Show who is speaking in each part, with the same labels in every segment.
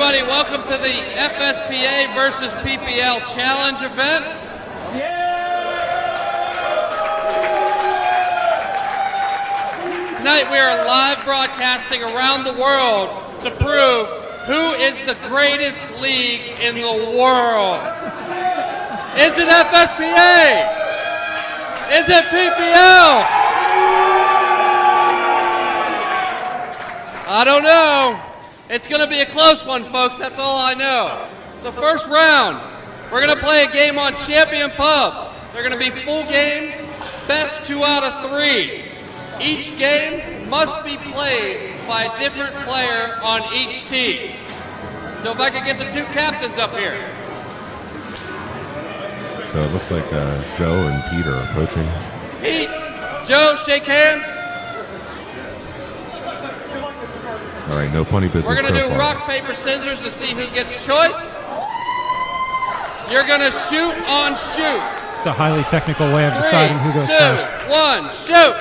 Speaker 1: everybody, welcome to the FSPA versus PPL Challenge event. Tonight we are live broadcasting around the world to prove who is the greatest league in the world. Is it FSPA? Is it PPL? I don't know. It's going to be a close one, folks. That's all I know. The first round, we're going to play a game on Champion Pub. They're going to be full games, best 2 out of 3. Each game must be played by a different player on each team. So if I could get the 2 captains up here.
Speaker 2: So it looks like Joe and Pete are approaching.
Speaker 1: Pete, Joe, shake hands.
Speaker 2: All right, no funny business.
Speaker 1: We're going to
Speaker 2: so
Speaker 1: do
Speaker 2: far.
Speaker 1: rock, paper, scissors to see who gets choice. You're going to shoot on shoot.
Speaker 3: It's a highly technical way of deciding who goes
Speaker 1: 3, 2,
Speaker 3: first.
Speaker 1: 1, shoot.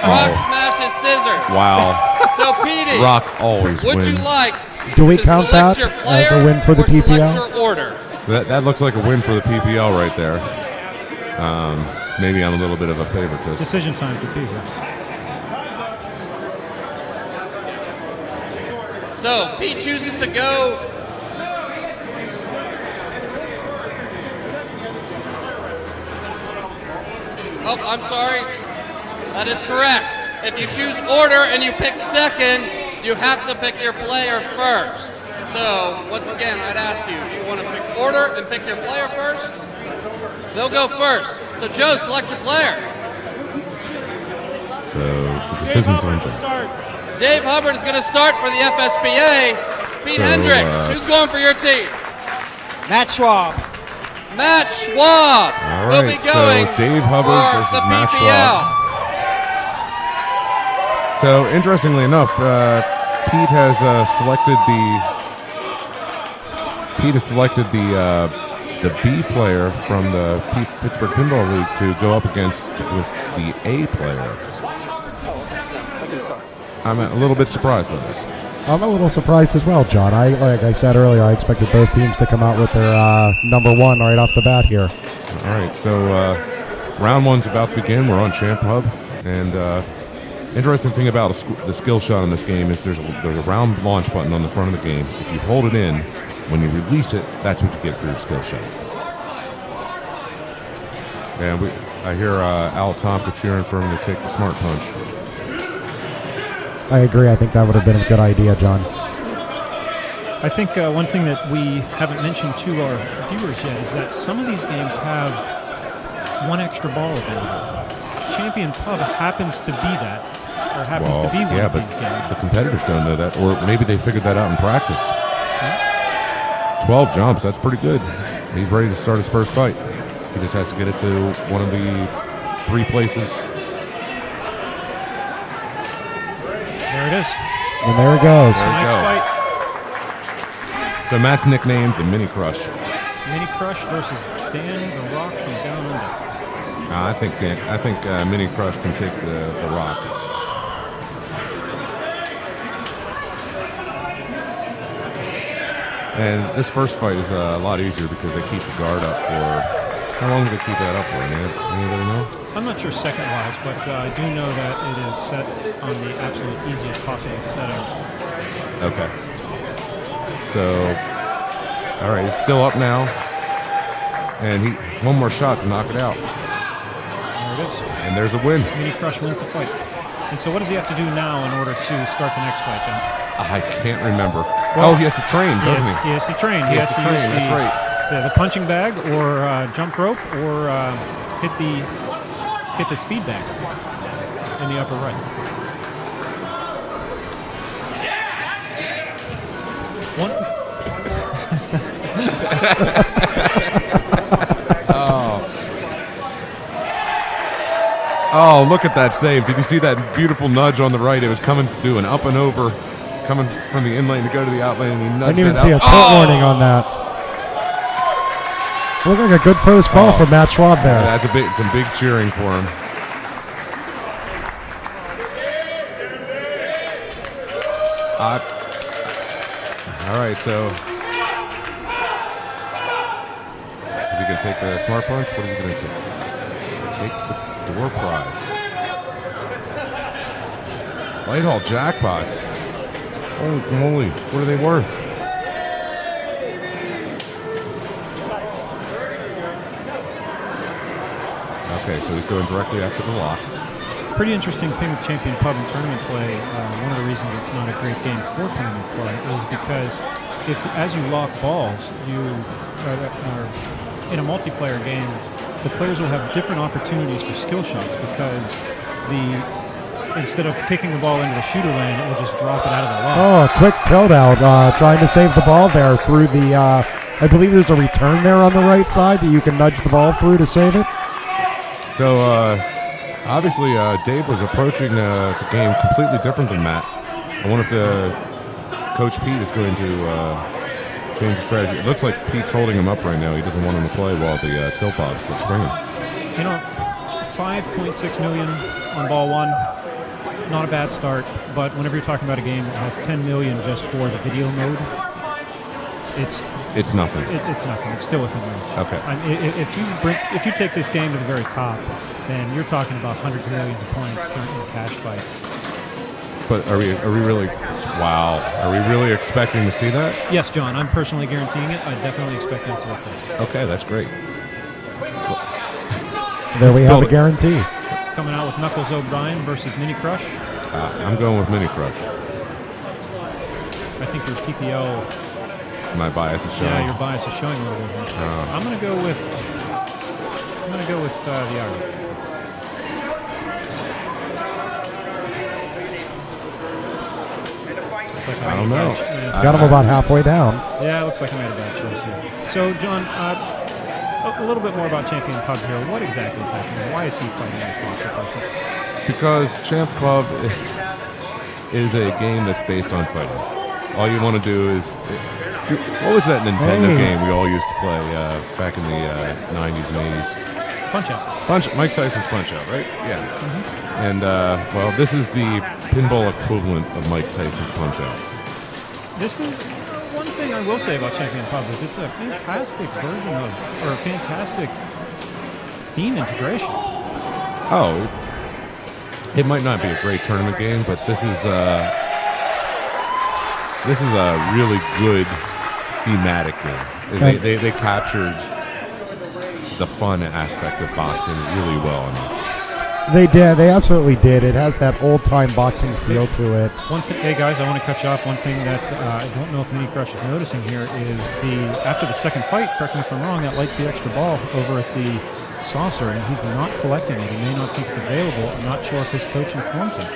Speaker 1: Rock smashes scissors.
Speaker 2: Wow.
Speaker 1: So, Petey,
Speaker 2: Rock always
Speaker 1: would
Speaker 2: wins.
Speaker 1: you like
Speaker 4: Do we
Speaker 1: to
Speaker 4: count
Speaker 1: select
Speaker 4: that
Speaker 1: your player
Speaker 4: as a win for the
Speaker 1: or select
Speaker 4: PPL?
Speaker 1: your order?
Speaker 2: That looks like a win for the PPL right there. Maybe I'm a little bit of a favoritist.
Speaker 3: Decision time for Peter.
Speaker 1: So, Pete chooses to go. Oh, I'm sorry. That is correct. If you choose order and you pick second, you have to pick your player first. So, once again, I'd ask you, do you want to pick order and pick your player first? They'll go first. So, Joe, select your player.
Speaker 2: So the decision's on Joe.
Speaker 1: Dave Hubbard is going to start for the FSPA. Pete Hendricks, who's going for your team?
Speaker 5: Matt Schwab.
Speaker 1: Matt Schwab
Speaker 2: All
Speaker 1: will
Speaker 2: right,
Speaker 1: be going
Speaker 2: so Dave Hubbard
Speaker 1: for
Speaker 2: versus
Speaker 1: the
Speaker 2: Matt
Speaker 1: PPL.
Speaker 2: Schwab. So interestingly enough, Pete has selected the B player from the Pittsburgh Pinball League to go up against with the A player. I'm a little bit surprised by this.
Speaker 4: I'm a little surprised as well, John. Like I said earlier, I expected both teams to come out with their number one right off the bat here.
Speaker 2: All right, so round one's about to begin. We're on Champ Hub, and interesting thing about the skill shot in this game is there's a round launch button on the front of the game. If you hold it in, when you release it, that's what you get for your skill shot. And I hear Al Tomka cheering for him to take the smart punch.
Speaker 4: I agree. I think that would have been a good idea, John.
Speaker 3: I think one thing that we haven't mentioned to our viewers yet is that some of these games have one extra ball available. Champion Pub happens to be that, or happens to be one of these games.
Speaker 2: The competitors don't know that, or maybe they figured that out in practice. 12 jumps, that's pretty good. He's ready to start his first fight. He just has to get it to one of the 3 places.
Speaker 3: There it is.
Speaker 4: And there it goes.
Speaker 3: Tonight's fight.
Speaker 2: So Matt's nicknamed the Mini Crush.
Speaker 3: Mini Crush versus Dan the Rock from Down Under.
Speaker 2: I think Mini Crush can take the Rock. And this first fight is a lot easier because they keep the guard up for... How long do they keep that up for? Anybody know?
Speaker 3: I'm not sure second-wise, but I do know that it is set on the absolute easiest possible setup.
Speaker 2: Okay. So, all right, he's still up now. And one more shot to knock it out.
Speaker 3: There it is.
Speaker 2: And there's a win.
Speaker 3: Mini Crush wins the fight. And so what does he have to do now in order to start the next fight, John?
Speaker 2: I can't remember.
Speaker 3: Well,
Speaker 2: he has to train, doesn't he?
Speaker 3: He has to train.
Speaker 2: He has to train,
Speaker 3: use
Speaker 2: that's right.
Speaker 3: The punching bag or jump rope or hit the speed bag in the upper right.
Speaker 2: Oh, look at that save. Did you see that beautiful nudge on the right? It was coming to do an up and over, coming from the in lane to go to the out lane, and he nudged
Speaker 4: I didn't even
Speaker 2: it
Speaker 4: see a
Speaker 2: out.
Speaker 4: tilt warning on that. Looked like a good first ball for Matt Schwab there.
Speaker 2: That's some big cheering for him. All right, so is he going to take the smart punch? What is he going to take? He takes the door prize. Whitehall jackpots. Holy moly, what are they worth? Okay, so he's going directly after the lock.
Speaker 3: Pretty interesting thing with Champion Pub and tournament play. One of the reasons it's not a great game for tournament play is because as you lock balls, you are in a multiplayer game, the players will have different opportunities for skill shots because instead of kicking the ball into the shooter lane, it will just drop it out of the lock.
Speaker 4: Oh, a quick tilt out, trying to save the ball there through the, I believe there's a return there on the right side that you can nudge the ball through to save it.
Speaker 2: So, obviously, Dave was approaching the game completely different than Matt. I wonder if Coach Pete is going to change the strategy. It looks like Pete's holding him up right now. He doesn't want him to play while the tilt pod's still swinging.
Speaker 3: 5.6 million on ball one. Not a bad start, but whenever you're talking about a game that has 10 million just for the video mode, it's
Speaker 2: nothing.
Speaker 3: It's nothing. It's still within reach.
Speaker 2: Okay.
Speaker 3: If you take this game to the very top, then you're talking about hundreds of millions of points in cash fights.
Speaker 2: But are we really? Wow. Are we really expecting to see that?
Speaker 3: Yes, John. I'm personally guareteeing it. I definitely expect them to look that.
Speaker 2: Okay, that's great.
Speaker 4: There we have a guarantee.
Speaker 3: Coming out with Knuckles O'Brien versus Mini Crush.
Speaker 2: I'm going with Mini Crush.
Speaker 3: I think your PPL.
Speaker 2: My bias is showing.
Speaker 3: Yeah, your bias is showing a little bit here. I'm going to go with the Irish. Like
Speaker 2: I don't know.
Speaker 4: Got him about halfway down.
Speaker 3: Yeah, it looks like I made a bad choice here. So, John, a little bit more about Champion Pub here. What exactly is happening? Why is he fighting this boxer person?
Speaker 2: Because Champ Club is a game that's based on fighting. All you want to do is... What was that Nintendo game we all used to play back in the 90s and 80s?
Speaker 3: Punch-Out.
Speaker 2: Mike Tyson's Punch-Out, right? Yeah. Mm-hmm. And, well, this is the pinball equivalent of Mike Tyson's Punch-Out.
Speaker 3: This is one thing I will say about Champion Pub is it's a fantastic version of, or a fantastic theme integration.
Speaker 2: Oh, it might not be a great tournament game, but this is a really good thematic game. They captured the fun aspect of boxing really well in this.
Speaker 4: They did. They absolutely did. It has that old-time boxing feel to it.
Speaker 3: One thing, hey guys, I want to cut you off. One thing that I don't know if Mini Crush is noticing here is after the second fight, correct me if I'm wrong, that lights the extra ball over at the saucer, and he's not collecting it. He may not think it's available. I'm not sure if his coach informed him.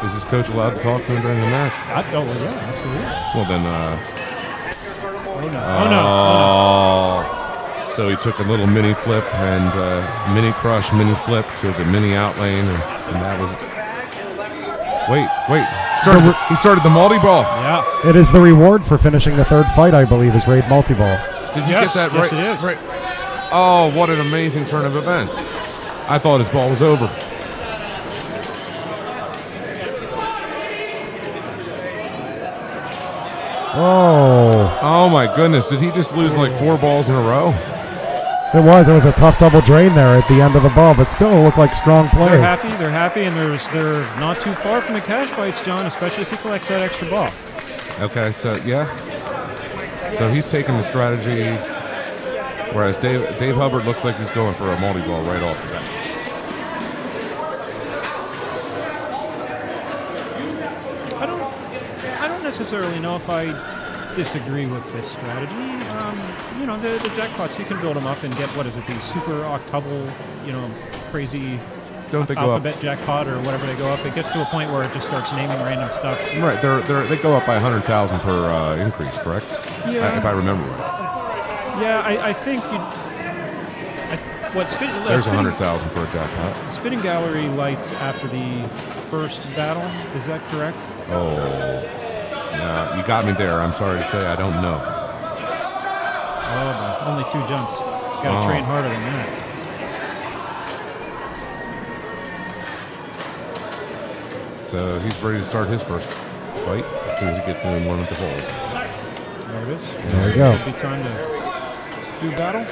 Speaker 2: Is his coach allowed to talk to him during the match?
Speaker 3: Oh, well, yeah, absolutely.
Speaker 2: Well, then...
Speaker 3: Oh, no.
Speaker 2: So he took a little mini flip and Mini Crush, mini flip to the mini out lane, and that was... Wait. He started the multi-ball.
Speaker 3: Yeah.
Speaker 4: It is the reward for finishing the third fight, I believe, is Raid multi-ball.
Speaker 2: Did you get that right?
Speaker 3: Yes, it is.
Speaker 2: Right. Oh, what an amazing turn of events. I thought his ball was over. Oh my goodness. Did he just lose like 4 balls in a row?
Speaker 4: It was a tough double drain there at the end of the ball, but still it looked like strong play.
Speaker 3: They're happy, and they're not too far from the cash fights, John, especially if he collects that extra ball.
Speaker 2: Okay, so yeah. So he's taking the strategy, whereas Dave Hubbard looks like he's going for a multi-ball right off the bat.
Speaker 3: I don't necessarily know if I disagree with this strategy. The jackpots, you can build them up and get, these super octuple, crazy alphabet jackpot or whatever they go up. It gets to a point where it just starts naming random stuff.
Speaker 2: Right, they go up by 100,000 per increase, correct?
Speaker 3: Yeah.
Speaker 2: If I remember right.
Speaker 3: Yeah, I think
Speaker 2: there's 100,000 for a jackpot.
Speaker 3: Spinning gallery lights after the first battle. Is that correct?
Speaker 2: Oh, yeah, you got me there. I'm sorry to say I don't know.
Speaker 3: Oh, but only 2 jumps. Got to train harder than that.
Speaker 2: So he's ready to start his first fight as soon as he gets in one of the holes.
Speaker 3: There it is.
Speaker 4: There you go.
Speaker 3: It'll be time to do battle.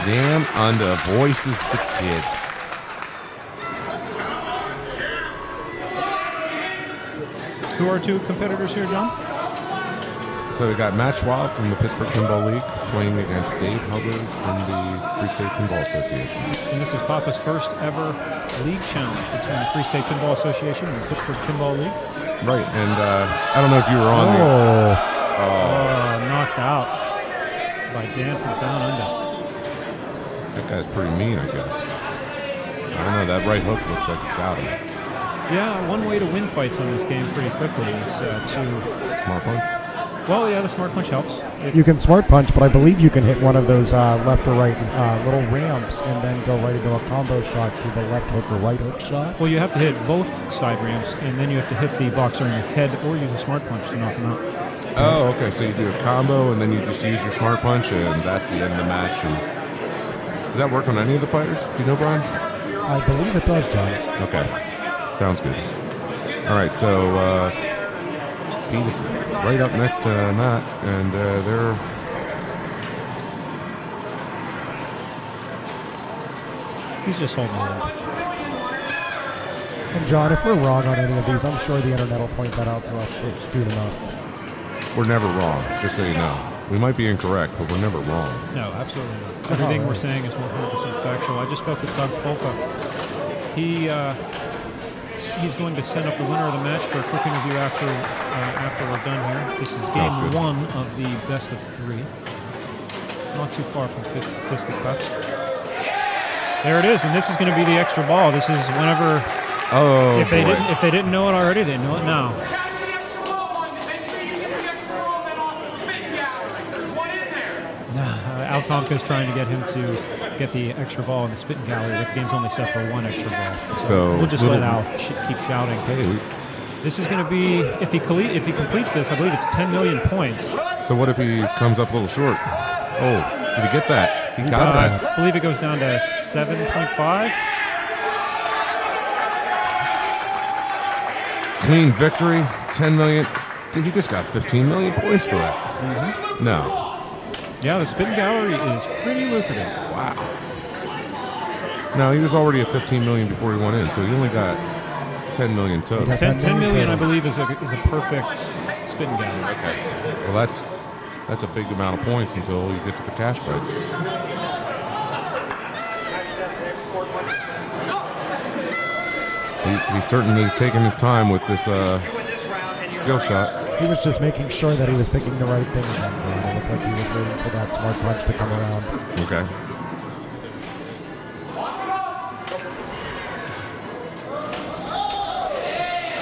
Speaker 2: Damn under voices the kid.
Speaker 3: Who are two competitors here, John?
Speaker 2: So we got Matt Schwab from the Pittsburgh Pinball League playing against Dave Hubbard from the Free State Pinball Association.
Speaker 3: And this is Papa's first ever league challenge between the Free State Pinball Association and the Pittsburgh Pinball League.
Speaker 2: Right, and I don't know if you were on there.
Speaker 3: Oh, knocked out by Dan from Down Under.
Speaker 2: That guy's pretty mean, I guess. I don't know, that right hook looks like it got him.
Speaker 3: Yeah, one way to win fights on this game pretty quickly is to...
Speaker 2: Smart punch?
Speaker 3: Well, yeah, the smart punch helps.
Speaker 4: You can smart punch, but I believe you can hit one of those left or right little ramps and then go right into a combo shot to the left hook or right hook shot.
Speaker 3: Well, you have to hit both side ramps, and then you have to hit the boxer in the head or use a smart punch to knock him out.
Speaker 2: Oh, okay, so you do a combo and then you just use your smart punch and that's the end of the match. And does that work on any of the fighters? Do you know, Brian?
Speaker 4: I believe it does, John.
Speaker 2: Okay, sounds good. All right, so Pete is right up next to Matt, and they're...
Speaker 3: He's just holding it.
Speaker 4: And John, if we're wrong on any of these, I'm sure the internet will point that out to us soon enough.
Speaker 2: We're never wrong, just so you know. We might be incorrect, but we're never wrong.
Speaker 3: No, absolutely not. Everything we're saying is 100% factual. I just spoke with Doug Polka. He's going to send up the winner of the match for a quick interview after we're done here. This is game one of the best of three. It's not too far from fisticuffs. There it is, and this is going to be the extra ball. This is whenever.
Speaker 2: Oh,
Speaker 3: if they didn't know it already, they know it now. Al Tomka's trying to get him to get the extra ball in the spitting gallery. The game's only set for one extra ball. So we'll just let Al keep shouting.
Speaker 2: Hey,
Speaker 3: this is going to be, if he completes this, I believe it's 10 million points.
Speaker 2: So what if he comes up a little short? Oh, did he get that? He got that.
Speaker 3: I believe it goes down to 7.5.
Speaker 2: Clean victory, 10 million. Dude, he just got 15 million points for that. Mm-hmm. No.
Speaker 3: Yeah, the spin gallery is pretty lucrative.
Speaker 2: Wow. No, he was already at 15 million before he went in, so he only got 10 million total.
Speaker 3: 10 million, I believe, is a perfect spin gallery.
Speaker 2: Okay. Well, that's a big amount of points until you get to the cash fights. He's certainly taking his time with this skill shot.
Speaker 4: He was just making sure that he was picking the right thing. It looked like he was waiting for that smart punch to come around.
Speaker 2: Okay.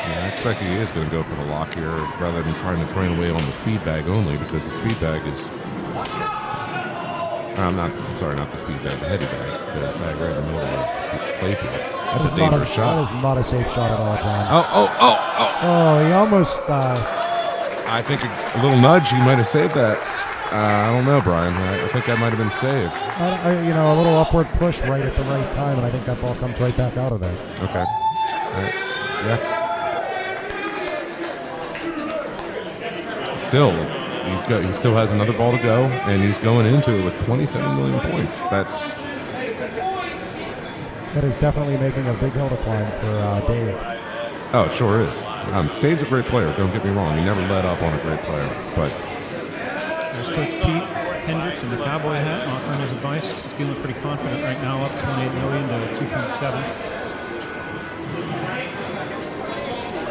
Speaker 2: Yeah, I expect he is going to go for the lock here rather than trying to train away on the speed bag only, because the speed bag is... not the speed bag, the heavy bag. The bag right in the middle of the playfield. That's a dangerous shot.
Speaker 4: That is not a safe shot at all, John.
Speaker 2: Oh.
Speaker 4: Oh, he almost...
Speaker 2: I think a little nudge, he might have saved that. I don't know, Brian. I think that might have been saved.
Speaker 4: A little upward push right at the right time, and I think that ball comes right back out of there.
Speaker 2: Okay. Yeah. Still, he still has another ball to go, and he's going into it with 27 million points.
Speaker 4: That is definitely making a big hill to climb for Dave.
Speaker 2: Oh, it sure is. Dave's a great player, don't get me wrong. He never let up on a great player. But
Speaker 3: there's Coach Pete Hendricks in the cowboy hat offering his advice. He's feeling pretty confident right now, up 28 million to 2.7.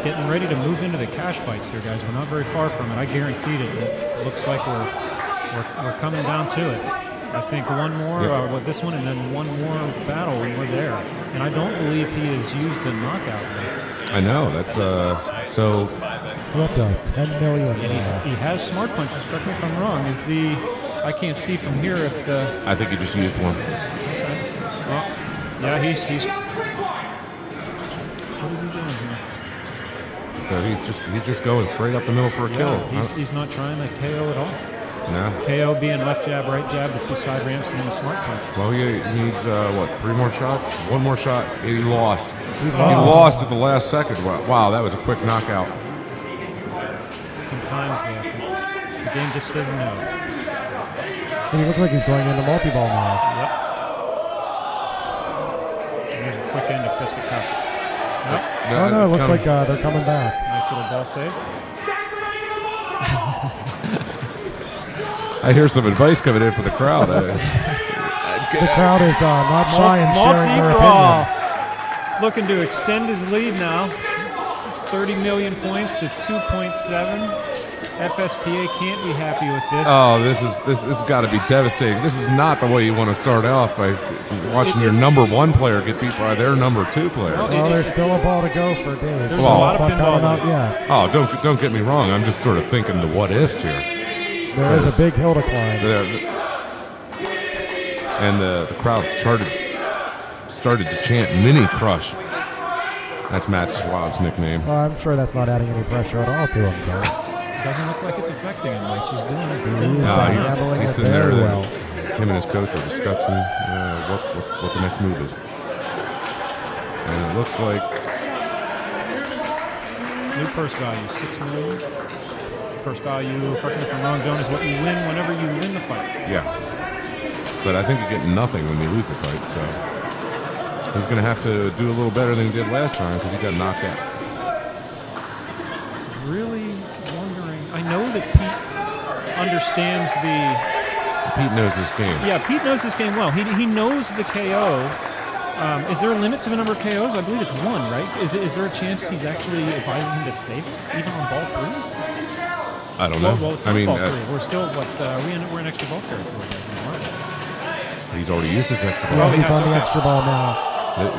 Speaker 3: Getting ready to move into the cash fights here, guys. We're not very far from it. I guaranteed it. It looks like we're coming down to it. I think one more, this one, and then one more battle, and we're there. And I don't believe he has used the knockout yet.
Speaker 2: I know, that's so...
Speaker 4: We're up to 10 million.
Speaker 3: And he has smart punches, correct me if I'm wrong. I can't see from here if the...
Speaker 2: I think he just used one.
Speaker 3: Okay. Well, yeah, he's... What is he doing here?
Speaker 2: So he's just going straight up the middle for a kill.
Speaker 3: He's not trying the KO at all.
Speaker 2: No.
Speaker 3: KO being left jab, right jab, the two side ramps, and then a smart punch.
Speaker 2: Well, he needs, 3 more shots? One more shot. He lost. He lost at the last second. Wow, that was a quick knockout.
Speaker 3: 2 times there. The game just says no.
Speaker 4: And he looks like he's going into multi-ball now.
Speaker 3: Yep. There's a quick end of fisticuffs. Nope.
Speaker 4: Oh, no, it looks like they're coming back.
Speaker 3: Nice little ball save.
Speaker 2: I hear some advice coming in for the crowd.
Speaker 4: The crowd is not shy in sharing their opinion.
Speaker 3: Looking to extend his lead now. 30 million points to 2.7. FSPA can't be happy with this.
Speaker 2: Oh, this has got to be devastating. This is not the way you want to start off by watching your number 1 player get beat by their number 2 player.
Speaker 4: Well, there's still a ball to go for Dave.
Speaker 3: There's a lot of pinball
Speaker 4: out yet.
Speaker 2: Oh, don't get me wrong. I'm just sort of thinking the what ifs here.
Speaker 4: There is a big hill to climb.
Speaker 2: And the crowd started to chant Mini Crush. That's Matt Schwab's nickname.
Speaker 4: Well, I'm sure that's not adding any pressure at all to him, Joe.
Speaker 3: Doesn't look like it's affecting him. Like she's doing it.
Speaker 2: He's sitting there.
Speaker 4: Well.
Speaker 2: Him and his coach are discussing what the next move is. And it looks like
Speaker 3: new purse value, 6 million. Purse value, correct me if I'm wrong, Joan, is what you win whenever you win the fight.
Speaker 2: yeah. But I think you get nothing when you lose the fight. So he's going to have to do a little better than he did last time because he got knocked out.
Speaker 3: Really wondering. I know that Pete understands
Speaker 2: Pete knows this game.
Speaker 3: Yeah, Pete knows this game well. He knows the KO. Is there a limit to the number of KOs? I believe it's 1, right? Is there a chance he's actually advising him to save it, even on ball 3?
Speaker 2: I don't know.
Speaker 3: Well, it's not ball 3. We're still, we're in extra ball territory right now, aren't we?
Speaker 2: He's already used his extra ball.
Speaker 4: Well, he's on the extra ball now.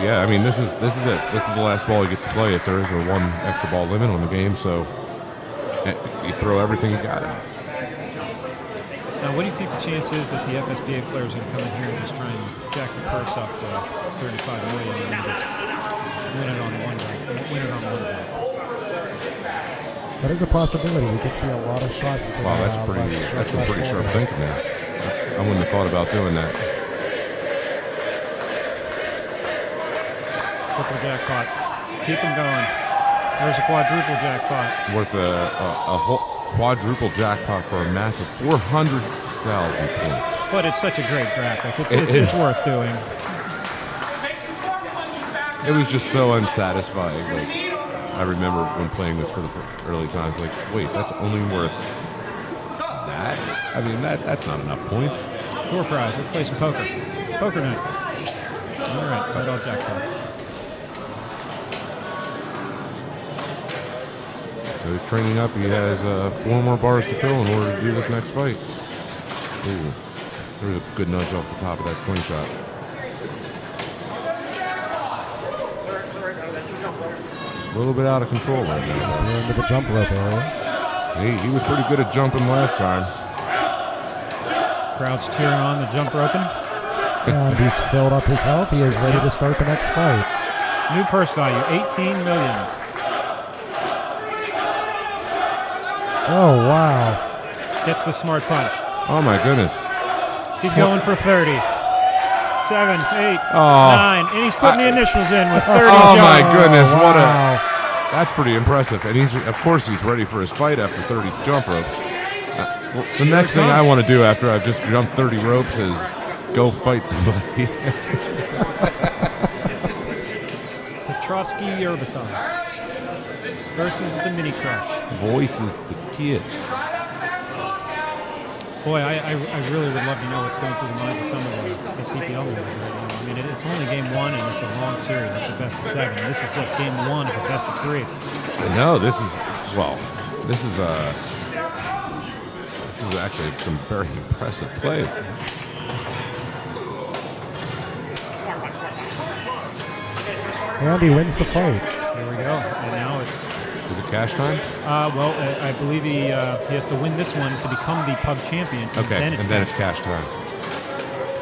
Speaker 2: Yeah, I mean, this is it. This is the last ball he gets to play if there is a 1 extra ball limit on the game. So you throw everything you got in.
Speaker 3: Now, what do you think the chance is that the FSPA players are going to come in here and just try and jack the purse up to 35 million and just win it on one day?
Speaker 4: That is a possibility. We could see a lot of shots.
Speaker 2: Wow, that's some pretty sharp thinking there. I wouldn't have thought about doing that.
Speaker 3: Triple jackpot. Keep them going. There's a quadruple jackpot.
Speaker 2: Worth a whole quadruple jackpot for a massive 400,000 points.
Speaker 3: But it's such a great graphic. It's worth doing.
Speaker 2: It was just so unsatisfying. Like, I remember when playing this for the early times, like, wait, that's only worth that? I mean, that's not enough points.
Speaker 3: Door prize. Let's play some poker. Poker night. All right, $5 jackpots.
Speaker 2: So he's training up. He has 4 more bars to fill in order to do this next fight. Ooh, there's a good nudge off the top of that slingshot. He's a little bit out of control right now.
Speaker 4: We're into the jump rope area.
Speaker 2: He was pretty good at jumping last time.
Speaker 3: Crowd's cheering on the jump roping.
Speaker 4: And he's filled up his health. He is ready to start the next fight.
Speaker 3: New purse value, 18 million.
Speaker 4: Oh, wow.
Speaker 3: Gets the smart punch.
Speaker 2: Oh my goodness.
Speaker 3: He's going for 30. 7, 8, 9, and he's putting the initials in with 30
Speaker 2: Oh
Speaker 3: jumps.
Speaker 2: my goodness,
Speaker 4: Oh,
Speaker 2: what
Speaker 4: wow.
Speaker 2: that's pretty impressive. And of course he's ready for his fight after 30 jump ropes. The next thing I want to do after I've just jumped 30 ropes is go fight somebody.
Speaker 3: Petrovsky Yerbatov versus the Mini Crush.
Speaker 2: Voice is the kid.
Speaker 3: Boy, I really would love to know what's going through the minds of some of the PPL members right now. I mean, it's only game 1 and it's a long series. It's a best of 7. This is just game 1 of a best of 3.
Speaker 2: I know this is actually some very impressive play.
Speaker 4: And he wins the fight.
Speaker 3: Here we go. And now it's...
Speaker 2: Is it cash time?
Speaker 3: I believe he has to win this one to become the pub champion.
Speaker 2: Okay, and then it's cash time.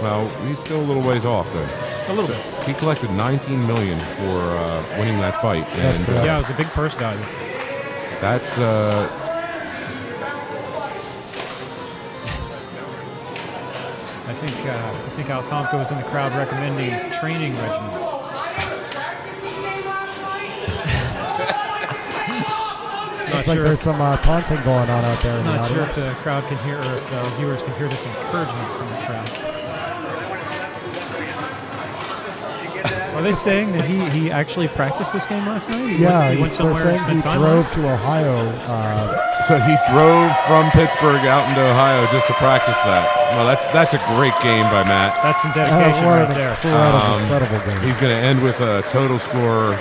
Speaker 2: Well, he's still a little ways off then.
Speaker 3: A little bit.
Speaker 2: He collected $19 million for winning that fight.
Speaker 4: That's
Speaker 2: And
Speaker 4: correct.
Speaker 3: Yeah, it was a big purse value.
Speaker 2: that's
Speaker 3: I think Al Tomko was in the crowd recommending training regimen.
Speaker 4: Looks like there's some taunting going on out there in the
Speaker 3: Not sure
Speaker 4: audience.
Speaker 3: if the crowd can hear, or if the viewers can hear this encouragement from the crowd. Are they saying that he actually practiced this game last night? He went
Speaker 4: they're
Speaker 3: somewhere
Speaker 4: saying
Speaker 3: and
Speaker 4: he
Speaker 3: spent time
Speaker 4: drove
Speaker 3: on it?
Speaker 4: to Ohio.
Speaker 2: So he drove from Pittsburgh out into Ohio just to practice that. Well, that's a great game by Matt.
Speaker 3: That's some dedication
Speaker 4: what
Speaker 3: right
Speaker 4: an
Speaker 3: there.
Speaker 4: incredible game.
Speaker 2: He's going to end with a total score.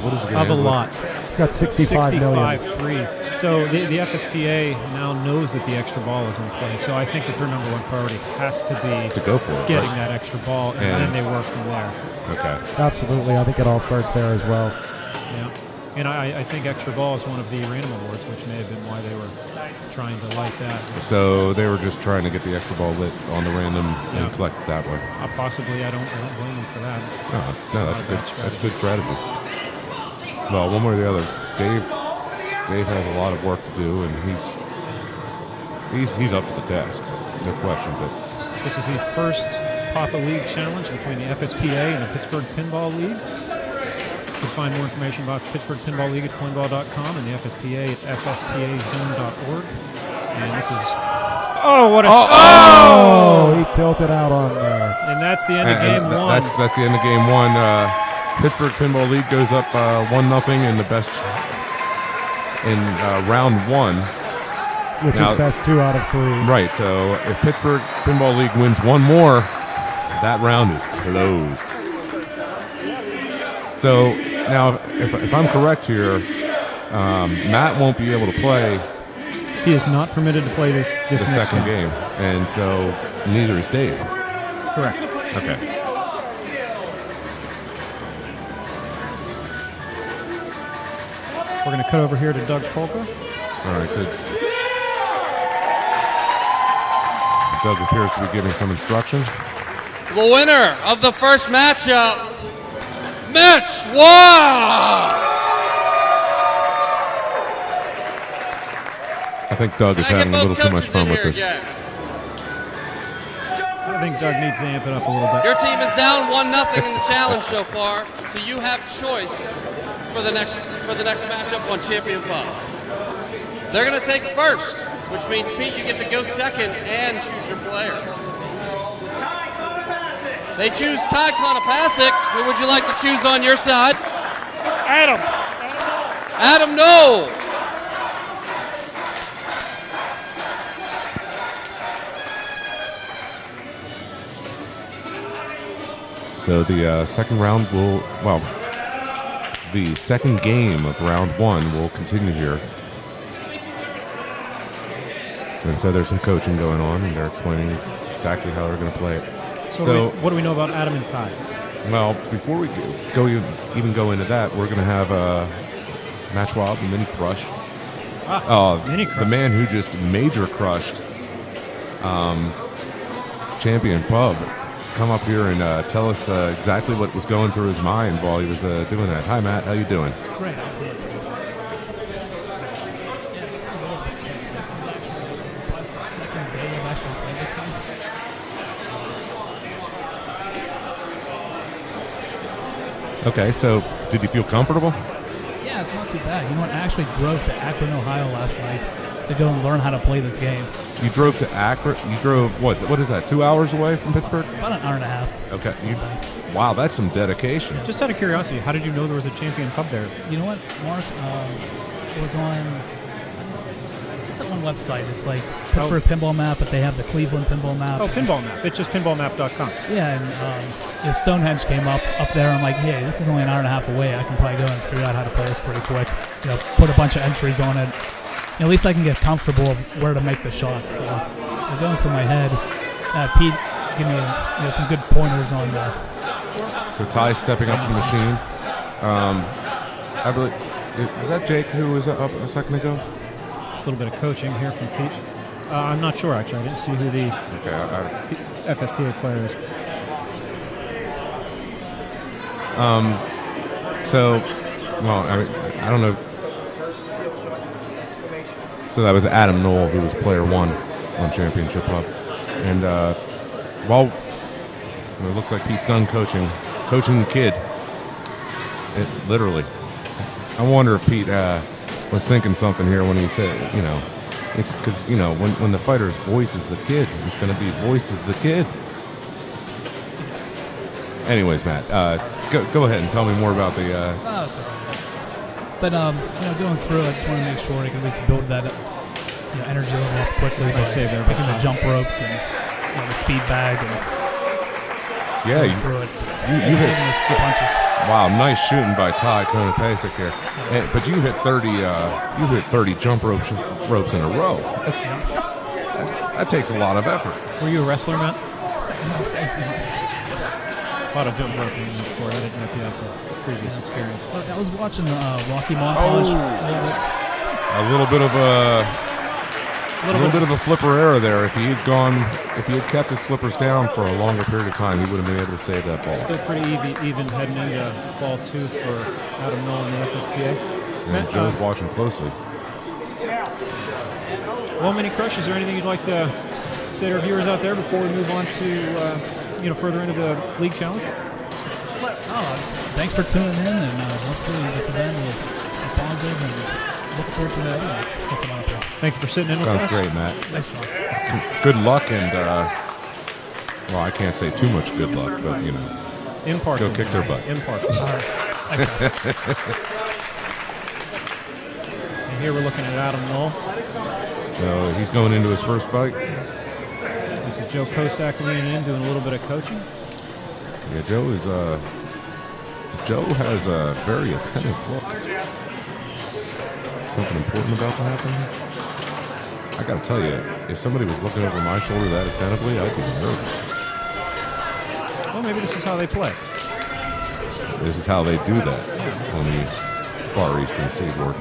Speaker 2: What is it going
Speaker 3: Of
Speaker 2: to
Speaker 3: a
Speaker 2: end
Speaker 3: lot.
Speaker 4: He's got 65 million.
Speaker 3: 65-3. So the FSPA now knows that the extra ball is in play. So I think that their number one priority has to be
Speaker 2: to go for it,
Speaker 3: getting
Speaker 2: right?
Speaker 3: that extra ball, and then they work from there.
Speaker 2: Okay.
Speaker 4: Absolutely. I think it all starts there as well.
Speaker 3: Yeah. And I think extra ball is one of the random awards, which may have been why they were trying to light that.
Speaker 2: So they were just trying to get the extra ball lit on the random and collect it that way.
Speaker 3: Possibly, I don't blame them for that.
Speaker 2: No, that's good strategy. Well, one way or the other, Dave has a lot of work to do, and he's up to the task, no question. But
Speaker 3: This is the first Papa League challenge between the FSPA and the Pittsburgh Pinball League. You can find more information about Pittsburgh Pinball League at coinball.com and the FSPA at fspazone.org. And this is... Oh, what a...
Speaker 4: Oh, he tilted out on there.
Speaker 3: And that's the end of game one.
Speaker 2: That's the end of game one. Pittsburgh Pinball League goes up 1-0 in the best in round one.
Speaker 4: Which is best 2 out of 3.
Speaker 2: Right, so if Pittsburgh Pinball League wins one more, that round is closed. So now, if I'm correct here, Matt won't be able to play.
Speaker 3: He is not permitted to play this
Speaker 2: the
Speaker 3: next
Speaker 2: second game, and so neither is Dave.
Speaker 3: Correct.
Speaker 2: Okay.
Speaker 3: We're going to cut over here to Doug Polka.
Speaker 2: All right, so Doug appears to be giving some instruction.
Speaker 1: The winner of the first matchup, Matt Schwab!
Speaker 2: I think Doug is having a little too much fun with this.
Speaker 1: Again?
Speaker 3: I think Doug needs to amp it up a little bit.
Speaker 1: Your team is down 1-0 in the challenge so far, so you have choice for the next matchup on Champion Pub. They're going to take first, which means Pete, you get to go second and choose your player. They choose Ty Konopasek. Who would you like to choose on your side?
Speaker 5: Adam.
Speaker 1: Adam Knoll.
Speaker 2: So the second round the second game of round one will continue here. And so there's some coaching going on, and they're explaining exactly how they're going to play it.
Speaker 3: So what do we know about Adam and Ty?
Speaker 2: Well, before we even go into that, we're going to have Matt Schwab, the Mini Crush.
Speaker 3: Mini Crush.
Speaker 2: The man who just major crushed Champion Pub, come up here and tell us exactly what was going through his mind while he was doing that. Hi, Matt. How you doing?
Speaker 6: Great. Second day of actually playing this game.
Speaker 2: Okay, so did you feel comfortable?
Speaker 6: Yeah, it's not too bad. You know what? I actually drove to Akron, Ohio last night to go and learn how to play this game.
Speaker 2: You drove to Akron. You drove what is that? 2 hours away from Pittsburgh?
Speaker 6: About an hour and a half.
Speaker 2: Okay. Wow, that's some dedication.
Speaker 3: Just out of curiosity, how did you know there was a Champion Pub there?
Speaker 6: You know what, Mark? It was on... It's that one website. It's like Pittsburgh Pinball Map, but they have the Cleveland Pinball Map.
Speaker 3: Oh, Pinball Map. It's just pinballmap.com.
Speaker 6: Yeah, and Stonehenge came up there. I'm like, hey, this is only an hour and a half away. I can probably go and figure out how to play this pretty quick. Put a bunch of entries on it. At least I can get comfortable of where to make the shots. So I'm going through my head. Pete, give me some good pointers on that.
Speaker 2: So Ty's stepping up to the machine. I believe, was that Jake who was up a second ago?
Speaker 3: A little bit of coaching here from Pete. I'm not sure, actually. I didn't see who the FSPA player is.
Speaker 2: I don't know. So that was Adam Knoll, who was player one on Championship Pub. And it looks like Pete's done coaching the kid. Literally. I wonder if Pete was thinking something here when he said, it's because, when the fighter's voice is the kid, it's going to be voice is the kid. Anyways, Matt, go ahead and tell me more about the...
Speaker 6: Oh, it's all right. But, going through, I just want to make sure I can at least build that energy level up quickly by picking the jump ropes and the speed bag and
Speaker 2: Yeah,
Speaker 6: going through it.
Speaker 2: you hit
Speaker 6: Those few punches.
Speaker 2: Wow, nice shooting by Ty Konopasek here. But you hit 30 jump ropes in a row. That takes a lot of effort.
Speaker 3: Were you a wrestler, Matt?
Speaker 6: It's not.
Speaker 3: A lot of jump roping in the sport. I didn't know if you had some previous experience.
Speaker 6: But I was watching the Rocky montage a little bit.
Speaker 2: A little bit of a flipper error there. If he had kept his flippers down for a longer period of time, he would have been able to save that ball.
Speaker 3: Still pretty even heading into ball 2 for Adam Knoll in the FSPA.
Speaker 2: And Joe's watching closely.
Speaker 3: Well, Mini Crush, is there anything you'd like to say to our viewers out there before we move on to further into the league challenge?
Speaker 6: Thanks for tuning in, and hopefully this event will be positive and look forward to the audience.
Speaker 3: Thank you for sitting in with
Speaker 2: Sounds
Speaker 3: us.
Speaker 2: great, Matt.
Speaker 6: Thanks, Sean.
Speaker 2: Good luck, and well, I can't say too much good luck, but
Speaker 3: Impartial.
Speaker 2: go kick their butt.
Speaker 3: Impartial. All right. And here we're looking at Adam Knoll.
Speaker 2: So he's going into his first fight.
Speaker 3: This is Joe Kosak leaning in, doing a little bit of coaching.
Speaker 2: Yeah, Joe has a very attentive look. Something important about to happen? I gotta tell you, if somebody was looking over my shoulder that attentively, I'd be nervous.
Speaker 3: Well, maybe this is how they play.
Speaker 2: This is how they do that on the Far Eastern Seaboard.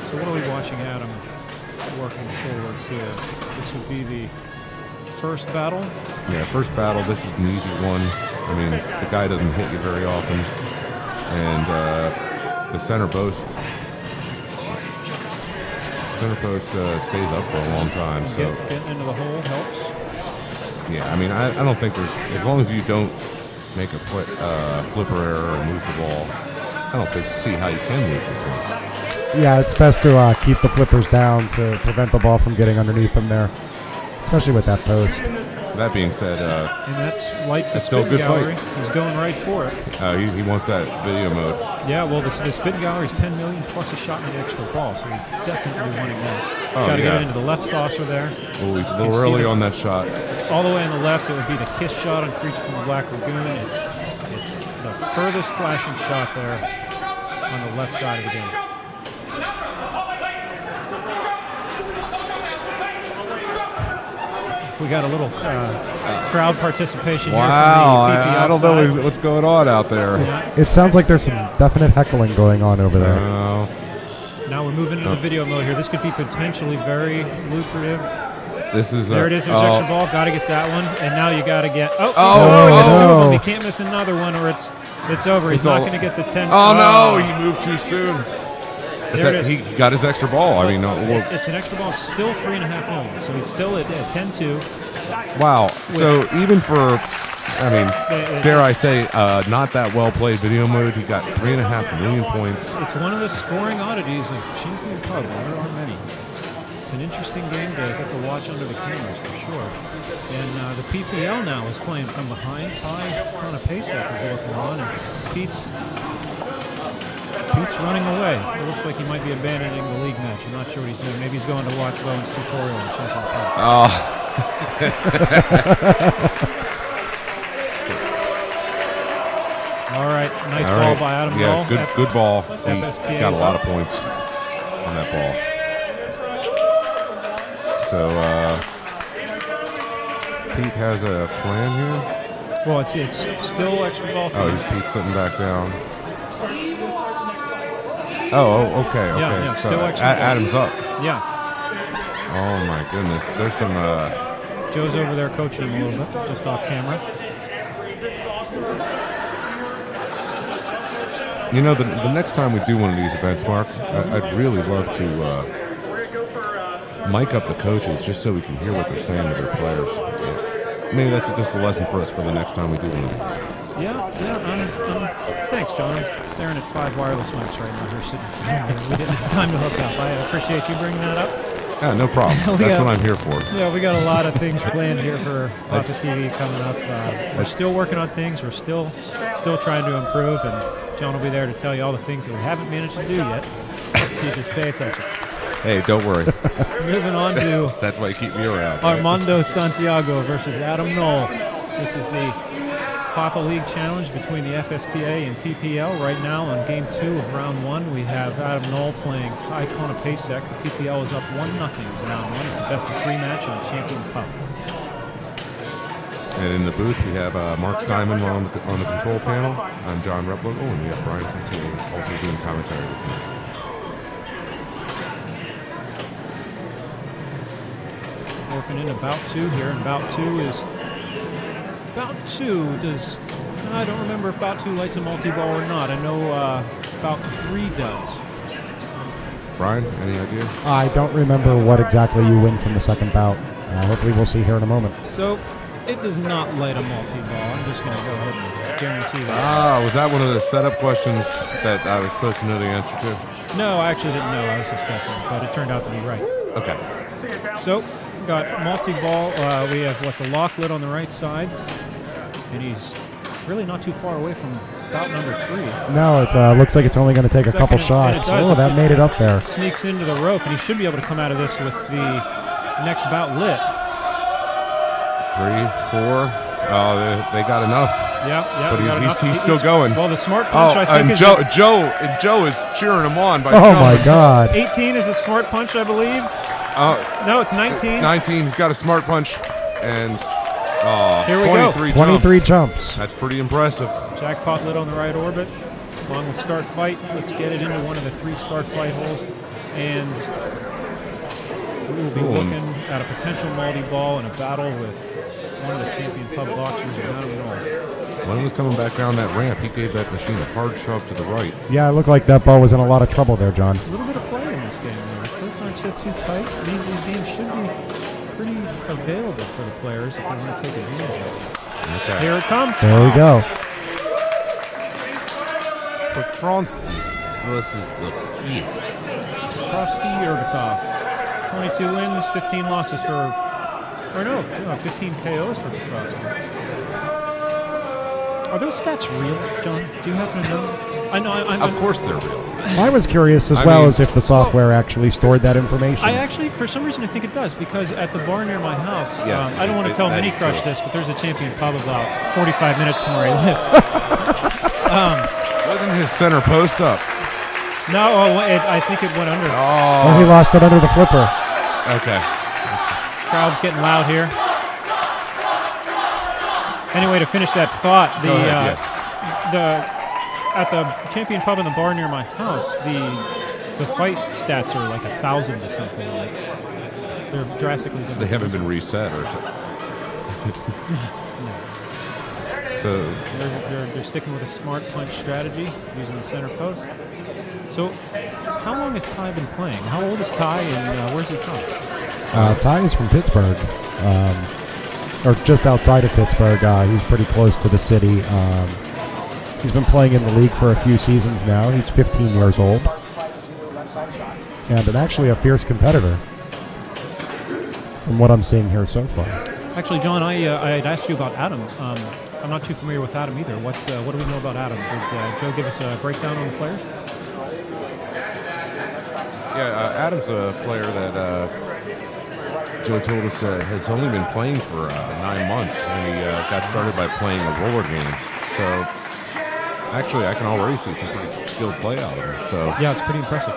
Speaker 3: So what are we watching Adam working towards here? This would be the first battle.
Speaker 2: Yeah, first battle. This is an easy one. I mean, the guy doesn't hit you very often, and the center post stays up for a long time. So
Speaker 3: getting into the hole helps.
Speaker 2: yeah, I mean, I don't think there's, as long as you don't make a flipper error or lose the ball, I don't see how you can lose this one.
Speaker 4: Yeah, it's best to keep the flippers down to prevent the ball from getting underneath them there, especially with that post.
Speaker 2: That being said,
Speaker 3: And that's lights the
Speaker 2: it's still a
Speaker 3: spin
Speaker 2: good
Speaker 3: gallery.
Speaker 2: fight.
Speaker 3: He's going right for it.
Speaker 2: he wants that video mode.
Speaker 3: Yeah, well, the spin gallery is 10 million plus a shot in the extra ball, so he's definitely wanting that. He's
Speaker 2: Oh,
Speaker 3: got to
Speaker 2: yeah.
Speaker 3: get it into the left saucer there.
Speaker 2: Oh, he's a
Speaker 3: You
Speaker 2: little
Speaker 3: can see
Speaker 2: early
Speaker 3: the-
Speaker 2: on that shot.
Speaker 3: All the way on the left, it would be the kiss shot on Creature from the Black Lagoon. It's the furthest flashing shot there on the left side of the game. We got a little crowd participation
Speaker 2: Wow,
Speaker 3: here from the PPL
Speaker 2: I don't
Speaker 3: side.
Speaker 2: know what's going on out there.
Speaker 3: Yeah.
Speaker 4: It sounds like there's some definite heckling going on over there.
Speaker 3: Now we're moving into the video mode here. This could be potentially very lucrative.
Speaker 2: This is
Speaker 3: There it is. There's extra ball. Got to get that one. And now you got to get. Oh,
Speaker 2: Oh,
Speaker 3: he missed two of
Speaker 4: no.
Speaker 3: them. He can't miss another one, or it's over. He's
Speaker 2: It's
Speaker 3: not
Speaker 2: all-
Speaker 3: going to get the 10.
Speaker 2: Oh no, he moved too soon.
Speaker 3: There it is.
Speaker 2: He got his extra ball. I mean,
Speaker 3: It's an extra ball. It's still 3.5 million. So he's still at 10-2.
Speaker 2: wow. So even for, I mean, dare I say, not that well played video mode, he got 3.5 million points.
Speaker 3: It's one of the scoring oddities of Champion Pub. There aren't many. It's an interesting game to get to watch under the cameras for sure. And the PPL now is playing from behind. Ty Konopasek is looking on, and Pete's running away. It looks like he might be abandoning the league match. I'm not sure what he's doing. Maybe he's going to watch Bowen's tutorial on Champion Pub.
Speaker 2: Oh,
Speaker 3: All right, nice
Speaker 2: all
Speaker 3: ball
Speaker 2: right.
Speaker 3: by Adam
Speaker 2: Yeah,
Speaker 3: Knoll.
Speaker 2: good ball. He
Speaker 3: FSPA
Speaker 2: got a lot
Speaker 3: up.
Speaker 2: of points on that ball. So Pete has a plan here.
Speaker 3: Well, it's still extra ball
Speaker 2: Oh,
Speaker 3: time.
Speaker 2: Pete's sitting back down. Oh, okay.
Speaker 3: Yeah,
Speaker 2: So
Speaker 3: still extra ball.
Speaker 2: Adam's up.
Speaker 3: Yeah,
Speaker 2: Oh my goodness, there's some.
Speaker 3: Joe's over there coaching him a little bit, just off camera.
Speaker 2: You know, the next time we do one of these events, Mark, I'd really love to mic up the coaches just so we can hear what they're saying to their players. Yeah. Maybe that's just a lesson for us for the next time we do one of these.
Speaker 3: Yeah. Thanks, John. I'm staring at 5 wireless mics right now. They're sitting in front of me. We didn't have time to hook up. I appreciate you bringing that up.
Speaker 2: Yeah, no problem. That's what I'm here for.
Speaker 3: Yeah, we got a lot of things planned here for Papa TV coming up. We're still working on things. We're still trying to improve, and John will be there to tell you all the things that we haven't managed to do yet. You just pay attention.
Speaker 2: Hey, don't worry.
Speaker 3: Moving on to
Speaker 2: That's why you keep me around.
Speaker 3: Armando Santiago versus Adam Knoll. This is the Papa League Challenge between the FSPA and PPL. Right now on Game 2 of Round 1, we have Adam Knoll playing Ty Konopasek. The PPL is up 1-0 in Round 1. It's a best-of-3 match on Champion Pub.
Speaker 2: And in the booth, we have Mark Steinman on the control panel. I'm John Replogo, and we have Brian Tessier also doing commentary with me.
Speaker 3: Working in about 2 here, and about 2 is... About 2 does... I don't remember if about 2 lights a multi-ball or not. I know about 3 does.
Speaker 2: Brian, any idea?
Speaker 4: I don't remember what exactly you win from the second bout. Hopefully we'll see here in a moment.
Speaker 3: So, it does not light a multi-ball. I'm just going to go ahead and guarantee that.
Speaker 2: Was that one of the setup questions that I was supposed to know the answer to?
Speaker 3: No, I actually didn't know. I was just guessing, but it turned out to be right.
Speaker 2: Okay.
Speaker 3: So, got multi-ball. We have the lock lid on the right side, and he's really not too far away from bout number 3.
Speaker 4: No, it looks like it's only going to take a couple shots. Oh, that made it up there.
Speaker 3: Sneaks into the rope, and he should be able to come out of this with the next bout lit.
Speaker 2: 3, 4. Oh, they got enough.
Speaker 3: Yeah,
Speaker 2: but he's still going.
Speaker 3: Well, the smart punch, I think,
Speaker 2: and
Speaker 3: is...
Speaker 2: Joe is cheering him on. By
Speaker 4: Oh, my God.
Speaker 3: 18 is a smart punch, I believe. No, it's 19.
Speaker 2: 19. He's got a smart punch, and
Speaker 3: here we
Speaker 2: 23
Speaker 3: go.
Speaker 4: 23 jumps.
Speaker 2: That's pretty impressive.
Speaker 3: Jackpot lit on the right orbit. Along with start fight, let's get it into one of the 3 start fight holes, and we will be looking at a potential multi-ball in a battle with one of the champion pub boxers around it all.
Speaker 2: When he was coming back down that ramp, he gave that machine a hard shove to the right.
Speaker 4: Yeah, it looked like that ball was in a lot of trouble there, John.
Speaker 3: A little bit of play in this game. It's not set too tight. These games should be pretty available for the players if they want to take advantage of it.
Speaker 2: Okay.
Speaker 3: Here it comes.
Speaker 4: There we go.
Speaker 2: Petronsky versus the key.
Speaker 3: Petrovsky Urbakov. 22 wins, 15 losses for... Or no, 15 KOs for Petrovsky. Are those stats real, John? Do you happen to know? I know.
Speaker 2: Of course they're real.
Speaker 4: I was curious as as if the software actually stored that information.
Speaker 3: I actually, for some reason, I think it does, because at the bar near my house,
Speaker 2: yes,
Speaker 3: I don't want to tell Mini Crush this, but there's a champion pub about 45 minutes from where he lives.
Speaker 2: Wasn't his center post up?
Speaker 3: No, I think it went under.
Speaker 4: Oh, he lost it under the flipper.
Speaker 2: Okay.
Speaker 3: Crowd's getting loud here. Anyway, to finish that thought, at the champion pub in the bar near my house, the fight stats are like 1,000 or something. They're drastically different.
Speaker 2: So they haven't been reset or something. So
Speaker 3: they're sticking with a smart punch strategy, using the center post. So, how long has Ty been playing? How old is Ty, and where's he from?
Speaker 4: Ty is from Pittsburgh, or just outside of Pittsburgh. He's pretty close to the city. He's been playing in the league for a few seasons now. He's 15 years old, and actually a fierce competitor from what I'm seeing here so far.
Speaker 3: Actually, John, I had asked you about Adam. I'm not too familiar with Adam either. What do we know about Adam? Did Joe give us a breakdown on the players?
Speaker 2: yeah, Adam's a player that Joe told us has only been playing for 9 months, and he got started by playing the roller games. So actually, I can already see some pretty skilled play out of him. So
Speaker 3: yeah, it's pretty impressive.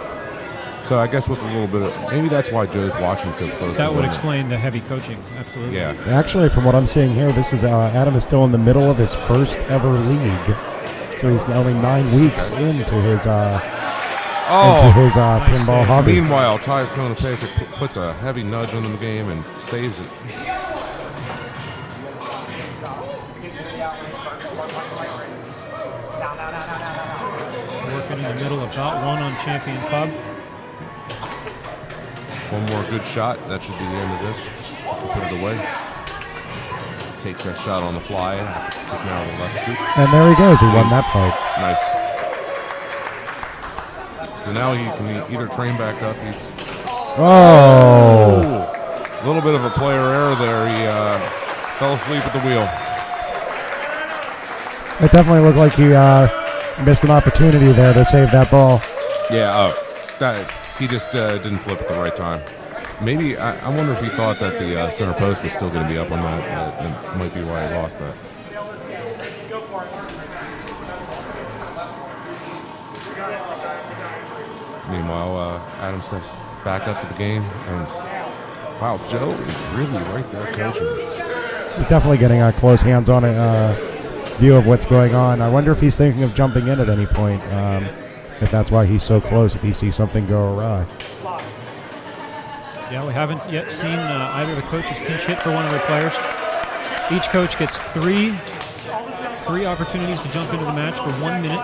Speaker 2: So I guess with a little bit of, maybe that's why Joe's watching so closely.
Speaker 3: That would explain the heavy coaching, absolutely.
Speaker 2: Yeah.
Speaker 4: Actually, from what I'm seeing here, this is Adam is still in the middle of his first ever league. So he's only 9 weeks into his pinball hobby.
Speaker 2: Meanwhile, Ty Konopasek puts a heavy nudge on the game and saves it. Working
Speaker 3: in the middle, about 1 on Champion Pub.
Speaker 2: One more good shot. That should be the end of this. Put it away. Takes that shot on the fly. Kicking out of the left scoop.
Speaker 4: And there he goes. He won that fight.
Speaker 2: Nice. So now he can either train back up. He's
Speaker 4: Oh!
Speaker 2: a little bit of a player error there. He fell asleep at the wheel.
Speaker 4: It definitely looked like he missed an opportunity there to save that ball.
Speaker 2: Yeah. He just didn't flip at the right time. Maybe I wonder if he thought that the center post was still going to be up on that. That might be why he lost that. Meanwhile, Adam steps back up to the game, and wow, Joe is really right there coaching.
Speaker 4: He's definitely getting a close hands-on view of what's going on. I wonder if he's thinking of jumping in at any point. If that's why he's so close, if he sees something go awry.
Speaker 3: Yeah, we haven't yet seen either of the coaches pinch hit for one of their players. Each coach gets three opportunities to jump into the match for 1 minute.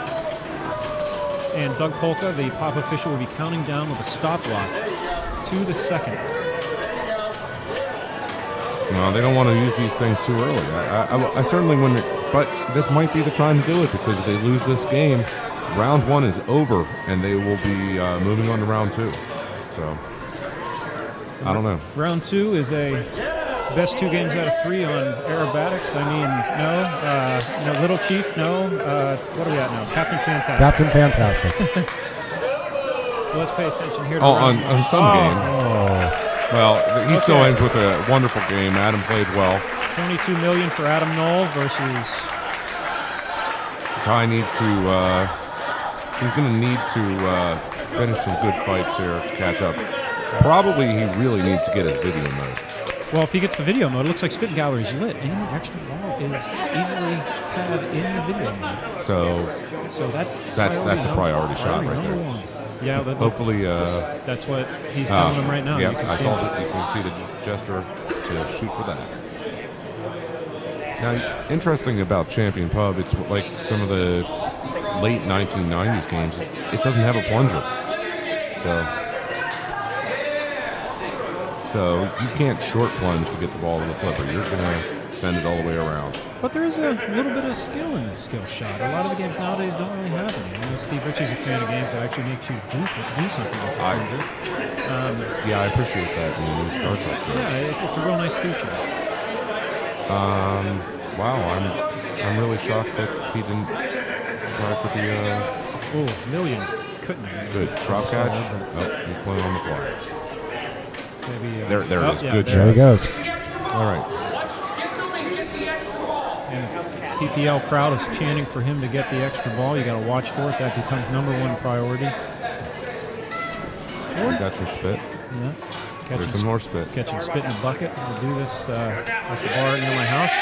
Speaker 3: And Doug Polka, the pop official, will be counting down with a stopwatch to the second.
Speaker 2: No, they don't want to use these things too early. I certainly wouldn't, but this might be the time to do it, because if they lose this game, round 1 is over, and they will be moving on to round 2. So, I don't know.
Speaker 3: Round 2 is a best 2 games out of 3 on aerobatics. I mean, no, Little Chief, no. What are we at now? Captain Fantastic.
Speaker 4: Captain Fantastic.
Speaker 3: Well, let's pay attention here. To
Speaker 2: on some game.
Speaker 4: Oh.
Speaker 2: Well, he still ends with a wonderful game. Adam played well.
Speaker 3: $22 million for Adam Knoll versus.
Speaker 2: Ty needs to. He's going to need to finish some good fights here to catch up. Probably he really needs to get his video mode.
Speaker 3: Well, if he gets the video mode, it looks like Spit Gallery's lit, and the extra ball is easily had in the video mode.
Speaker 2: So
Speaker 3: that's
Speaker 2: the priority shot right there.
Speaker 3: One. Yeah,
Speaker 2: hopefully.
Speaker 3: That's what he's telling them right now.
Speaker 2: Yeah,
Speaker 3: I
Speaker 2: saw that. You can see the gesture to shoot for that. Now, interesting about Champion Pub, it's like some of the late 1990s games. It doesn't have a plunger, so you can't short plunge to get the ball to the flipper. You're going to send it all the way around.
Speaker 3: But there is a little bit of skill in this skill shot. A lot of the games nowadays don't really have any. I know Steve Rich is a fan of games that actually makes you do something with it.
Speaker 2: Yeah, I appreciate that in the new Star Trek.
Speaker 3: Yeah, it's a real nice feature.
Speaker 2: Wow, I'm really shocked that he didn't try for the.
Speaker 3: Million couldn't.
Speaker 2: Good drop catch. Oh, he's playing on the fly.
Speaker 3: Maybe,
Speaker 2: there it is.
Speaker 3: Yeah,
Speaker 2: good shot.
Speaker 4: There he goes.
Speaker 2: All right.
Speaker 3: And PPL crowd is chanting for him to get the extra ball. You got to watch for it. That becomes #1 priority.
Speaker 2: Got some spit.
Speaker 3: Yeah.
Speaker 2: There's some more spit.
Speaker 3: Catching spit in a bucket. We'll do this at the bar near my house.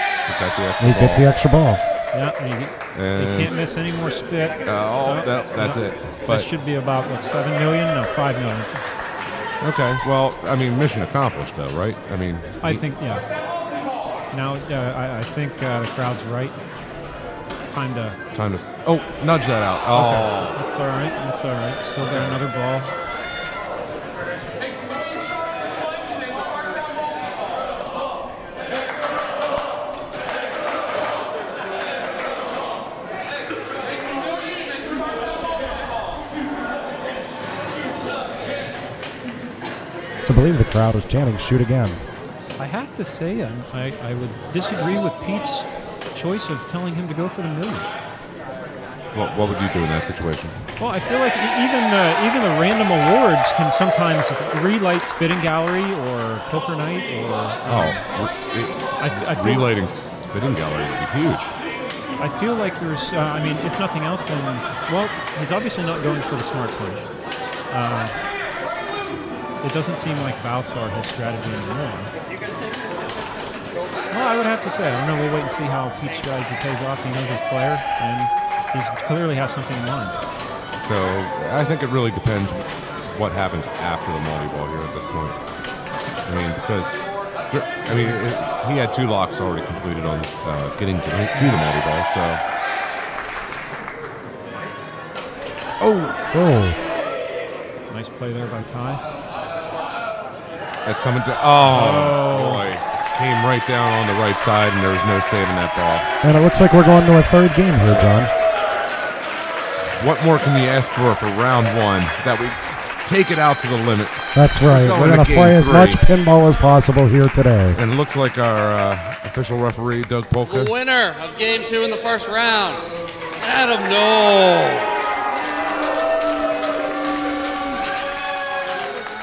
Speaker 4: He gets the extra ball.
Speaker 3: Yeah, you can't miss any more spit.
Speaker 2: That's it. But
Speaker 3: that should be about, what, 7 million? No, 5 million.
Speaker 2: Okay, well, I mean, mission accomplished, though, right? I mean,
Speaker 3: I think, yeah. Now, I think the crowd's right. Time to.
Speaker 2: Oh, nudge that out. Oh,
Speaker 3: okay. That's all right. That's all right. Still got another ball.
Speaker 4: I believe the crowd was chanting, shoot again.
Speaker 3: I have to say, I would disagree with Pete's choice of telling him to go for the million.
Speaker 2: what would you do in that situation?
Speaker 3: Well, I feel like even the random awards can sometimes relight Spitting Gallery or Poker Night or.
Speaker 2: Relighting Spitting Gallery would be huge.
Speaker 3: I feel like there's, I mean, if nothing else, then, well, he's obviously not going for the smart punch. It doesn't seem like bouts are his strategy anymore. Well, I would have to say, I don't know. We'll wait and see how Pete's strategy pays off. He knows his player, and he clearly has something in mind.
Speaker 2: So I think it really depends what happens after the multi-ball here at this point. I mean, because he had 2 locks already completed on getting to the multi-ball. So,
Speaker 4: oh,
Speaker 3: nice play there by Ty.
Speaker 2: That's coming to. Oh, boy. Came right down on the right side, and there was no saving that ball.
Speaker 4: And it looks like we're going to a third game here, John.
Speaker 2: What more can you ask for round one? That we take it out to the limit.
Speaker 4: That's right. We're going to play as much pinball as possible here today.
Speaker 2: And it looks like our official referee, Doug Polka.
Speaker 1: The winner of game 2 in the first round, Adam Knoll.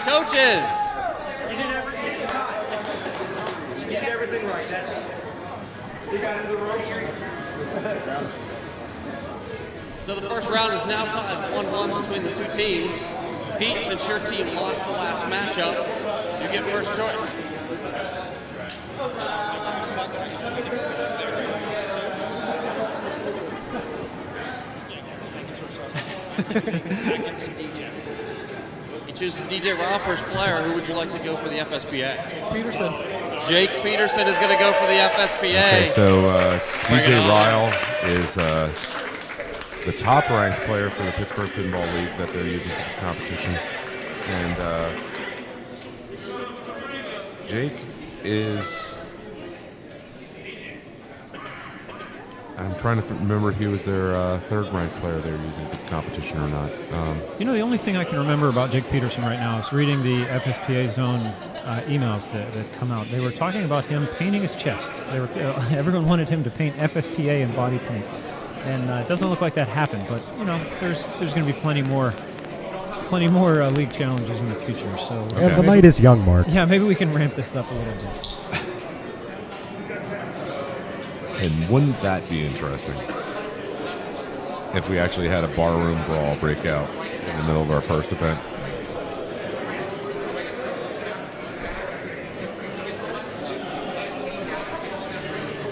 Speaker 1: Coaches.
Speaker 7: You did everything right. You got into the ropes.
Speaker 1: So the first round is now tied 1-1 between the two teams. Pete, since your team lost the last matchup, you get first choice. He chooses DJ Ryle, first player. Who would you like to go for the FSPA?
Speaker 5: Peterson.
Speaker 1: Jake Peterson is going to go for the FSPA.
Speaker 2: Okay, so DJ Ryle is the top-ranked player for the Pittsburgh Pinball League that they're using for this competition. And Jake is... I'm trying to remember if he was their third-ranked player they were using for the competition or not.
Speaker 3: The only thing I can remember about Jake Peterson right now is reading the FSPA zone emails that come out. They were talking about him painting his chest. Everyone wanted him to paint FSPA and body paint. And it doesn't look like that happened, but there's going to be plenty more league challenges in the future. So
Speaker 4: And the night is young, Mark.
Speaker 3: yeah, maybe we can ramp this up a little bit.
Speaker 2: And wouldn't that be interesting if we actually had a barroom brawl break out in the middle of our first event?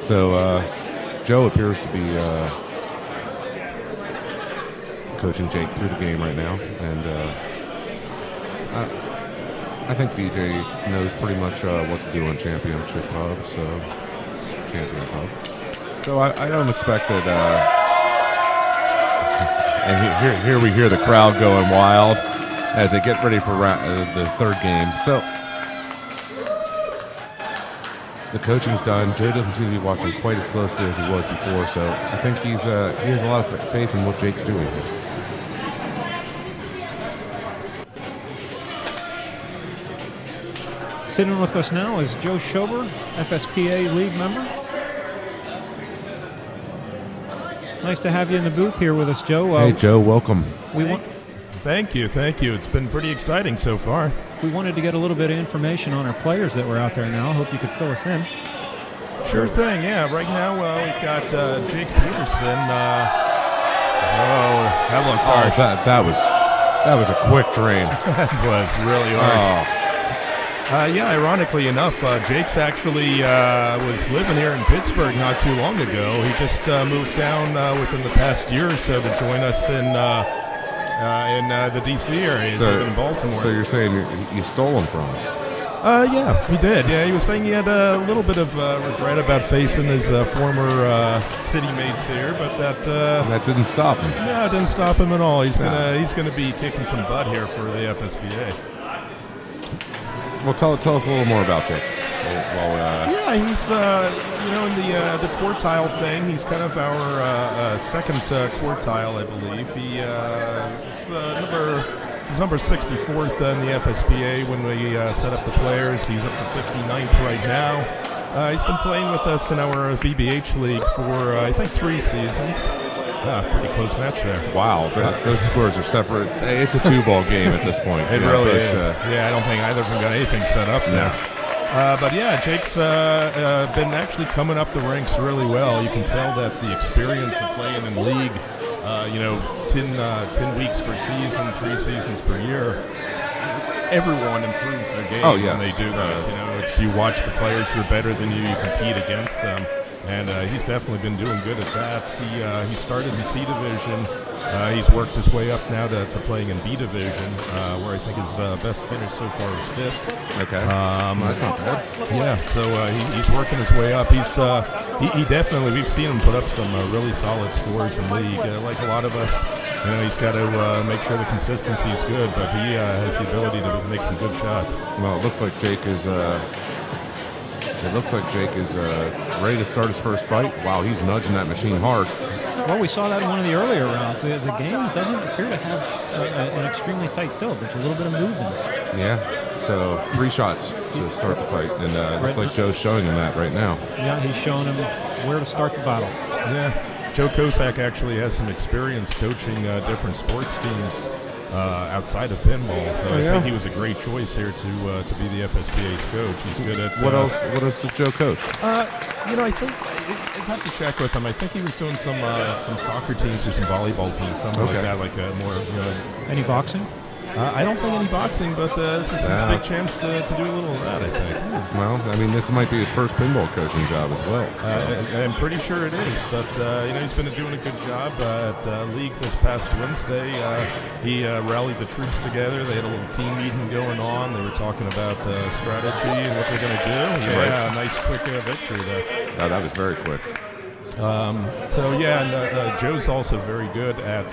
Speaker 2: So Joe appears to be coaching Jake through the game right now, and I think BJ knows pretty much what to do on Championship Pub, Champion Pub. So I don't expect that. And here we hear the crowd going wild as they get ready for the third game. So the coaching's done. Joe doesn't seem to be watching quite as closely as he was before, so I think he has a lot of faith in what Jake's doing here.
Speaker 3: Sitting with us now is Joe Schober, FSPA League member. Nice to have you in the booth here with us, Joe.
Speaker 2: Hey, Joe, welcome.
Speaker 8: Thank you. It's been pretty exciting so far.
Speaker 3: We wanted to get a little bit of information on our players that were out there now. Hope you could fill us in.
Speaker 8: Sure thing, yeah. Right now we've got Jake Peterson. That looked harsh.
Speaker 2: That was a quick drain.
Speaker 8: That was really hard. Ironically enough, Jake's actually was living here in Pittsburgh not too long ago. He just moved down within the past year or so to join us in the D.C. area. He's living in Baltimore.
Speaker 2: So you're saying you stole him from us?
Speaker 8: Yeah, he did. Yeah, he was saying he had a little bit of regret about facing his former city mates here, but
Speaker 2: that didn't stop him.
Speaker 8: No, it didn't stop him at all. He's gonna be kicking some butt here for the FSPA.
Speaker 2: Well, tell us a little more about Jake.
Speaker 8: He's in the quartile thing. He's kind of our second quartile, I believe. He's number 64th in the FSPA when we set up the players. He's up to 59th right now. He's been playing with us in our VBH league for I think 3 seasons. Pretty close match there.
Speaker 2: Wow, those scores are separate. It's a 2-ball game at this point.
Speaker 8: It really is. I don't think either of them got anything set up there. But yeah, Jake's been actually coming up the ranks really well. You can tell that the experience of playing in league, 10 weeks per season, 3 seasons per year, everyone improves their game when they do that. You watch the players who are better than you, you compete against them. And he's definitely been doing good at that. He started in C Division. He's worked his way up now to playing in B Division, where I think his best finish so far is 5th.
Speaker 2: Okay, that's not bad.
Speaker 8: Yeah, so he's working his way up. He definitely, we've seen him put up some really solid scores in league. Like a lot of us he's got to make sure the consistency is good, but he has the ability to make some good shots.
Speaker 2: Well, it looks like Jake is. Ready to start his first fight. Wow, he's nudging that machine hard.
Speaker 3: Well, we saw that in one of the earlier rounds. The game doesn't appear to have an extremely tight tilt. There's a little bit of movement.
Speaker 2: Yeah. So 3 shots to start the fight, and looks like Joe's showing him that right now.
Speaker 3: Yeah, he's showing him where to start the battle.
Speaker 8: Yeah. Joe Kosak actually has some experience coaching different sports teams outside of pinball, so I think he was a great choice here to be the FSPA's coach. He's good at
Speaker 2: what else did Joe coach?
Speaker 8: I think I'd have to check with him. I think he was doing some soccer teams or some volleyball teams, something like that, like more.
Speaker 3: Any boxing?
Speaker 8: I don't think any boxing, but this is his big chance to do a little of that, I think.
Speaker 2: Well, I mean, this might be his first pinball coaching job as well. So.
Speaker 8: I'm pretty sure it is, but he's been doing a good job at League this past Wednesday. He rallied the troops together. They had a little team meeting going on. They were talking about strategy and what they're going to do. Yeah, nice quick victory there.
Speaker 2: Oh, that was very quick.
Speaker 8: Joe's also very good at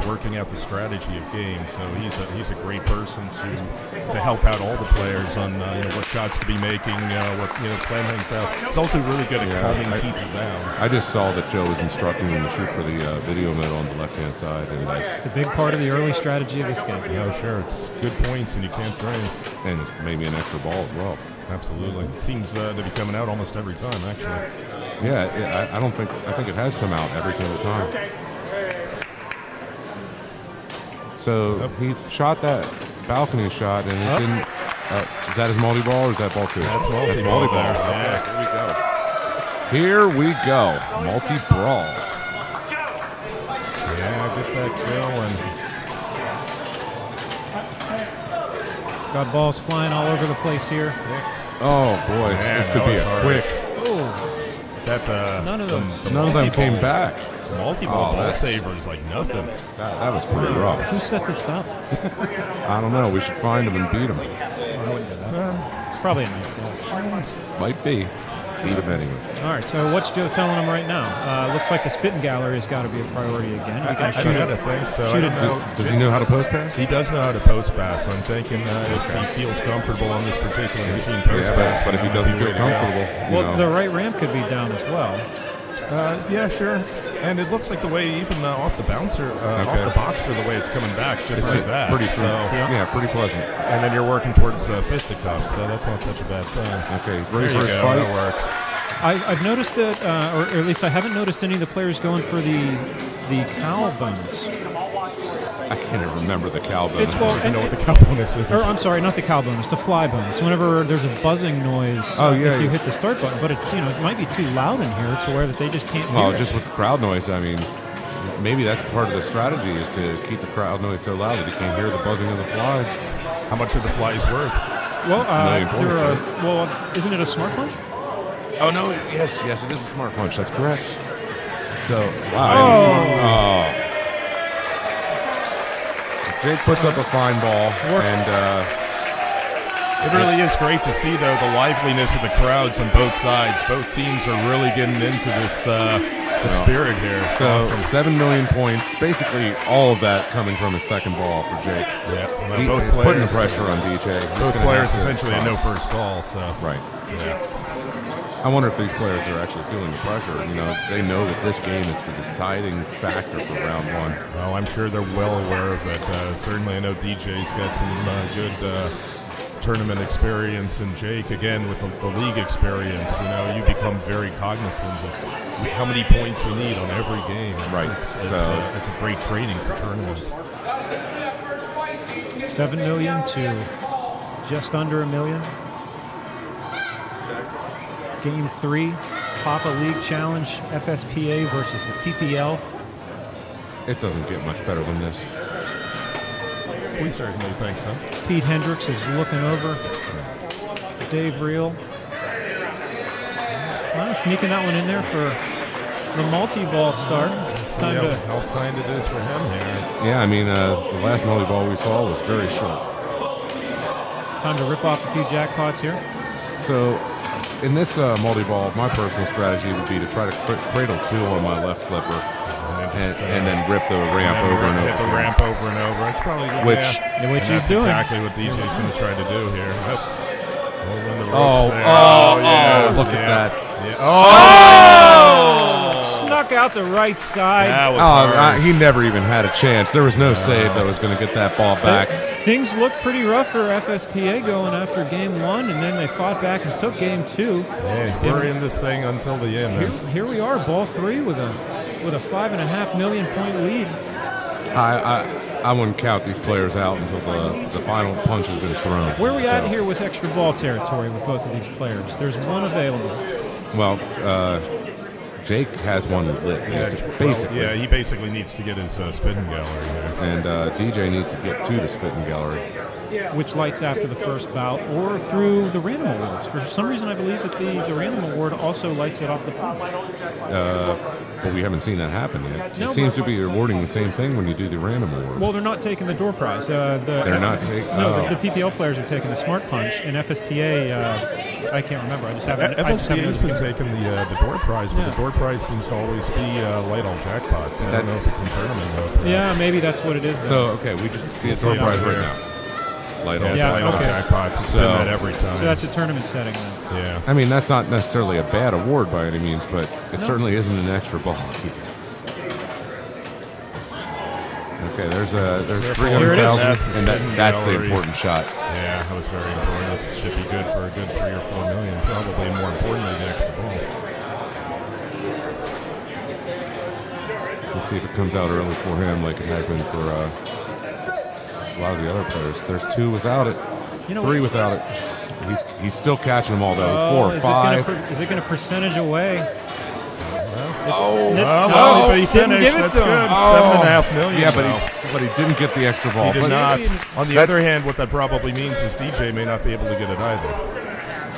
Speaker 8: working out the strategy of games. So he's a great person to help out all the players on what shots to be making, plan things out. He's also really good at calming people down.
Speaker 2: I just saw that Joe was instructing him to shoot for the video mode on the left-hand side, and
Speaker 3: it's a big part of the early strategy of this game.
Speaker 8: Yeah, sure. It's good points, and you can't drain.
Speaker 2: And maybe an extra ball as well.
Speaker 8: Absolutely. It seems to be coming out almost every time, actually.
Speaker 2: Yeah, I think it has come out every single time. So he shot that balcony shot, and it didn't. Is that his multi-ball or is that ball 2?
Speaker 8: That's multi-ball.
Speaker 2: Okay, here we go. Multi-brawl.
Speaker 8: Yeah, get that going.
Speaker 3: Got balls flying all over the place here.
Speaker 2: Oh boy, this could be a quick.
Speaker 3: Oh. None of
Speaker 2: them came back.
Speaker 8: Multi-ball ball saver is like nothing.
Speaker 2: That was pretty rough.
Speaker 3: Who set this up?
Speaker 2: I don't know. We should find him and beat him.
Speaker 3: It's probably a nice goal.
Speaker 2: Might be. Beat him anyway.
Speaker 3: All right, so what's Joe telling him right now? Looks like the spitting gallery has got to be a priority again.
Speaker 8: I got to think so.
Speaker 2: Does he know how to post pass?
Speaker 8: He does know how to post pass. I'm thinking if he feels comfortable on this particular machine, post pass.
Speaker 2: But if he doesn't feel comfortable,
Speaker 3: the right ramp could be down as well.
Speaker 8: Yeah, sure. And it looks like the way even off the bouncer, off the boxer, the way it's coming back, just like that.
Speaker 2: Pretty pretty pleasant.
Speaker 8: And then you're working towards fisticuffs, so that's not such a bad thing.
Speaker 2: Okay, he's ready for his fight.
Speaker 8: That works.
Speaker 3: I've noticed that, or at least I haven't noticed any of the players going for the cow bonus.
Speaker 2: I can't even remember the cow bonus.
Speaker 8: I don't know what the cow bonus is.
Speaker 3: Or, I'm sorry, not the cow bonus, the fly bonus. Whenever there's a buzzing noise, if you hit the start button, but it might be too loud in here to where that they just can't hear it.
Speaker 2: Just with the crowd noise, I mean, maybe that's part of the strategy is to keep the crowd noise so loud that you can't hear the buzzing of the flies.
Speaker 8: How much are the flies worth?
Speaker 3: Well, isn't it a smart punch?
Speaker 2: Oh no! Yes, it is a smart punch. That's correct. So, wow. Jake puts up a fine ball, and
Speaker 8: it really is great to see, though, the liveliness of the crowds on both sides. Both teams are really getting into this spirit here.
Speaker 2: So awesome. 7 million points, basically all of that coming from his second ball for Jake.
Speaker 8: Yeah,
Speaker 2: both players putting the pressure on DJ.
Speaker 8: Both players essentially had no first ball. So
Speaker 2: right.
Speaker 8: Yeah.
Speaker 2: I wonder if these players are actually feeling the pressure. They know that this game is the deciding factor for round 1.
Speaker 8: Oh, I'm sure they're well aware of it. Certainly, I know DJ's got some good tournament experience, and Jake, again, with the league experience, you become very cognizant of how many points you need on every game.
Speaker 2: Right.
Speaker 8: It's a great training for tournaments.
Speaker 3: 7 million to just under $1 million. Game 3, Papa League Challenge, FSPA versus the PPL.
Speaker 2: It doesn't get much better than this.
Speaker 8: We certainly think so.
Speaker 3: Pete Hendricks is looking over. Dave Reel. Sneaking that one in there for the multi-ball start.
Speaker 8: Time to how planned it is for him here.
Speaker 2: Yeah, I mean, the last multi-ball we saw was very short.
Speaker 3: Time to rip off a few jackpots here.
Speaker 2: So in this multi-ball, my personal strategy would be to try to cradle 2 on my left flipper, and then rip the ramp over and over.
Speaker 8: Hit the ramp over and over. It's probably good.
Speaker 3: Which he's doing.
Speaker 8: Exactly what DJ's going to try to do here.
Speaker 2: Look at that.
Speaker 8: Yeah.
Speaker 3: Snuck out the right side.
Speaker 2: He never even had a chance. There was no save that was going to get that ball back.
Speaker 3: Things looked pretty rough for FSPA going after game 1, and then they fought back and took game 2.
Speaker 8: Hey, we're in this thing until the end.
Speaker 3: Here we are, ball 3 with a $5.5 million point lead.
Speaker 2: I wouldn't count these players out until the final punch has been thrown.
Speaker 3: Where are we at here with extra ball territory with both of these players? There's one available.
Speaker 2: Well, Jake has one lit, basically.
Speaker 8: He basically needs to get his spitting gallery there.
Speaker 2: And DJ needs to get to the spitting gallery.
Speaker 3: Which lights after the first bout or through the random awards. For some reason, I believe that the random award also lights it off the punch.
Speaker 2: But we haven't seen that happen yet.
Speaker 3: No,
Speaker 2: it seems to be awarding the same thing when you do the random award.
Speaker 3: Well, they're not taking the door prize.
Speaker 2: They're not taking.
Speaker 3: No, the PPL players are taking the smart punch, and FSPA. I can't remember. I just haven't.
Speaker 8: FSPA's been taking the door prize, but the door prize seems to always be light on jackpots. I don't know if it's in tournament though.
Speaker 3: Yeah, maybe that's what it is.
Speaker 2: So we just see a door prize right now. Light on
Speaker 8: jackpots. It's been that every time.
Speaker 3: So that's a tournament setting then.
Speaker 8: Yeah.
Speaker 2: I mean, that's not necessarily a bad award by any means, but it certainly isn't an extra ball. Okay, there's 300,000, and that's the important shot.
Speaker 8: Yeah, that was very important. That should be good for a good $3 or $4 million, probably more importantly the extra ball.
Speaker 2: Let's see if it comes out early for him like it has been for a lot of the other players. There's 2 without it, 3 without it. He's still catching them all though. 4, 5.
Speaker 3: Is it going to percentage away?
Speaker 8: But he finished. That's good. $7.5 million.
Speaker 2: Yeah, but he didn't get the extra ball.
Speaker 8: He did not. On the other hand, what that probably means is DJ may not be able to get it either.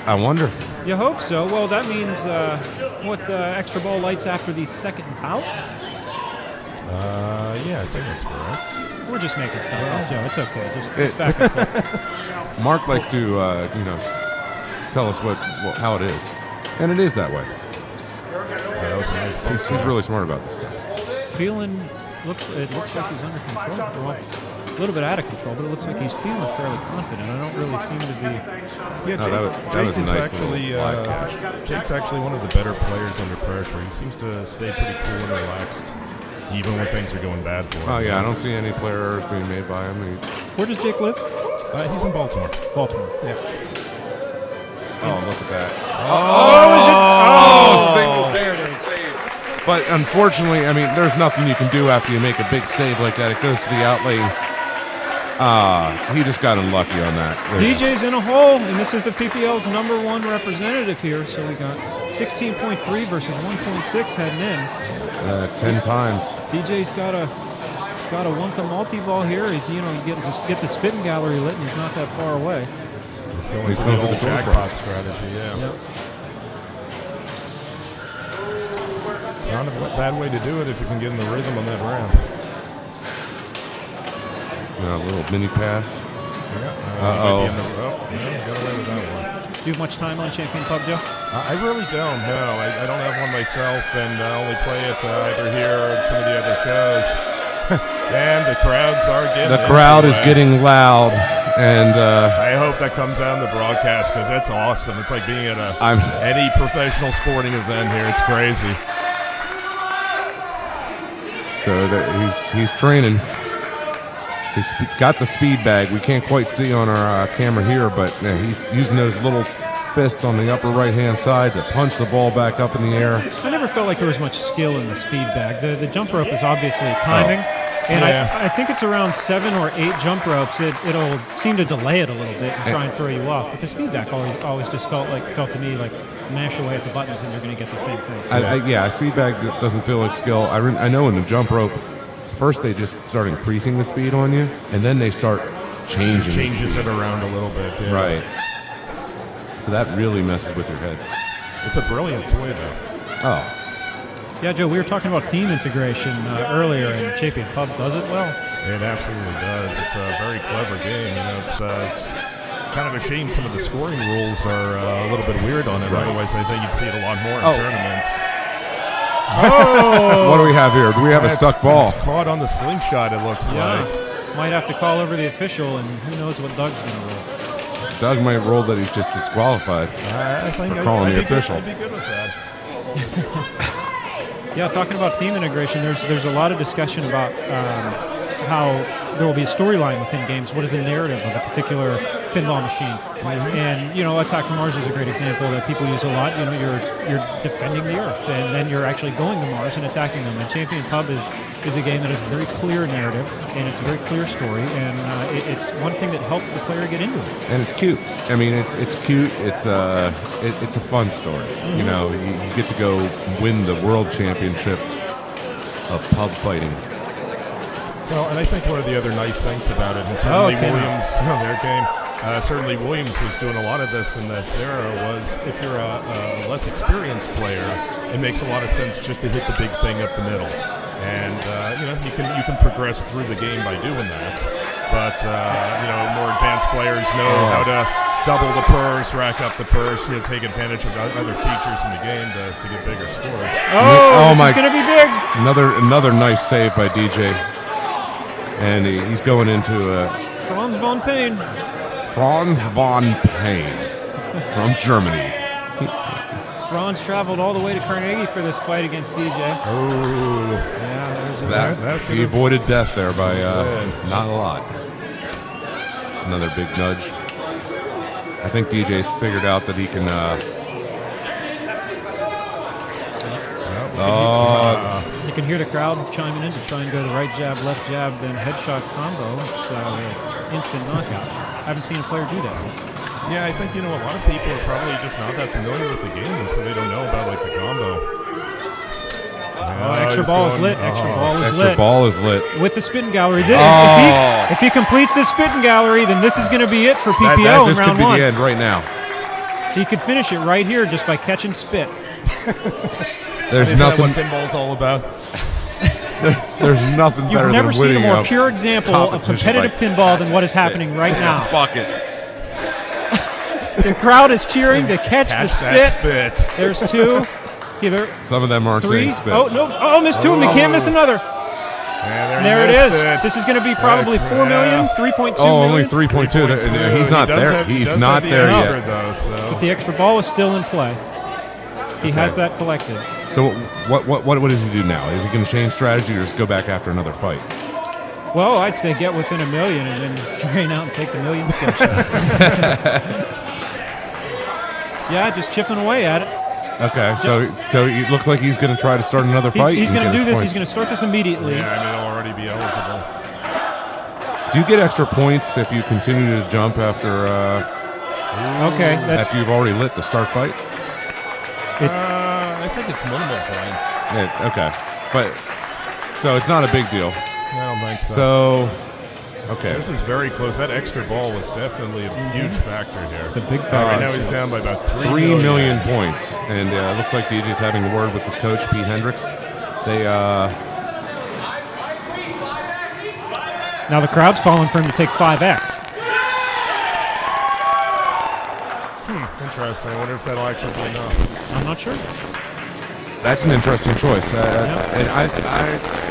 Speaker 2: I wonder.
Speaker 3: You hope so. Well, that means what extra ball lights after the second bout?
Speaker 8: Yeah, I think that's correct.
Speaker 3: We're just making stuff up, Joe. It's okay. Just back us up.
Speaker 2: Mark likes to, tell us how it is, and it is that way.
Speaker 8: That was nice.
Speaker 2: He's really smart about this stuff.
Speaker 3: It looks like he's under control. Well, a little bit out of control, but it looks like he's feeling fairly confident. I don't really seem to be.
Speaker 8: Yeah, Jake's actually one of the better players under pressure. He seems to stay pretty cool and relaxed, even when things are going bad for him.
Speaker 2: Oh yeah, I don't see any player errors being made by him.
Speaker 3: Where does Jake live?
Speaker 8: He's in Baltimore.
Speaker 3: Yeah.
Speaker 2: Oh, look at that.
Speaker 3: Single there.
Speaker 2: But unfortunately, I mean, there's nothing you can do after you make a big save like that. It goes to the out lane. He just got unlucky on that.
Speaker 3: DJ's in a hole, and this is the PPL's #1 representative here. So we got 16.3 versus 1.6 heading in.
Speaker 2: 10 times.
Speaker 3: DJ's got to want the multi-ball here. He's get the spitting gallery lit, and he's not that far away.
Speaker 8: He's going for the old jackpot strategy, yeah.
Speaker 3: Yep.
Speaker 8: It's not a bad way to do it if you can get in the rhythm on that ramp.
Speaker 2: A little mini pass.
Speaker 8: Got away with that one.
Speaker 3: Do you have much time on Champion Pub, Joe?
Speaker 8: I really don't, no. I don't have one myself, and I only play it either here or at some of the other shows. And the crowds are getting
Speaker 2: The crowd is getting loud. And
Speaker 8: I hope that comes out in the broadcast because that's awesome. It's like being at any professional sporting event here. It's crazy.
Speaker 2: So he's training. He's got the speed bag. We can't quite see on our camera here, but he's using those little fists on the upper right-hand side to punch the ball back up in the air.
Speaker 3: I never felt like there was much skill in the speed bag. The jump rope is obviously timing. And I think it's around 7 or 8 jump ropes. It'll seem to delay it a little bit and try and throw you off. But the speed back always just felt to me like mash away at the buttons and you're going to get the same thing.
Speaker 2: Speed bag doesn't feel like skill. I know in the jump rope, first they just start increasing the speed on you, and then they start changes
Speaker 8: it around a little bit. Yeah.
Speaker 2: Right. So that really messes with your head.
Speaker 8: It's a brilliant toy, though.
Speaker 2: Oh.
Speaker 3: Yeah, Joe, we were talking about theme integration earlier, and Champion Pub does it well.
Speaker 8: It absolutely does. It's a very clever game. It's kind of a shame some of the scoring rules are a little bit weird on it.
Speaker 2: Right.
Speaker 8: Otherwise, I think you'd see it a lot more in tournaments.
Speaker 2: Oh! What do we have here? Do we have a stuck ball?
Speaker 8: It's caught on the slingshot, it looks like.
Speaker 3: Might have to call over the official, and who knows what Doug's going to roll.
Speaker 2: Doug might roll that he's just disqualified
Speaker 8: I think
Speaker 2: for calling the official.
Speaker 8: I'd be good with that.
Speaker 3: Yeah, talking about theme integration, there's a lot of discussion about how there will be a storyline within games. What is the narrative of a particular pinball machine? And Attack from Mars is a great example that people use a lot. You're defending the Earth, and then you're actually going to Mars and attacking them. And Champion Pub is a game that has a very clear narrative, and it's a very clear story, and it's one thing that helps the player get into it.
Speaker 2: And it's cute. I mean, it's cute. It's a fun story. You get to go win the world championship of pub fighting.
Speaker 8: Well, and I think one of the other nice things about it, and certainly Williams, their game, certainly Williams was doing a lot of this in this era, was if you're a less experienced player, it makes a lot of sense just to hit the big thing up the middle. And, you can progress through the game by doing that. But, more advanced players know how to double the purse, rack up the purse, take advantage of other features in the game to get bigger scores.
Speaker 3: This is going to be big.
Speaker 2: Another nice save by DJ. And he's going into
Speaker 3: Franz von Payne.
Speaker 2: Franz von Payne from Germany.
Speaker 3: Franz traveled all the way to Carnegie for this fight against DJ.
Speaker 2: Oh.
Speaker 3: Yeah, there's
Speaker 2: he avoided death there by not a lot. Another big nudge. I think DJ's figured out that he can...
Speaker 3: You can hear the crowd chiming in to try and go the right jab, left jab, then headshot combo. It's instant knockout. I haven't seen a player do that.
Speaker 8: Yeah, I think, a lot of people are probably just not that familiar with the game, and so they don't know about, the combo.
Speaker 3: Extra ball is lit.
Speaker 2: Extra ball is lit.
Speaker 3: With the spitting gallery. If he completes the spitting gallery, then this is going to be it for PPL in round one.
Speaker 2: This could be the end right now.
Speaker 3: He could finish it right here just by catching spit.
Speaker 2: There's
Speaker 8: Isn't
Speaker 2: nothing.
Speaker 8: That what pinball's all about?
Speaker 2: There's nothing better than winning.
Speaker 3: You've never seen a more pure example of competitive pinball than what is happening right now.
Speaker 2: Bucket.
Speaker 3: The crowd is cheering to catch the spit. There's two.
Speaker 2: Some of them aren't saying spit.
Speaker 3: Oh, no. Oh, missed two of them. You can't miss another. There it is. This is going to be probably 4 million, 3.2
Speaker 2: only
Speaker 3: million.
Speaker 2: 3.2. He's not there. He's not there yet.
Speaker 3: But the extra ball is still in play. He has that collected.
Speaker 2: So what does he do now? Is he going to change strategy or just go back after another fight?
Speaker 3: Well, I'd say get within $1 million and then drain out and take the million skill shot. Yeah, just chipping away at it.
Speaker 2: Okay, so it looks like he's going to try to start another fight.
Speaker 3: He's going to do this. He's going to start this immediately.
Speaker 8: Yeah, he'll already be eligible.
Speaker 2: Do you get extra points if you continue to jump after? After you've already lit the start fight.
Speaker 8: I think it's minimal points.
Speaker 2: Yeah, okay, but so it's not a big deal.
Speaker 8: I don't think so.
Speaker 2: Okay.
Speaker 8: This is very close. That extra ball was definitely a huge factor here.
Speaker 3: It's a big factor.
Speaker 8: Right now he's down by about
Speaker 2: 3 million points, and it looks like DJ's having a word with his coach, Pete Hendricks.
Speaker 3: Now the crowd's calling for him to take 5X.
Speaker 8: Interesting. I wonder if that'll actually be enough.
Speaker 3: I'm not sure.
Speaker 2: That's an interesting choice. And I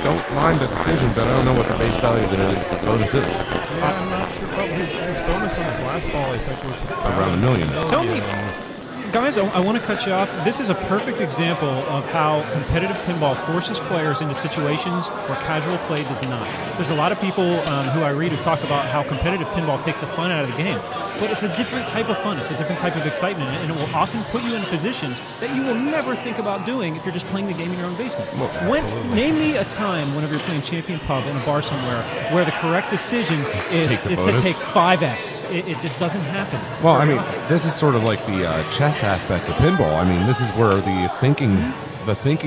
Speaker 2: don't mind the decision, but I don't know what the base value of the bonus is.
Speaker 8: Yeah, I'm not sure. Well, his bonus on his last ball, I think, was
Speaker 2: around $1 million.
Speaker 3: Tell me, guys, I want to cut you off. This is a perfect example of how competitive pinball forces players into situations where casual play does not. There's a lot of people who I read who talk about how competitive pinball takes the fun out of the game. But it's a different type of fun. It's a different type of excitement, and it will often put you in positions that you will never think about doing if you're just playing the game in your own basement. Name me a time whenever you're playing Champion Pub in a bar somewhere where the correct decision is to take 5X. It just doesn't happen.
Speaker 2: Well, I mean, this is sort of like the chess aspect of pinball. I mean, this is where the thinking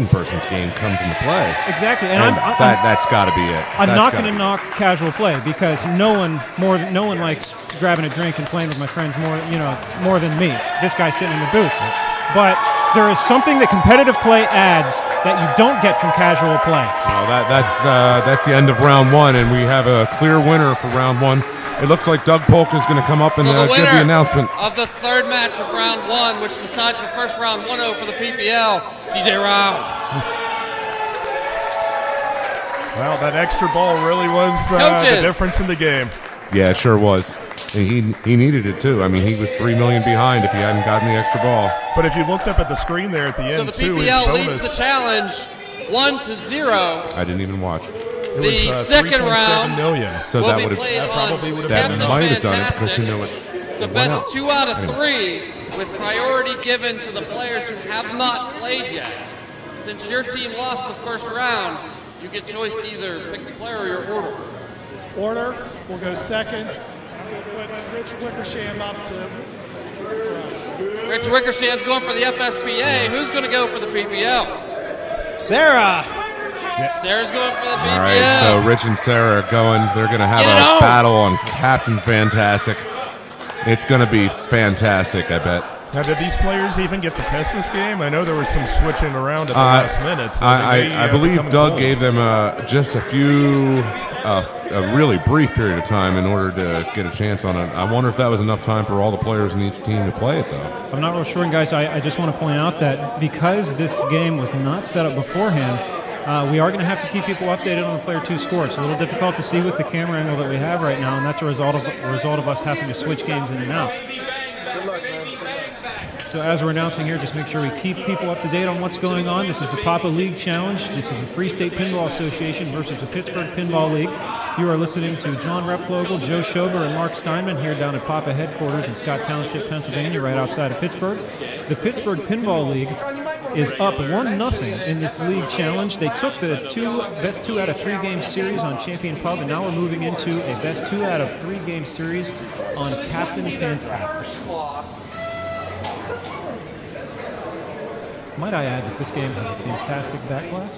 Speaker 2: person's game comes into play.
Speaker 3: Exactly,
Speaker 2: and that's got to be it.
Speaker 3: I'm not going to knock casual play because no one likes grabbing a drink and playing with my friends more than me. This guy sitting in the booth. But there is something that competitive play adds that you don't get from casual play.
Speaker 2: Well, that's the end of round one, and we have a clear winner for round one. It looks like Doug Polk is going to come up and
Speaker 1: So the
Speaker 2: give the
Speaker 1: winner
Speaker 2: announcement.
Speaker 1: of the third match of round 1, which decides the first round 1-0 for the PPL, DJ Round.
Speaker 8: Well, that extra ball really was the difference in the game.
Speaker 2: Yeah, it sure was. And he needed it too. I mean, he was $3 million behind if he hadn't gotten the extra ball.
Speaker 8: But if you looked up at the screen there at the end,
Speaker 1: So the
Speaker 8: too,
Speaker 1: PPL
Speaker 8: his
Speaker 1: leads
Speaker 8: bonus,
Speaker 1: the challenge 1-0.
Speaker 2: I didn't even watch.
Speaker 8: it
Speaker 1: The
Speaker 8: was,
Speaker 1: second
Speaker 8: 3.7
Speaker 1: million.
Speaker 8: million.
Speaker 2: So
Speaker 1: will
Speaker 2: that
Speaker 1: be
Speaker 2: would
Speaker 1: played
Speaker 2: have
Speaker 8: probably would
Speaker 1: on
Speaker 8: have
Speaker 1: Captain
Speaker 2: that might have done it because
Speaker 1: Fantastic.
Speaker 2: you know
Speaker 1: It's a
Speaker 2: it went
Speaker 1: best
Speaker 2: out.
Speaker 1: 2 out of
Speaker 2: Anyway.
Speaker 1: 3 with priority given to the players who have not played yet. Since your team lost the first round, you get choice to either pick the player or your order.
Speaker 9: Order will go second. We'll put Rich Wickersham up for us.
Speaker 1: Rich Wickersham's going for the FSPA. Who's going to go for the PPL?
Speaker 5: Sarah.
Speaker 1: Sarah's going for the PPL.
Speaker 2: All right, so Rich and Sarah are going. They're going to have
Speaker 1: Get it
Speaker 2: a
Speaker 1: on.
Speaker 2: battle on Captain Fantastic. It's going to be fantastic, I bet.
Speaker 8: Now, did these players even get to test this game? I know there was some switching around at the last minute. So
Speaker 2: I believe Doug gave them just a really brief period of time in order to get a chance on it. I wonder if that was enough time for all the players in each team to play it, though.
Speaker 3: I'm not real sure, and guys, I just want to point out that because this game was not set up beforehand, we are going to have to keep people updated on the player 2 score. It's a little difficult to see with the camera angle that we have right now, and that's a result of us having to switch games in and out. So as we're announcing here, just make sure we keep people up to date on what's going on. This is the Papa League Challenge. This is the Free State Pinball Association versus the Pittsburgh Pinball League. You are listening to John Replogle, Joe Schober, and Mark Steinman here down at Papa headquarters in Scott Township, Pennsylvania, right outside of Pittsburgh. The Pittsburgh Pinball League is up 1-0 in this league challenge. They took the best 2 out of 3 game series on Champion Pub, and now we're moving into a best 2 out of 3 game series on Captain Fantastic. Might I add that this game has a fantastic back glass?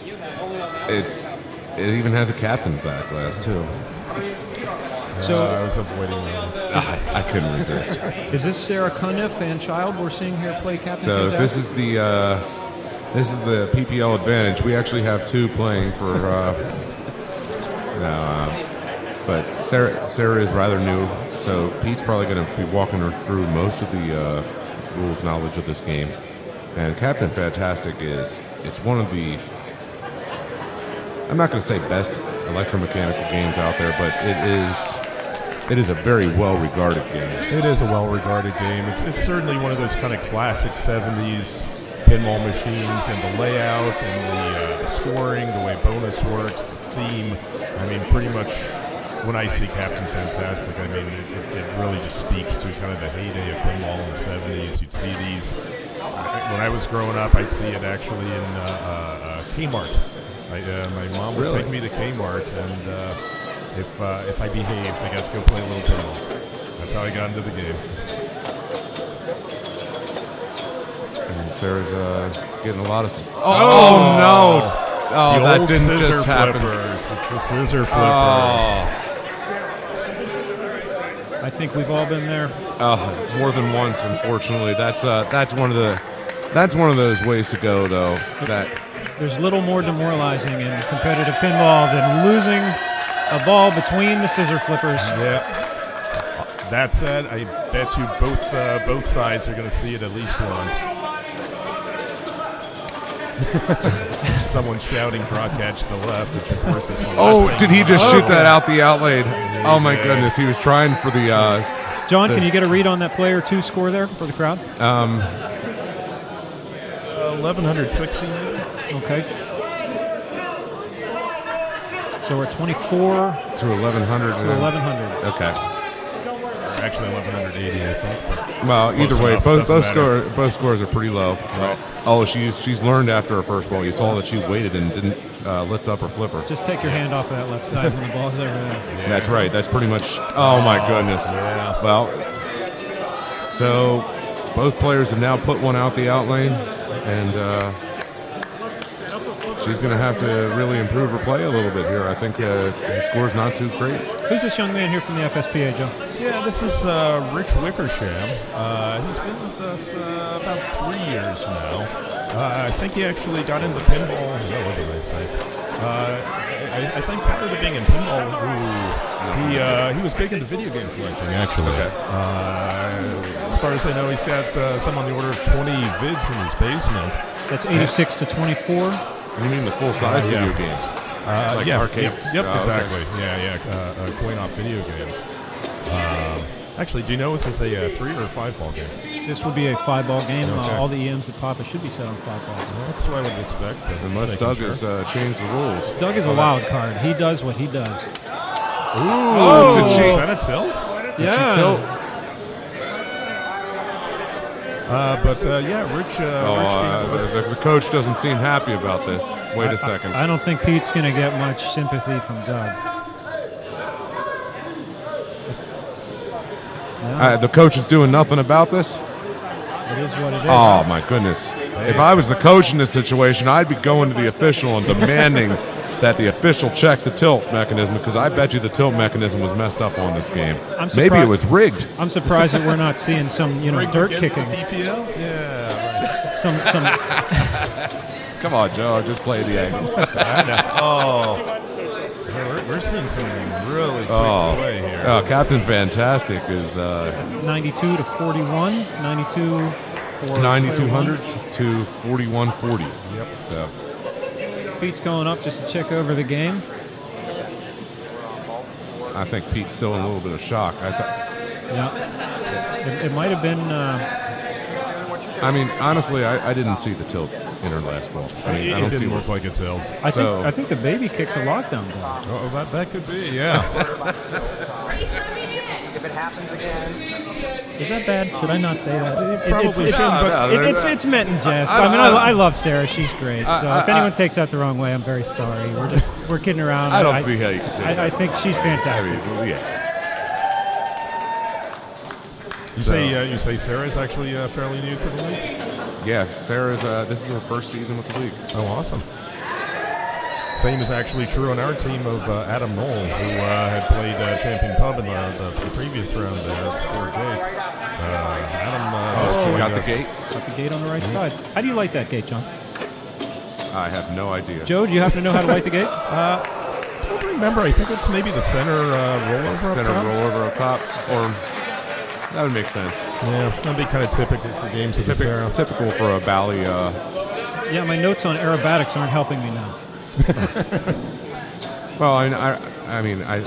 Speaker 2: It even has a captain's back glass, too.
Speaker 3: So
Speaker 8: I was avoiding that.
Speaker 2: I couldn't resist.
Speaker 3: is this Sarah Cunniff and Child we're seeing here play Captain
Speaker 2: So
Speaker 3: Fantastic?
Speaker 2: this is the PPL advantage. We actually have 2 playing for. But Sarah is rather new, so Pete's probably going to be walking her through most of the rules knowledge of this game. And Captain Fantastic it's one of the, I'm not going to say best electromechanical games out there, but it is a very well-regarded game.
Speaker 8: It is a well-regarded game. It's certainly one of those kind of classic 70s pinball machines, and the layout and the scoring, the way bonus works, the theme. I mean, pretty much when I see Captain Fantastic, I mean, it really just speaks to kind of the heyday of pinball in the 70s. You'd see these. When I was growing up, I'd see it actually in Kmart. My mom would take me to Kmart, and if I behaved, I got to go play a little pinball. That's how I got into the game.
Speaker 2: And Sarah's getting a lot of. Oh no! Oh,
Speaker 8: The
Speaker 2: that
Speaker 8: old
Speaker 2: didn't
Speaker 8: scissor
Speaker 2: just happen.
Speaker 8: flippers. It's the scissor flippers.
Speaker 2: Oh.
Speaker 3: I think we've all been there.
Speaker 2: More than once, unfortunately. That's one of those ways to go, though. That
Speaker 3: There's little more demoralizing in competitive pinball than losing a ball between the scissor flippers.
Speaker 8: Yeah. That said, I bet you both sides are going to see it at least once. Someone's shouting drop catch to the left, which of course is the last thing.
Speaker 2: Did he just shoot that out the outlane? Oh my goodness, he was trying for the.
Speaker 3: John, can you get a read on that player 2 score there for the crowd?
Speaker 8: 1160 maybe?
Speaker 3: Okay. So we're 24
Speaker 2: to 1100.
Speaker 3: to 1100.
Speaker 2: Okay.
Speaker 8: Actually 1180, I think. But
Speaker 2: Well, either
Speaker 8: close
Speaker 2: way,
Speaker 8: enough,
Speaker 2: both scores are pretty low.
Speaker 8: Right.
Speaker 2: Oh, she's learned after her first ball. You saw that she waited and didn't lift up her flipper.
Speaker 3: Just take your hand off of that left side when the ball's over there.
Speaker 8: Yeah.
Speaker 2: That's right. That's pretty much. Oh my goodness.
Speaker 8: Yeah.
Speaker 2: Well, so both players have now put one out the outlane, and she's going to have to really improve her play a little bit here. I think her score's not too great.
Speaker 3: Who's this young man here from the FSPA, Joe?
Speaker 8: Yeah, this is Rich Wickersham. He's been with us about 3 years now. I think he actually got into pinball. That was a nice save. I think prior to being in pinball, he He was big into video game collecting, actually.
Speaker 2: Okay.
Speaker 8: As far as I know, he's got some on the order of 20 vids in his basement.
Speaker 3: That's 86 to 24.
Speaker 2: You mean the full-size video games? Like arcades?
Speaker 8: Yep,
Speaker 2: Oh,
Speaker 8: exactly.
Speaker 2: okay.
Speaker 8: Coin-op video games. Actually, do you know, is this a 3 or a 5-ball game?
Speaker 3: This would be a 5-ball game.
Speaker 8: Okay.
Speaker 3: All the EMs at Papa should be set on 5 balls.
Speaker 8: Well, that's what I would expect.
Speaker 2: Unless Doug has changed the rules.
Speaker 3: Doug is a wild card. He does what he does.
Speaker 2: Ooh, did she?
Speaker 8: Is that a tilt?
Speaker 2: Did she tilt?
Speaker 8: Rich.
Speaker 2: The coach doesn't seem happy about this. Wait a second.
Speaker 3: I don't think Pete's going to get much sympathy from Doug.
Speaker 2: The coach is doing nothing about this?
Speaker 3: It is what it is.
Speaker 2: Oh, my goodness. If I was the coach in this situation, I'd be going to the official and demanding that the official check the tilt mechanism, because I bet you the tilt mechanism was messed up on this game. Maybe it was rigged.
Speaker 3: I'm surprised that we're not seeing some, dirt kicking.
Speaker 8: The PPL? Yeah. Right.
Speaker 3: Some.
Speaker 2: Come on, Joe. I just played the angle.
Speaker 8: We're seeing some really quick play here.
Speaker 2: Oh, Captain Fantastic is
Speaker 3: That's 92 to 41. 92 for
Speaker 2: 9,200 to 4140.
Speaker 8: Yep.
Speaker 2: So
Speaker 3: Pete's going up just to check over the game.
Speaker 2: I think Pete's still in a little bit of shock.
Speaker 3: Yeah. It might have been.
Speaker 2: I mean, honestly, I didn't see the tilt in her last ball. I mean,
Speaker 8: it didn't look like a tilt.
Speaker 3: I think the baby kicked the lockdown ball.
Speaker 8: Oh, that could be, yeah.
Speaker 7: If it happens again.
Speaker 3: Is that bad? Should I not say that? It's meant in jest. I love Sarah. She's great. So if anyone takes that the wrong way, I'm very sorry. We're kidding around.
Speaker 2: I don't see how you can take it.
Speaker 3: I think she's fantastic.
Speaker 8: You say Sarah's actually fairly new to the league?
Speaker 2: Yeah, Sarah's. This is her first season with the league.
Speaker 8: Oh, awesome. Same is actually true on our team of Adam Knoll, who had played Champion Pub in the previous round there before Jake. Adam just
Speaker 2: got
Speaker 8: us.
Speaker 2: the gate.
Speaker 3: Got the gate on the right side. How do you light that gate, John?
Speaker 2: I have no idea.
Speaker 3: Joe, do you happen to know how to light the gate?
Speaker 8: I don't remember. I think it's maybe the center rollover up top.
Speaker 2: Rollover up top, or that would make sense.
Speaker 8: Yeah, that'd be kind of typical for games of Sarah.
Speaker 2: Typical for a Bally.
Speaker 3: Yeah, my notes on aerobatics aren't helping me now.
Speaker 2: Well, I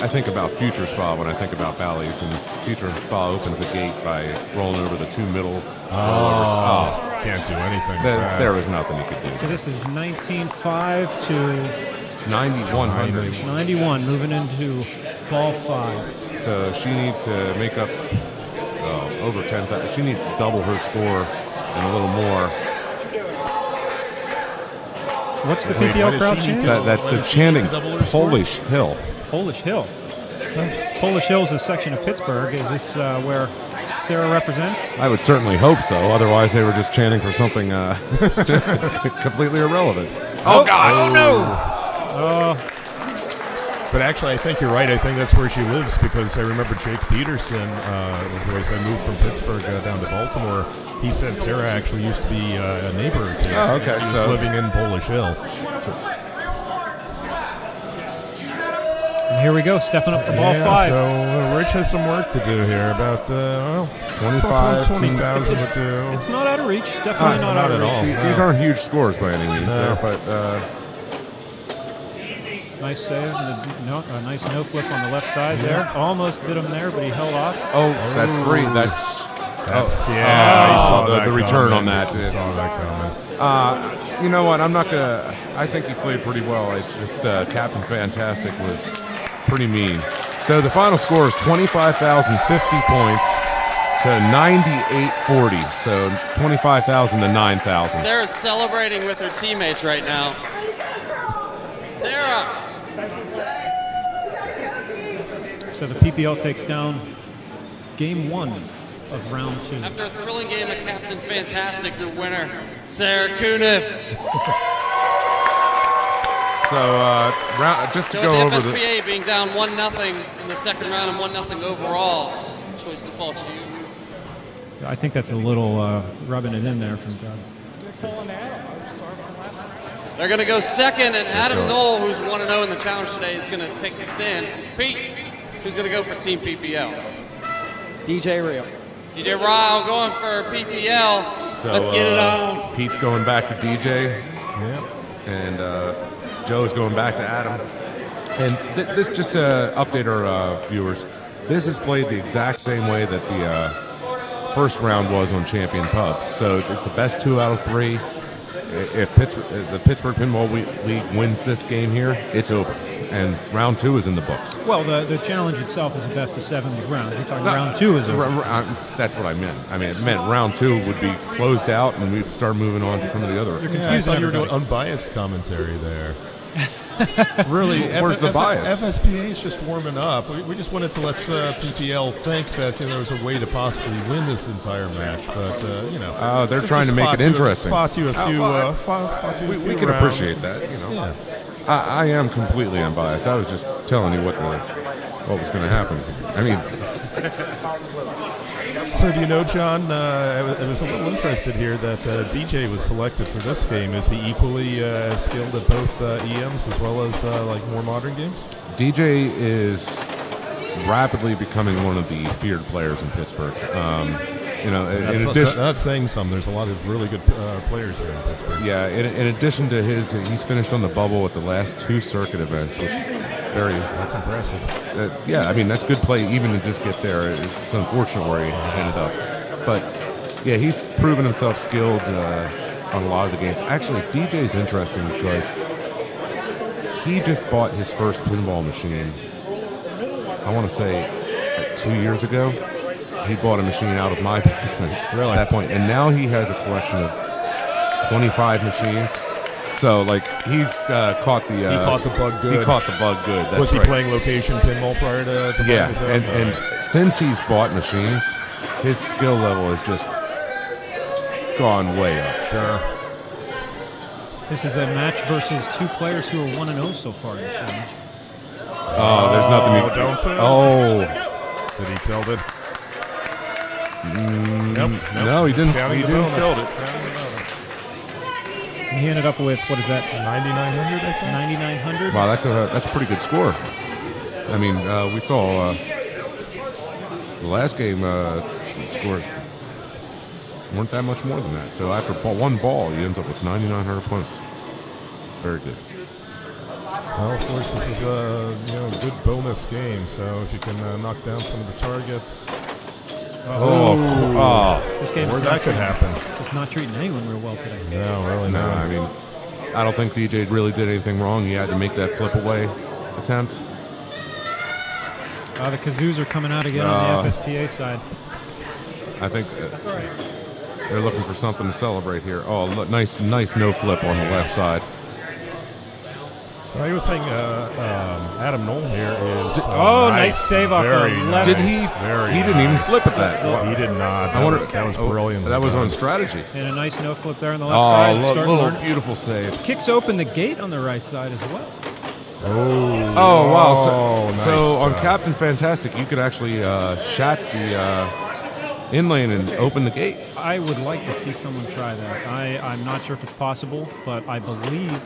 Speaker 2: think about Future Spa when I think about Bally's, and Future Spa opens a gate by rolling over the two middle rollovers.
Speaker 8: Can't do anything.
Speaker 2: There was nothing you could do.
Speaker 3: So this is 19.5 to
Speaker 2: 9,100.
Speaker 3: 91, moving into ball 5.
Speaker 2: So she needs to make up over 10,000. She needs to double her score and a little more.
Speaker 3: What's the PPL crowd chanting?
Speaker 2: That's the chanting Polish Hill.
Speaker 3: Polish Hill. Polish Hill is a section of Pittsburgh. Is this where Sarah represents?
Speaker 2: I would certainly hope so. Otherwise, they were just chanting for something completely irrelevant. Oh, God! Oh, no!
Speaker 8: But actually, I think you're right. I think that's where she lives, because I remember Jake Peterson, who I moved from Pittsburgh down to Baltimore. He said Sarah actually used to be a neighbor of his.
Speaker 2: Oh, okay.
Speaker 8: He was living in Polish Hill.
Speaker 3: And here we go, stepping up for ball 5.
Speaker 8: So Rich has some work to do here. About 20,000 to do.
Speaker 3: It's not out of reach. Definitely not out of reach.
Speaker 8: All.
Speaker 2: These aren't huge scores by any means, but
Speaker 3: nice save. A nice no flip on the left side there. Almost bit him there, but he held off.
Speaker 2: Oh, that's 3. That's
Speaker 8: you saw
Speaker 2: the return on that.
Speaker 8: You saw that coming.
Speaker 2: You know what? I'm not gonna. I think he played pretty well. It's just Captain Fantastic was pretty mean. So the final score is 25,050 points to 9840. So 25,000 to 9,000.
Speaker 1: Sarah's celebrating with her teammates right now. Sarah.
Speaker 3: So the PPL takes down game 1 of round 2.
Speaker 1: After a thrilling game of Captain Fantastic, your winner, Sarah Kuniff.
Speaker 2: So just to go over
Speaker 1: the FSPA being down 1-0 in the second round and 1-0 overall, choice defaults to you.
Speaker 3: I think that's a little rubbing it in there from John.
Speaker 1: They're going to go second, and Adam Knoll, who's 1-0 in the challenge today, is going to take the stand. Pete. Who's going to go for Team PPL?
Speaker 5: DJ Real.
Speaker 1: DJ Ryle going for PPL.
Speaker 2: So,
Speaker 1: let's get it on.
Speaker 2: Pete's going back to DJ.
Speaker 8: Yeah.
Speaker 2: And Joe's going back to Adam. And this just to update our viewers, this is played the exact same way that the first round was on Champion Pub. So it's the best 2 out of 3. If the Pittsburgh Pinball League wins this game here, it's over. And round 2 is in the books.
Speaker 3: Well, the challenge itself is a best of 7 rounds. You're talking round 2 is over.
Speaker 2: That's what I meant. I mean, it meant round 2 would be closed out, and we'd start moving on to some of the other.
Speaker 3: You're confusing
Speaker 8: I thought you were
Speaker 3: everybody.
Speaker 8: doing unbiased commentary there. Really,
Speaker 2: where's the bias?
Speaker 8: FSPA is just warming up. We just wanted to let PPL think that there was a way to possibly win this entire match, but
Speaker 2: they're trying to make it interesting.
Speaker 8: Spot you a few.
Speaker 2: We can appreciate that.
Speaker 8: Yeah.
Speaker 2: I am completely unbiased. I was just telling you what was going to happen. I mean,
Speaker 8: so do you know, John? I was a little interested here that DJ was selected for this game. Is he equally skilled at both EMs as well as like more modern games?
Speaker 2: DJ is rapidly becoming one of the feared players in Pittsburgh.
Speaker 8: That's saying something. There's a lot of really good players here in Pittsburgh.
Speaker 2: Yeah, in addition to he's finished on the bubble at the last 2 circuit events, which
Speaker 8: that's impressive.
Speaker 2: Yeah, I mean, that's good play even to just get there. It's unfortunate where he ended up. But, yeah, he's proven himself skilled on a lot of the games. Actually, DJ's interesting because he just bought his first pinball machine, I want to say, 2 years ago. He bought a machine out of my basement at that point, and now he has a collection of 25 machines. So, like, he's caught the...
Speaker 8: he caught the bug good.
Speaker 2: He caught the bug good. That's
Speaker 8: Was he
Speaker 2: right.
Speaker 8: playing location pinball prior to
Speaker 2: Yeah, and since he's bought machines, his skill level has just gone way up.
Speaker 8: Sure.
Speaker 3: This is a match versus 2 players who are 1-0 so far in the challenge.
Speaker 2: Oh, there's nothing.
Speaker 8: Don't tell.
Speaker 2: Oh.
Speaker 8: Did he tilt it?
Speaker 2: Nope. No, he didn't. He didn't tilt it.
Speaker 3: And he ended up with, what is that?
Speaker 8: 9,900, I think.
Speaker 3: 9,900.
Speaker 2: Wow, that's a pretty good score. I mean, we saw the last game scores weren't that much more than that. So after one ball, he ends up with 9,900 points. It's very good.
Speaker 8: Well, of course, this is a good bonus game. So if you can knock down some of the targets.
Speaker 3: This game
Speaker 8: could happen.
Speaker 3: It's not treating anyone real well today.
Speaker 8: No, really
Speaker 2: No,
Speaker 8: not.
Speaker 2: I mean, I don't think DJ really did anything wrong. He had to make that flip away attempt.
Speaker 3: The kazoos are coming out again on the FSPA side.
Speaker 2: I think they're looking for something to celebrate here. Oh, look, nice no flip on the left side.
Speaker 8: Well, he was saying Adam Knoll here is.
Speaker 3: Nice save off the left.
Speaker 2: Did he? He didn't even flip at that.
Speaker 8: Well, he did not. That was brilliant.
Speaker 2: That was on strategy.
Speaker 3: And a nice no flip there on the left side.
Speaker 2: Little beautiful save.
Speaker 3: Kicks open the gate on the right side as well.
Speaker 2: Oh wow!
Speaker 8: Nice
Speaker 2: So on
Speaker 8: job.
Speaker 2: Captain Fantastic, you could actually shats the in lane and open the gate.
Speaker 3: I would like to see someone try that. I'm not sure if it's possible, but I believe.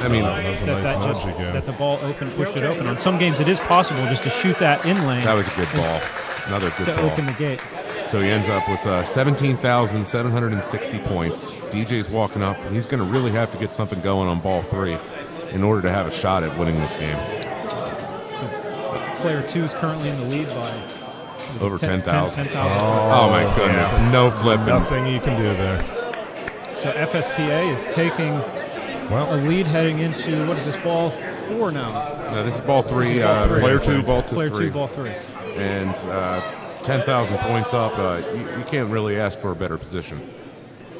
Speaker 2: I mean,
Speaker 3: that the ball pushed it open. On some games, it is possible just to shoot that in lane.
Speaker 2: That was a good ball. Another good
Speaker 3: to
Speaker 2: ball.
Speaker 3: open the gate.
Speaker 2: So he ends up with 17,760 points. DJ's walking up. He's going to really have to get something going on ball 3 in order to have a shot at winning this game.
Speaker 3: So player 2 is currently in the lead by
Speaker 2: over 10,000.
Speaker 3: 10,000.
Speaker 2: Oh my goodness!
Speaker 8: Yeah.
Speaker 2: No flip.
Speaker 8: Nothing you can do there.
Speaker 3: So FSPA is taking a lead heading into, what is this, ball 4 now?
Speaker 2: No, this is ball 3. Player 2, ball 3.
Speaker 3: Player 2, ball 3.
Speaker 2: And 10,000 points up. You can't really ask for a better position.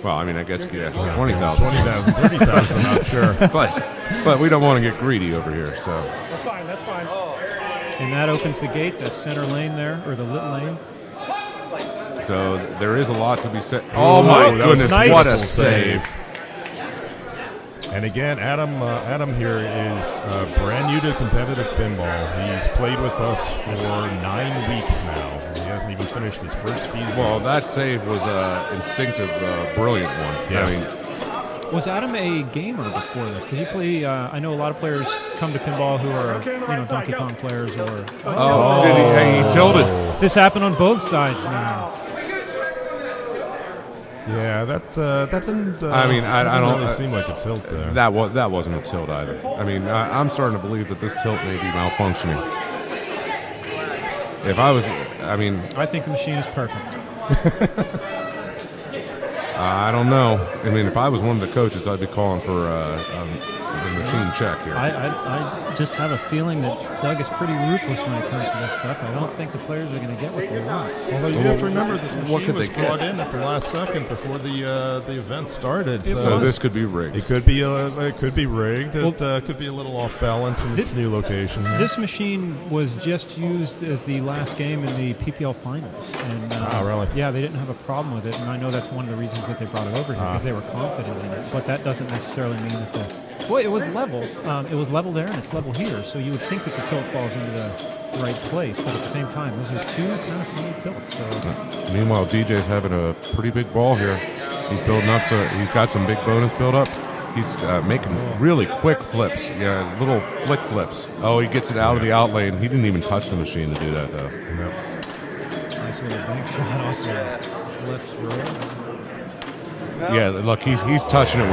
Speaker 2: Well, I mean, I guess you could ask for 20,000.
Speaker 8: 20,000, 30,000, I'm sure.
Speaker 2: But we don't want to get greedy over here, so.
Speaker 9: That's fine.
Speaker 3: And that opens the gate, that center lane there, or the lit lane.
Speaker 2: So there is a lot to be said. Oh my goodness,
Speaker 3: nice.
Speaker 2: What a save.
Speaker 8: And again, Adam here is brand new to competitive pinball. He's played with us for 9 weeks now. He hasn't even finished his first season.
Speaker 2: Well, that save was an instinctive, brilliant one.
Speaker 8: Yeah.
Speaker 2: I mean,
Speaker 3: Was Adam a gamer before this? Did he play? I know a lot of players come to pinball who are, Donkey Kong players or.
Speaker 2: Did he? Hey, he tilted.
Speaker 3: This happened on both sides now.
Speaker 8: Yeah, that didn't.
Speaker 2: I don't
Speaker 8: really seem like a tilt there.
Speaker 2: That wasn't a tilt either. I mean, I'm starting to believe that this tilt may be malfunctioning. If I was,
Speaker 3: I think the machine is perfect.
Speaker 2: I don't know. I mean, if I was one of the coaches, I'd be calling for a machine check here.
Speaker 3: I just have a feeling that Doug is pretty ruthless when it comes to this stuff. I don't think the players are going to get what they want.
Speaker 8: Although you have to remember, this machine was brought in at the last second before the event started.
Speaker 2: So this could be rigged.
Speaker 8: It could be rigged. It could be a little off balance in its new location.
Speaker 3: This machine was just used as the last game in the PPL finals. And,
Speaker 8: really?
Speaker 3: Yeah, they didn't have a problem with it, and I know that's one of the reasons that they brought it over here, because they were confident in it. But that doesn't necessarily mean that it was level. It was level there, and it's level here, so you would think that the tilt falls into the right place, but at the same time, those are two kind of funny tilts. So.
Speaker 2: Meanwhile, DJ's having a pretty big ball here. He's building up, so he's got some big bonus build up. He's making really quick flips, little flick flips. Oh, he gets it out of the out lane. He didn't even touch the machine to do that, though.
Speaker 3: Yep. Nice little bank shot, also left row.
Speaker 2: Yeah, look, he's touching it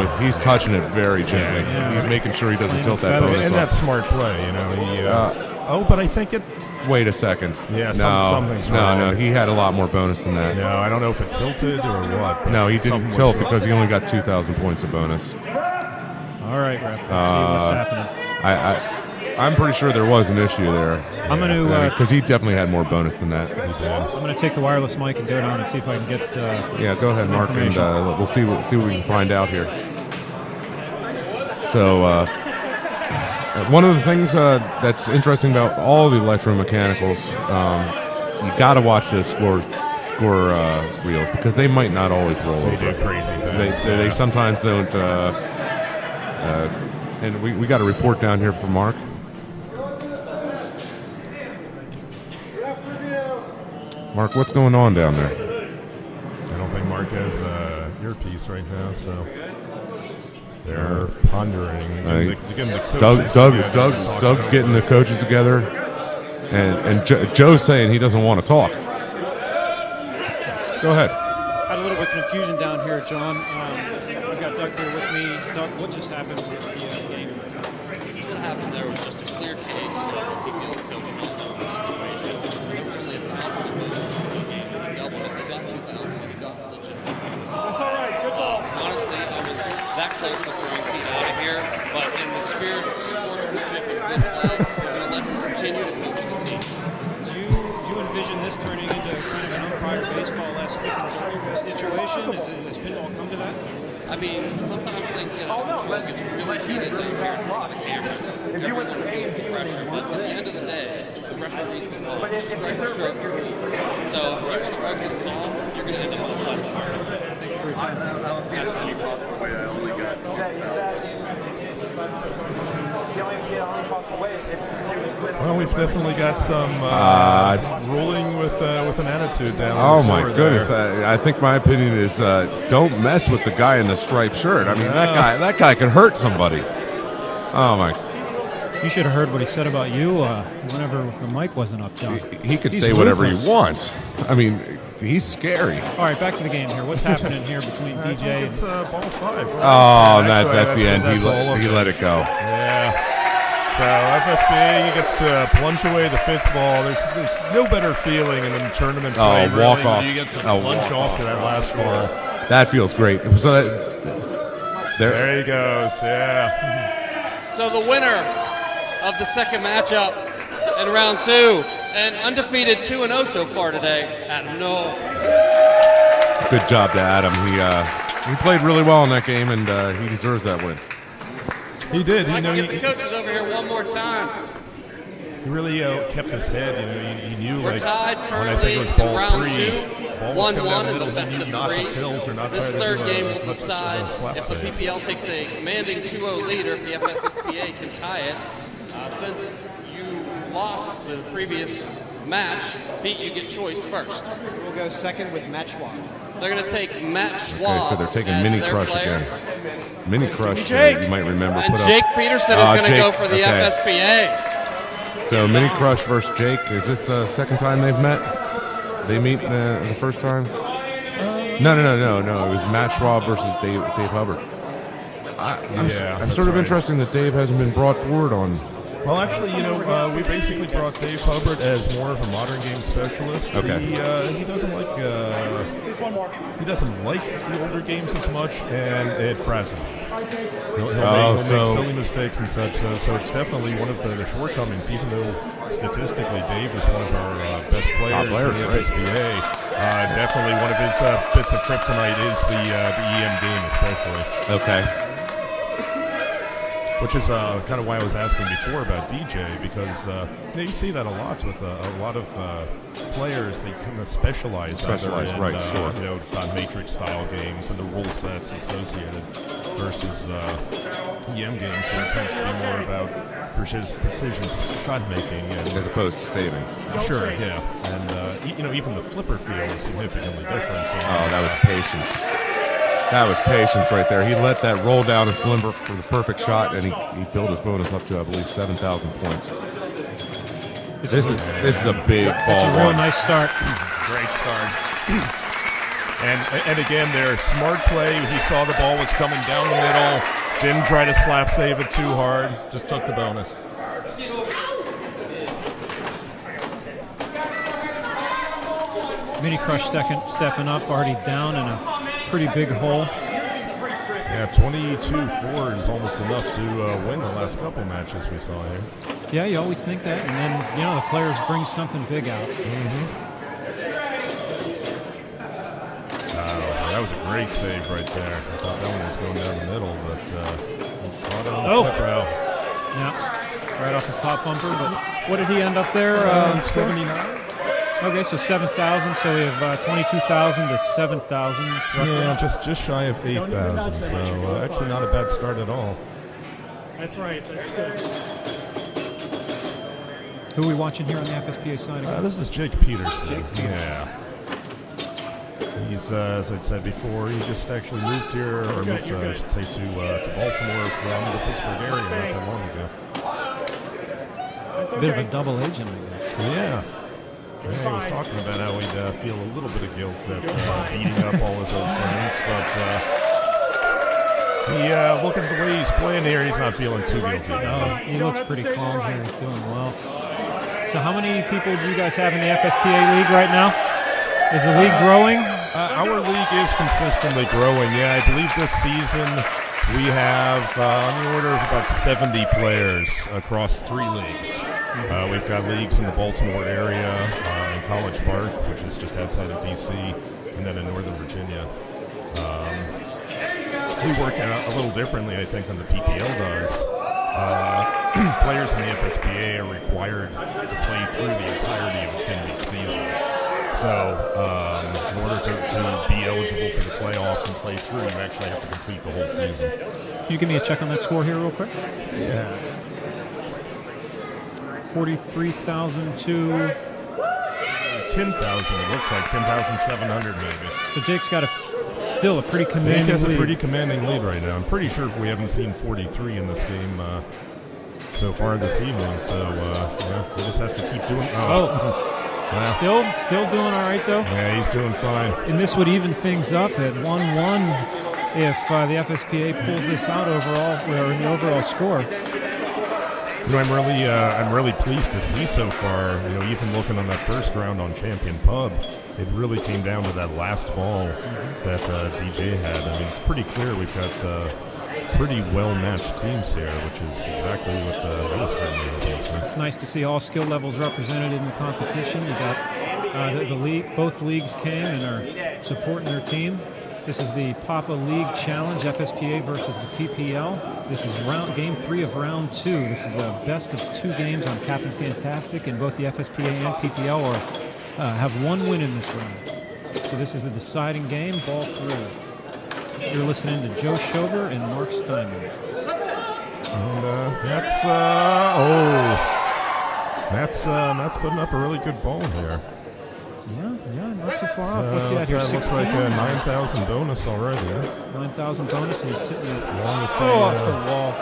Speaker 2: very gently.
Speaker 3: Yeah.
Speaker 2: He's making sure he doesn't tilt that bonus.
Speaker 8: And that's smart play, but I think it.
Speaker 2: Wait a second.
Speaker 8: Yeah, something's wrong.
Speaker 2: No, he had a lot more bonus than that.
Speaker 8: No, I don't know if it tilted or what.
Speaker 2: No, he didn't tilt because he only got 2,000 points of bonus.
Speaker 3: All right, ref. Let's see what's happening.
Speaker 2: I'm pretty sure there was an issue there.
Speaker 3: I'm going to
Speaker 2: because he definitely had more bonus than that.
Speaker 3: I'm going to take the wireless mic and go down and see if I can get.
Speaker 2: Go ahead, Mark, and we'll see what we can find out here. So, one of the things that's interesting about all the electromechanicals, you got to watch the score reels because they might not always roll over.
Speaker 8: They do crazy things.
Speaker 2: They sometimes don't. And we got a report down here from Mark. Mark, what's going on down there?
Speaker 8: I don't think Mark has earpiece right now, so they're pondering.
Speaker 2: Doug's getting the coaches together, and Joe's saying he doesn't want to talk. Go ahead.
Speaker 3: Had a little bit of confusion down here, John. I've got Doug here with me. Doug, what just happened with the game?
Speaker 1: What happened there was just a clear case of the PPL's coaching on the situation. There was only 1,000 minutes in the game, and he doubled it. He got 2,000, and he got the legitimate bonus.
Speaker 9: That's all right. Good ball.
Speaker 1: Honestly, I was that close to throwing Pete out of here, but in the spirit of sportsmanship and good play, I'm going to let him continue to coach the team.
Speaker 3: Do you envision this turning into kind of an umpire baseball-esque situation? Has pinball come to that?
Speaker 1: I mean, sometimes things get out of control. It gets really heated down here in front of the cameras. Everyone feels the pressure, but at the end of the day, the referee's the call. Strike or stroke. So if you want to argue the call, you're going to end up on the side of the target.
Speaker 3: Thank you for your time.
Speaker 1: That's any possible way. I only got.
Speaker 8: Well, we've definitely got some ruling with an attitude down.
Speaker 2: Oh my goodness! I think my opinion is don't mess with the guy in the striped shirt. I mean, that guy could hurt somebody. Oh my!
Speaker 3: You should have heard what he said about you whenever the mic wasn't up, John.
Speaker 2: He could say whatever he wants. I mean, he's scary.
Speaker 3: All right, back to the game here. What's happening here between DJ and...
Speaker 8: It's ball 5. Right?
Speaker 2: Oh, that's the end. He let it go.
Speaker 8: Yeah. So FSPA gets to plunge away the 5th ball. There's no better feeling in a tournament play.
Speaker 2: Walk off.
Speaker 8: You get to plunge off to that last ball.
Speaker 2: That feels great. So
Speaker 8: there he goes. Yeah.
Speaker 1: So the winner of the second matchup in round 2, and undefeated 2-0 so far today, Adam Knoll.
Speaker 2: Good job to Adam. He played really well in that game, and he deserves that win.
Speaker 8: He did.
Speaker 1: I can get the coaches over here one more time.
Speaker 8: He really kept his head. He knew.
Speaker 1: We're tied
Speaker 8: when I think it was
Speaker 1: currently in
Speaker 8: ball
Speaker 1: round
Speaker 8: 3.
Speaker 1: 1-1 in the best of 3. This third game will decide if the
Speaker 8: save.
Speaker 1: PPL takes a commanding 2-0 lead or if the FSPA can tie it. Since you lost the previous match, Pete, you get choice first.
Speaker 5: We'll go second with match 1.
Speaker 1: They're going to take Matt Schwab.
Speaker 2: Okay, so they're taking
Speaker 1: as
Speaker 2: Mini
Speaker 1: their
Speaker 2: Crush
Speaker 1: player.
Speaker 2: again. Mini Crush,
Speaker 9: Jake.
Speaker 2: you might remember.
Speaker 1: And
Speaker 2: put
Speaker 1: Jake
Speaker 2: up,
Speaker 1: Peterson is going to
Speaker 2: Jake,
Speaker 1: go for the
Speaker 2: okay.
Speaker 1: FSPA.
Speaker 2: So Mini Crush versus Jake. Is this the second time they've met? They meet the first time? No. It was Matt Schwab versus Dave Hubbard. I'm sort of interesting that Dave hasn't been brought forward on.
Speaker 8: Well, actually, we basically brought Dave Hubbard as more of a modern game specialist.
Speaker 2: Okay.
Speaker 8: He doesn't like the older games as much, and it frazzles him. He'll make silly mistakes and such. So it's definitely one of the shortcomings. Even though statistically Dave is one of our best players in the FSPA, definitely one of his bits of kryptonite is the EM game, especially.
Speaker 2: Okay.
Speaker 8: Which is kind of why I was asking before about DJ, because you see that a lot with a lot of players. They kind of specialize in,
Speaker 2: right, sure.
Speaker 8: Matrix-style games and the rule sets associated versus EM games, where it tends to be more about precision shot-making.
Speaker 2: As opposed to saving.
Speaker 8: Sure, yeah. And, even the flipper feel is significantly different.
Speaker 2: That was patience. That was patience right there. He let that roll down his limber for the perfect shot, and he built his bonus up to, I believe, 7,000 points. This is a big ball.
Speaker 3: It's a real nice start.
Speaker 8: Great start. And again, there, smart play. He saw the ball was coming down the middle. Didn't try to slap save it too hard. Just took the bonus.
Speaker 3: Mini Crush stepping up, already down in a pretty big hole.
Speaker 8: Yeah, 22-4 is almost enough to win the last couple matches we saw here.
Speaker 3: Yeah, you always think that, and then, the players bring something big out.
Speaker 8: That was a great save right there. I thought that one was going down the middle, but he caught it on the flip out.
Speaker 3: Yeah, right off the pop bumper, but what did he end up there?
Speaker 8: 79.
Speaker 3: Okay, so 7,000, so we have 22,000 to 7,000.
Speaker 8: Yeah, just shy of 8,000, so actually not a bad start at all.
Speaker 9: That's right. That's good.
Speaker 3: Who are we watching here on the FSPA side again?
Speaker 8: This is Jake Peterson. Yeah. He's, as I said before, he just actually moved here, or moved, I should say, to Baltimore from the Pittsburgh area not that long ago.
Speaker 3: A bit of a double agent, I guess.
Speaker 8: Yeah. He was talking about how he'd feel a little bit of guilt at beating up all his old friends, but looking at the way he's playing here, he's not feeling too guilty.
Speaker 3: No, he looks pretty calm here. He's doing well. So how many people do you guys have in the FSPA league right now? Is the league growing?
Speaker 8: Our league is consistently growing. Yeah, I believe this season we have on the order of about 70 players across 3 leagues. We've got leagues in the Baltimore area, in College Park, which is just outside of D.C., and then in Northern Virginia. We work a little differently, I think, than the PPL does. Players in the FSPA are required to play through the entirety of a 10-week season. So in order to be eligible for the playoffs and play through, you actually have to complete the whole season.
Speaker 3: Can you give me a check on that score here real quick?
Speaker 8: Yeah.
Speaker 3: 43,000 to
Speaker 8: 10,000. It looks like 10,700 maybe.
Speaker 3: So Jake's got still a pretty commanding lead.
Speaker 8: Jake has a pretty commanding lead right now. I'm pretty sure we haven't seen 43 in this game so far this evening. So he just has to keep doing.
Speaker 3: Yeah. Still doing all right though.
Speaker 8: Yeah, he's doing fine.
Speaker 3: And this would even things up at 1-1 if the FSPA pulls this out overall, or in the overall score.
Speaker 8: I'm really pleased to see so far. Even looking on that first round on Champion Pub, it really came down to that last ball that DJ had. I mean, it's pretty clear we've got pretty well-matched teams here, which is exactly what I was certainly against.
Speaker 3: It's nice to see all skill levels represented in the competition. You got the league. Both leagues came and are supporting their team. This is the Papa League Challenge, FSPA versus the PPL. This is game 3 of round 2. This is a best of 2 games on Captain Fantastic, and both the FSPA and PPL have 1 win in this round. So this is the deciding game, ball 3. You're listening to Joe Schober and Mark Steinman.
Speaker 8: And Matt's putting up a really good ball here.
Speaker 3: Yeah, not too far off. What's he at here?
Speaker 8: That looks like a 9,000 bonus already.
Speaker 3: 9,000 bonus, and he's sitting at
Speaker 8: off
Speaker 3: the wall.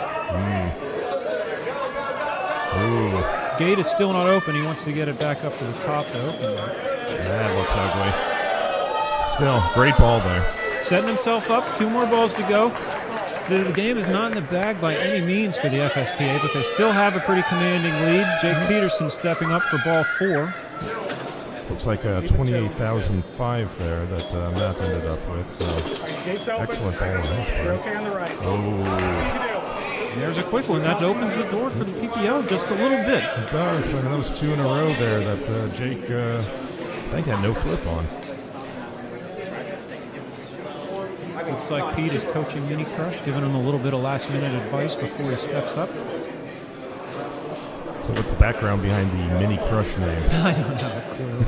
Speaker 8: Ooh.
Speaker 3: Gate is still not open. He wants to get it back up to the top to open it.
Speaker 8: That looks ugly. Still, great ball there.
Speaker 3: Setting himself up. 2 more balls to go. The game is not in the bag by any means for the FSPA, but they still have a pretty commanding lead. Jake Peterson stepping up for ball 4.
Speaker 8: Looks like a 28,005 there that Matt ended up with. So excellent ball.
Speaker 7: You're okay on the right.
Speaker 8: Oh.
Speaker 3: There's a quick one. That opens the door for the PPL just a little bit.
Speaker 8: It does. I mean, that was 2 in a row there that Jake, I think, had no flip on.
Speaker 3: Looks like Pete is coaching Mini Crush, giving him a little bit of last-minute advice before he steps up.
Speaker 8: So what's the background behind the Mini Crush name?
Speaker 3: I don't have a clue.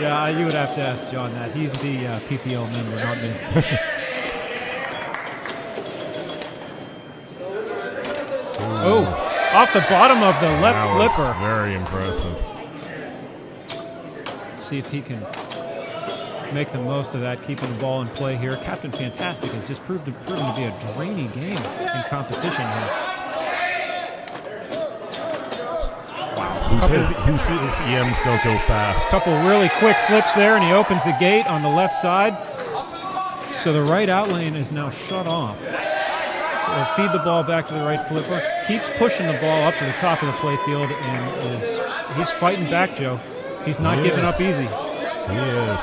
Speaker 3: Yeah, you would have to ask John that. He's the PPL member, not me. Oh, off the bottom of the left flipper.
Speaker 8: Very impressive.
Speaker 3: See if he can make the most of that, keeping the ball in play here. Captain Fantastic has just proven to be a drainy game in competition here.
Speaker 8: Who says EMs don't go fast?
Speaker 3: Couple really quick flips there, and he opens the gate on the left side. So the right out lane is now shut off. He'll feed the ball back to the right flipper. Keeps pushing the ball up to the top of the playfield, and he's fighting back, Joe. He's not giving up easy.
Speaker 8: He is.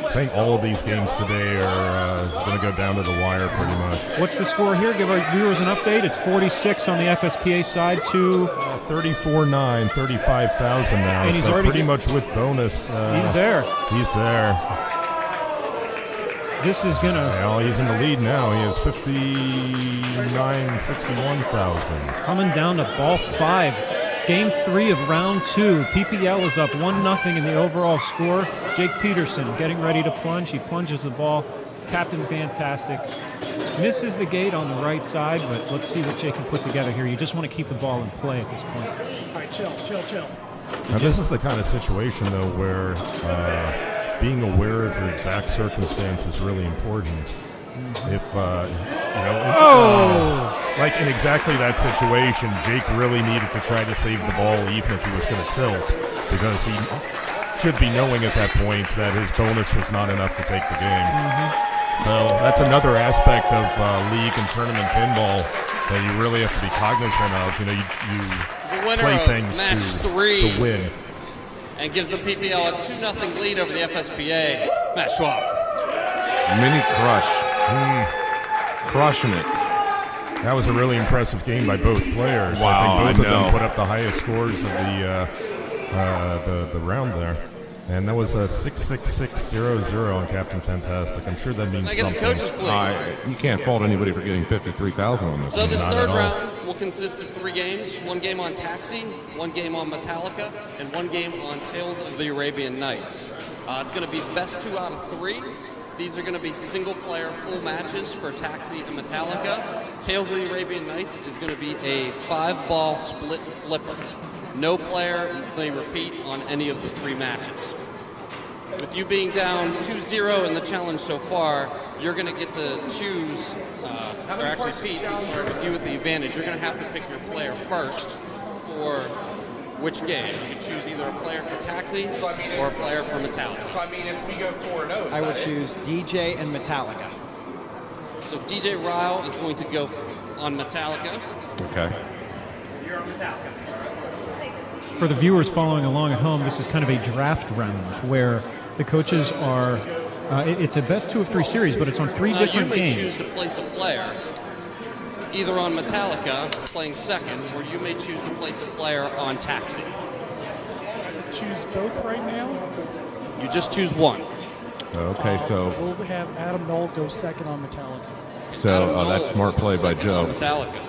Speaker 8: I think all of these games today are going to go down to the wire pretty much.
Speaker 3: What's the score here? Give our viewers an update. It's 46 on the FSPA side to
Speaker 8: 34-9, 35,000 now.
Speaker 3: And he's
Speaker 8: so
Speaker 3: already
Speaker 8: pretty much with bonus.
Speaker 3: He's there.
Speaker 8: He's there.
Speaker 3: This is going to...
Speaker 8: Well, he's in the lead now. He has 59, 61,000.
Speaker 3: Coming down to ball 5. Game 3 of round 2. PPL is up 1-0 in the overall score. Jake Peterson getting ready to plunge. He plunges the ball. Captain Fantastic misses the gate on the right side, but let's see what Jake can put together here. You just want to keep the ball in play at this point.
Speaker 9: All right, chill.
Speaker 8: Now, this is the kind of situation, though, where being aware of your exact circumstance is really important. If, like in exactly that situation, Jake really needed to try to save the ball even if he was going to tilt, because he should be knowing at that point that his bonus was not enough to take the game. So that's another aspect of league and tournament pinball that you really have to be cognizant of. You know, you play things to win.
Speaker 1: And gives the PPL a 2-0 lead over the FSPA. Matt Schwab.
Speaker 2: Mini Crush. Crushing it.
Speaker 8: That was a really impressive game by both players.
Speaker 2: Wow,
Speaker 8: I think both of them put up the highest scores of the round there. And that was a 66600 on Captain Fantastic. I'm sure that means
Speaker 1: I get
Speaker 8: something.
Speaker 1: the coaches, please.
Speaker 2: You can't fault anybody for getting 53,000 on this.
Speaker 1: So
Speaker 2: game.
Speaker 1: this
Speaker 8: Not
Speaker 1: third
Speaker 8: at all.
Speaker 1: round will consist of 3 games. 1 game on Taxi, 1 game on Metallica, and 1 game on Tales of the Arabian Nights. It's going to be best 2 out of 3. These are going to be single-player full matches for Taxi and Metallica. Tales of the Arabian Nights is going to be a 5-ball split flipper. No player may repeat on any of the 3 matches. With you being down 2-0 in the challenge so far, you're going to get to choose, or actually Pete, we'll start with you with the advantage. You're going to have to pick your player first for which game. You can choose either a player for Taxi or a player for Metallica.
Speaker 7: So I mean, if we go 4-0,
Speaker 5: I would choose DJ and Metallica.
Speaker 1: So DJ Ryle is going to go on Metallica.
Speaker 2: Okay.
Speaker 7: you're on Metallica.
Speaker 3: For the viewers following along at home, this is kind of a draft round where the coaches are, it's a best 2 of 3 series, but it's on 3 different
Speaker 1: you may
Speaker 3: games.
Speaker 1: choose to place a player either on Metallica, playing second, or you may choose to place a player on Taxi.
Speaker 9: Choose both right now.
Speaker 1: You just choose one.
Speaker 2: Okay, so
Speaker 9: We'll have Adam Knoll go second on Metallica.
Speaker 2: that's smart play by Joe.
Speaker 1: Metallica.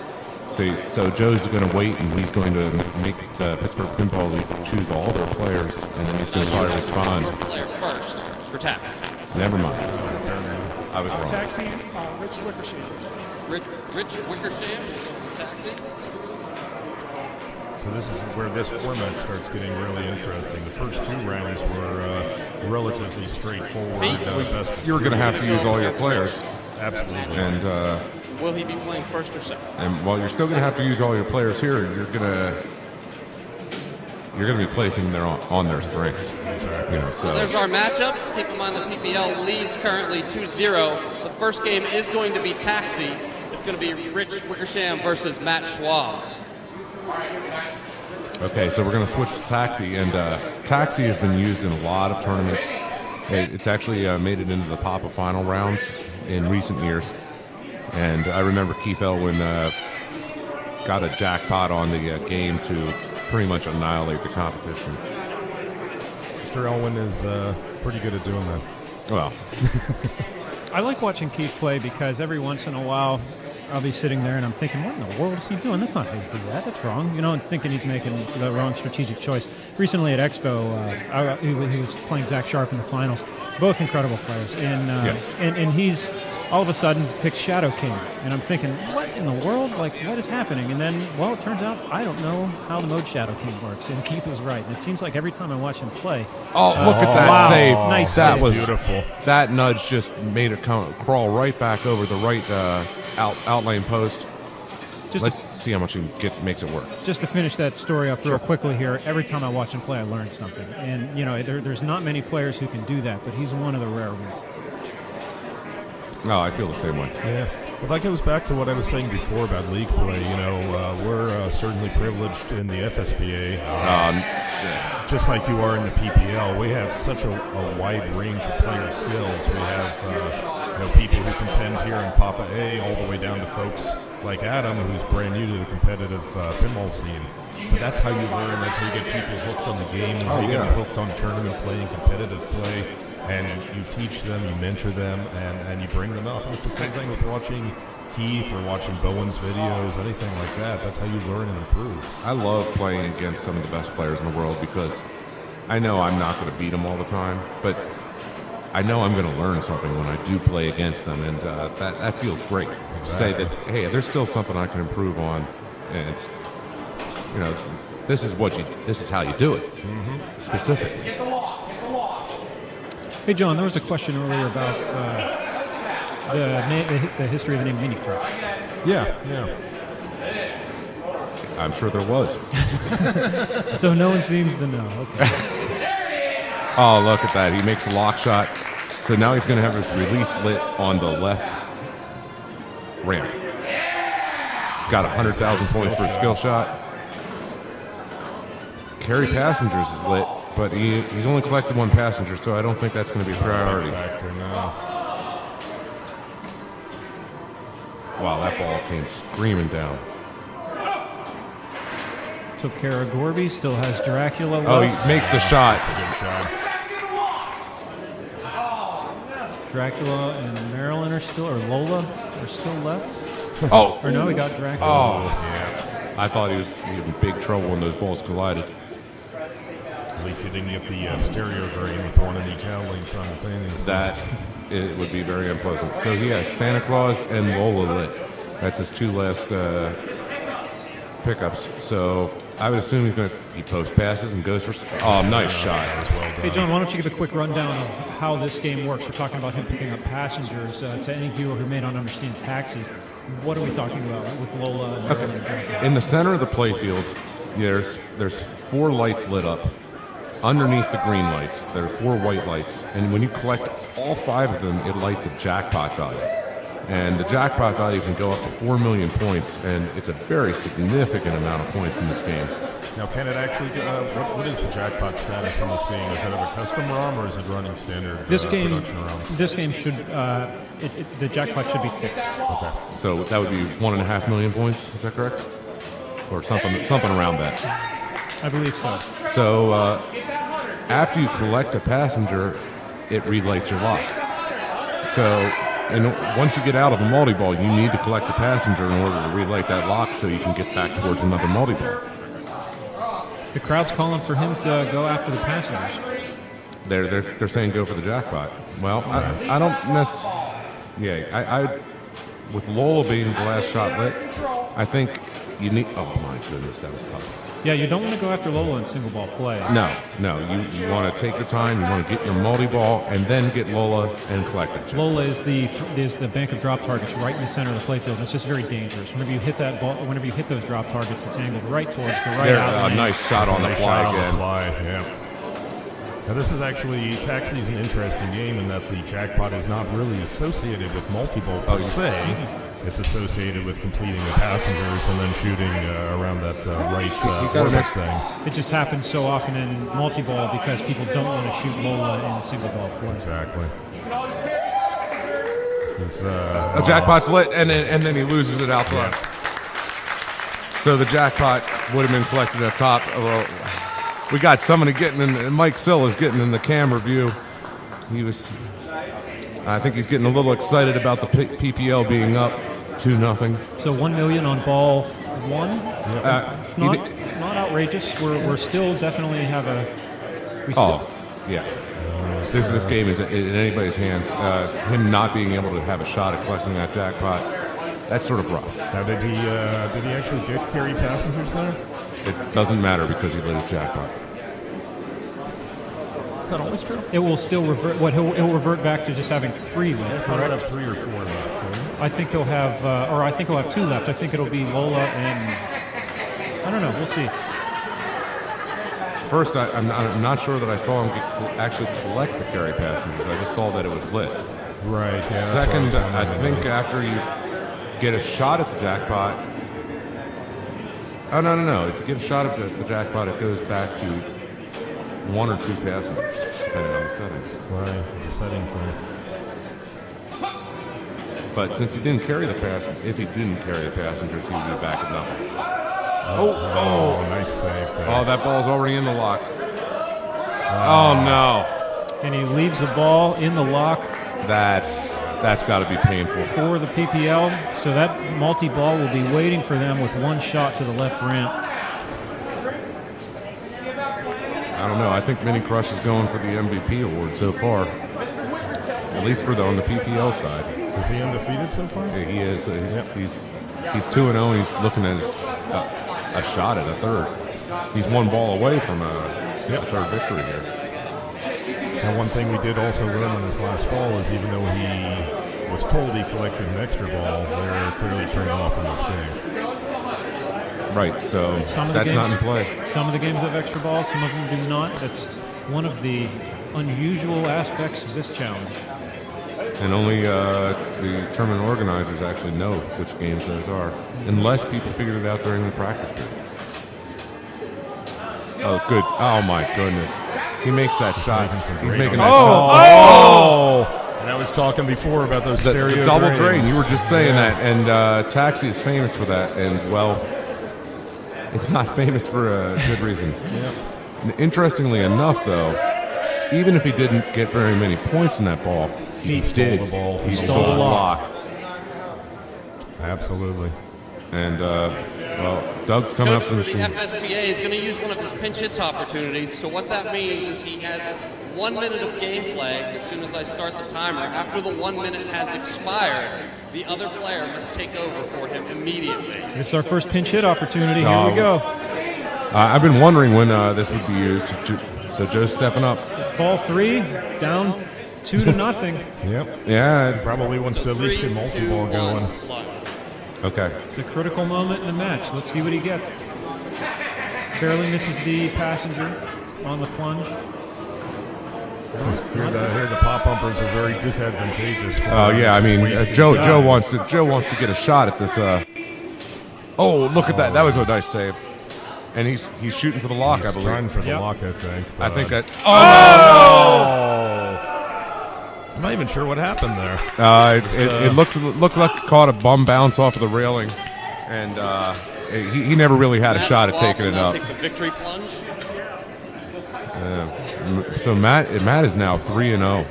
Speaker 2: See, so Joe's going to wait, and he's going to make the Pittsburgh Pinball League choose all their players, and then he's going to try to respond.
Speaker 1: Your player first for Taxi.
Speaker 2: Never mind. I was wrong.
Speaker 9: Taxi, Rich Wickersham.
Speaker 1: Rich Wickersham, Taxi.
Speaker 8: So this is where this format starts getting really interesting. The first 2 rounds were relatively straightforward.
Speaker 2: You're going to have to use all your players.
Speaker 8: Absolutely.
Speaker 2: And
Speaker 1: will he be playing first or second?
Speaker 2: And while you're still going to have to use all your players here, you're going to be placing them on their strengths.
Speaker 8: Exactly.
Speaker 1: So there's our matchups. Keep in mind the PPL leads currently 2-0. The first game is going to be Taxi. It's going to be Rich Wickersham versus Matt Schwab.
Speaker 2: Okay, so we're going to switch to Taxi, and Taxi has been used in a lot of tournaments. It's actually made it into the Papa final rounds in recent years. And I remember Keith Elwin got a jackpot on the game to pretty much annihilate the competition.
Speaker 8: Mr. Elwin is pretty good at doing that.
Speaker 2: Well,
Speaker 3: I like watching Keith play because every once in a while I'll be sitting there and I'm thinking, what in the world is he doing? That's not how you do that. That's wrong. You know, and thinking he's making the wrong strategic choice. Recently at Expo, he was playing Zach Sharp in the finals. Both incredible players. And,
Speaker 2: yes.
Speaker 3: and he's all of a sudden picks Shadow King. And I'm thinking, what in the world? Like, what is happening? And then, well, it turns out I don't know how the mode Shadow King works. And Keith was right. And it seems like every time I watch him play.
Speaker 2: Oh, look at that save.
Speaker 3: Nice
Speaker 2: that
Speaker 3: save.
Speaker 2: was
Speaker 8: beautiful.
Speaker 2: That nudge just made it crawl right back over the right outlane post. Let's see how much he makes it work. Just
Speaker 3: to finish that story up real quickly here, every time I watch him play, I learn something. And, you know, there's not many players who can do that, but he's one of the rare ones.
Speaker 2: Oh, I feel the same way.
Speaker 8: Yeah. Well, that goes back to what I was saying before about league play. You know, we're certainly privileged in the FSPA. Just like you are in the PPL, we have such a wide range of player skills. We have people who contend here in Papa A all the way down to folks like Adam, who's brand new to the competitive pinball scene. But that's how you learn. That's how you get people hooked on the game. You get them hooked on tournament play and competitive play. And you teach them, you mentor them, and you bring them up. And it's the same thing with watching Keith or watching Bowen's videos, anything like that. That's how you learn and improve.
Speaker 2: I love playing against some of the best players in the world because I know I'm not going to beat them all the time, but I know I'm going to learn something when I do play against them, and that feels great. Exactly. To say that, hey, there's still something I can improve on, and it's, you know, this is how you do it, specifically.
Speaker 3: Hey, John, there was a question earlier about the history of the name Mini Crush.
Speaker 8: Yeah.
Speaker 2: I'm sure there was.
Speaker 3: So no one seems to know. Okay.
Speaker 2: Oh, look at that. He makes a lock shot. So now he's going to have his release lit on the left ramp. Got 100,000 points for a skill shot. Carry passengers is lit. But he's only collected 1 passenger, so I don't think that's going to be a priority. Wow, that ball came screaming down.
Speaker 3: Took care of Gorby, still has Dracula left.
Speaker 2: Oh, he makes the shot.
Speaker 8: That's a good shot.
Speaker 3: Dracula and Marilyn are still, or Lola are still left.
Speaker 2: Oh.
Speaker 3: Or no, he got Dracula.
Speaker 2: Oh, yeah. I thought he was in big trouble when those balls collided.
Speaker 8: At least he didn't get the stereo green with one in each outling simultaneously.
Speaker 2: That it would be very unpleasant. So he has Santa Claus and Lola lit. That's his 2 last pickups. So I would assume he post passes and goes for. Oh, nice shot.
Speaker 3: Hey, John, why don't you give a quick rundown of how this game works? We're talking about him picking up passengers. To any viewer who may not understand Taxi, what are we talking about with Lola? And
Speaker 2: okay. In the center of the playfield, there's 4 lights lit up. Underneath the green lights, there are 4 white lights, and when you collect all 5 of them, it lights a jackpot value. And the jackpot value can go up to 4 million points, and it's a very significant amount of points in this game.
Speaker 8: Now, can it actually get, what is the jackpot status in this game? Is it a custom ROM, or is it running standard production ROMs?
Speaker 3: This game should, the jackpot should be fixed.
Speaker 8: Okay.
Speaker 2: So that would be 1.5 million points, is that correct? Or something around that.
Speaker 3: I believe so.
Speaker 2: So after you collect a passenger, it relights your lock. So once you get out of a multi-ball, you need to collect a passenger in order to relight that lock so you can get back towards another multi-ball.
Speaker 3: The crowd's calling for him to go after the passengers.
Speaker 2: They're saying go for the jackpot. Well, I don't necessarily. Yeah, I with Lola being the last shot lit, I think you need. Oh my goodness, that was tough.
Speaker 3: Yeah, you don't want to go after Lola in single ball play.
Speaker 2: No. You want to take your time. You want to get your multi-ball and then get Lola and collect it.
Speaker 3: Lola is the bank of drop targets right in the center of the playfield. And it's just very dangerous. Whenever you hit that ball, whenever you hit those drop targets, it's angled right towards the right.
Speaker 2: A nice shot on the fly again.
Speaker 8: Yeah. Now this is Taxi's an interesting game in that the jackpot is not really associated with multi-ball per se. It's associated with completing the passengers and then shooting around that orbit thing.
Speaker 3: It just happens so often in multi-ball because people don't want to shoot Lola in single ball play.
Speaker 8: Exactly.
Speaker 2: The jackpot's lit, and then he loses it out front. So the jackpot would have been collected at top. Well, we got somebody getting in. Mike Sill is getting in the camera view. I think he's getting a little excited about the PPL being up 2-0.
Speaker 3: So $1 million on ball 1. It's not outrageous. We're still definitely have a.
Speaker 2: This game is in anybody's hands. Him not being able to have a shot at collecting that jackpot, that's sort of rough.
Speaker 8: Now, did he actually carry passengers there?
Speaker 2: It doesn't matter because he lit his jackpot.
Speaker 8: Is that always true?
Speaker 3: It will still revert. He'll revert back to just having 3 left.
Speaker 8: I have 3 or 4 left.
Speaker 3: I think he'll have, I think he'll have 2 left. I think it'll be Lola and I don't know. We'll see.
Speaker 2: First, I'm not sure that I saw him actually collect the carry passengers. I just saw that it was lit.
Speaker 8: Right. Yeah,
Speaker 2: second, I think after you get a shot at the jackpot. Oh no! If you get a shot at the jackpot, it goes back to 1 or 2 passengers, depending on the settings.
Speaker 8: Right. It's a setting thing.
Speaker 2: But since he didn't carry the passengers, if he didn't carry the passengers, he would be back at nothing.
Speaker 8: Nice save there.
Speaker 2: Oh, that ball's already in the lock. Oh no!
Speaker 3: And he leaves the ball in the lock.
Speaker 2: That's got to be painful
Speaker 3: for the PPL. So that multi-ball will be waiting for them with 1 shot to the left ramp.
Speaker 2: I don't know. I think Mini Crush is going for the MVP award so far, at least on the PPL side.
Speaker 8: Is he undefeated so far?
Speaker 2: Yeah, he is. He's 2-0. And he's looking at a shot at a third. He's 1 ball away from a third victory here.
Speaker 8: Now, one thing we did also learn on this last ball is even though he was told he collected an extra ball, they're clearly turning off in this game.
Speaker 2: Right, so that's not in play.
Speaker 3: Some of the games have extra balls, some of them do not. That's one of the unusual aspects of this challenge.
Speaker 2: And only the tournament organizers actually know which games those are, unless people figured it out during the practice period. Oh, good. Oh, my goodness. He makes that shot. He's making that shot.
Speaker 8: And I was talking before about those stereo
Speaker 2: the double
Speaker 8: drains.
Speaker 2: drain. You were just saying that. And Taxi is famous for that. And, well, it's not famous for a good reason. Interestingly enough, though, even if he didn't get very many points in that ball, he stole the ball. He stole the lock.
Speaker 8: Absolutely.
Speaker 2: And, Doug's coming
Speaker 1: Coach
Speaker 2: up to the
Speaker 1: for the FSPA is going to use one of his pinch hits opportunities. So what that means is he has 1 minute of gameplay as soon as I start the timer. After the 1 minute has expired, the other player must take over for him immediately.
Speaker 3: So this is our first pinch hit opportunity. Here we go.
Speaker 2: I've been wondering when this would be used. So Joe's stepping up.
Speaker 3: It's ball 3, down 2-0.
Speaker 8: Yep.
Speaker 2: Yeah.
Speaker 8: Probably wants to at least get multi-ball going.
Speaker 2: Okay.
Speaker 3: It's a critical moment in the match. Let's see what he gets. Barely misses the passenger on the plunge.
Speaker 8: Here the pop bumpers are very disadvantageous.
Speaker 2: Oh yeah, I mean Joe wants to get a shot at this. Oh, look at that! That was a nice save. And he's shooting for the lock, I believe.
Speaker 8: Trying for the lock, I think.
Speaker 2: I think that.
Speaker 8: I'm not even sure what happened there.
Speaker 2: It looked like it caught a bum bounce off of the railing, and he never really had a shot at taking it up.
Speaker 1: Take the victory plunge.
Speaker 2: So Matt is now 3-0.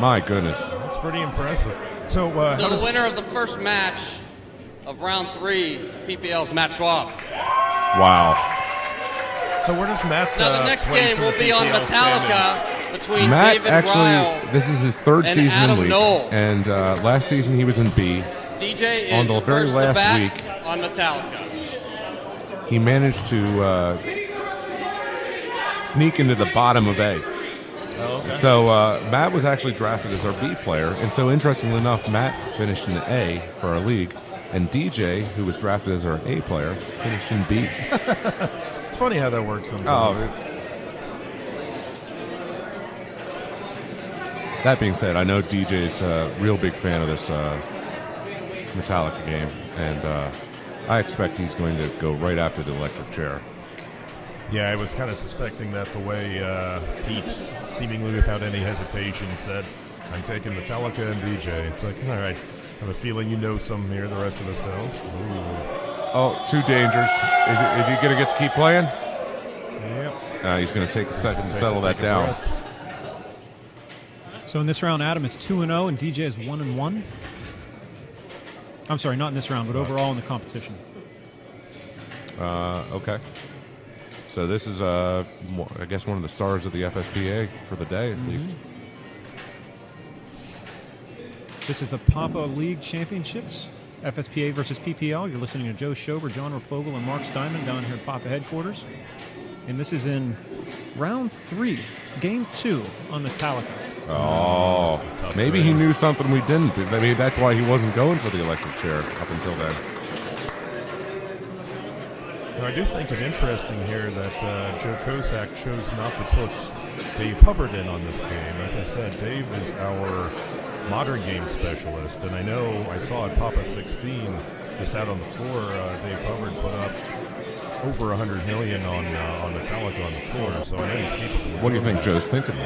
Speaker 2: My goodness,
Speaker 8: that's pretty impressive. So
Speaker 1: the winner of the first match of round 3, PPL's Matt Schwab.
Speaker 2: Wow.
Speaker 8: So where does Matt?
Speaker 1: Now the next game will be on Metallica. Between
Speaker 2: Matt
Speaker 1: David
Speaker 2: actually,
Speaker 1: Ryle
Speaker 2: this is his 3rd
Speaker 1: and
Speaker 2: season
Speaker 1: Adam
Speaker 2: in league,
Speaker 1: Knoll.
Speaker 2: and last season he was in B.
Speaker 1: DJ
Speaker 2: on
Speaker 1: is
Speaker 2: the very
Speaker 1: first
Speaker 2: last
Speaker 1: to bat
Speaker 2: week.
Speaker 1: on Metallica.
Speaker 2: he managed to sneak into the bottom of A.
Speaker 8: Oh, okay.
Speaker 2: So Matt was actually drafted as our B player, and so interestingly enough, Matt finished in A for our league, and DJ, who was drafted as our A player, finished in B.
Speaker 8: It's funny how that works sometimes.
Speaker 2: That being said, I know DJ's a real big fan of this Metallica game, and I expect he's going to go right after the electric chair.
Speaker 8: Yeah, I was kind of suspecting that the way Pete, seemingly without any hesitation, said, I'm taking Metallica and DJ. It's like, all right, I have a feeling you know some here, the rest of us don't. Ooh.
Speaker 2: Oh, 2 dangers. Is he going to get to keep playing?
Speaker 8: Yep.
Speaker 2: He's going to take a second to settle that down.
Speaker 3: So in this round, Adam is 2-0 and DJ is 1-1. I'm sorry, not in this round, but overall in the competition.
Speaker 2: Okay. So this is, I guess, one of the stars of the FSPA for the day, at least.
Speaker 3: This is the Papa League Championships, FSPA versus PPL. You're listening to Joe Schober, John Replogle, and Mark Steinman down here at Papa headquarters. And this is in round 3, game 2 on Metallica.
Speaker 2: Oh, maybe he knew something we didn't. Maybe that's why he wasn't going for the electric chair up until then.
Speaker 8: Now, I do think it interesting here that Joe Kosak chose not to put Dave Hubbard in on this game. As I said, Dave is our modern game specialist, and I know I saw at Papa 16, just out on the floor, Dave Hubbard put up over $100 million on Metallica on the floor, so I know he's capable.
Speaker 2: What do you think Joe's thinking?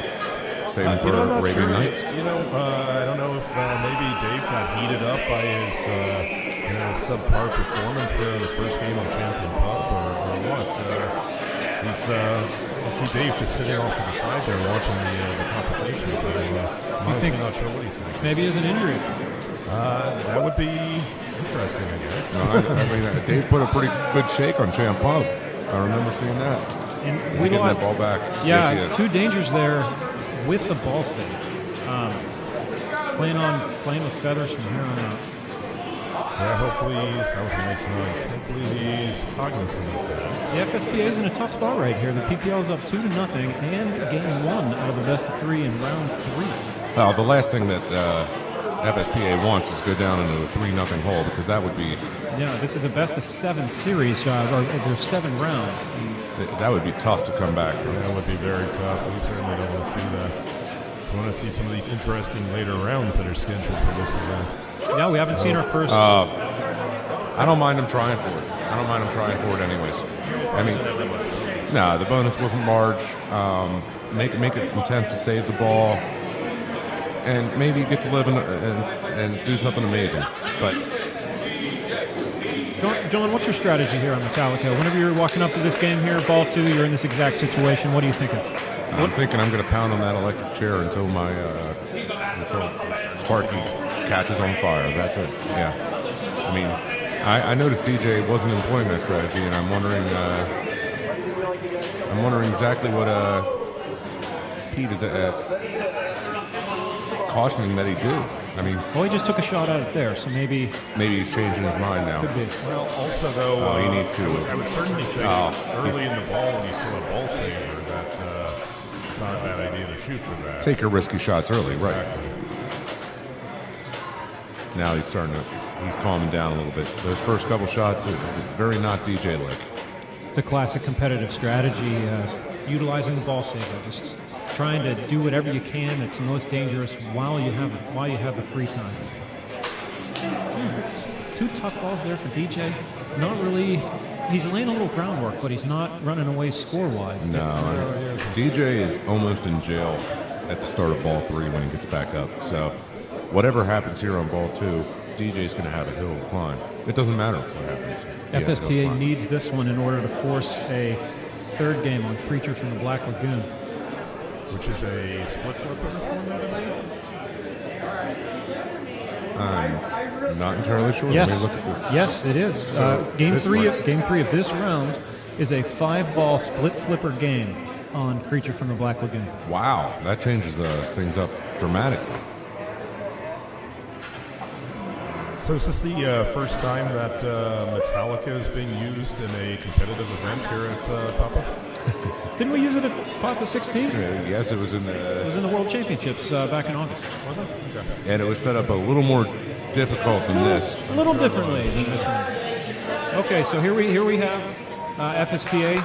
Speaker 2: Saving for Arabian Nights?
Speaker 8: I don't know if maybe Dave got heated up by his subpar performance there in the first game on Champion Pub, or what. I see Dave just sitting off to the side there watching the competition. So I'm honestly not sure what he's thinking.
Speaker 3: Maybe it's an injury.
Speaker 8: That would be interesting, I guess.
Speaker 2: No, I mean, Dave put a pretty good shake on Champ Pub. I remember seeing that.
Speaker 3: And
Speaker 2: Is he getting that ball back?
Speaker 3: Yeah,
Speaker 2: yes,
Speaker 3: 2 dangers there with the ball save. Playing with feathers from here on out.
Speaker 8: Yeah, hopefully that was a nice nudge. Hopefully he's cognizant of that.
Speaker 3: The FSPA is in a tough spot right here. The PPL is up 2-0 and game 1 out of the best of 3 in round 3.
Speaker 2: Well, the last thing that FSPA wants is go down into a 3-0 hole, because that would be...
Speaker 3: Yeah, this is a best of 7 series. There's 7 rounds.
Speaker 2: That would be tough to come back from.
Speaker 8: That would be very tough. We certainly don't want to see that. We want to see some of these interesting later rounds that are scheduled for this event.
Speaker 3: Yeah, we haven't seen our first...
Speaker 2: I don't mind him trying for it. I don't mind him trying for it anyways. I mean, no, the bonus wasn't large. Make it intent to save the ball, and maybe get to live and do something amazing. But
Speaker 3: John, what's your strategy here on Metallica? Whenever you're walking up to this game here, ball 2, you're in this exact situation. What are you thinking?
Speaker 2: I'm thinking I'm going to pound on that electric chair until until Sparky catches on fire. That's it. Yeah. I mean, I noticed DJ wasn't employing that strategy, and I'm wondering exactly what Pete is cautioning that he do. I mean,
Speaker 3: well, he just took a shot at it there, so maybe
Speaker 2: he's changing his mind now.
Speaker 3: Could be.
Speaker 8: Well, also though,
Speaker 2: he needs to.
Speaker 8: I would certainly think early in the ball when you still a ball saver that it's not a bad idea to shoot for that.
Speaker 2: Take your risky shots early,
Speaker 8: exactly.
Speaker 2: Right? Now he's calming down a little bit. Those first couple shots are very not DJ-like.
Speaker 3: It's a classic competitive strategy, utilizing the ball saver, just trying to do whatever you can that's most dangerous while you have the free time. 2 tough balls there for DJ. Not really. He's laying a little groundwork, but he's not running away score-wise.
Speaker 2: No, DJ is almost in jail at the start of ball 3 when he gets back up. So whatever happens here on ball 2, DJ's going to have a hill to climb. It doesn't matter what happens.
Speaker 3: FSPA needs this one in order to force a 3rd game on Preacher from the Black Lagoon.
Speaker 8: Which is a split flipper format, I believe?
Speaker 2: I'm not entirely sure.
Speaker 3: Yes,
Speaker 2: Let me look at
Speaker 3: yes, it is. Game three of this round is a 5-ball split flipper game on Creature from the Black Lagoon.
Speaker 2: Wow, that changes things up dramatically.
Speaker 8: So is this the first time that Metallica is being used in a competitive event here at Papa?
Speaker 3: Didn't we use it at Papa 16?
Speaker 2: Yes, it was in the...
Speaker 3: It was in the World Championships back in August.
Speaker 8: Was it? Okay.
Speaker 2: And it was set up a little more difficult than this.
Speaker 3: A little differently than this one. Okay, so here we have FSPA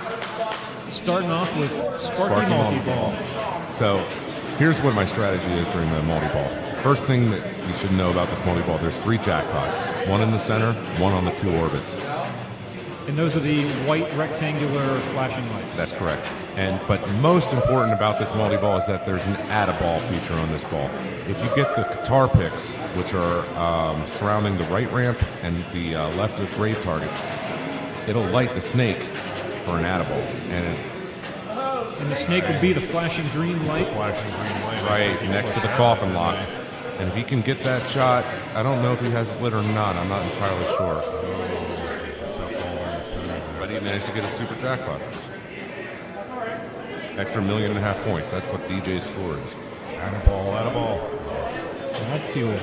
Speaker 3: starting off with Sparky multi-ball.
Speaker 2: So here's what my strategy is during the multi-ball. First thing that you should know about this multi-ball, there's 3 jackpots. One in the center, one on the 2 orbits.
Speaker 3: And those are the white rectangular flashing lights.
Speaker 2: That's correct. But most important about this multi-ball is that there's an add-a-ball feature on this ball. If you get the guitar picks, which are surrounding the right ramp and the left of grave targets, it'll light the snake for an add-a-ball.
Speaker 3: And the snake would be the flashing green light?
Speaker 8: It's a flashing green light.
Speaker 2: Right, next to the coffin lock. And if he can get that shot, I don't know if he has it lit or not. I'm not entirely sure. But he managed to get a super jackpot. Extra $1.5 million points. That's what DJ's score is.
Speaker 8: Add-a-ball.
Speaker 3: That fuel.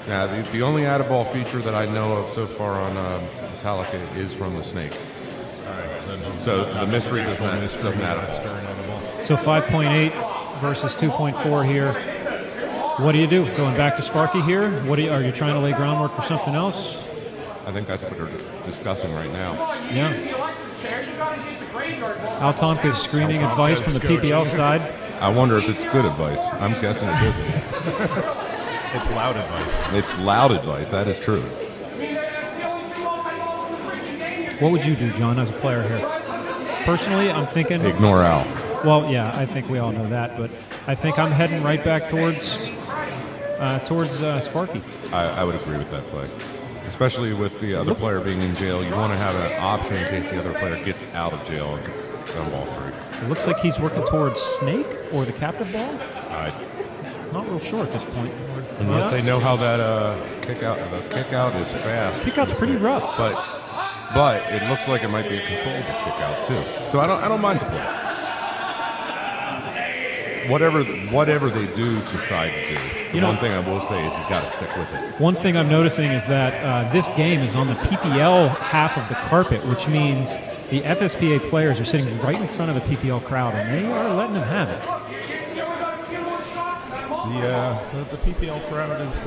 Speaker 2: Yeah, the only add-a-ball feature that I know of so far on Metallica is from the snake. So the mystery doesn't add a.
Speaker 3: So 5.8 versus 2.4 here. What do you do? Going back to Sparky here? Are you trying to lay groundwork for something else?
Speaker 2: I think that's what they're discussing right now.
Speaker 3: Yeah. Al Tomka is screaming advice from the PPL side.
Speaker 2: I wonder if it's good advice. I'm guessing it isn't.
Speaker 8: It's loud advice.
Speaker 2: It's loud advice. That is true.
Speaker 3: What would you do, John, as a player here? Personally, I'm thinking...
Speaker 2: Ignore Al.
Speaker 3: Well, yeah, I think we all know that, but I think I'm heading right back towards Sparky.
Speaker 2: I would agree with that play. Especially with the other player being in jail, you want to have an option in case the other player gets out of jail and gun ball free.
Speaker 3: It looks like he's working towards snake or the captive ball. Not real sure at this point.
Speaker 2: Unless they know how that kick out is fast.
Speaker 3: Kick out's pretty rough.
Speaker 2: But it looks like it might be a controllable kick out too. So I don't mind the play. Whatever they do decide to do, one thing I will say is you've got to stick with it.
Speaker 3: One thing I'm noticing is that this game is on the PPL half of the carpet, which means the FSPA players are sitting right in front of the PPL crowd, and they are letting them have it.
Speaker 8: The PPL crowd is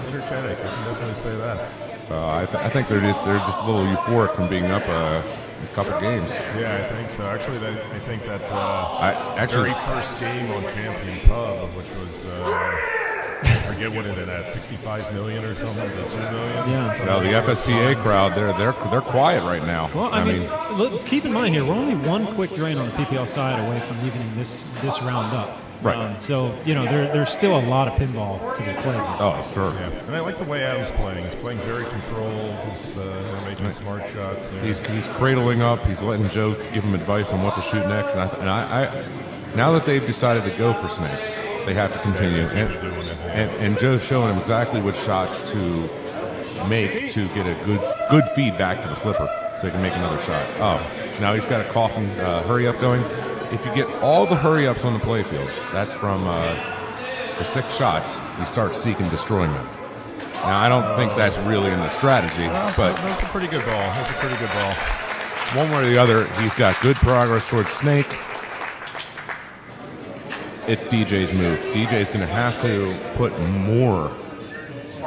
Speaker 8: energetic. I can definitely say that.
Speaker 2: I think they're just a little euphoric from being up a couple games.
Speaker 8: Yeah, I think so. Actually, I think that very first game on Champion Pub, which was I forget what it had, 65 million or something, to 2 million.
Speaker 3: Yeah.
Speaker 2: Now the FSPA crowd, they're quiet right now.
Speaker 3: Well, I mean, let's keep in mind here, we're only one quick drain on the PPL side away from evening this round up.
Speaker 2: Right.
Speaker 3: So, there's still a lot of pinball to be played.
Speaker 2: Oh, sure.
Speaker 8: Yeah. And I like the way Adam's playing. He's playing very controlled. He's making smart shots there.
Speaker 2: He's cradling up. He's letting Joe give him advice on what to shoot next. And I now that they've decided to go for snake, they have to continue. And Joe's showing him exactly what shots to make to get a good feedback to the flipper so he can make another shot. Oh, now he's got a coffin hurry-up going. If you get all the hurry-ups on the playfields, that's from the 6 shots, you start seeking destroying them. Now, I don't think that's really in the strategy, but...
Speaker 8: That's a pretty good ball.
Speaker 2: One way or the other, he's got good progress towards snake. It's DJ's move. DJ's going to have to put more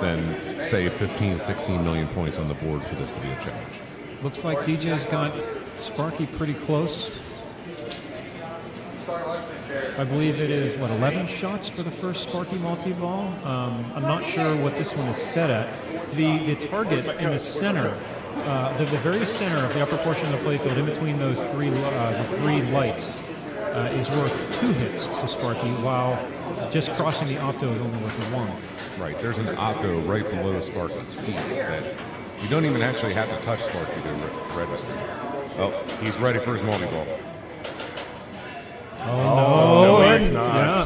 Speaker 2: than, say, 15, 16 million points on the board for this to be a challenge.
Speaker 3: Looks like DJ's got Sparky pretty close. I believe it is, 11 shots for the first Sparky multi-ball? I'm not sure what this one is set at. The target in the center, the very center of the upper portion of the playfield, in between those the three lights, is worth 2 hits to Sparky, while just crossing the opto is only worth 1.
Speaker 2: Right, there's an opto right below Sparky's feet that you don't even actually have to touch Sparky to register. Oh, he's ready for his multi-ball.
Speaker 8: Oh, no, he's not.
Speaker 3: Yeah.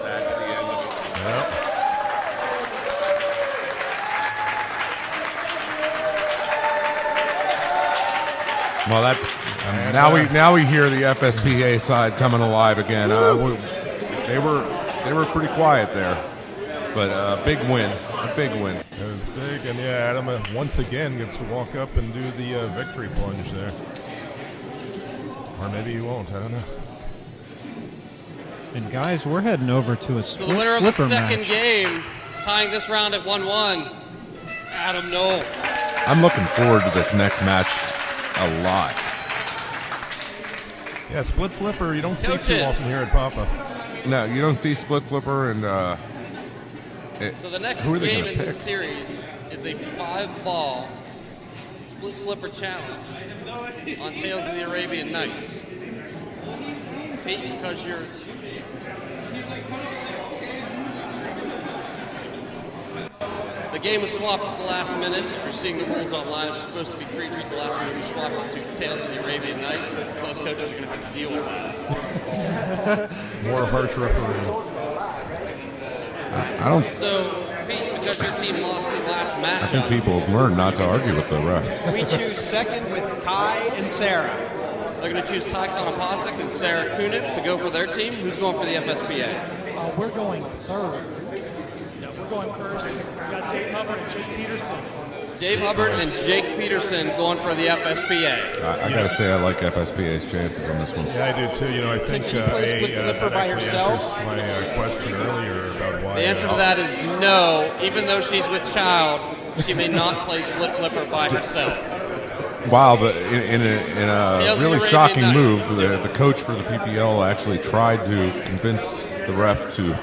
Speaker 2: That's the end of it.
Speaker 8: Yep.
Speaker 2: Well, that's now we hear the FSPA side coming alive again. They were pretty quiet there, but big win. A big win.
Speaker 8: It was big, and yeah, Adam once again gets to walk up and do the victory plunge there. Or maybe he won't, I don't know.
Speaker 3: And guys, we're heading over to a
Speaker 1: So the winner of the
Speaker 3: flipper
Speaker 1: second
Speaker 3: match.
Speaker 1: game, tying this round at 1-1, Adam Knoll.
Speaker 2: I'm looking forward to this next match a lot.
Speaker 8: Yeah, split flipper, you don't see
Speaker 1: Coaches.
Speaker 8: too often here at Papa.
Speaker 2: No, you don't see split flipper, and
Speaker 1: So the next
Speaker 2: who are they
Speaker 1: game
Speaker 2: gonna
Speaker 1: in this
Speaker 2: pick?
Speaker 1: series is a 5-ball split flipper challenge on Tales of the Arabian Nights. Pete, because you're... The game was swapped at the last minute. If you're seeing the rules online, it was supposed to be pre-treat. The last minute we swapped it to Tales of the Arabian Night. Both coaches are going to have to deal with that.
Speaker 8: More harsh referee.
Speaker 2: I don't.
Speaker 1: So, Pete, because your team lost the last
Speaker 2: I
Speaker 1: match,
Speaker 2: think people have learned not to argue with the ref.
Speaker 5: We choose second with Ty and Sarah.
Speaker 1: they're going to choose Ty Konopasek and Sarah Kuniff to go for their team. Who's going for the FSPA?
Speaker 9: We're going third. Yeah, we're going first. We got Dave Hubbard and Jake Peterson.
Speaker 1: Dave Hubbard and Jake Peterson going for the FSPA.
Speaker 2: I gotta say, I like FSPA's chances on this one.
Speaker 8: Yeah, I do too. You know, I think
Speaker 5: she play split
Speaker 8: that
Speaker 5: flipper by
Speaker 8: actually
Speaker 5: herself?
Speaker 8: answers my question earlier about why.
Speaker 1: The answer to that is no. Even though she's with child, she may not play split flipper by herself.
Speaker 2: Wow, but in a
Speaker 1: Tales of the
Speaker 2: really
Speaker 1: Arabian
Speaker 2: shocking
Speaker 1: Nights.
Speaker 2: move, the coach for the PPL actually tried to convince the ref to.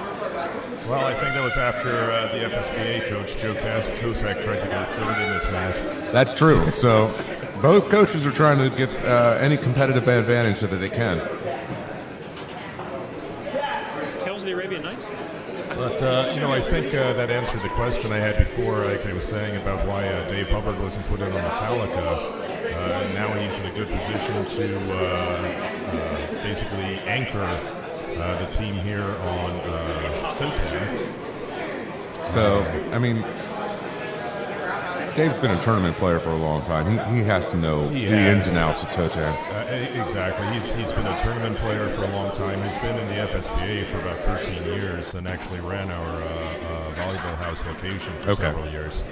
Speaker 8: Well, I think that was after the FSPA coach, Joe Kosak, tried to go third in this match.
Speaker 2: That's true. So both coaches are trying to get any competitive advantage that they can.
Speaker 3: Tales of the Arabian Nights?
Speaker 8: But, you know, I think that answered the question I had before, like I was saying, about why Dave Hubbard wasn't put in on Metallica. Now he's in a good position to basically anchor the team here on Totem.
Speaker 2: So, I mean, Dave's been a tournament player for a long time. He has to know the ins and outs of Totem.
Speaker 8: Exactly. He's been a tournament player for a long time. He's been in the FSPA for about 13 years and actually ran our volleyball house location for several years.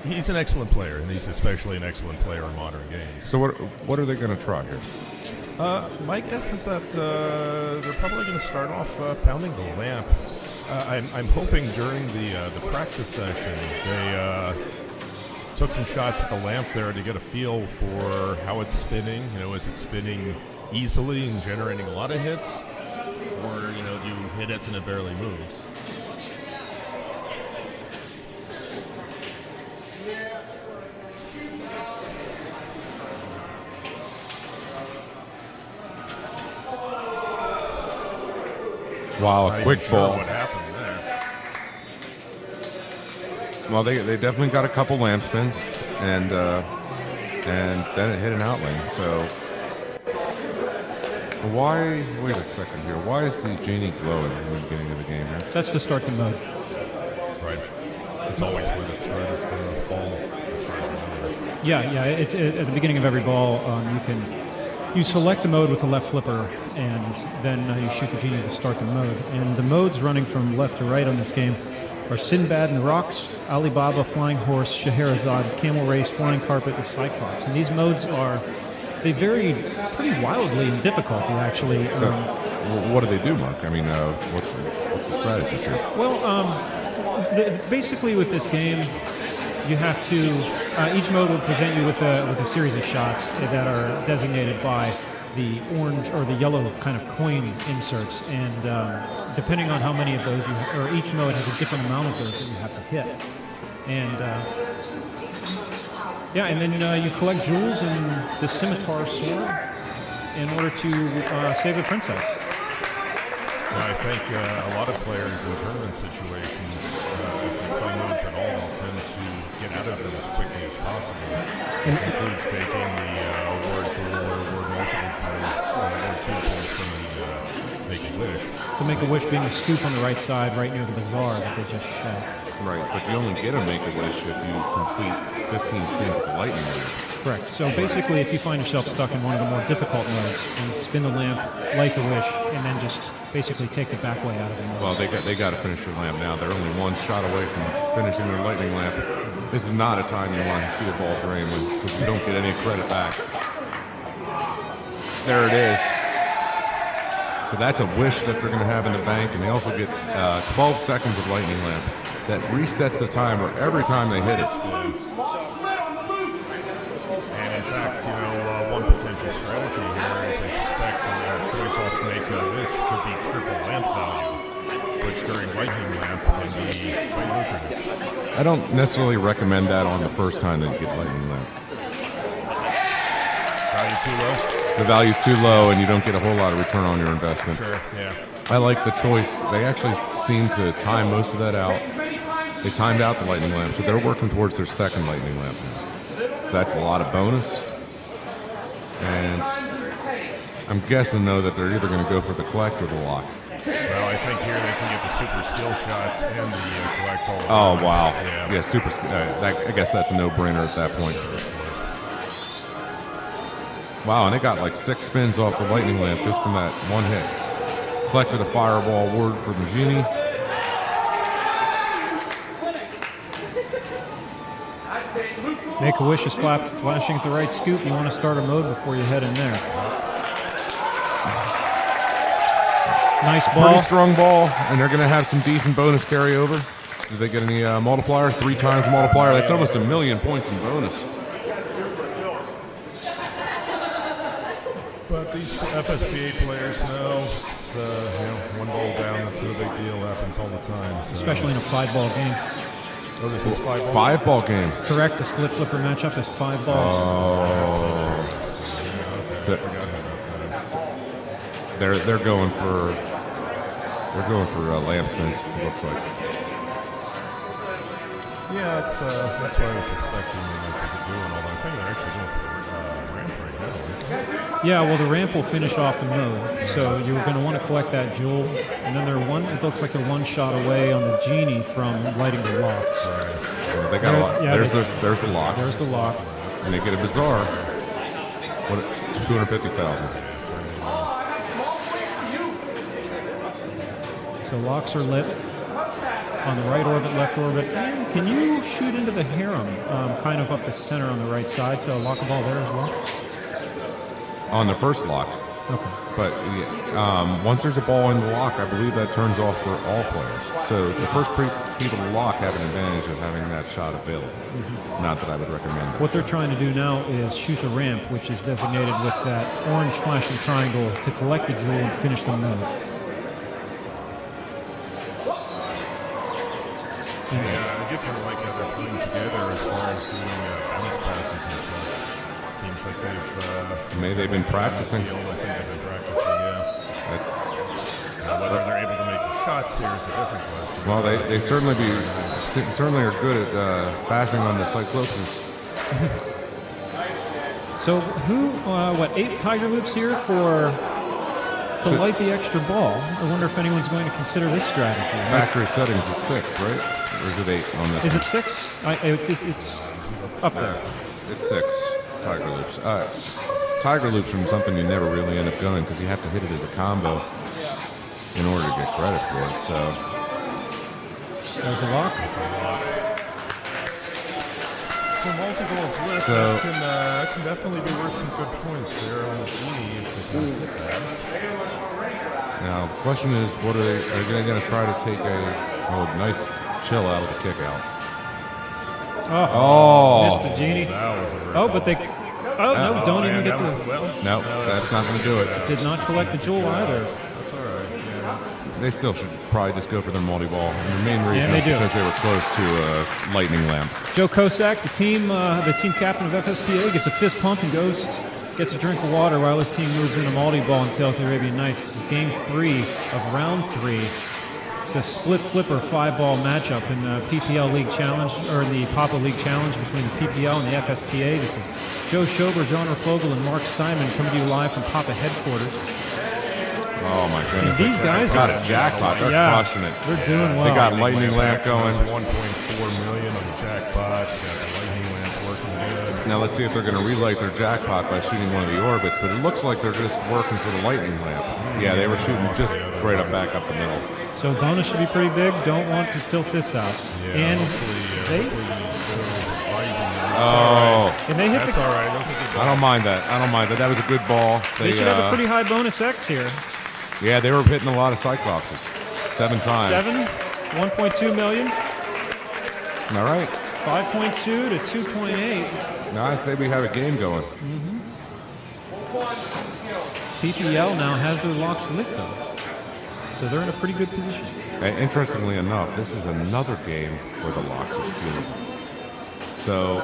Speaker 8: He's an excellent player, and he's especially an excellent player in modern games.
Speaker 2: So what are they going to try here?
Speaker 8: My guess is that they're probably going to start off pounding the lamp. I'm hoping during the practice session they took some shots at the lamp there to get a feel for how it's spinning. You know, is it spinning easily and generating a lot of hits, or you know, do you hit it and it barely moves?
Speaker 2: Wow, a quick ball.
Speaker 8: What happened there?
Speaker 2: Well, they definitely got a couple lamp spins, and then it hit an outlane. So why? Wait a second here. Why is the Janie glowing in the beginning of the game here?
Speaker 3: That's to start the mode.
Speaker 8: Right. It's always when it's started for the ball. As far as I know.
Speaker 3: Yeah. It's at the beginning of every ball, you select the mode with the left flipper, and then you shoot the genie to start the mode. And the modes running from left to right on this game are Sinbad and the Rocks, Alibaba, Flying Horse, Scheherazade, Camel Race, Flying Carpet, and Cyclops. And these modes they vary pretty wildly in difficulty, actually.
Speaker 2: So, what do they do, Mark? I mean, what's the strategy here?
Speaker 3: Well, basically with this game, you have to. Each mode will present you with a series of shots that are designated by the orange or the yellow kind of coin inserts, and depending on how many of those each mode has a different amount of those that you have to hit, and and then you collect jewels and the scimitar sword in order to save the princess.
Speaker 8: Yeah, I think a lot of players in tournament situations, if they play modes at all, they'll tend to get out of them as quickly as possible. Which includes taking the award jewel or award multiple jewels or two jewels from the Make-A-Wish.
Speaker 3: So Make-A-Wish being a scoop on the right side, right near the bazaar that they just showed.
Speaker 2: Right, but you only get a Make-A-Wish if you complete 15 spins of the lightning lamp.
Speaker 3: Correct. So basically, if you find yourself stuck in one of the more difficult modes, you spin the lamp, light the wish, and then just basically take the back way out of the mode.
Speaker 2: Well, they got to finish their lamp now. They're only one shot away from finishing their lightning lamp. This is not a time you want to see a ball drain because you don't get any credit back. There it is. So that's a wish that they're going to have in the bank, and they also get 12 seconds of lightning lamp. That resets the timer every time they hit it.
Speaker 8: And in fact, one potential strategy here is I suspect choice off Make-A-Wish could be triple lamp value, which during lightning lamp can be quite lucrative.
Speaker 2: I don't necessarily recommend that on the first time that you get lightning lamp.
Speaker 8: Value too low?
Speaker 2: The value's too low, and you don't get a whole lot of return on your investment.
Speaker 8: Sure, yeah.
Speaker 2: I like the choice. They actually seem to time most of that out. They timed out the lightning lamp, so they're working towards their second lightning lamp now. So that's a lot of bonus. And I'm guessing, though, that they're either going to go for the collect or the lock.
Speaker 8: Well, I think here they can get the super skill shots and the collect all.
Speaker 2: Oh, wow. Yeah, super. I guess that's a no-brainer at that point. Wow, and it got like 6 spins off the lightning lamp just from that one hit. Collected a fireball word for the genie.
Speaker 3: Make-A-Wish is flashing at the right scoop. You want to start a mode before you head in there. Nice ball.
Speaker 2: Pretty strong ball, and they're going to have some decent bonus carryover. Did they get any multiplier? 3 times multiplier. That's almost 1,000,000 points in bonus.
Speaker 8: But these FSPA players know it's, one ball down, that's no big deal, happens all the time. So.
Speaker 3: Especially in a 5-ball game.
Speaker 8: Oh, this is 5-ball?
Speaker 2: 5-ball game.
Speaker 3: Correct, the split flipper matchup is 5 balls.
Speaker 2: Oh.
Speaker 8: Okay,
Speaker 2: So, they're going for lamp spins, it looks like.
Speaker 8: Yeah, that's what I was suspecting they might be doing, although I think they're actually going for the ramp right now.
Speaker 3: Yeah, well, the ramp will finish off the mode, so you're going to want to collect that jewel, and then it looks like they're 1 shot away on the genie from lighting the locks.
Speaker 2: Right. Well, they got a lot. There's the locks.
Speaker 3: There's the lock.
Speaker 2: And they get a bazaar. 250,000.
Speaker 3: So locks are lit on the right orbit, left orbit. And can you shoot into the harem, kind of up the center on the right side to lock a ball there as well?
Speaker 2: On the first lock.
Speaker 3: Okay.
Speaker 2: But once there's a ball in the lock, I believe that turns off for all players. So the first people to lock have an advantage of having that shot available. Mm-hmm. Not that I would recommend it.
Speaker 3: What they're trying to do now is shoot the ramp, which is designated with that orange flashing triangle to collect the jewel and finish the mode.
Speaker 8: Yeah, I do kind of like how they're playing together as far as doing bounce passes and stuff. Seems like
Speaker 2: they've been practicing.
Speaker 8: I think they've been practicing, yeah. Whether they're able to make the shots here is a different question.
Speaker 2: Well, they certainly are good at bashing on the Cyclopes.
Speaker 3: So 8 Tiger Loops here to light the extra ball? I wonder if anyone's going to consider this strategy.
Speaker 2: Factory settings is 6, right? Or is it 8 on this?
Speaker 3: Is it 6? It's up there.
Speaker 2: It's 6 Tiger Loops. Tiger Loops from something you never really end up going because you have to hit it as a combo in order to get credit for it. So
Speaker 3: there's a lock.
Speaker 8: So multi-goals list that can definitely be worth some good points there on the genie if they can hit that.
Speaker 2: Now, the question is, are they going to try to take a nice chill out of the kick out?
Speaker 3: Missed the genie. Don't even get the.
Speaker 2: No, that's not going to do it.
Speaker 3: Did not collect the jewel either.
Speaker 8: That's all right. Yeah.
Speaker 2: They still should probably just go for their multi-ball. And the main reason is because they were close to a lightning lamp.
Speaker 3: Joe Kosak, the team captain of FSPA, gets a fist pump and gets a drink of water while his team moves into multi-ball and South Arabian Nights. This is game 3 of round 3. It's a split flipper 5-ball matchup in the PPL League Challenge, or in the Papa League Challenge between the PPL and the FSPA. This is Joe Schober, John Rafogel, and Mark Steinman coming to you live from Papa headquarters.
Speaker 2: Oh my goodness!
Speaker 3: These guys
Speaker 2: got
Speaker 3: are
Speaker 2: a jackpot. They're crushing it.
Speaker 3: They're doing well.
Speaker 2: They got lightning lamp going.
Speaker 8: 1.4 million on the jackpot. Got the lightning lamp working good.
Speaker 2: Now let's see if they're going to relight their jackpot by shooting one of the orbits. But it looks like they're just working for the lightning lamp. Yeah, they were shooting just right up back up the middle.
Speaker 3: So bonus should be pretty big. Don't want to tilt this out.
Speaker 8: Yeah,
Speaker 3: and
Speaker 8: and
Speaker 3: they hit
Speaker 8: That's all right.
Speaker 2: I don't mind that. That was a good ball.
Speaker 3: They should have a pretty high bonus X here.
Speaker 2: Yeah, they were hitting a lot of Cyclopses. 7 times.
Speaker 3: 7, 1.2 million.
Speaker 2: All right.
Speaker 3: 5.2 to 2.8.
Speaker 2: Now I think we have a game going.
Speaker 3: PPL now has their locks lit though. So they're in a pretty good position.
Speaker 2: And interestingly enough, this is another game where the locks are stealing. So,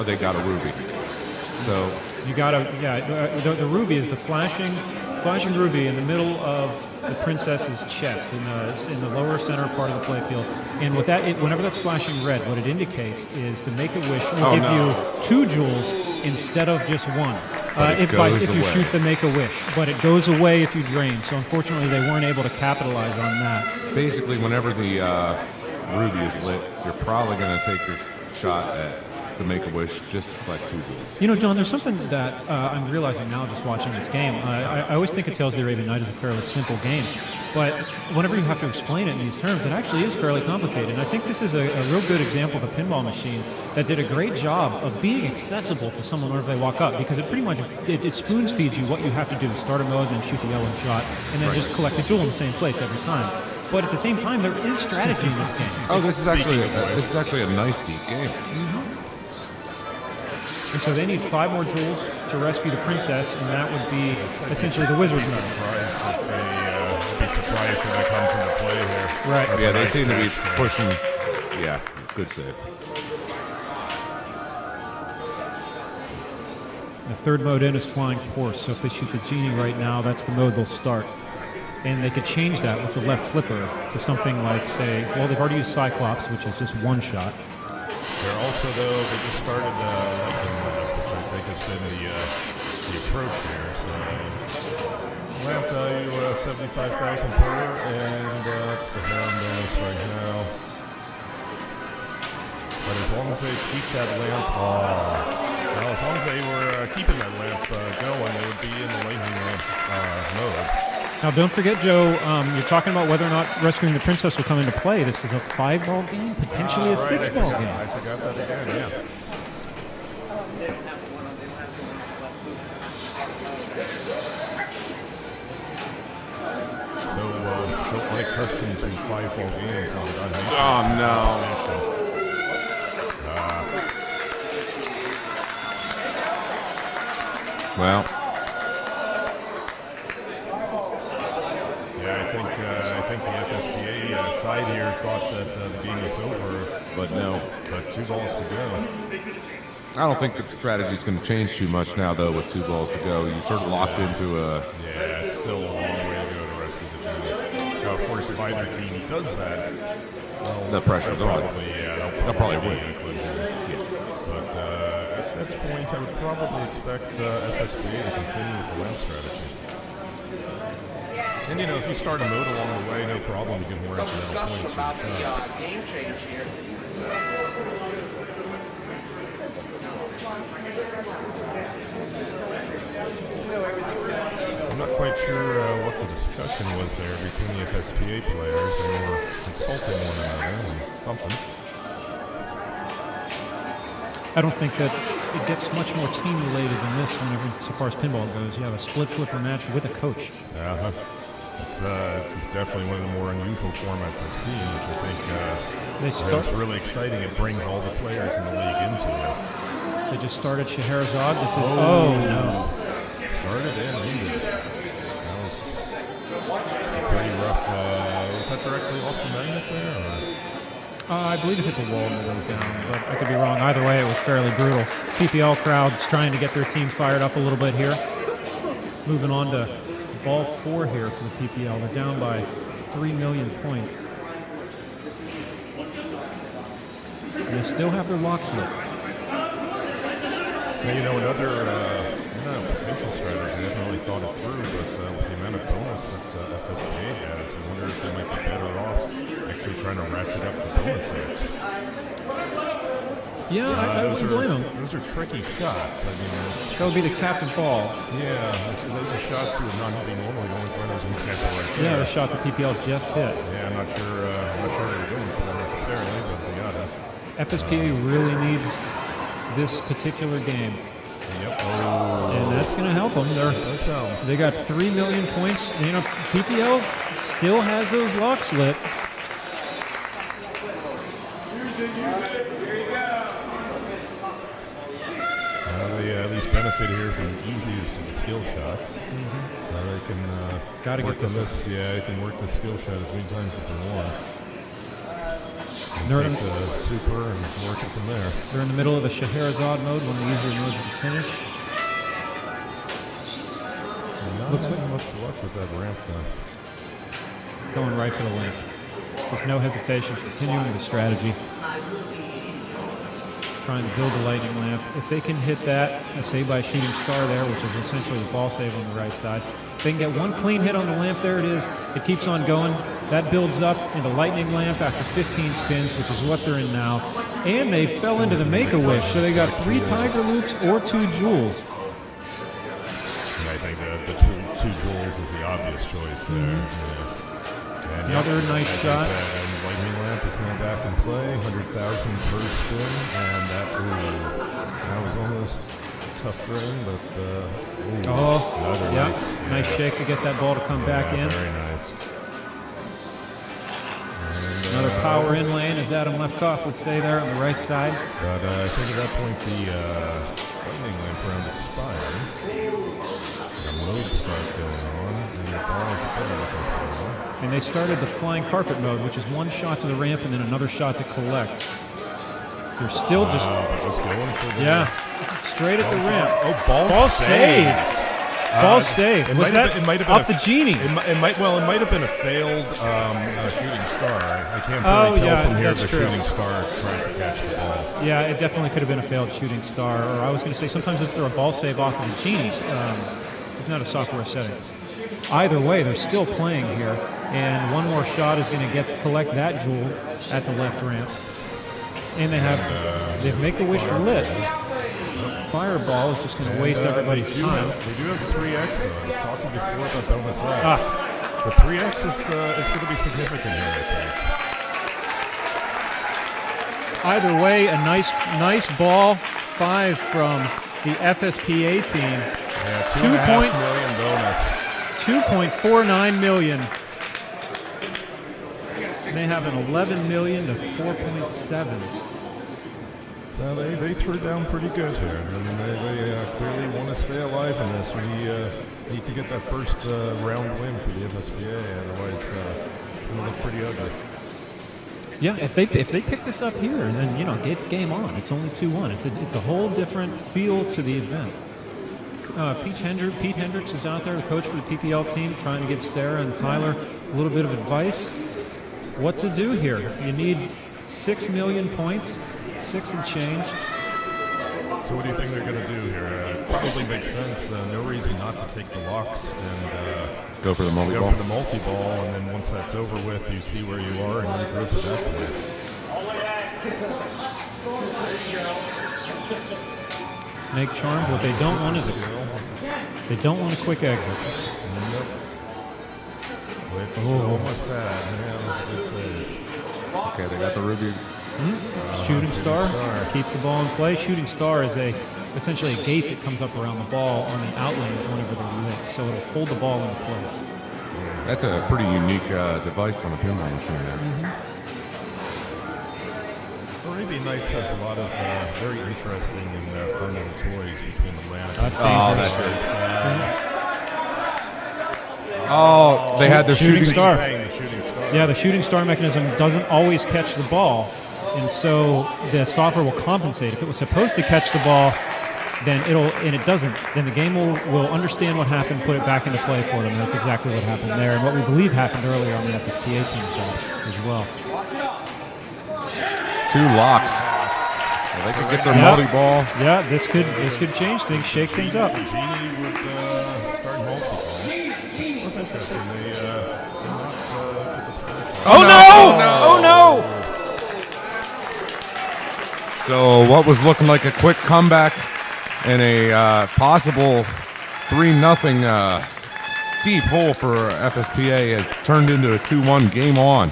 Speaker 2: they got a ruby. So
Speaker 3: you got the ruby is the flashing ruby in the middle of the princess's chest in the lower center part of the playfield. And with that, whenever that's flashing red, what it indicates is the Make-A-Wish will give you 2 jewels instead of just 1. If you shoot the Make-A-Wish, but it goes away if you drain. So unfortunately, they weren't able to capitalize on that.
Speaker 2: Basically, whenever the ruby is lit, you're probably going to take your shot at the Make-A-Wish just to collect 2 jewels.
Speaker 3: You know, John, there's something that I'm realizing now just watching this game. I always think of Tales of the Arabian Night as a fairly simple game, but whenever you have to explain it in these terms, it actually is fairly complicated. And I think this is a real good example of a pinball machine that did a great job of being accessible to someone whenever they walk up, because it pretty much it spoon feeds you what you have to do: start a mode, and then shoot the yellow shot, and then just collect the jewel in the same place every time. But at the same time, there is strategy in this game.
Speaker 2: This is actually a nice deep game.
Speaker 3: And so they need 5 more jewels to rescue the princess, and that would be essentially the wizard's mode.
Speaker 8: I'd be surprised if that comes into play here.
Speaker 3: Right.
Speaker 2: That's they seem to be pushing. Yeah, good save.
Speaker 3: The third mode in is Flying Horse, so if they shoot the Genie right now, that's the mode they'll start. And they could change that with the left flipper to something like, say, well, they've already used Cyclops, which is just 1 shot.
Speaker 8: They're also, though, they just started Lightning Lamp, which I think has been the approach here. So, lamp value 75,000 per, and that's the harem bonus right now. But as long as they keep that lamp, as long as they were keeping that lamp going, they would be in the Lightning Lamp mode.
Speaker 3: Now, don't forget, Joe, you're talking about whether or not rescuing the princess will come into play. This is a 5-ball game, potentially a 6-ball game.
Speaker 8: I forgot that again, yeah. So unaccustomed to 5-ball games on
Speaker 2: Oh, no. Well.
Speaker 8: I think the FSPA side here thought that the game was over, but no. But 2 balls to go.
Speaker 2: I don't think the strategy is going to change too much now, though, with 2 balls to go. You sort of locked into a...
Speaker 8: Yeah, it's still a long way to go to rescue the Genie. Now, of course, if either team does that,
Speaker 2: the pressure's on.
Speaker 8: They'll probably win. But at this point, I would probably expect FSPA to continue with the lamp strategy. And, if you start a mode along the way, no problem. You get more incidental points.
Speaker 1: Game change here.
Speaker 8: I'm not quite sure what the discussion was there between the FSPA players. They were consulting one another on something.
Speaker 3: I don't think that it gets much more team-related than this whenever, so far as pinball goes. You have a split flipper match with a coach.
Speaker 8: It's definitely one of the more unusual formats I've seen, which I think is really exciting. It brings all the players in the league into it.
Speaker 3: They just started Scheherazade. This is no.
Speaker 8: Started and ended. That was pretty rough. Was that directly off the magnet there? Or?
Speaker 3: I believe it hit the wall and it went down, but I could be wrong. Either way, it was fairly brutal. PPL crowd's trying to get their team fired up a little bit here. Moving on to ball 4 here for the PPL. They're down by 3 million points. And they still have their locks lit.
Speaker 8: Now, another financial strategy. I haven't really thought it through, but with the amount of bonus that FSPA has, I wonder if they might be better off actually trying to ratchet up the bonus amps.
Speaker 3: Yeah, I wouldn't blame them.
Speaker 8: Those are tricky shots. I mean,
Speaker 3: that would be the captain ball.
Speaker 8: Yeah, those are shots you would not be normally going for. There's an example right there.
Speaker 3: Yeah, the shot the PPL just hit.
Speaker 8: Yeah, I'm not sure they're going for that necessarily, but they got it.
Speaker 3: FSPA really needs this particular game.
Speaker 8: Yep.
Speaker 3: And that's going to help them. They got 3 million points. You know, PPL still has those locks lit.
Speaker 8: They at least benefit here from the easiest of the skill shots. So they can work get this. Yeah, they can work the skill shot as many times as they want. Take the super and work it from there.
Speaker 3: They're in the middle of the Scheherazade mode when the user knows it's finished.
Speaker 8: Looks like much luck with that ramp though.
Speaker 3: Going right for the lamp. Just no hesitation, continuing the strategy. Trying to build the lightning lamp. If they can hit that, a save by shooting star there, which is essentially the ball save on the right side. If they can get one clean hit on the lamp, there it is. It keeps on going. That builds up into lightning lamp after 15 spins, which is what they're in now. And they fell into the Make-A-Wish, so they got 3 Tiger Loops or 2 Jewels.
Speaker 8: And I think the 2 Jewels is the obvious choice there. And
Speaker 3: another nice shot.
Speaker 8: Lightning lamp is now back in play, 100,000 per spin, and that was almost a tough drain, but
Speaker 3: nice shake to get that ball to come back in.
Speaker 8: Very nice. And,
Speaker 3: another power in lane, as Adam Lefkoff would say there on the right side.
Speaker 8: But I think at that point the lightning lamp round expired. A load start going on, and the ball is looking for.
Speaker 3: And they started the flying carpet mode, which is one shot to the ramp and then another shot to collect. They're still just
Speaker 8: going for the
Speaker 3: straight at the ramp.
Speaker 8: Oh, ball saved.
Speaker 3: Ball saved.
Speaker 8: It might have been
Speaker 3: off the genie?
Speaker 8: It might have been a failed shooting star. I can't really tell from here the shooting star trying to catch the ball.
Speaker 3: Yeah, it definitely could have been a failed shooting star. Or I was going to say sometimes it's a ball save off of the genies. It's not a software setting. Either way, they're still playing here, and one more shot is going to collect that jewel at the left ramp. And they Make-A-Wish lit. Fireball is just going to waste everybody's time.
Speaker 8: They do have 3X though. I was talking before about bonus X. The 3X is going to be significant here, I think.
Speaker 3: Either way, a nice ball. 5 from the FSPA team.
Speaker 8: Yeah, $2.5 million bonus.
Speaker 3: 2.49 million. They have an 11 million to 4.7.
Speaker 8: So they threw down pretty good here. I mean, they clearly want to stay alive in this. We need to get that first round win for the FSPA, otherwise it's going to look pretty ugly.
Speaker 3: Yeah, if they pick this up here, then it's game on. It's only 2-1. It's a whole different feel to the event. Pete Hendricks is out there, the coach for the PPL team, trying to give Sarah and Tyler a little bit of advice. What to do here? You need 6 million points, 6 and change.
Speaker 8: So what do you think they're going to do here? Probably makes sense. No reason not to take the locks and
Speaker 2: go for the multi-ball.
Speaker 8: Go for the multi-ball, and then once that's over with, you see where you are and regroup at that point.
Speaker 3: Snake charm. What they don't want is a quick exit.
Speaker 8: Yep. Almost had. Yeah, that was a good save.
Speaker 2: Okay, they got the ruby.
Speaker 3: Shooting star keeps the ball in play. Shooting star is essentially a gate that comes up around the ball on the outlanes whenever they're lit, so it'll hold the ball in place.
Speaker 2: That's a pretty unique device on a pinball machine there.
Speaker 8: Arabian Nights has a lot of very interesting and fun little toys between the lamps.
Speaker 3: That's
Speaker 2: dangerous. They had their shooting star.
Speaker 3: Yeah, the shooting star mechanism doesn't always catch the ball, and so the software will compensate. If it was supposed to catch the ball, then it doesn't. Then the game will understand what happened, put it back into play for them, and that's exactly what happened there, and what we believe happened earlier on the FSPA team as well.
Speaker 2: 2 locks. They could get their multi-ball.
Speaker 3: Yeah, this could change things, shake things up.
Speaker 8: Genie would start multi-ball. That's interesting. They did not get the start.
Speaker 3: Oh no!
Speaker 2: So what was looking like a quick comeback and a possible 3-0 deep hole for FSPA has turned into a 2-1 game on.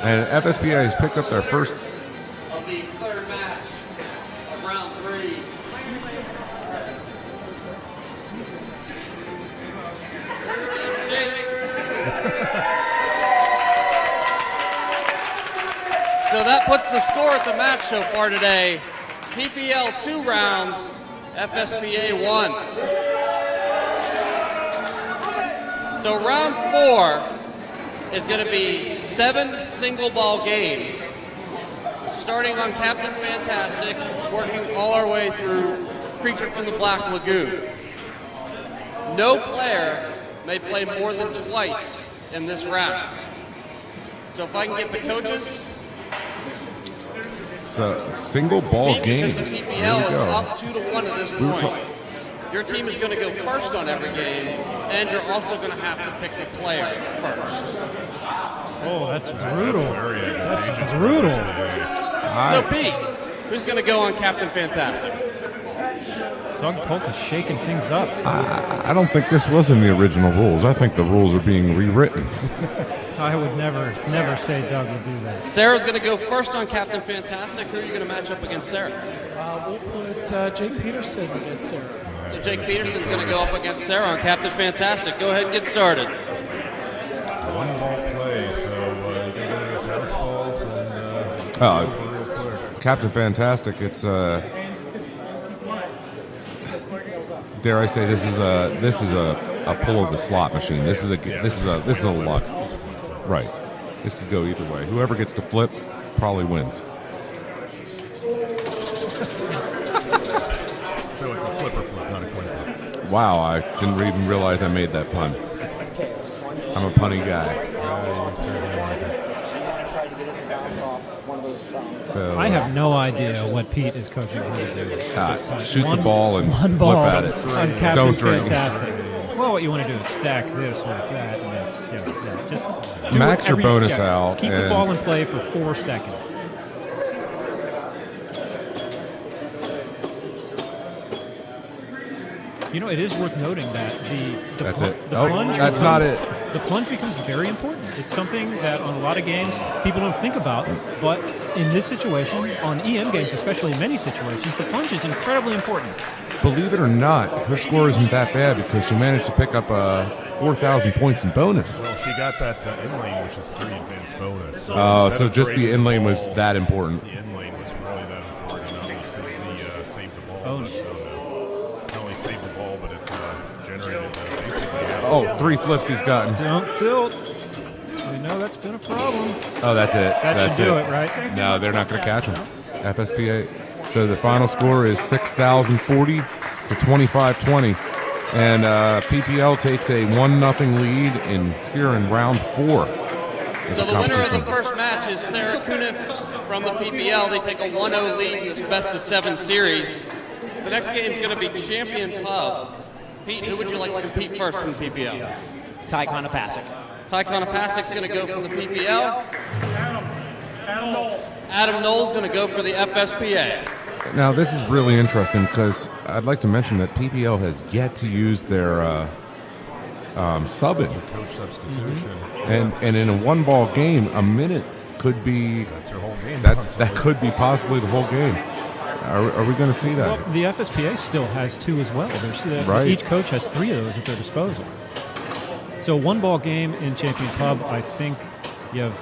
Speaker 2: And FSPA has picked up their first.
Speaker 1: Of the third match of round 3. So that puts the score at the match so far today. PPL 2 rounds, FSPA 1. So round 4 is going to be 7 single ball games, starting on Captain Fantastic, working all our way through Creature from the Black Lagoon. No player may play more than twice in this round. So if I can get the coaches.
Speaker 2: Single ball games.
Speaker 1: Because the PPL is up 2-1 at this point. Your team is going to go first on every game, and you're also going to have to pick the player first.
Speaker 3: Oh, that's brutal.
Speaker 8: That's
Speaker 3: brutal.
Speaker 1: So, Pete, who's going to go on Captain Fantastic?
Speaker 3: Doug Polk is shaking things up.
Speaker 2: I don't think this was in the original rules. I think the rules are being rewritten.
Speaker 3: I would never say Doug would do that.
Speaker 1: Sarah's going to go first on Captain Fantastic. Who are you going to match up against Sarah?
Speaker 9: We'll put Jake Peterson against Sarah.
Speaker 1: So Jake Peterson's going to go up against Sarah on Captain Fantastic. Go ahead and get started.
Speaker 8: One ball play, so you can go to his house balls and
Speaker 2: Captain Fantastic. It's dare I say this is a pull of the slot machine. This is a luck. Right. This could go either way. Whoever gets to flip probably wins.
Speaker 8: So it's a flipper flip, not a coin flip.
Speaker 2: Wow, I didn't even realize I made that pun. I'm a punny guy. So
Speaker 3: I have no idea what Pete is coaching him to do.
Speaker 2: Shoot the ball and
Speaker 3: one ball
Speaker 2: flip at it.
Speaker 3: On Captain
Speaker 2: Don't drink.
Speaker 3: Fantastic. Well, what you want to do is stack this with that, and that's, just do
Speaker 2: max your
Speaker 3: whatever
Speaker 2: bonus out.
Speaker 3: Keep the ball in play for 4 seconds. You know, it is worth noting that
Speaker 2: that's it.
Speaker 3: That's
Speaker 2: not it.
Speaker 3: The plunge becomes very important. It's something that on a lot of games people don't think about, but in this situation, on EM games, especially in many situations, the plunge is incredibly important.
Speaker 2: Believe it or not, her score isn't that bad because she managed to pick up 4,000 points in bonus.
Speaker 8: Well, she got that in-lane, which is 3 advanced bonus.
Speaker 2: So just the in-lane was that important.
Speaker 8: The in-lane was really that important. Not only saved the ball, not only saved the ball, but it generated basically...
Speaker 2: 3 flips he's gotten.
Speaker 3: Don't tilt. We know that's been a problem.
Speaker 2: Oh, that's it.
Speaker 3: That should do it, right?
Speaker 2: No, they're not going to catch him. FSPA. So the final score is 6,040 to 25-20. And PPL takes a 1-0 lead here in round 4.
Speaker 1: So the winner of the first match is Sarah Kuniff from the PPL. They take a 1-0 lead in this best-of-7 series. The next game is going to be Champion Pub. Pete, who would you like to compete first from the PPL?
Speaker 5: Ty Konopasek.
Speaker 1: Ty Konopassek's going to go from the PPL. Adam Knoll's going to go for the FSPA.
Speaker 2: Now, this is really interesting because I'd like to mention that PPL has yet to use their sub-in.
Speaker 8: Coach substitution.
Speaker 2: And in a one-ball game, a minute could be...
Speaker 8: That's their whole game.
Speaker 2: That could be possibly the whole game. Are we going to see that?
Speaker 3: Well, the FSPA still has 2 as well.
Speaker 2: Right.
Speaker 3: Each coach has 3 of those at their disposal. So one-ball game in Champion Pub, I think you have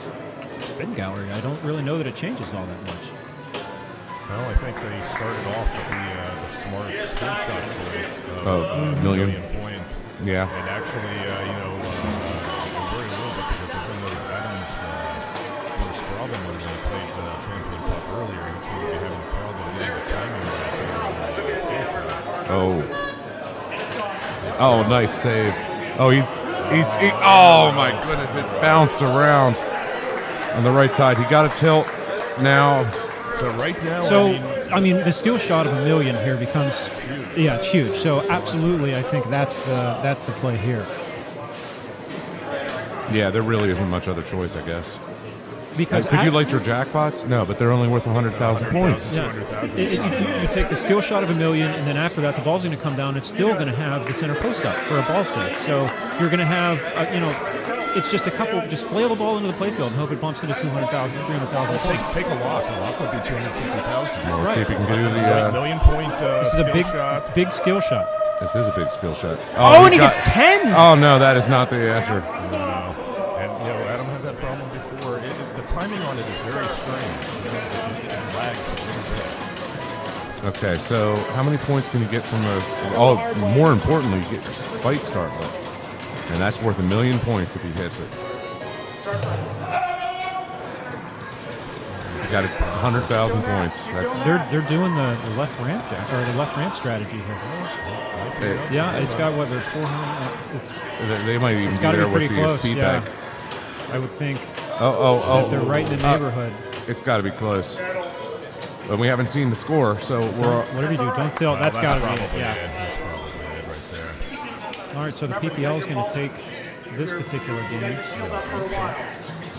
Speaker 3: spin gallery. I don't really know that it changes all that much.
Speaker 8: Well, I think they started off with the smart skill shot choice of
Speaker 2: million
Speaker 8: points.
Speaker 2: Yeah.
Speaker 8: And actually, they worried a little bit because of those Adams' first problem when they played Champion Pop earlier. He seemed to be having a problem getting the timing right.
Speaker 2: Oh, nice save. Oh, oh my goodness, it bounced around on the right side. He got a tilt now.
Speaker 8: So right now,
Speaker 3: So the skill shot of $1 million here becomes it's huge. So absolutely, I think that's the play here.
Speaker 2: Yeah, there really isn't much other choice, I guess.
Speaker 3: Because
Speaker 2: could you like your jackpots? No, but they're only worth 100,000 points.
Speaker 3: Yeah. You take the skill shot of $1 million, and then after that, the ball's going to come down. It's still going to have the center post up for a ball safe. So you're going to have, it's just just flail the ball into the playfield and hope it bumps into 200,000, 300,000 points.
Speaker 8: Take a lock. A lock would be 250,000.
Speaker 2: Well, let's see if you can do the
Speaker 8: $1 million point.
Speaker 3: This is a big skill shot.
Speaker 2: This is a big skill shot.
Speaker 3: And he gets 10.
Speaker 2: Oh no, that is not the answer.
Speaker 8: No. And Adam had that problem before. The timing on it is very strange. It lags a little bit.
Speaker 2: Okay, so how many points can you get from those? Oh, more importantly, you get your fight start lit. And that's worth 1 million points if he hits it. You got 100,000 points.
Speaker 3: They're doing the left ramp or the left ramp strategy here. It's got what, 400.
Speaker 2: They might even be
Speaker 3: gotta
Speaker 2: there
Speaker 3: be
Speaker 2: with
Speaker 3: pretty
Speaker 2: the
Speaker 3: close,
Speaker 2: speed
Speaker 3: yeah.
Speaker 2: bag.
Speaker 3: I would think.
Speaker 2: Oh!
Speaker 3: They're right in the neighborhood.
Speaker 2: It's got to be close. But we haven't seen the score, so we're.
Speaker 3: Whatever you do, don't tell. That's got to be it. Yeah.
Speaker 8: That's probably it right there.
Speaker 3: All right, so the PPL is going to take this particular game.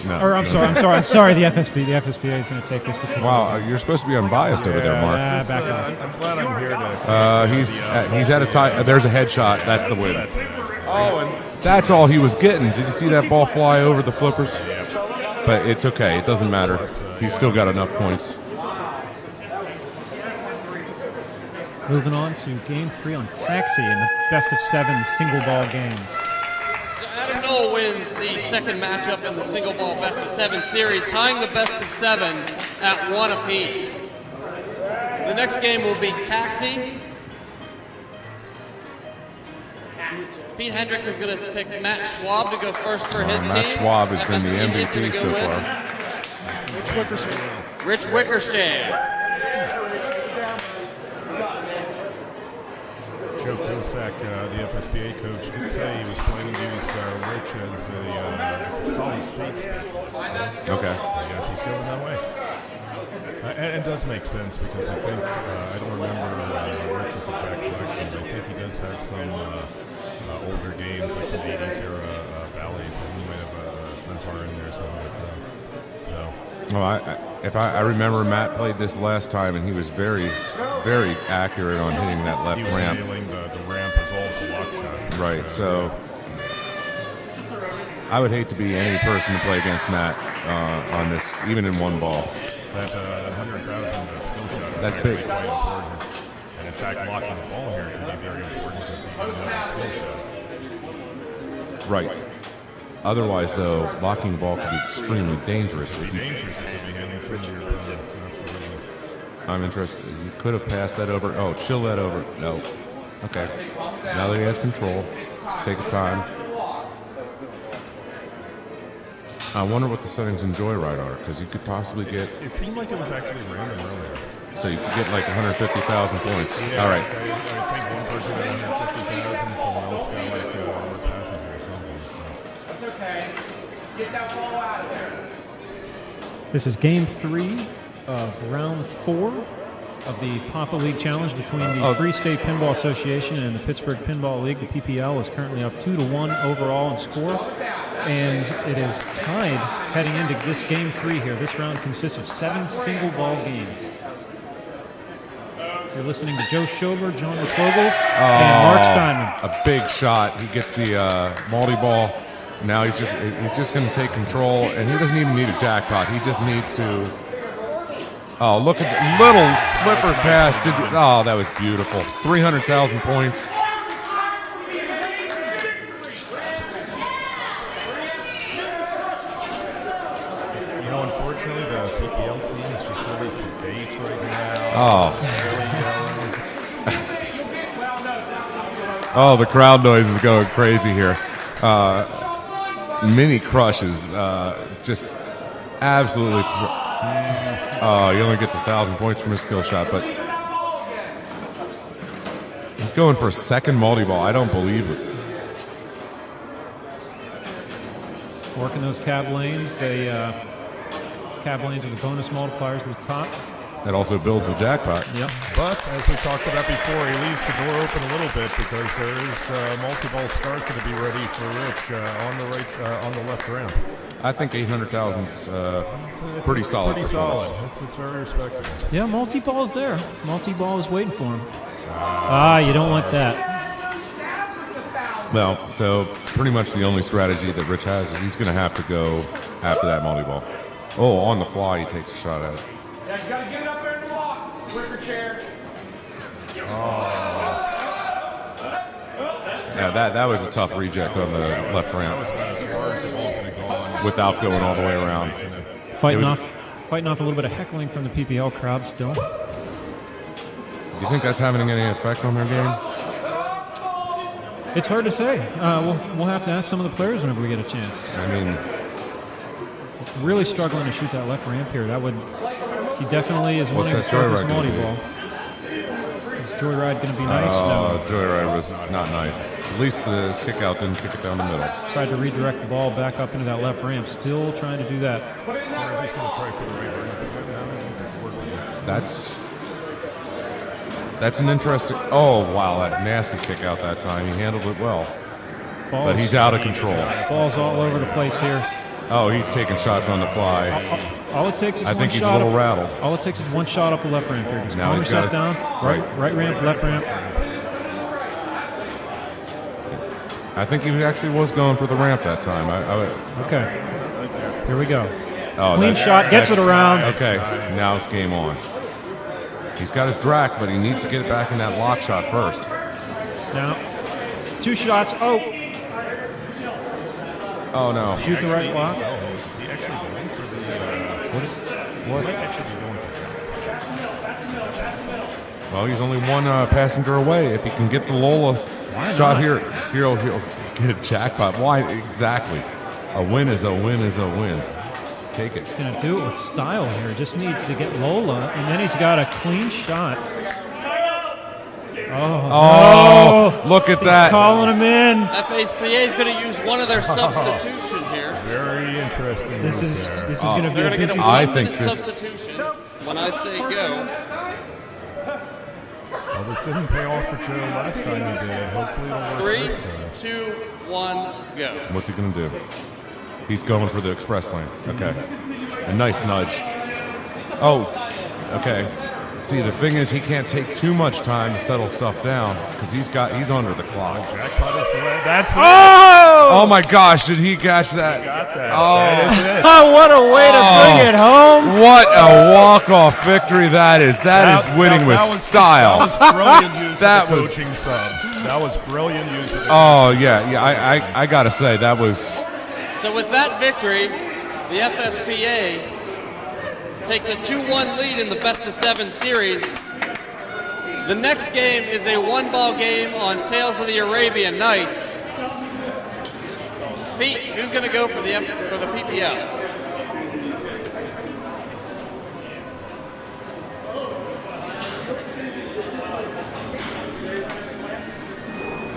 Speaker 2: No.
Speaker 3: Or I'm sorry. The FSPA is going to take this particular.
Speaker 2: Wow, you're supposed to be unbiased over there, Mark.
Speaker 3: Back off.
Speaker 8: I'm glad I'm here to.
Speaker 2: He's at a tie. There's a headshot. That's the win. Oh, and that's all he was getting. Did you see that ball fly over the flippers? But it's okay. It doesn't matter. He's still got enough points.
Speaker 3: Moving on to Game 3 on Taxi in the best of 7 single ball games.
Speaker 1: Adam Knoll wins the second matchup in the single ball best of 7 series, tying the best of 7 at 1 apiece. The next game will be Taxi. Pete Hendricks is going to pick Matt Schwab to go first for his team.
Speaker 2: Matt Schwab has been the MVP so far.
Speaker 1: Rich Wickersham.
Speaker 8: Joe Kosak, the FSPA coach, did say he was planning to use Rich as a solid state specialist.
Speaker 2: Okay.
Speaker 8: I guess he's going that way. And it does make sense because I think, I don't remember Rich's exact collection, but I think he does have some older games, like some 80s era ballets, and he might have a Centaur in there or something like that. So.
Speaker 2: Well, I remember Matt played this last time, and he was very, very accurate on hitting that left ramp.
Speaker 8: He was nailing the ramp as well as the lock shot.
Speaker 2: Right, so I would hate to be any person to play against Matt on this, even in one ball.
Speaker 8: That 100,000 skill shot
Speaker 2: that's
Speaker 8: is
Speaker 2: big.
Speaker 8: Quite important. And in fact, locking the ball here can be very important because he's going to have a skill shot.
Speaker 2: Right. Otherwise, though, locking the ball can be extremely dangerous.
Speaker 8: It can be dangerous if you'll be handing some of your opponent. Absolutely.
Speaker 2: I'm interested. You could have passed that over. Oh, chill that over. No. Okay. Now that he has control, take his time. I wonder what the settings in Joyride are, because you could possibly get.
Speaker 8: It seemed like it was actually random earlier.
Speaker 2: So you could get like 150,000 points.
Speaker 8: Yeah,
Speaker 2: all right.
Speaker 8: I think one person got 150,000, someone else got like more passes or something. So.
Speaker 7: That's okay. Get that ball out of there.
Speaker 3: This is Game 3 of Round 4 of the Papa League Challenge between the Free State Pinball Association and the Pittsburgh Pinball League. The PPL is currently up 2-1 overall in score, and it is tied heading into this Game 3 here. This round consists of 7 single ball games. You're listening to Joe Schober, John McClogle, and Mark Steinman.
Speaker 2: A big shot. He gets the multi-ball. Now he's just going to take control, and he doesn't even need a jackpot. He just needs to. Oh, look at the little flipper pass. Oh, that was beautiful. 300,000 points.
Speaker 8: You know, unfortunately, the PPL team is just released his dates right now.
Speaker 2: Oh, the crowd noise is going crazy here. Mini crushes, just absolutely. Oh, he only gets 1,000 points from his skill shot, but he's going for a second multi-ball. I don't believe it.
Speaker 3: Working those cab lanes. The cab lanes are the bonus multipliers at the top.
Speaker 2: It also builds the jackpot.
Speaker 3: Yep.
Speaker 8: But as we talked about before, he leaves the door open a little bit because there is a multi-ball start going to be ready for Rich on the left ramp.
Speaker 2: I think 800,000 is pretty solid.
Speaker 8: Pretty solid. It's very respectable.
Speaker 3: Yeah, multi-ball is there. Multi-ball is waiting for him. You don't want that.
Speaker 2: Well, so pretty much the only strategy that Rich has is he's going to have to go after that multi-ball. Oh, on the fly, he takes a shot at it.
Speaker 7: Yeah, you got to get it up there and block. Quicker chair.
Speaker 2: Yeah, that was a tough reject on the left ramp.
Speaker 8: That was about as far as the ball could have gone.
Speaker 2: Without going all the way around.
Speaker 3: Fighting off a little bit of heckling from the PPL crowd still.
Speaker 2: Do you think that's having any effect on their game?
Speaker 3: It's hard to say. We'll have to ask some of the players whenever we get a chance.
Speaker 2: I mean,
Speaker 3: really struggling to shoot that left ramp here. He definitely is wanting to
Speaker 2: that
Speaker 3: start this
Speaker 2: joyride gonna
Speaker 3: multi-ball. Is joyride going to be nice?
Speaker 2: No. Joyride was not nice. At least the kick out didn't kick it down the middle.
Speaker 3: Tried to redirect the ball back up into that left ramp. Still trying to do that.
Speaker 8: Or he's going to try for the right ramp.
Speaker 2: That's an interesting. Oh wow, that nasty kick out that time. He handled it well, but he's out of control.
Speaker 3: Ball's all over the place here.
Speaker 2: Oh, he's taking shots on the fly.
Speaker 3: All it takes is
Speaker 2: I
Speaker 3: one
Speaker 2: think he's a
Speaker 3: shot
Speaker 2: little rattled.
Speaker 3: All it takes is one shot up the left ramp here. Just
Speaker 2: Now
Speaker 3: calm
Speaker 2: he's got
Speaker 3: yourself down. Right ramp, left ramp.
Speaker 2: I think he actually was going for the ramp that time.
Speaker 3: Okay. Here we go.
Speaker 2: Oh,
Speaker 3: Clean shot, gets it around.
Speaker 2: Okay, now it's game on. He's got his drac, but he needs to get it back in that lock shot first.
Speaker 3: Now, 2 shots. Oh
Speaker 2: no.
Speaker 3: Shoot the right block.
Speaker 8: He actually going for the.
Speaker 2: What?
Speaker 8: He might actually be going for
Speaker 2: Well, he's only one passenger away. If he can get the Lola shot here, he'll get a jackpot. Why exactly? A win is a win is a win. Take it.
Speaker 3: He's going to do it with style here. Just needs to get Lola, and then he's got a clean shot.
Speaker 2: Oh, look at that.
Speaker 3: Calling him in.
Speaker 1: FSPA is going to use one of their substitution here.
Speaker 8: Very interesting.
Speaker 3: This is going to be
Speaker 1: They're
Speaker 3: a
Speaker 1: going to get a
Speaker 3: busy.
Speaker 1: 1-minute substitution when I say go.
Speaker 8: Well, this didn't pay off for Joe last time he did. Hopefully it'll work
Speaker 1: 3,
Speaker 8: this time.
Speaker 1: 2, 1, go.
Speaker 2: What's he going to do? He's going for the express lane. Okay. A nice nudge. Oh, okay. See, the thing is, he can't take too much time to settle stuff down because he's under the clock.
Speaker 8: Jackpot is the way. That's it.
Speaker 2: Oh my gosh, did he catch that?
Speaker 8: He got that.
Speaker 2: Oh.
Speaker 8: That is it.
Speaker 3: What a way to bring it home.
Speaker 2: What a walk-off victory that is. That is winning with style.
Speaker 8: That was brilliant use of the coaching sub. That was brilliant use of the
Speaker 2: I got to say, that was...
Speaker 1: So with that victory, the FSPA takes a 2-1 lead in the best-of-7 series. The next game is a 1-ball game on Tales of the Arabian Nights. Pete, who's going to go for the PPL?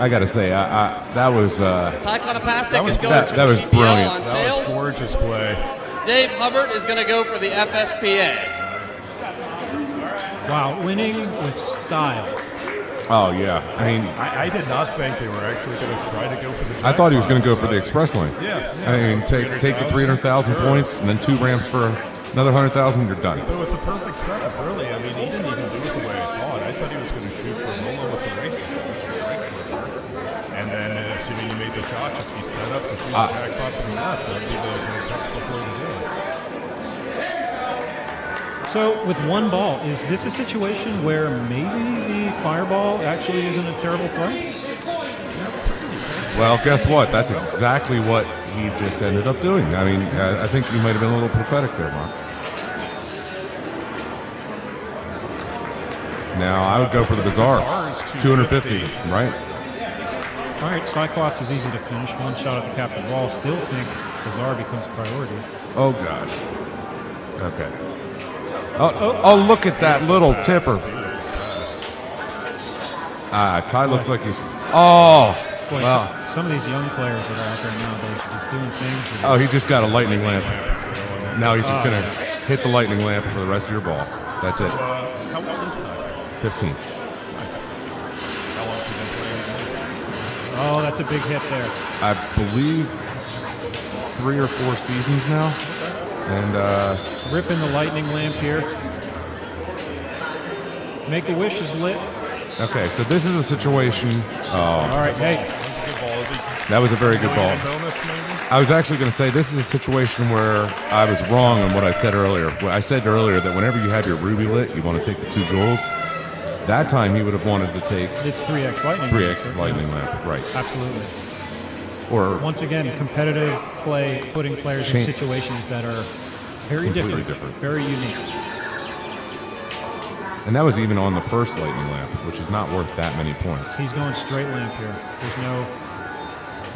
Speaker 2: I got to say, that was...
Speaker 1: Ty Konopasek is going for
Speaker 2: that was
Speaker 1: the PPL
Speaker 2: brilliant.
Speaker 1: on
Speaker 8: That
Speaker 1: Tails.
Speaker 8: was gorgeous play.
Speaker 1: Dave Hubbard is going to go for the FSPA.
Speaker 3: Wow, winning with style.
Speaker 2: Oh, yeah. I mean...
Speaker 8: I did not think they were actually going to try to go for the jackpot.
Speaker 2: I thought he was going to go for the express lane.
Speaker 8: Yeah.
Speaker 2: I mean, take the 300,000 points and then 2 ramps for another 100,000, you're done.
Speaker 8: But it was the perfect setup, really. I mean, he didn't even do it the way I thought. I thought he was going to shoot for Lola with the right flipper. And then, assuming he made the shot, just be set up to shoot the jackpot from the left. That would be the textbook way to do it.
Speaker 3: So with 1 ball, is this a situation where maybe the fireball actually isn't a terrible play?
Speaker 2: Well, guess what? That's exactly what he just ended up doing. I mean, I think you might have been a little prophetic there, Mark. Now, I would go for the Bazaar. 250, right?
Speaker 3: All right, Cyclops is easy to finish. 1 shot at the captain wall. Still think Bazaar becomes priority.
Speaker 2: Oh, gosh. Okay. Oh, look at that little tipper. Ty looks like he's... Oh!
Speaker 3: Boy,
Speaker 2: Wow.
Speaker 3: some of these young players that are out there nowadays are just doing things.
Speaker 2: Oh, he just got a lightning lamp. Now he's just going to hit the lightning lamp for the rest of your ball. That's it.
Speaker 8: How old is Ty?
Speaker 2: 15.
Speaker 8: Nice. How long has he been playing?
Speaker 3: Oh, that's a big hit there.
Speaker 2: I believe 3 or 4 seasons now. And
Speaker 3: ripping the lightning lamp here. Make-A-Wish is lit.
Speaker 2: okay, so this is a situation.
Speaker 3: All right, hey.
Speaker 2: That was a very good ball.
Speaker 8: Bonus, maybe?
Speaker 2: I was actually going to say this is a situation where I was wrong on what I said earlier. I said earlier that whenever you have your ruby lit, you want to take the 2 jewels. That time he would have wanted to take
Speaker 3: It's 3x lightning.
Speaker 2: 3x lightning lamp, right?
Speaker 3: Absolutely.
Speaker 2: Or
Speaker 3: Once again, competitive play, putting players in
Speaker 2: Change.
Speaker 3: situations that are very
Speaker 2: Completely
Speaker 3: different,
Speaker 2: different.
Speaker 3: very unique.
Speaker 2: and that was even on the first lightning lamp, which is not worth that many points.
Speaker 3: He's going straight lamp here. There's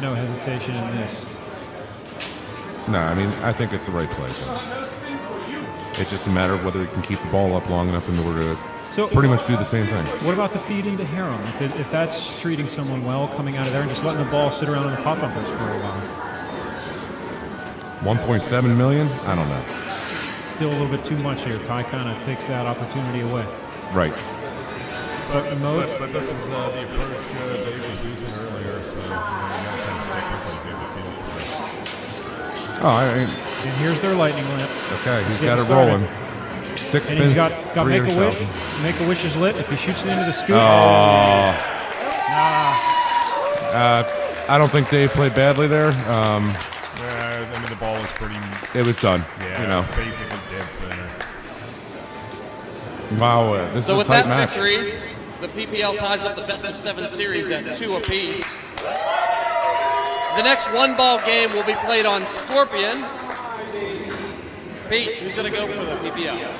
Speaker 3: no hesitation in this.
Speaker 2: No, I mean I think it's the right play. It's just a matter of whether he can keep the ball up long enough in order to pretty much do the same thing.
Speaker 3: What about the feed into Harem? If that's treating someone well, coming out of there and just letting the ball sit around in the pop-uppers for a while.
Speaker 2: 1.7 million? I don't know.
Speaker 3: Still a little bit too much here. Ty kind of takes that opportunity away.
Speaker 2: Right.
Speaker 3: But
Speaker 8: this is the approach Dave was using earlier, so you gotta kind of stick with it, give a feel for it.
Speaker 2: Oh, I mean,
Speaker 3: and here's their lightning lamp.
Speaker 2: okay, he's
Speaker 3: It's
Speaker 2: got it
Speaker 3: getting started.
Speaker 2: rolling. 6
Speaker 3: And
Speaker 2: spins.
Speaker 3: he's got Make-A-Wish.
Speaker 2: 300,000.
Speaker 3: Make-A-Wish is lit. If he shoots it into the scoop.
Speaker 2: I don't think Dave played badly there.
Speaker 8: I mean, the ball was pretty.
Speaker 2: It was done.
Speaker 8: Yeah,
Speaker 2: you know.
Speaker 8: it's basically dead center.
Speaker 2: Wow, this
Speaker 1: So
Speaker 2: is a
Speaker 1: with
Speaker 2: tight
Speaker 1: that
Speaker 2: match.
Speaker 1: victory, the PPL ties up the best of 7 series at 2 apiece. The next 1-ball game will be played on Scorpion. Pete, who's going to go for the PPL?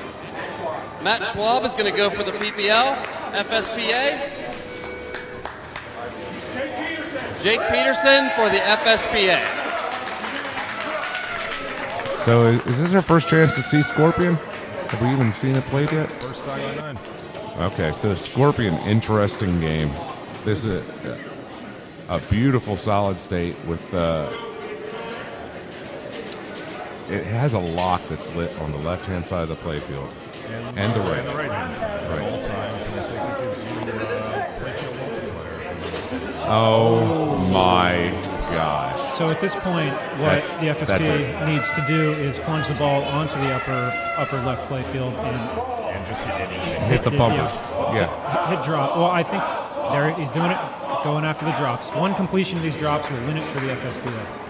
Speaker 1: Matt Schwab is going to go for the PPL, FSPA. Jake Peterson for the FSPA.
Speaker 2: So is this our first chance to see Scorpion? Have we even seen it played yet?
Speaker 8: First time on 9.
Speaker 2: Okay, so Scorpion, interesting game. This is a beautiful solid state with it has a lock that's lit on the left-hand side of the playfield and the right.
Speaker 8: And the right-hand side at all times, and I think it gives you playfield multiplayer.
Speaker 2: Oh my gosh.
Speaker 3: So at this point, what the FSPA needs to do is plunge the ball onto the upper left playfield
Speaker 8: And just
Speaker 2: hit the bumpers. Yeah.
Speaker 3: Hit drop. Well, I think there he's doing it, going after the drops. One completion of these drops will win it for the FSPA.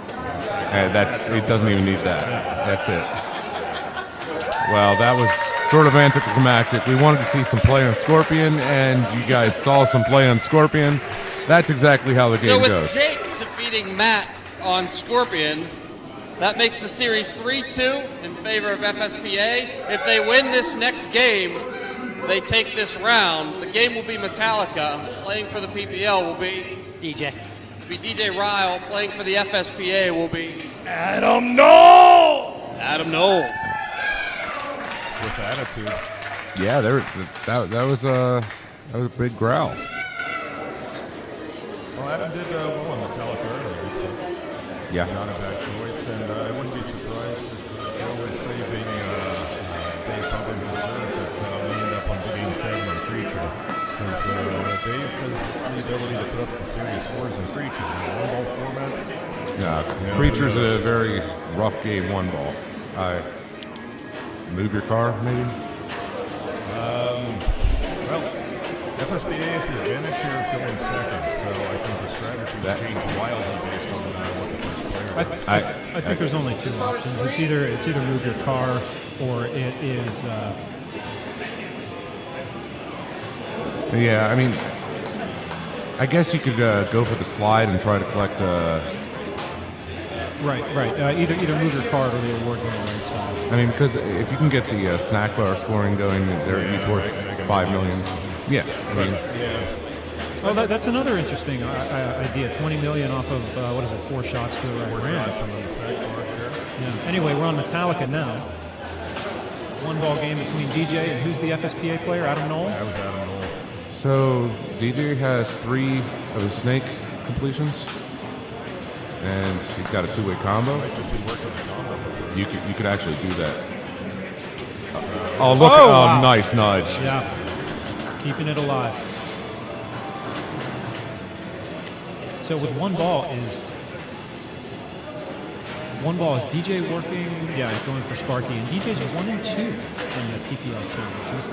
Speaker 2: It doesn't even need that. That's it. Well, that was sort of anticlimactic. We wanted to see some play on Scorpion, and you guys saw some play on Scorpion. That's exactly how the game
Speaker 1: So with
Speaker 2: goes.
Speaker 1: Jake defeating Matt on Scorpion, that makes the series 3-2 in favor of FSPA. If they win this next game, they take this round. The game will be Metallica. Playing for the PPL will be DJ. DJ Ryle. Playing for the FSPA will be Adam Knoll. Adam Knoll.
Speaker 8: With attitude.
Speaker 2: Yeah, that was a big growl.
Speaker 8: Well, Adam did well on Metallica earlier, so
Speaker 2: Yeah.
Speaker 8: not a bad choice, and I wouldn't be surprised if Joe was saving Dave Hubbard in reserve if we end up on Game 7 on Creature, because Dave has the ability to put up some serious scores in Creature. In a one-ball format.
Speaker 2: Yeah, Creature's a very rough game, 1-ball. Move your car, maybe?
Speaker 8: Well, FSPA has the advantage here of going second, so I think the strategy will change wildly based on what the first player does.
Speaker 3: I think there's only 2 options. It's either move your car or it is.
Speaker 2: Yeah, I mean, I guess you could go for the slide and try to collect.
Speaker 3: Right. Either move your card or the award on the right side.
Speaker 2: I mean, because if you can get the snack bar scoring going, they're each worth $5 million. Yeah, I mean.
Speaker 3: Oh, that's another interesting idea. $20 million off of 4 shots to the right rim. Yeah. Anyway, we're on Metallica now. 1-ball game between DJ and who's the FSPA player? Adam Knoll.
Speaker 8: That was Adam Knoll.
Speaker 2: So DJ has 3 of his snake completions, and he's got a 2-way combo.
Speaker 8: Might just be working the combo.
Speaker 2: You could actually do that. Oh, look.
Speaker 3: Oh,
Speaker 2: Oh,
Speaker 3: wow.
Speaker 2: nice nudge.
Speaker 3: Yeah, keeping it alive. So with one ball is DJ working? Yeah, he's going for Sparky, and DJ's 1 and 2 in the PPL challenge.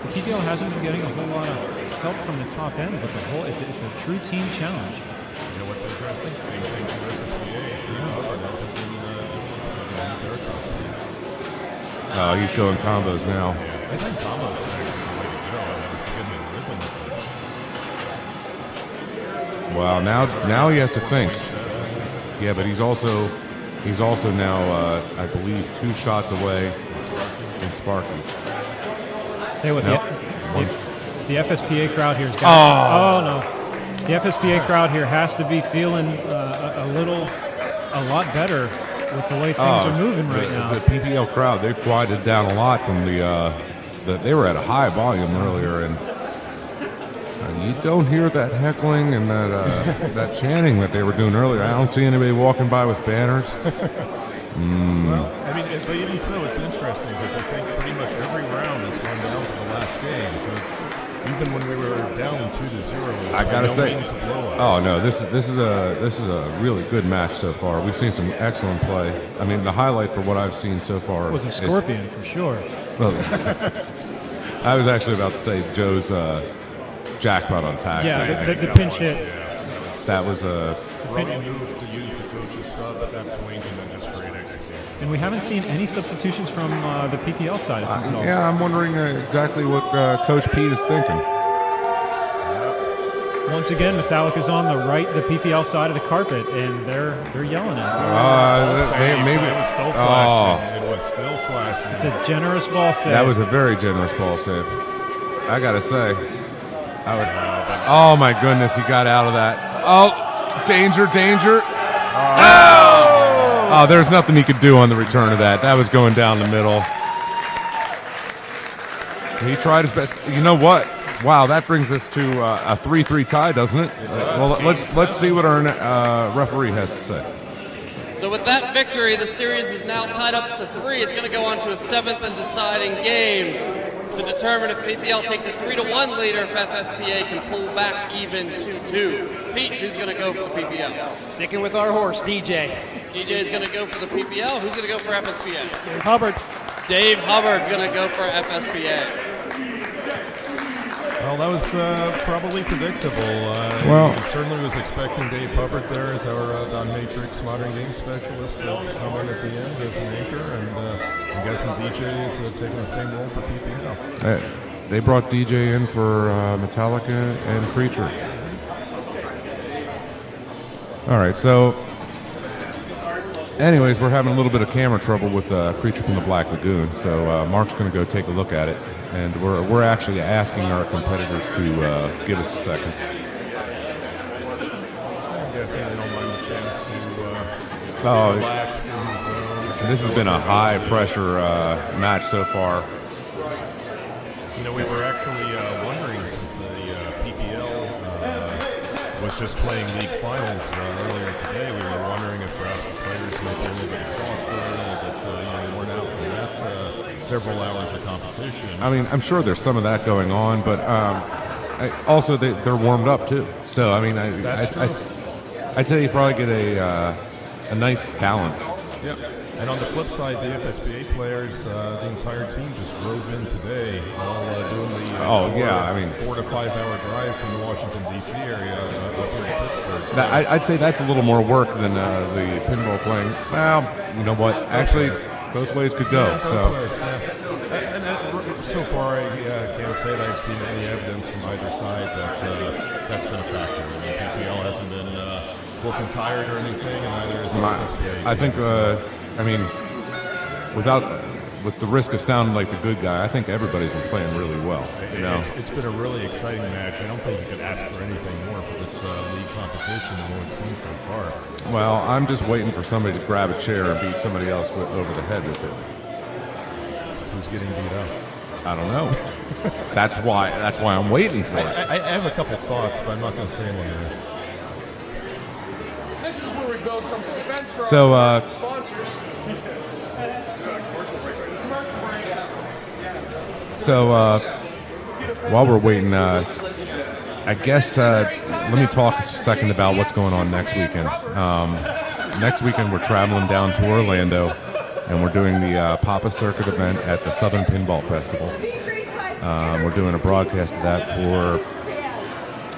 Speaker 3: The PPL hasn't been getting a whole lot of help from the top end, but it's a true team challenge.
Speaker 8: You know what's interesting? Same thing for FSPA.
Speaker 2: Oh, he's going combos now.
Speaker 8: I think combos is actually the way to go. I never get him in rhythm.
Speaker 2: Wow, now he has to think. Yeah, but he's also now, I believe, 2 shots away from Sparky.
Speaker 3: Say what
Speaker 2: Nope.
Speaker 3: the FSPA crowd here is.
Speaker 2: Oh
Speaker 3: no, the FSPA crowd here has to be feeling a lot better with the way things are moving right now.
Speaker 2: The PPL crowd, they've quieted down a lot from they were at a high volume earlier, and you don't hear that heckling and that chanting that they were doing earlier. I don't see anybody walking by with banners.
Speaker 8: Well, I mean, but even so, it's interesting because I think pretty much every round has gone down to the last game. So it's even when we were down 2-0,
Speaker 2: I gotta say,
Speaker 8: means a blowout.
Speaker 2: oh no, this is a really good match so far. We've seen some excellent play. I mean, the highlight for what I've seen so far
Speaker 3: It was a Scorpion for sure.
Speaker 2: Well, I was actually about to say Joe's jackpot on tax.
Speaker 3: Yeah, the pinch hit.
Speaker 2: That was a
Speaker 8: Brilliant move to use the coach's sub at that point and then just great execution.
Speaker 3: And we haven't seen any substitutions from the PPL side of things at all.
Speaker 2: yeah, I'm wondering exactly what Coach Pete is thinking.
Speaker 3: Once again, Metallica's on the PPL side of the carpet, and they're yelling at him.
Speaker 2: Maybe
Speaker 8: it was still flashing. It was still flashing.
Speaker 3: It's a generous ball save.
Speaker 2: That was a very generous ball save. I gotta say, oh my goodness, he got out of that. Oh, danger! Oh, there's nothing he could do on the return of that. That was going down the middle. He tried his best. You know what? Wow, that brings us to a 3-3 tie, doesn't it? Well, let's see what our referee has to say.
Speaker 1: So with that victory, the series is now tied up to 3. It's going to go on to a 7th and deciding game to determine if PPL takes a 3-1 lead or if FSPA can pull back even 2-2. Pete, who's going to go for the PPL?
Speaker 5: Sticking with our horse, DJ.
Speaker 1: DJ is going to go for the PPL. Who's going to go for FSPA?
Speaker 9: Dave Hubbard.
Speaker 1: Dave Hubbard's going to go for FSPA.
Speaker 8: Well, that was probably predictable.
Speaker 2: Well,
Speaker 8: I certainly was expecting Dave Hubbard there as our Matrix Modern Game Specialist to come in at the end as an anchor, and I'm guessing DJ is taking the same role for PPL.
Speaker 2: They brought DJ in for Metallica and Creature. All right, so anyways, we're having a little bit of camera trouble with Creature from the Black Lagoon, so Mark's going to go take a look at it, and we're actually asking our competitors to give us a second.
Speaker 8: I'm guessing they don't mind the chance to relax in the zone.
Speaker 2: This has been a high-pressure match so far.
Speaker 8: You know, we were actually wondering, since the PPL was just playing league finals earlier today, we were wondering if perhaps the players might be a little bit exhausted, that they weren't out for that several hours of competition.
Speaker 2: I mean, I'm sure there's some of that going on, but also they're warmed up too. So I mean, I'd say you probably get a nice balance.
Speaker 8: Yep. And on the flip side, the FSPA players, the entire team just drove in today, all doing the 4 to 5 hour drive from the Washington D.C. area up here to Pittsburgh. So
Speaker 2: I'd say that's a little more work than the pinball playing. Well, you know what? Actually, both ways could go.
Speaker 8: So far, I can't say that I've seen any evidence from either side that that's been a factor. I mean, PPL hasn't been looking tired or anything, and neither is the FSPA.
Speaker 2: I think. I mean, with the risk of sounding like the good guy, I think everybody's been playing really well. You know?
Speaker 8: It's been a really exciting match. I don't think you could ask for anything more for this league competition than what we've seen so far.
Speaker 2: Well, I'm just waiting for somebody to grab a chair and beat somebody else over the head with it.
Speaker 8: Who's getting beat up?
Speaker 2: I don't know. That's why I'm waiting for it.
Speaker 8: I have a couple thoughts, but I'm not going to say anything.
Speaker 7: This is where we build some suspense for
Speaker 2: So,
Speaker 7: our sponsors.
Speaker 2: So while we're waiting, I guess let me talk a second about what's going on next weekend. Next weekend we're traveling down to Orlando, and we're doing the Papa Circuit event at the Southern Pinball Festival. We're doing a broadcast of that for,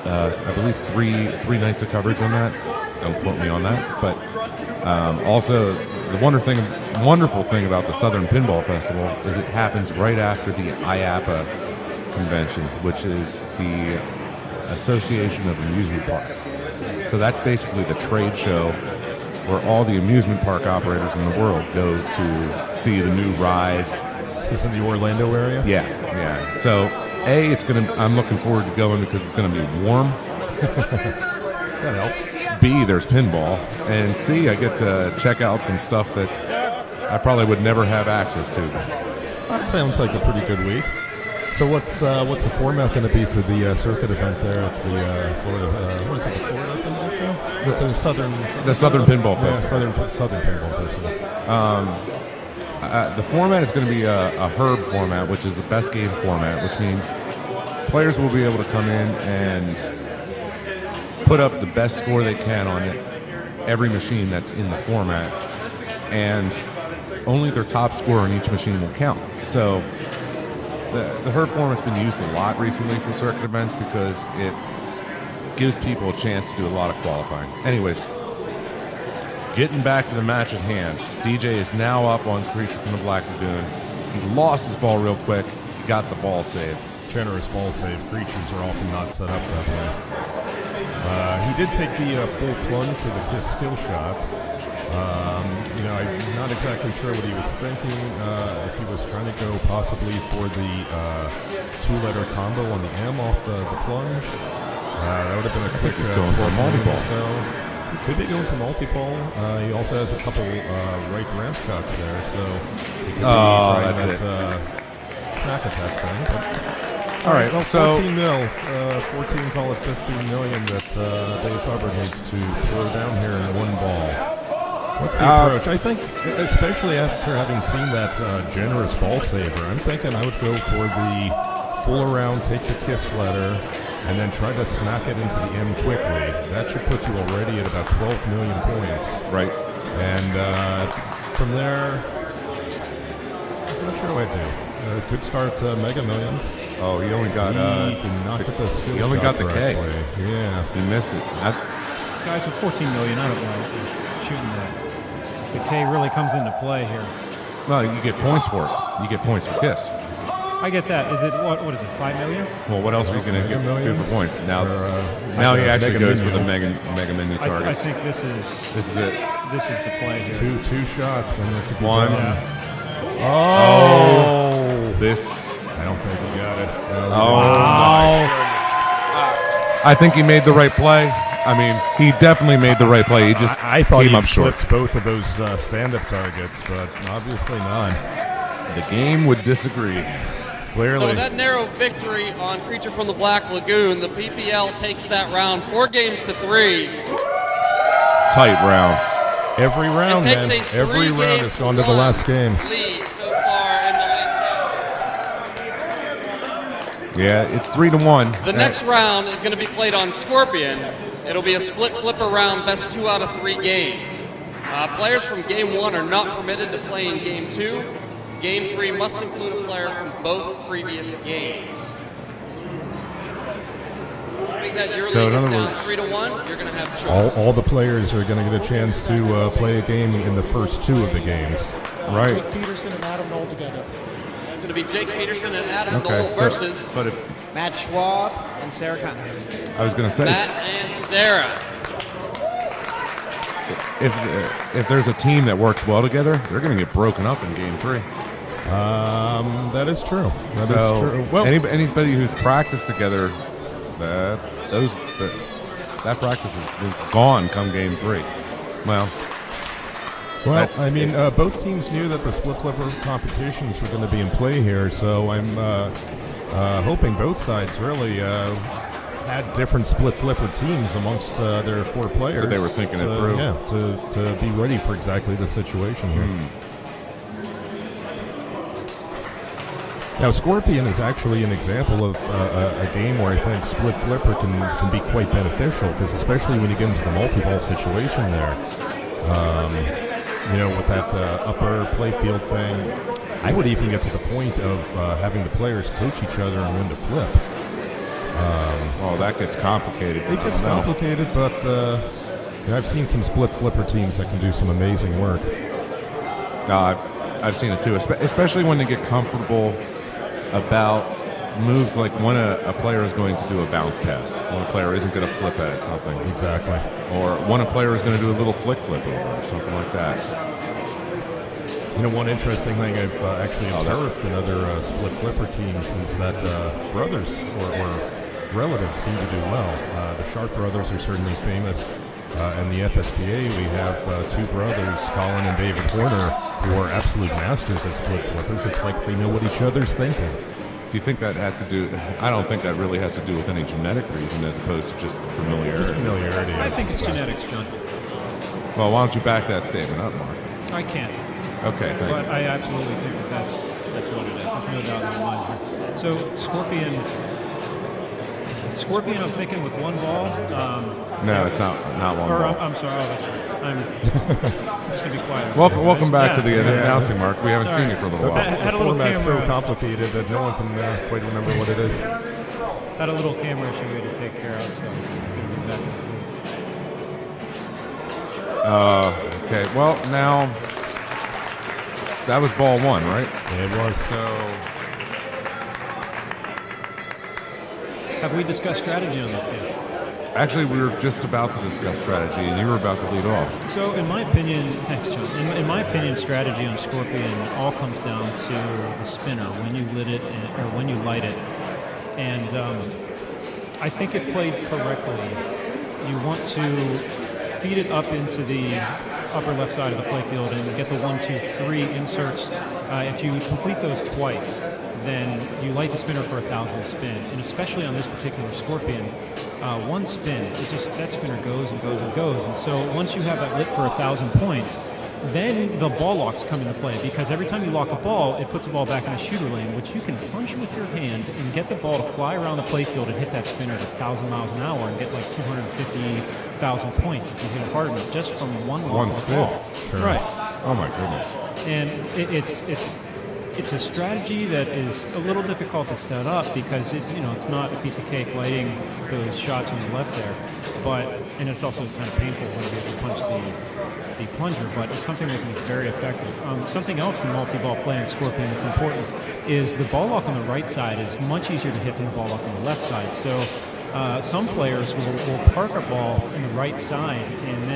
Speaker 2: I believe, three nights of coverage on that. Don't quote me on that. But also, the wonderful thing about the Southern Pinball Festival is it happens right after the IAPA convention, which is the Association of Amusement Parks. So that's basically the trade show where all the amusement park operators in the world go to see the new rides.
Speaker 8: Is this in the Orlando area?
Speaker 2: Yeah. So, I'm looking forward to going because it's going to be warm.
Speaker 8: That helps.
Speaker 2: B, there's pinball. And C, I get to check out some stuff that I probably would never have access to.
Speaker 8: That sounds like a pretty good week. So what's the format going to be for the circuit event there at the Florida? What is it? The Florida Pinball Show? It's a Southern
Speaker 2: Pinball Festival.
Speaker 8: Yeah, Southern Pinball Festival.
Speaker 2: The format is going to be a herb format, which is the best game format, which means players will be able to come in and put up the best score they can on every machine that's in the format, and only their top score on each machine will count. So the herb format's been used a lot recently for circuit events because it gives people a chance to do a lot of qualifying. Anyways, getting back to the match at hand, DJ is now up on Creature from the Black Lagoon. He lost his ball real quick. He got the ball save.
Speaker 8: Generous ball save. Creatures are often not set up that way. He did take the full plunge for the kiss skill shot. I'm not exactly sure what he was thinking. If he was trying to go possibly for the two-letter combo on the M off the plunge, that would have been a quick
Speaker 2: going for a multi-ball.
Speaker 8: So he could be going for multi-ball. He also has a couple right ramp shots there, so he could be trying that snack attack thing. But, all right, well, 14 mil, 14, call it 15 million that Dave Hubbard needs to throw down here in one ball. What's the approach? I think, especially after having seen that generous ball saver, I'm thinking I would go for the full around, take the kiss letter, and then try to smack it into the M quickly. That should put you already at about 12 million points.
Speaker 2: Right.
Speaker 8: And from there, I'm not sure what I do. Could start Mega Millions.
Speaker 2: Oh, he only got
Speaker 8: he did not get the skill
Speaker 2: he only
Speaker 8: shot
Speaker 2: got the K.
Speaker 8: Yeah.
Speaker 2: He missed it.
Speaker 3: Guys with 14 million, I don't know shooting that. The K really comes into play here.
Speaker 2: Well, you get points for it. You get points for kiss.
Speaker 3: I get that. Is it what is it? 5 million?
Speaker 2: Well, what else are you going to get for points? Now he actually goes for the mega menu targets.
Speaker 3: I think this is
Speaker 2: it.
Speaker 3: This is the play here.
Speaker 8: Two shots and there could be
Speaker 2: one.
Speaker 8: Oh,
Speaker 2: this.
Speaker 8: I don't think he got it.
Speaker 2: Wow. I think he made the right play. I mean, he definitely made the right play. He just
Speaker 8: I thought
Speaker 2: came
Speaker 8: he
Speaker 2: up short.
Speaker 8: flipped both of those stand-up targets, but obviously not.
Speaker 2: The game would disagree. Clearly.
Speaker 1: So with that narrow victory on Creature from the Black Lagoon, the PPL takes that round 4 games to 3.
Speaker 2: Tight round.
Speaker 8: Every round, man. Every round has gone to the last game.
Speaker 1: Lead so far in the league.
Speaker 2: Yeah, it's 3-1.
Speaker 1: The next round is going to be played on Scorpion. It'll be a split flipper round, best 2 out of 3 game. Players from Game 1 are not permitted to play in Game 2. Game 3 must include a player from both previous games. That your
Speaker 2: So
Speaker 1: league
Speaker 2: in
Speaker 1: is
Speaker 2: other
Speaker 1: down
Speaker 2: words,
Speaker 1: 3-1, you're going to have choice.
Speaker 8: All the players are going to get a chance to play a game in the first 2 of the games.
Speaker 2: Right.
Speaker 9: Jake Peterson and Adam Knoll together.
Speaker 1: It's going to be Jake Peterson and Adam Knoll versus
Speaker 2: But
Speaker 5: Matt Schwab and Sarah Connor.
Speaker 2: I was going to say,
Speaker 1: Matt and Sarah.
Speaker 2: if there's a team that works well together, they're going to get broken up in Game 3.
Speaker 8: That is true. That is true.
Speaker 2: Well, anybody who's practiced together, that practice is gone come Game 3. Well,
Speaker 8: I mean, both teams knew that the split flipper competitions were going to be in play here, so I'm hoping both sides really had different split flipper teams amongst their 4 players.
Speaker 2: So they were thinking it through.
Speaker 8: Yeah, to be ready for exactly the situation here. Now, Scorpion is actually an example of a game where I think split flipper can be quite beneficial, because especially when you get into the multi-ball situation there, with that upper playfield thing, I would even get to the point of having the players coach each other on when to flip.
Speaker 2: That gets complicated.
Speaker 8: It gets complicated, but I've seen some split flipper teams that can do some amazing work.
Speaker 2: I've seen it too, especially when they get comfortable about moves like when a player is going to do a bounce pass, when a player isn't going to flip at something.
Speaker 8: Exactly.
Speaker 2: Or when a player is going to do a little flick flip over it, something like that.
Speaker 8: One interesting thing I've actually observed in other split flipper teams is that brothers or relatives seem to do well. The Sharp brothers are certainly famous. In the FSPA, we have two brothers, Colin and David Horner, who are absolute masters at split flippers. It's like they know what each other's thinking.
Speaker 2: Do you think that has to do? I don't think that really has to do with any genetic reason, as opposed to just familiarity.
Speaker 8: Just familiarity.
Speaker 3: I think it's genetics, John.
Speaker 2: Well, why don't you back that statement up, Mark?
Speaker 3: I can't.
Speaker 2: Okay, thanks.
Speaker 3: But I absolutely think that's what it is. There's no doubt in my mind. So Scorpion, I'm thinking with one ball.
Speaker 2: No, it's not one ball.
Speaker 3: I'm sorry. Oh, that's right. I'm just going to be quiet.
Speaker 2: Welcome back to the announcing, Mark. We haven't seen you for a little while.
Speaker 3: Had a little
Speaker 8: format's
Speaker 3: camera.
Speaker 8: so complicated that no one can quite remember what it is.
Speaker 3: Had a little camera issue we had to take care of, so it's going to be back.
Speaker 2: Okay, well, now, that was ball one, right?
Speaker 8: It was.
Speaker 2: So,
Speaker 3: have we discussed strategy on this game?
Speaker 2: actually, we were just about to discuss strategy, and you were about to lead off.
Speaker 3: So, in my opinion, thanks, John. In my opinion, strategy on Scorpion all comes down to the spinner when you lit it or when you light it. And I think if played correctly, you want to feed it up into the upper left side of the playfield and get the 1, 2, 3 inserts. If you complete those twice, then you light the spinner for 1,000 spin. And especially on this particular Scorpion, one spin, that spinner goes and goes and goes. And so once you have that lit for 1,000 points, then the ball locks come into play, because every time you lock a ball, it puts the ball back in the shooter lane, which you can punch with your hand and get the ball to fly around the playfield and hit that spinner at 1,000 miles an hour and get like 250,000 points if you hit it hard enough just from one
Speaker 2: spin.
Speaker 3: ball.
Speaker 2: Sure.
Speaker 3: Right.
Speaker 2: Oh my goodness.
Speaker 3: And it's a strategy that is a little difficult to set up, because it's not a piece of cake lighting those shots on the left there, and it's also kind of painful when you have to punch the plunger, but it's something that can be very effective. Something else in multi-ball play in Scorpion that's important is the ball lock on the right side is much easier to hit than the ball lock on the left side. So some players will park a ball in the right side and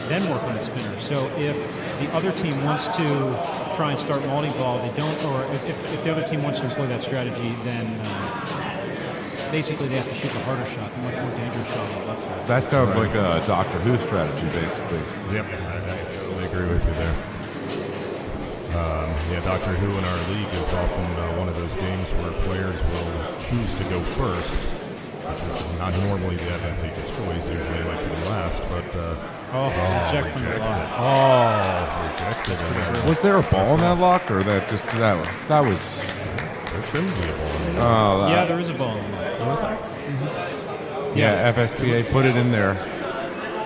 Speaker 3: then work on the spinner. So if the other team wants to try and start multi-ball, they don't, or if the other team wants to employ that strategy, then basically they have to shoot the harder shot, the much more dangerous shot on the left side.
Speaker 2: That sounds like a Doctor Who strategy, basically.
Speaker 8: Yep, I totally agree with you there. Doctor Who in our league is often one of those games where players will choose to go first, which is not normally the advantageous choice. Usually they like to go last, but rejected. Rejected.
Speaker 2: Was there a ball in that lock, or that was?
Speaker 8: There shouldn't be a ball in that.
Speaker 3: Yeah, there is a ball in the lock.
Speaker 8: Was there?
Speaker 3: Mm-hmm.
Speaker 2: Yeah, FSPA put it in there.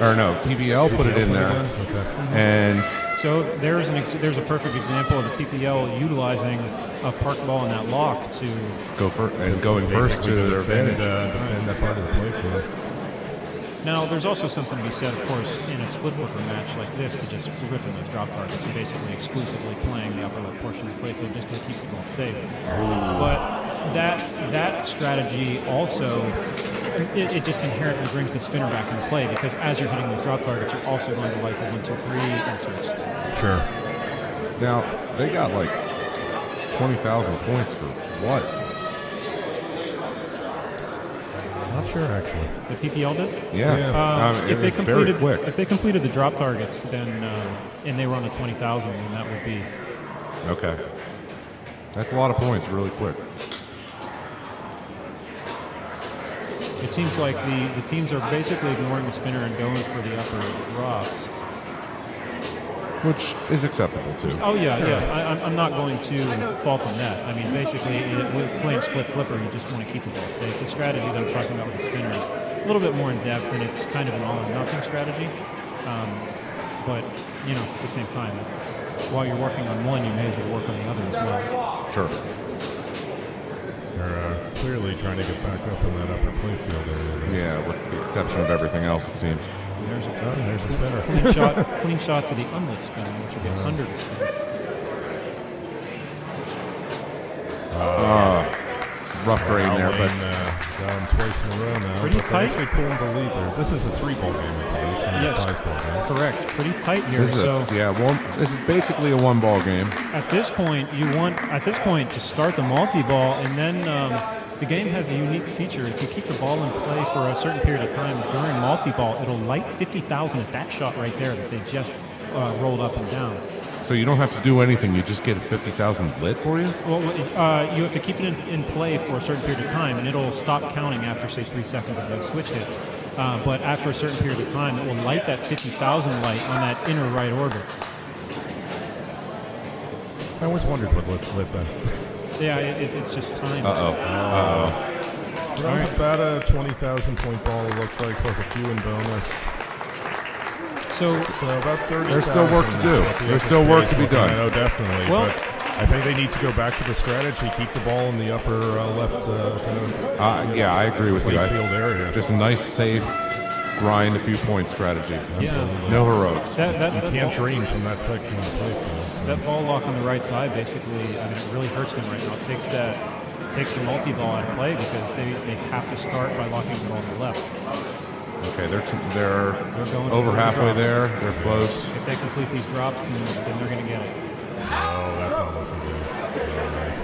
Speaker 2: Or no, PPL put it in there.
Speaker 8: Okay.
Speaker 2: And
Speaker 3: so there's a perfect example of the PPL utilizing a park ball in that lock to
Speaker 2: going first to their advantage.
Speaker 8: Defend that part of the playfield.
Speaker 3: Now, there's also something to be said, of course, in a split flipper match like this, to just rip in those drop targets and basically exclusively playing the upper left portion of the playfield just to keep the ball safe. But that strategy also, it just inherently brings the spinner back into play, because as you're hitting those drop targets, you're also going to like the 1, 2, 3 inserts.
Speaker 2: Sure. Now, they got like 20,000 points for what?
Speaker 8: Not sure, actually.
Speaker 3: The PPL did?
Speaker 2: Yeah.
Speaker 3: If they completed,
Speaker 2: very quick.
Speaker 3: if they completed the drop targets, then and they were on the 20,000, then that would be
Speaker 2: Okay. That's a lot of points really quick.
Speaker 3: It seems like the teams are basically ignoring the spinner and going for the upper drops.
Speaker 2: which is acceptable too.
Speaker 3: Oh yeah, yeah. I'm not going to fault on that. I mean, basically, with playing split flipper, you just want to keep the ball safe. The strategy that I'm talking about with the spinner is a little bit more in depth, and it's kind of an all or nothing strategy. But you know, at the same time, while you're working on one, you may as well work on the other as well.
Speaker 2: Sure.
Speaker 8: They're clearly trying to get back up in that upper playfield area.
Speaker 2: Yeah, with the exception of everything else, it seems.
Speaker 8: There's a spinner.
Speaker 3: Clean shot to the unlit spinner, which will be under the spinner.
Speaker 2: Rough drain there, but
Speaker 8: down twice in a row now.
Speaker 3: Pretty
Speaker 8: but
Speaker 3: tight.
Speaker 8: Actually pulling the lead there. This is a 3-ball game, I believe.
Speaker 3: Yes,
Speaker 8: 5-ball game.
Speaker 3: correct. Pretty tight here.
Speaker 2: this is basically a 1-ball game.
Speaker 3: At this point, you want to start the multi-ball, and then the game has a unique feature. If you keep the ball in play for a certain period of time during multi-ball, it'll light 50,000 at that shot right there that they just rolled up and down.
Speaker 2: So you don't have to do anything. You just get 50,000 lit for you?
Speaker 3: Well, you have to keep it in play for a certain period of time, and it'll stop counting after, say, 3 seconds of those switch hits. But after a certain period of time, it will light that 50,000 light on that inner right orbit.
Speaker 8: I always wondered what lit then.
Speaker 3: Yeah, it's just time.
Speaker 8: So that was about a 20,000 point ball, it looked like, plus a few in bonus.
Speaker 3: So
Speaker 8: about 30,000.
Speaker 2: There's still work to do. There's still work to be done.
Speaker 8: I know, definitely.
Speaker 3: Well,
Speaker 8: but I think they need to go back to the strategy, keep the ball in the upper left
Speaker 2: yeah, I agree with you.
Speaker 8: field area.
Speaker 2: Just a nice, safe, grind a few point strategy.
Speaker 3: Yeah.
Speaker 2: No heroics.
Speaker 8: You can't drain from that section of the playfield. So.
Speaker 3: That ball lock on the right side, basically, I mean, it really hurts them right now. It takes the multi-ball out of play because they have to start by locking the ball on the left.
Speaker 2: Okay, they're
Speaker 3: going
Speaker 2: over
Speaker 3: for
Speaker 2: halfway
Speaker 3: the
Speaker 2: there. They're close.
Speaker 3: If they complete these drops, then they're going to get it.
Speaker 8: Oh, that's not looking good. Oh, nice.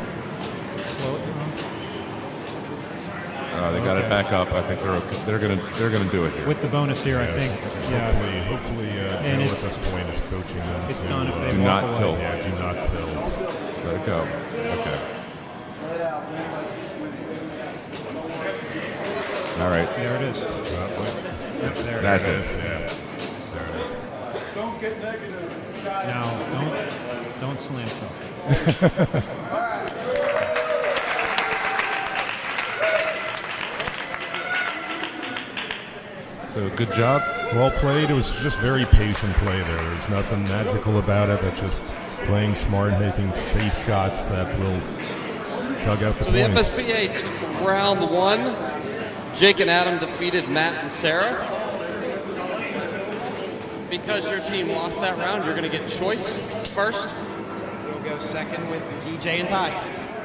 Speaker 3: Slow it down.
Speaker 2: They got it back up. I think they're gonna do it here.
Speaker 3: With the bonus here, I think. Yeah.
Speaker 8: Hopefully,
Speaker 3: And
Speaker 8: Joe at this point is coaching them.
Speaker 3: It's done if they
Speaker 2: Do
Speaker 3: walk
Speaker 2: not
Speaker 3: away.
Speaker 2: tilt.
Speaker 8: Yeah, do not tilt.
Speaker 2: Let it go. Okay. All right.
Speaker 3: There it is.
Speaker 8: Yep, there
Speaker 2: That's
Speaker 8: it
Speaker 2: it.
Speaker 8: is. Yeah. There it is.
Speaker 7: Don't get negative.
Speaker 3: Now, don't slam talk.
Speaker 2: So good job.
Speaker 8: Well played. It was just very patient play there. There's nothing magical about it, but just playing smart, making safe shots that will chug out the
Speaker 1: So the
Speaker 8: points.
Speaker 1: FSPA took round 1. Jake and Adam defeated Matt and Sarah. Because your team lost that round, you're going to get choice first.
Speaker 5: We'll go second with DJ and Ty.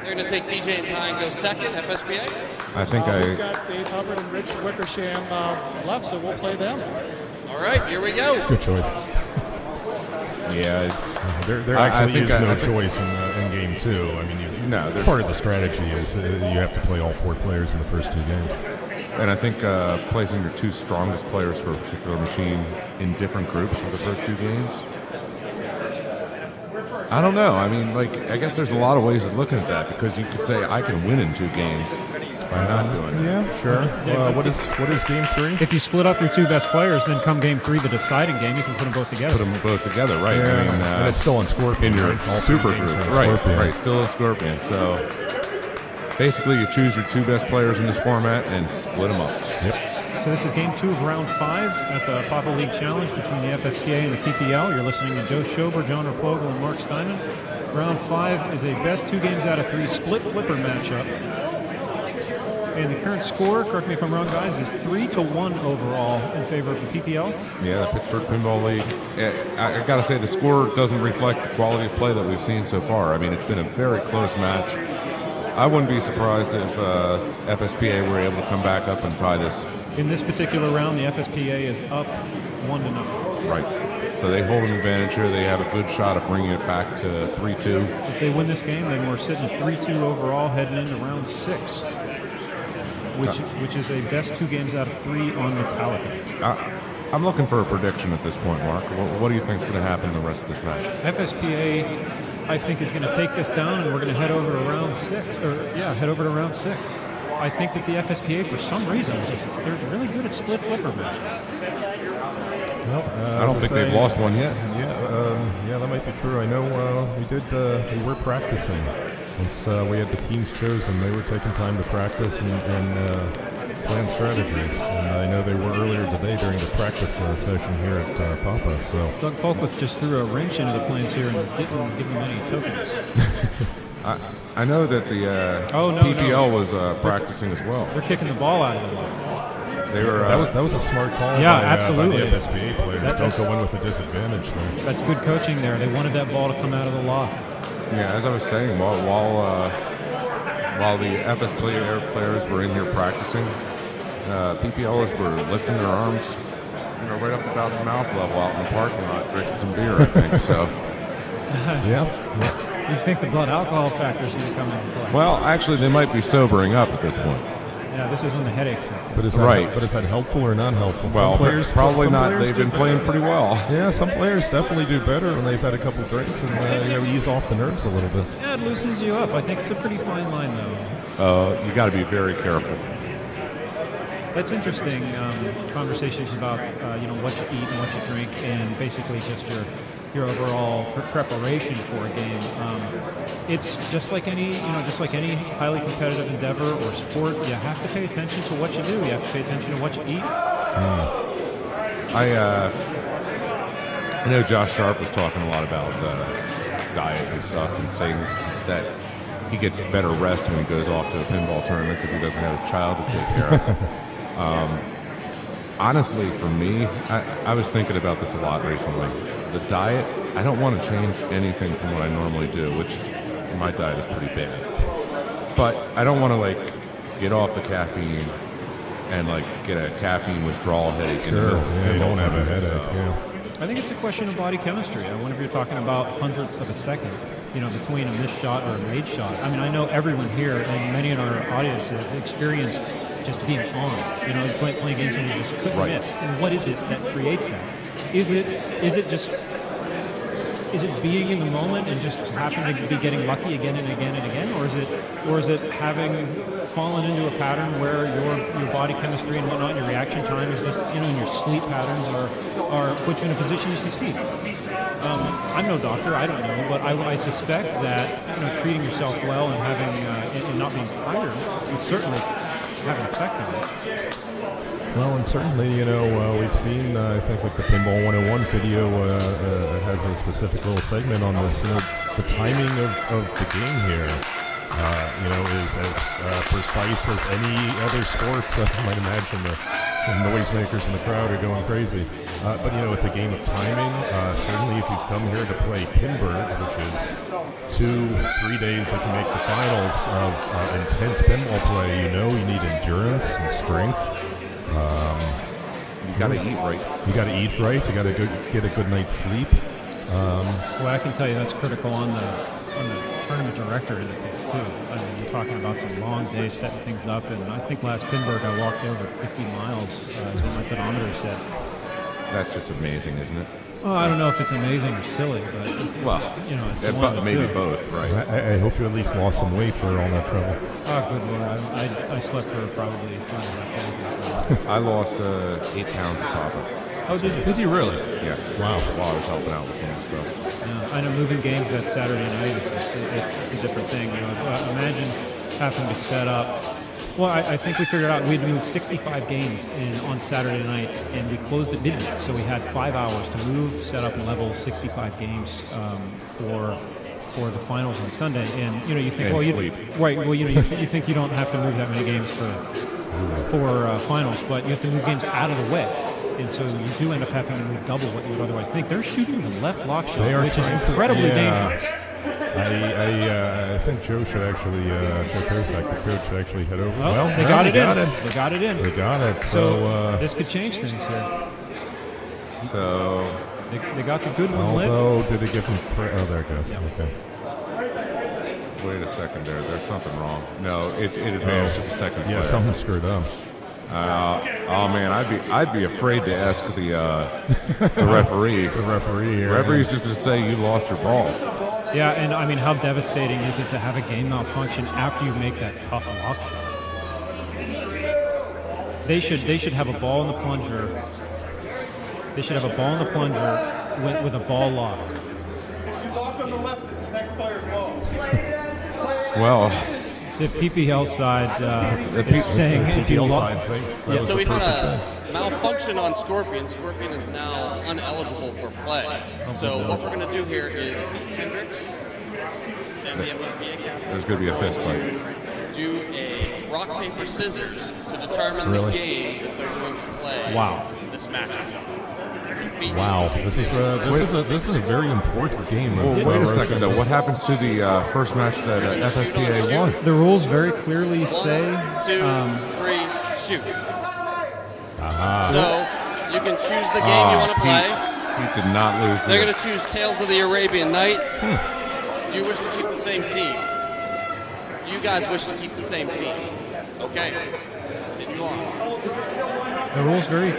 Speaker 1: They're going to take DJ and Ty and go second, FSPA.
Speaker 2: I think
Speaker 9: We've got Dave Hubbard and Rich Wickersham left, so we'll play them.
Speaker 1: All right, here we go.
Speaker 8: Good choice.
Speaker 2: Yeah.
Speaker 8: There actually is no choice in game 2. I mean, part of the strategy is you have to play all 4 players in the first 2 games.
Speaker 2: And I think placing your 2 strongest players for a particular machine in different groups for the first 2 games. I don't know. I mean, I guess there's a lot of ways of looking at that because you could say I can win in 2 games by not doing it.
Speaker 8: Yeah, sure. What is game 3?
Speaker 3: If you split up your 2 best players, then come game 3, the deciding game, you can put them both together.
Speaker 2: Put them both together, right?
Speaker 8: Yeah.
Speaker 2: I mean,
Speaker 8: and it's still on Scorpion.
Speaker 2: in your
Speaker 8: right? All
Speaker 2: super
Speaker 8: 3 games
Speaker 2: group,
Speaker 8: are on
Speaker 2: right?
Speaker 8: Scorpion.
Speaker 2: Right, still a Scorpion. So basically, you choose your 2 best players in this format and split them up.
Speaker 8: Yep.
Speaker 3: So this is game 2 of round 5 at the Papa League Challenge between the FSPA and the PPL. You're listening to Joe Schober, John Rapogel, and Mark Steinman. Round 5 is a best 2 games out of 3 split flipper matchup. And the current score, correct me if I'm wrong, guys, is 3-1 overall in favor of the PPL.
Speaker 2: Yeah, the Pittsburgh Pinball League. I got to say, the score doesn't reflect the quality of play that we've seen so far. I mean, it's been a very close match. I wouldn't be surprised if FSPA were able to come back up and tie this.
Speaker 3: In this particular round, the FSPA is up 1-0.
Speaker 2: Right. So they hold an advantage here. They have a good shot of bringing it back to 3-2.
Speaker 3: If they win this game, then we're sitting at 3-2 overall heading into round 6, which is a best 2 games out of 3 on Metallica.
Speaker 2: I'm looking for a prediction at this point, Mark. What do you think is going to happen the rest of this match?
Speaker 3: FSPA, I think, is going to take this down, and we're going to head over to round 6. Head over to round 6. I think that the FSPA, for some reason, they're really good at split flipper matches.
Speaker 8: Well,
Speaker 2: I don't think they've lost one yet.
Speaker 8: Yeah, that might be true. I know we were practicing. Once we had the teams chosen, they were taking time to practice and plan strategies. And I know they were earlier today during the practice session here at Papa. So
Speaker 3: Doug Polkwith just threw a wrench into the plans here and didn't give them any tokens.
Speaker 2: I know that the PPL was practicing as well.
Speaker 3: They're kicking the ball out of the lock.
Speaker 2: They were.
Speaker 8: That was a smart call.
Speaker 3: Yeah,
Speaker 8: by
Speaker 3: absolutely.
Speaker 8: the FSPA players. Don't go in with a disadvantage there.
Speaker 3: That's good coaching there. They wanted that ball to come out of the lock.
Speaker 2: Yeah, as I was saying, while the FSPA players were in here practicing, PPLers were lifting their arms, right up about the mouth level out in the parking lot, drinking some beer, I think. So,
Speaker 8: yeah.
Speaker 3: You think the blood alcohol factor is going to come into play?
Speaker 2: Well, actually, they might be sobering up at this point.
Speaker 3: Yeah, this is when the headaches.
Speaker 8: But is that helpful or not helpful?
Speaker 2: Well,
Speaker 8: players
Speaker 2: probably not. They've been playing pretty well.
Speaker 8: Yeah, some players definitely do better when they've had a couple drinks and ease off the nerves a little bit.
Speaker 3: Yeah, it loosens you up. I think it's a pretty fine line, though.
Speaker 2: You got to be very careful.
Speaker 3: That's interesting. Conversations about what you eat and what you drink, and basically just your overall preparation for a game. It's just like any highly competitive endeavor or sport. You have to pay attention to what you do. You have to pay attention to what you eat.
Speaker 2: I know Josh Sharp was talking a lot about diet and stuff, and saying that he gets better rest when he goes off to a pinball tournament because he doesn't have his child to take care of. Honestly, for me, I was thinking about this a lot recently. The diet, I don't want to change anything from what I normally do, which my diet is pretty bad. But I don't want to get off the caffeine and get a caffeine withdrawal headache.
Speaker 8: Sure, you don't have a headache. Yeah.
Speaker 3: I think it's a question of body chemistry. I wonder if you're talking about hundredths of a second, between a missed shot or a made shot. I mean, I know everyone here and many in our audience have experienced just being on, playing games and you just couldn't miss. And what is it that creates that? Is it being in the moment and just happen to be getting lucky again and again and again, or is it having fallen into a pattern where your body chemistry and whatnot, your reaction time is just and your sleep patterns are put you in a position to succeed? I'm no doctor, I don't know, but I suspect that treating yourself well and having and not being tired would certainly have an effect on it.
Speaker 8: Well, and certainly, we've seen, I think, with the Pinball 101 video, it has a specific little segment on this. The timing of the game here, is as precise as any other sport. I might imagine the noisemakers in the crowd are going crazy. But, it's a game of timing. Certainly, if you've come here to play Pinburg, which is 2-3 days that can make the finals of intense pinball play, you need endurance and strength.
Speaker 2: You got to eat right.
Speaker 8: You got to eat right. You got to get a good night's sleep.
Speaker 3: Well, I can tell you that's critical on the tournament director in the case too. I mean, you're talking about some long days setting things up, and I think last Pinburg I walked over 50 miles is what my pedometer said.
Speaker 2: That's just amazing, isn't it?
Speaker 3: Well, I don't know if it's amazing or silly, but it's one
Speaker 2: maybe both, right?
Speaker 8: I hope you at least lost some weight for all that trouble.
Speaker 3: Oh, good Lord. I slept for probably 2.5 days after.
Speaker 2: I lost 8 pounds of Papa.
Speaker 3: Oh, did you?
Speaker 8: Did you really?
Speaker 2: Yeah.
Speaker 8: Wow.
Speaker 2: While I was helping out with some of the stuff.
Speaker 3: Yeah, I know moving games that Saturday night is just it's a different thing. Imagine having to set up. Well, I think we figured out we had to move 65 games on Saturday night, and we closed at midnight. So we had 5 hours to move, set up, and level 65 games for the finals on Sunday. And you think, you think you don't have to move that many games for finals, but you have to move games out of the way. And so you do end up having to move double what you would otherwise think. They're shooting the left lock shot, which is incredibly dangerous.
Speaker 8: I think Joe should actually, Joe Kosak, the coach, should actually head over.
Speaker 3: Well, they got it in. They got it in.
Speaker 8: They got it.
Speaker 3: So this could change things here.
Speaker 2: So
Speaker 3: they got the good one lit.
Speaker 8: Although, did it give him? There it goes.
Speaker 3: Yeah.
Speaker 8: Okay.
Speaker 2: Wait a second there. There's something wrong. No, it advanced to the second player.
Speaker 8: Yeah, something screwed up.
Speaker 2: Oh man, I'd be afraid to ask the referee.
Speaker 8: The referee here.
Speaker 2: Referee's just to say you lost your ball.
Speaker 3: Yeah, and I mean, how devastating is it to have a game malfunction after you make that tough lock shot? They should have a ball in the plunger. They should have a ball in the plunger with a ball locked.
Speaker 7: If you lock on the left, it's the next player's ball.
Speaker 2: Well,
Speaker 3: the PPL side is saying if you lock.
Speaker 1: So we've had a malfunction on Scorpion. Scorpion is now uneligible for play. So what we're going to do here is Pete Hendricks and the FSPA captain.
Speaker 2: There's going to be a fist fight.
Speaker 1: Do a rock, paper, scissors to determine the game that they're going to play.
Speaker 3: Wow.
Speaker 1: In this matchup.
Speaker 8: Wow, this is a very important game.
Speaker 2: Well, wait a second though. What happens to the first match that FSPA won?
Speaker 3: The rules very clearly say
Speaker 1: 1, 2, 3, shoot. So you can choose the game you want to play.
Speaker 2: He did not lose.
Speaker 1: They're going to choose Tales of the Arabian Night. Do you wish to keep the same team? Do you guys wish to keep the same team? Okay. Continue on.
Speaker 3: The rules very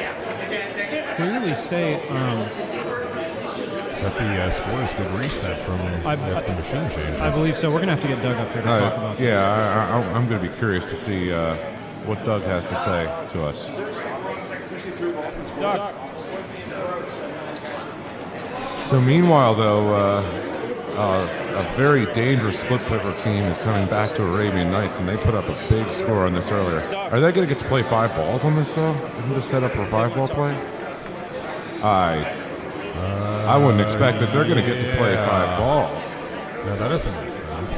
Speaker 3: clearly say
Speaker 8: that the scores could reset from the machine changes.
Speaker 3: I believe so. We're going to have to get Doug up here to talk about this.
Speaker 2: Yeah, I'm going to be curious to see what Doug has to say to us.
Speaker 3: Doug.
Speaker 2: So meanwhile, though, a very dangerous split flipper team is coming back to Arabian Nights, and they put up a big score on this earlier. Are they going to get to play 5 balls on this, though? Isn't this set up for 5-ball play? I wouldn't expect that they're going to get to play 5 balls.
Speaker 8: No, that doesn't make sense.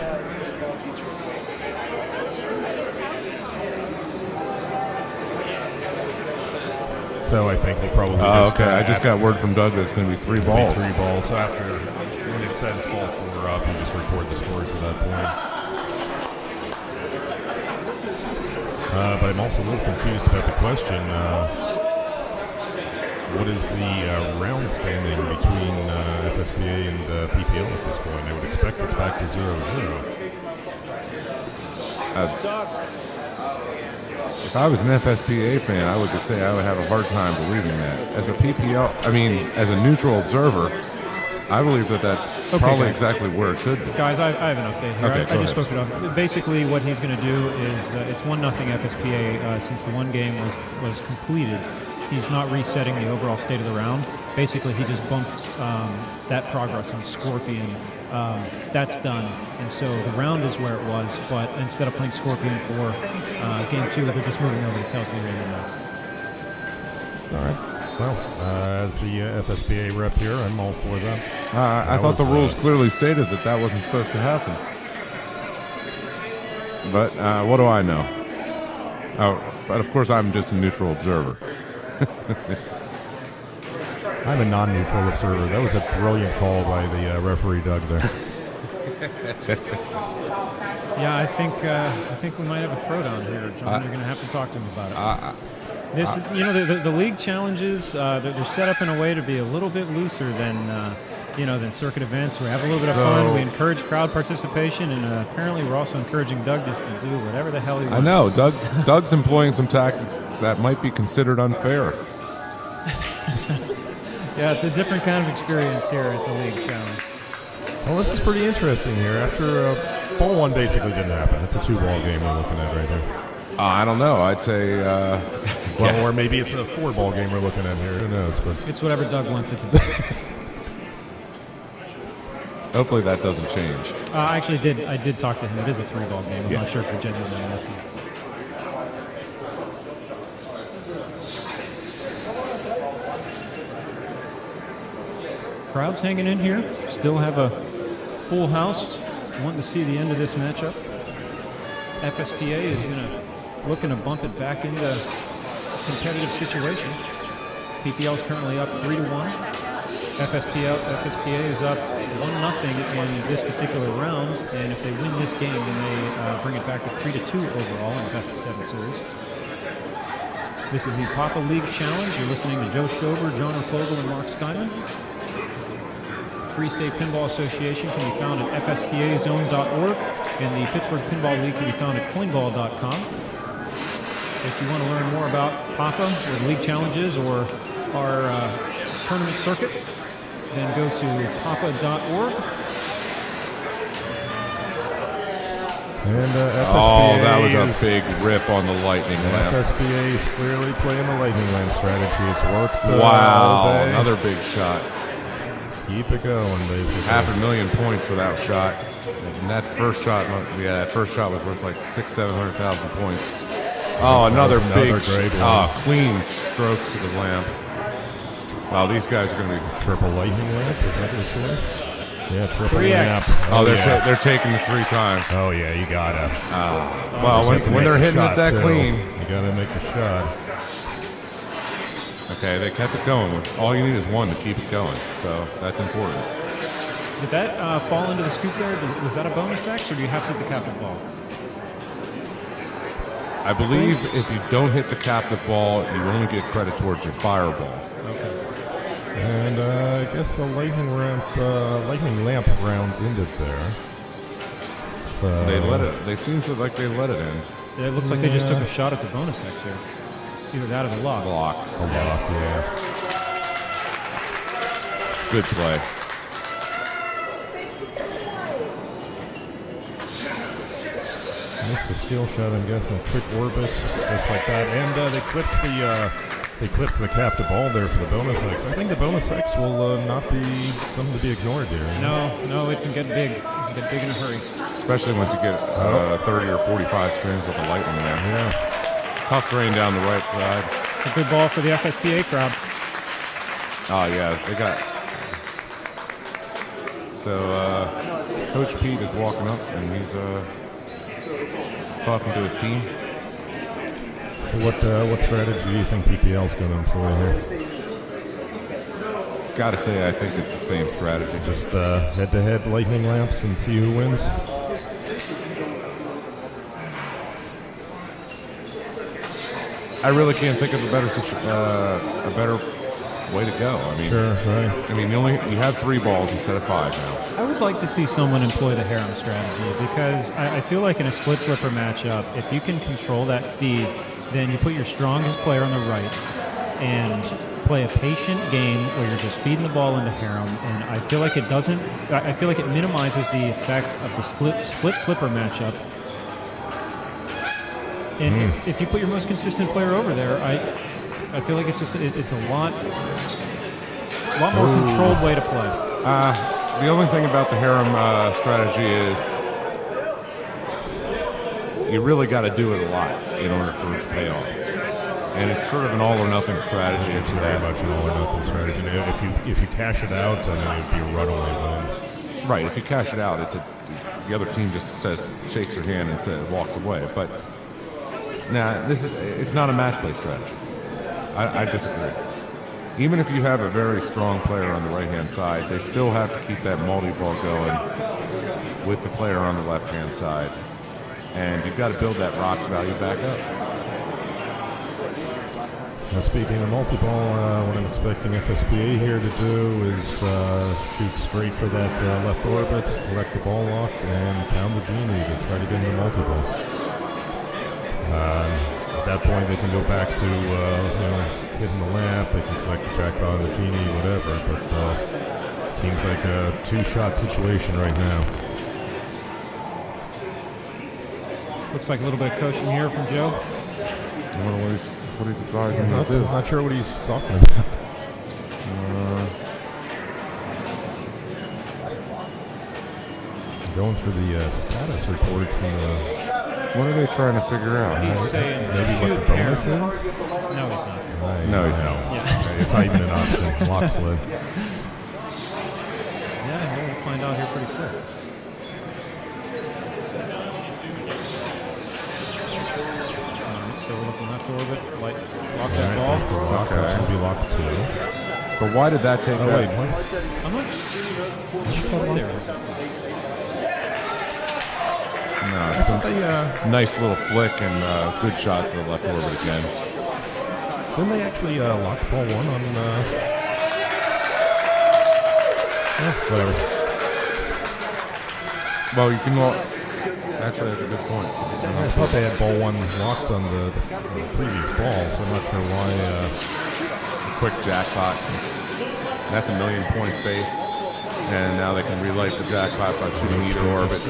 Speaker 8: So I think we'll probably just...
Speaker 2: okay, I just got word from Doug that it's going to be 3 balls.
Speaker 8: 3 balls. So after when it says ball 4 up, you just record the scores at that point. But I'm also a little confused about the question. What is the round standing between FSPA and PPL at this point? I would expect it's back to 0-0.
Speaker 2: If I was an FSPA fan, I would say I would have a hard time believing that. As a PPL, as a neutral observer, I believe that that's probably exactly where it should be.
Speaker 3: Guys, I have an update here.
Speaker 2: Okay,
Speaker 3: I just spoke it up. Basically, what he's going to do is it's 1-0 FSPA since the one game was completed. He's not resetting the overall state of the round. Basically, he just bumped that progress on Scorpion. That's done, and so the round is where it was, but instead of playing Scorpion for Game 2, they're just moving over to Tales of the Arabian Nights.
Speaker 8: All right. Well, as the FSPA rep here, I'm all for that.
Speaker 2: I thought the rules clearly stated that wasn't supposed to happen. But what do I know? Oh, but of course I'm just a neutral observer.
Speaker 8: I'm a non-neutral observer. That was a brilliant call by the referee, Doug, there.
Speaker 3: Yeah, I think we might have a throwdown here, John. You're going to have to talk to him about it. The league challenges, they're set up in a way to be a little bit looser than circuit events. We have a little bit of fun. We encourage crowd participation, and apparently we're also encouraging Doug just to do whatever the hell he wants.
Speaker 2: I know. Doug's employing some tactics that might be considered unfair.
Speaker 3: Yeah, it's a different kind of experience here at the League Challenge.
Speaker 8: Well, this is pretty interesting here. After ball 1 basically didn't happen. It's a 2-ball game we're looking at right here.
Speaker 2: I don't know. I'd say...
Speaker 8: or maybe it's a 4-ball game we're looking at here. Who knows? But
Speaker 3: it's whatever Doug wants it to be.
Speaker 2: Hopefully that doesn't change.
Speaker 3: I did talk to him. It is a 3-ball game. I'm not sure if you're genuinely listening. Crowd's hanging in here. Still have a full house. Wanting to see the end of this matchup. FSPA is looking to bump it back into a competitive situation. PPL is currently up 3-1. FSPA is up 1-0 in this particular round, and if they win this game, then they bring it back to 3-2 overall in the best of 7 series. This is the Papa League Challenge. You're listening to Joe Schober, John O'Kogel, and Mark Steinman. Free State Pinball Association can be found at fspazone.org, and the Pittsburgh Pinball League can be found at coinball.com. If you want to learn more about Papa, or the league challenges, or our tournament circuit, then go to papa.org.
Speaker 8: And FSPA
Speaker 2: oh, that was a big rip on the lightning lamp.
Speaker 8: FSPA is clearly playing the lightning lamp strategy. It's worked.
Speaker 2: Wow, another big shot.
Speaker 8: Keep it going, basically.
Speaker 2: 500,000 points for that shot. And that first shot, that first shot was worth like 600,000-700,000 points. Oh, another big, clean strokes to the lamp. Wow, these guys are going to be
Speaker 8: triple lightning lamp. Is that what it is? Yeah, triple
Speaker 3: 3X.
Speaker 8: lamp.
Speaker 2: Oh, they're taking the 3 times.
Speaker 8: Oh yeah, you gotta.
Speaker 2: Well, when they're hitting it that clean,
Speaker 8: you gotta make the shot.
Speaker 2: Okay, they kept it going. All you need is one to keep it going, so that's important.
Speaker 3: Did that fall into the scoop there? Was that a bonus X, or do you have to hit the captive ball?
Speaker 2: I believe if you don't hit the captive ball, you only get credit towards your fireball.
Speaker 3: Okay.
Speaker 8: And I guess the lightning lamp round ended there. So
Speaker 2: they let it. They seem to like they let it in.
Speaker 3: Yeah, it looks like they just took a shot at the bonus X here. Either that or the lock.
Speaker 8: The lock, yeah.
Speaker 2: Good play.
Speaker 8: Missed the skill shot, I'm guessing. Quick orbit, just like that. And they clipped the captive ball there for the bonus X. I think the bonus X will not be something to be ignored here.
Speaker 3: No, it can get big. It can get big in a hurry.
Speaker 2: Especially once you get 30 or 45 spins with the lightning lamp.
Speaker 8: Yeah.
Speaker 2: Tough terrain down the right side.
Speaker 3: It's a good ball for the FSPA crowd.
Speaker 2: Oh, yeah, they got... So, Coach Pete is walking up, and he's talking to his team.
Speaker 8: So what strategy do you think PPL is going to employ here?
Speaker 2: Gotta say, I think it's the same strategy.
Speaker 8: Just head-to-head lightning lamps and see who wins?
Speaker 2: I really can't think of a better way to go. I mean,
Speaker 8: sure, right.
Speaker 2: I mean, you have 3 balls instead of 5 now.
Speaker 3: I would like to see someone employ the harem strategy because I feel like in a split flipper matchup, if you can control that feed, then you put your strongest player on the right and play a patient game where you're just feeding the ball into harem. And I feel like it doesn't. I feel like it minimizes the effect of the split flipper matchup. And if you put your most consistent player over there, I feel like it's a lot more controlled way to play.
Speaker 2: The only thing about the harem strategy is you really got to do it a lot in order for it to pay off. And it's sort of an all or nothing strategy.
Speaker 8: It's very much an all or nothing strategy. If you cash it out, then it'd be a runaway win.
Speaker 2: Right. If you cash it out, the other team just shakes their hand and walks away. But it's not a match play strategy. I disagree. Even if you have a very strong player on the right-hand side, they still have to keep that multi-ball going with the player on the left-hand side. And you've got to build that rocks value back up.
Speaker 8: Now, speaking of multi-ball, what I'm expecting FSPA here to do is shoot straight for that left orbit, collect the ball off, and pound the genie to try to get into multi-ball. At that point, they can go back to hitting the lamp, they can collect the jackpot on the genie, whatever, but it seems like a 2-shot situation right now.
Speaker 3: Looks like a little bit of coaching here from Joe.
Speaker 2: I wonder what he's advising him to do.
Speaker 8: I'm not sure what he's talking about. Going through the status reports and the...
Speaker 2: What are they trying to figure out?
Speaker 3: He's saying
Speaker 8: maybe what the bonus is?
Speaker 3: No, he's not.
Speaker 8: Right.
Speaker 2: No, he's not.
Speaker 3: Yeah.
Speaker 8: Okay, it's not even an option. Lock slid.
Speaker 3: Yeah, we'll find out here pretty quick. So we're looking left orbit, lock that ball.
Speaker 8: Lock,
Speaker 2: okay.
Speaker 8: That's going to be locked 2.
Speaker 2: But why did that take that?
Speaker 8: Wait,
Speaker 3: I'm not sure there.
Speaker 2: No, it's a nice little flick and good shot to the left orbit again.
Speaker 8: Didn't they actually lock ball 1 on... whatever.
Speaker 2: Well, you can... Actually, that's a good point.
Speaker 8: I thought they had ball 1 locked on the previous ball, so I'm not sure why...
Speaker 2: A quick jackpot. That's a million points base. And now they can relight the jackpot by shooting either orbit.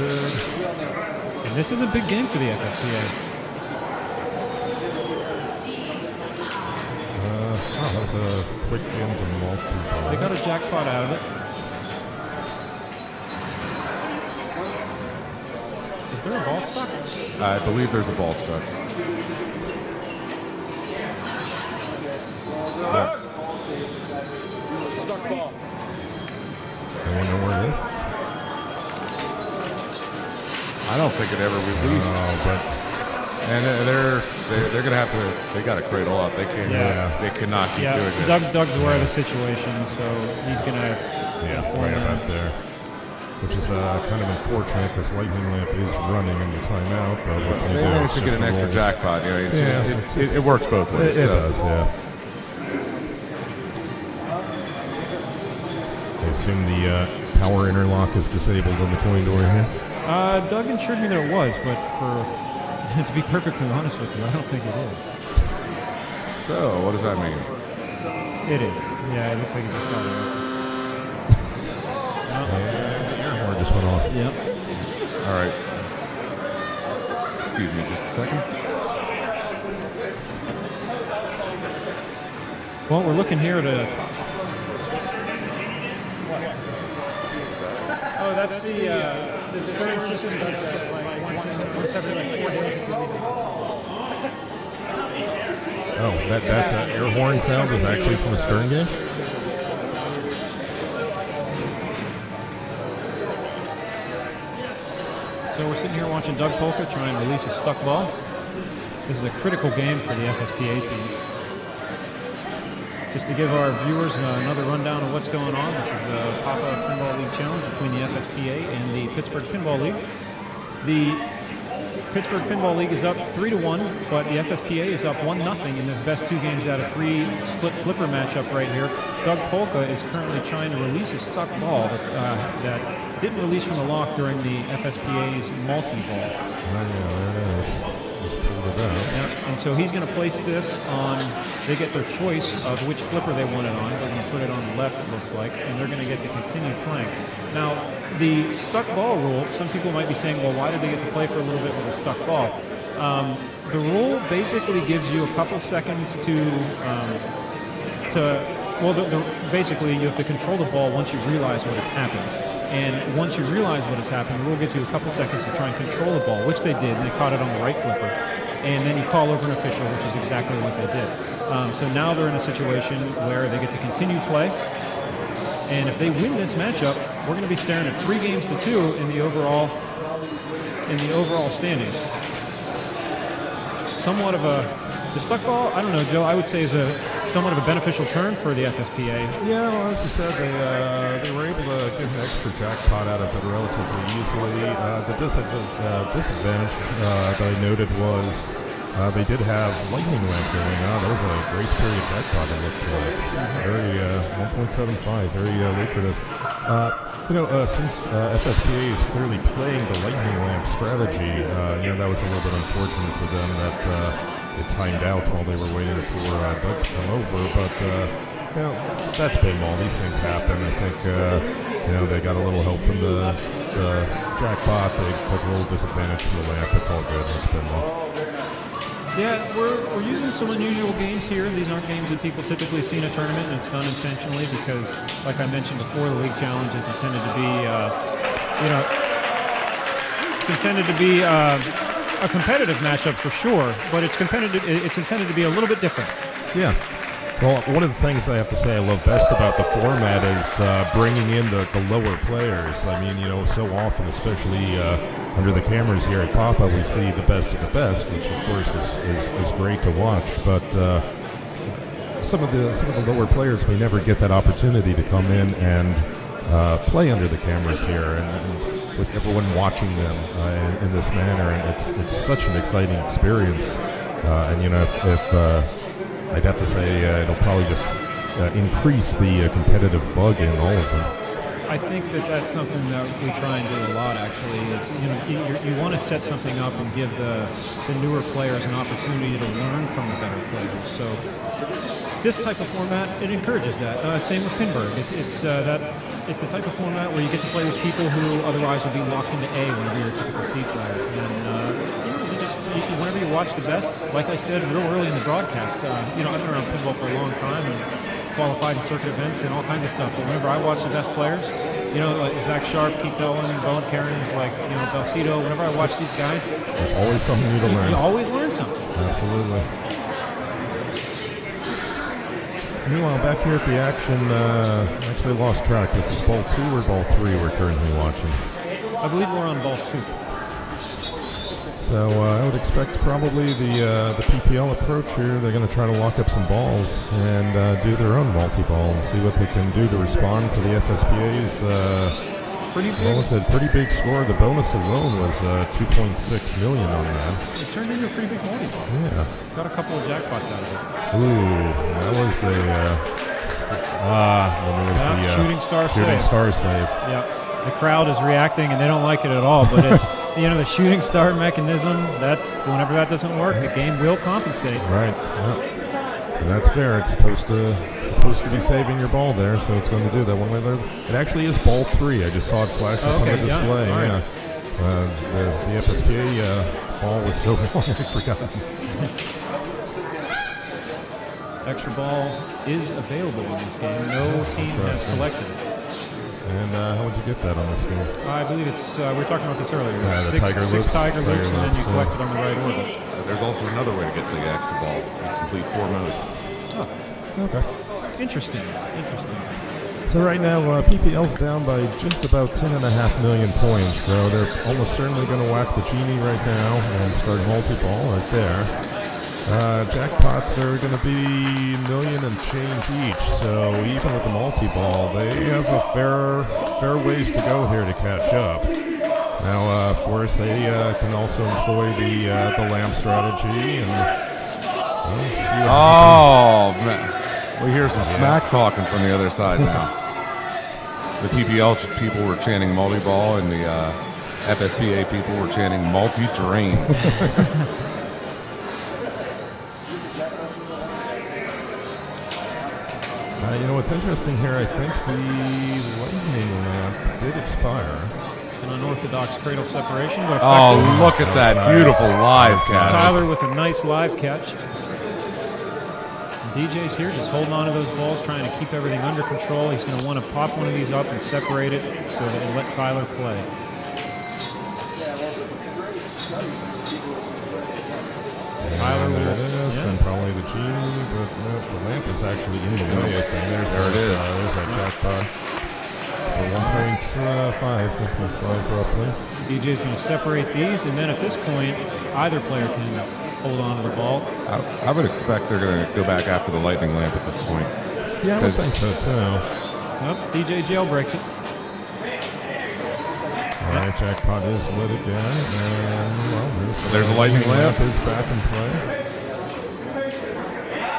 Speaker 3: And this is a big game for the FSPA.
Speaker 8: That was a quick jam to multi-ball.
Speaker 3: They got a jackpot out of it. Is there a ball stuck?
Speaker 2: I believe there's a ball stuck. Yeah.
Speaker 7: Stuck ball.
Speaker 8: Anyone know where it is?
Speaker 2: I don't think it ever released. And they're gonna have to. They got to cradle up. They can't. They cannot keep doing this.
Speaker 3: Doug's aware of the situation, so he's gonna.
Speaker 8: Right about there. Which is kind of unfortunate because Lightning Lamp is running in the timeout. But what
Speaker 2: they managed to get an extra jackpot. You know, it works both ways.
Speaker 8: It does, yeah. I assume the power interlock is disabled on the coin door here.
Speaker 3: Doug assured me that it was, but to be perfectly honest with you, I don't think it is.
Speaker 2: So, what does that mean?
Speaker 3: It is. Yeah, it looks like it just got it.
Speaker 8: Just went off.
Speaker 3: Yep.
Speaker 2: All right. Excuse me just a second.
Speaker 3: Well, we're looking here to... Oh, that's the Stern system does that like once every 4 days.
Speaker 8: Oh, that air horn sound was actually from a Stern game?
Speaker 3: So we're sitting here watching Doug Polka try and release a stuck ball. This is a critical game for the FSPA team. Just to give our viewers another rundown of what's going on, this is the Papa Pinball League Challenge between the FSPA and the Pittsburgh Pinball League. The Pittsburgh Pinball League is up 3-1, but the FSPA is up 1-0 in this best 2 games out of 3 split flipper matchup right here. Doug Polka is currently trying to release a stuck ball that didn't release from the lock during the FSPA's multi-ball. And so he's going to place this on, they get their choice of which flipper they want it on. They're going to put it on the left, it looks like, and they're going to get to continue playing. Now, the stuck ball rule, some people might be saying, well, why did they get to play for a little bit with a stuck ball? The rule basically gives you a couple seconds basically you have to control the ball once you realize what has happened. And once you realize what has happened, the rule gives you a couple seconds to try and control the ball, which they did, and they caught it on the right flipper. And then you call over an official, which is exactly what they did. So now they're in a situation where they get to continue play. And if they win this matchup, we're going to be staring at 3-2 in the overall standings. Somewhat of the stuck ball, I don't know, Joe, I would say is somewhat of a beneficial turn for the FSPA.
Speaker 8: Yeah, well, as you said, they were able to get an extra jackpot out of it relatively easily. The disadvantage that I noted was they did have Lightning Lamp going on. That was a grace period jackpot, it looked like. Very 1.75, very lucrative. Since FSPA is clearly playing the Lightning Lamp strategy, that was a little bit unfortunate for them that it timed out while they were waiting for Doug to come over. But, that's pinball. These things happen. I think, they got a little help from the jackpot. They took a little disadvantage from the lamp. It's all good. It's pinball.
Speaker 3: Yeah, we're using some unusual games here. These aren't games that people typically see in a tournament, and it's done intentionally because, like I mentioned before, the League Challenge is intended to be, a competitive matchup for sure, but it's intended to be a little bit different.
Speaker 8: Yeah. Well, one of the things I have to say I love best about the format is bringing in the lower players. I mean, so often, especially under the cameras here at Papa, we see the best of the best, which of course is great to watch. But some of the lower players may never get that opportunity to come in and play under the cameras here, and with everyone watching them in this manner, and it's such an exciting experience. If I'd have to say it'll probably just increase the competitive bug in all of them.
Speaker 3: I think that's something that we try and do a lot, actually. Is you want to set something up and give the newer players an opportunity to learn from the better players. So this type of format, it encourages that. Same with Pinburg. It's that it's the type of format where you get to play with people who otherwise would be locked into A whenever you're a typical C player. And whenever you watch the best, like I said real early in the broadcast, I've been around pinball for a long time and qualified in circuit events and all kinds of stuff. But whenever I watch the best players, like Zach Sharp, Keith Owen, Bowen Cairns, Balsito, whenever I watch these guys,
Speaker 2: there's always something new to learn.
Speaker 3: You always learn something.
Speaker 2: Absolutely. Meanwhile, back here at the action, actually lost track. Is this ball 2 or ball 3 we're currently watching?
Speaker 3: I believe we're on ball 2.
Speaker 2: So I would expect probably the PPL approach here. They're going to try to lock up some balls and do their own multi-ball and see what they can do to respond to the FSPA's pretty big score. The bonus alone was 2.6 million on that.
Speaker 3: It turned into a pretty big multi-ball.
Speaker 2: Yeah.
Speaker 3: Got a couple of jackpots out of it.
Speaker 2: Ooh, that was the
Speaker 3: shooting star
Speaker 2: save.
Speaker 3: Yeah. The crowd is reacting and they don't like it at all, but it's the shooting star mechanism, that's whenever that doesn't work, the game will compensate.
Speaker 2: Right. Yeah. And that's fair. It's supposed to be saving your ball there, so it's going to do that one way or the other. It actually is ball 3. I just saw it flash up on the display.
Speaker 3: Yeah.
Speaker 2: The FSPA ball was so long I forgot.
Speaker 3: Extra ball is available in this game. No team has collected it.
Speaker 2: And how would you get that on this game?
Speaker 3: I believe it's, we were talking about this earlier.
Speaker 2: The tiger loops.
Speaker 3: 6 tiger loops, and then you collect it on the right orbit.
Speaker 10: There's also another way to get the extra ball. You complete 4 modes.
Speaker 3: Oh,
Speaker 2: okay.
Speaker 3: Interesting.
Speaker 2: So right now, PPL's down by just about 10.5 million points. So they're almost certainly going to whack the genie right now and start multi-ball right there. Jackpots are going to be $1 million and change each, so even with the multi-ball, they have a fair ways to go here to catch up. Now, of course, they can also employ the lamp strategy, and let's see what
Speaker 10: man, we hear some smack talking from the other side now. The PPL people were chanting multi-ball, and the FSPA people were chanting multi-drain.
Speaker 2: What's interesting here, I think the lightning lamp did expire.
Speaker 3: An unorthodox cradle separation. But
Speaker 10: look at that beautiful live catch.
Speaker 3: Tyler with a nice live catch. And DJ's here just holding on to those balls, trying to keep everything under control. He's going to want to pop one of these up and separate it so that he'll let Tyler play. Tyler
Speaker 2: there it is, and probably the genie, but no, the lamp is actually in the way. There it is. There's that jackpot for 1.5 roughly.
Speaker 3: DJ's going to separate these, and then at this point, either player can hold on to the ball.
Speaker 10: I would expect they're going to go back after the lightning lamp at this point.
Speaker 2: Yeah, I think so too.
Speaker 3: Nope, DJ jailbreaks it.
Speaker 2: All right, jackpot is lit again, and
Speaker 10: there's a lightning lamp.
Speaker 2: Is back in play.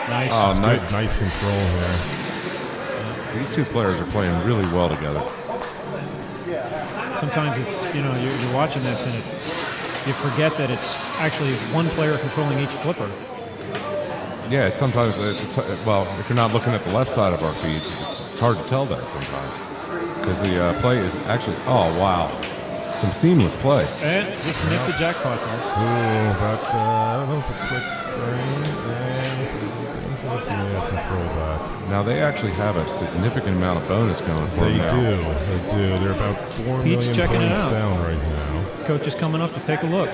Speaker 3: Nice.
Speaker 2: Nice control here.
Speaker 10: These two players are playing really well together.
Speaker 3: Sometimes it's you're watching this and you forget that it's actually one player controlling each flipper.
Speaker 10: Yeah, sometimes if you're not looking at the left side of our feed, it's hard to tell that sometimes because the play is actually some seamless play.
Speaker 3: And just nipped the jackpot there.
Speaker 2: Ooh, but that was a quick frame, and dangerous, and they have control back.
Speaker 10: Now they actually have a significant amount of bonus going for them now.
Speaker 2: They do. They're about 4
Speaker 3: Pete's
Speaker 2: million
Speaker 3: checking it
Speaker 2: points
Speaker 3: out.
Speaker 2: down right now.
Speaker 3: Coach is coming up to take a look.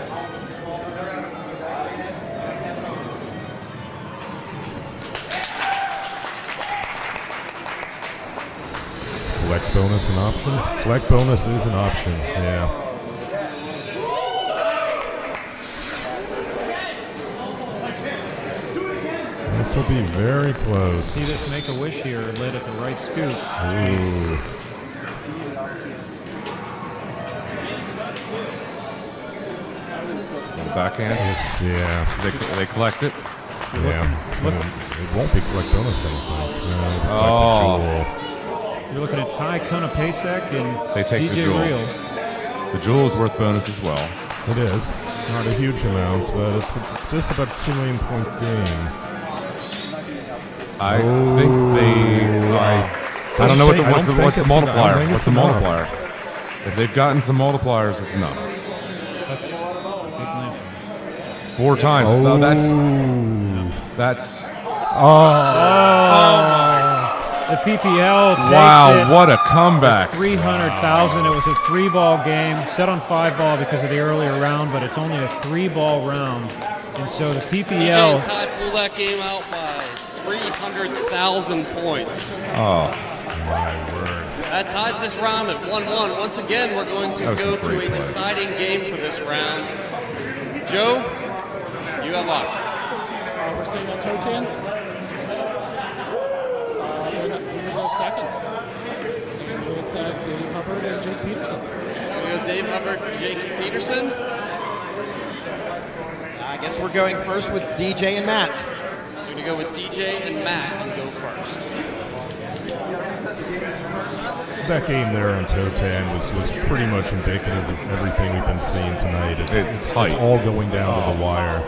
Speaker 2: Collect bonus an option? Collect bonus is an option, yeah. This will be very close.
Speaker 3: See this make a wish here, lit at the right scoop.
Speaker 2: Ooh.
Speaker 10: Backhand?
Speaker 2: Yeah.
Speaker 10: They collect it?
Speaker 2: It won't be collect bonus, I don't think.
Speaker 3: You're looking at Ty Konopasek and
Speaker 10: they take
Speaker 3: DJ
Speaker 10: the jewel.
Speaker 3: Real.
Speaker 10: The jewel is worth bonus as well.
Speaker 2: It is. Not a huge amount, but it's just about a 2 million point game.
Speaker 10: I think they
Speaker 2: I don't know what's the multiplier.
Speaker 4: enough.
Speaker 2: What's the multiplier? If they've gotten some multipliers, it's enough.
Speaker 3: That's big lamp.
Speaker 2: 4 times.
Speaker 4: Oh.
Speaker 2: No, that's.
Speaker 3: The PPL takes
Speaker 2: Wow!
Speaker 3: it.
Speaker 2: What a comeback!
Speaker 3: 300,000. It was a 3-ball game, set on 5-ball because of the earlier round, but it's only a 3-ball round, and so the
Speaker 1: DJ
Speaker 3: PPL.
Speaker 1: and Ty pull that game out by 300,000 points.
Speaker 2: Oh,
Speaker 8: My word.
Speaker 1: That ties this round at 1-1. Once again, we're going to
Speaker 2: That was
Speaker 1: go
Speaker 2: some great
Speaker 1: to a
Speaker 2: play.
Speaker 1: deciding game for this round. Joe, you have option.
Speaker 9: We're staying on toe 10. We're going to go second with Dave Hubbard and Jake Peterson.
Speaker 1: We go Dave Hubbard, Jake Peterson.
Speaker 5: I guess we're going first with DJ and Matt.
Speaker 1: We're going to go with DJ and Matt and go first.
Speaker 8: That game there on toe 10 was pretty much indicative of everything we've been seeing tonight. It's
Speaker 2: tight.
Speaker 8: It's all going down to the wire.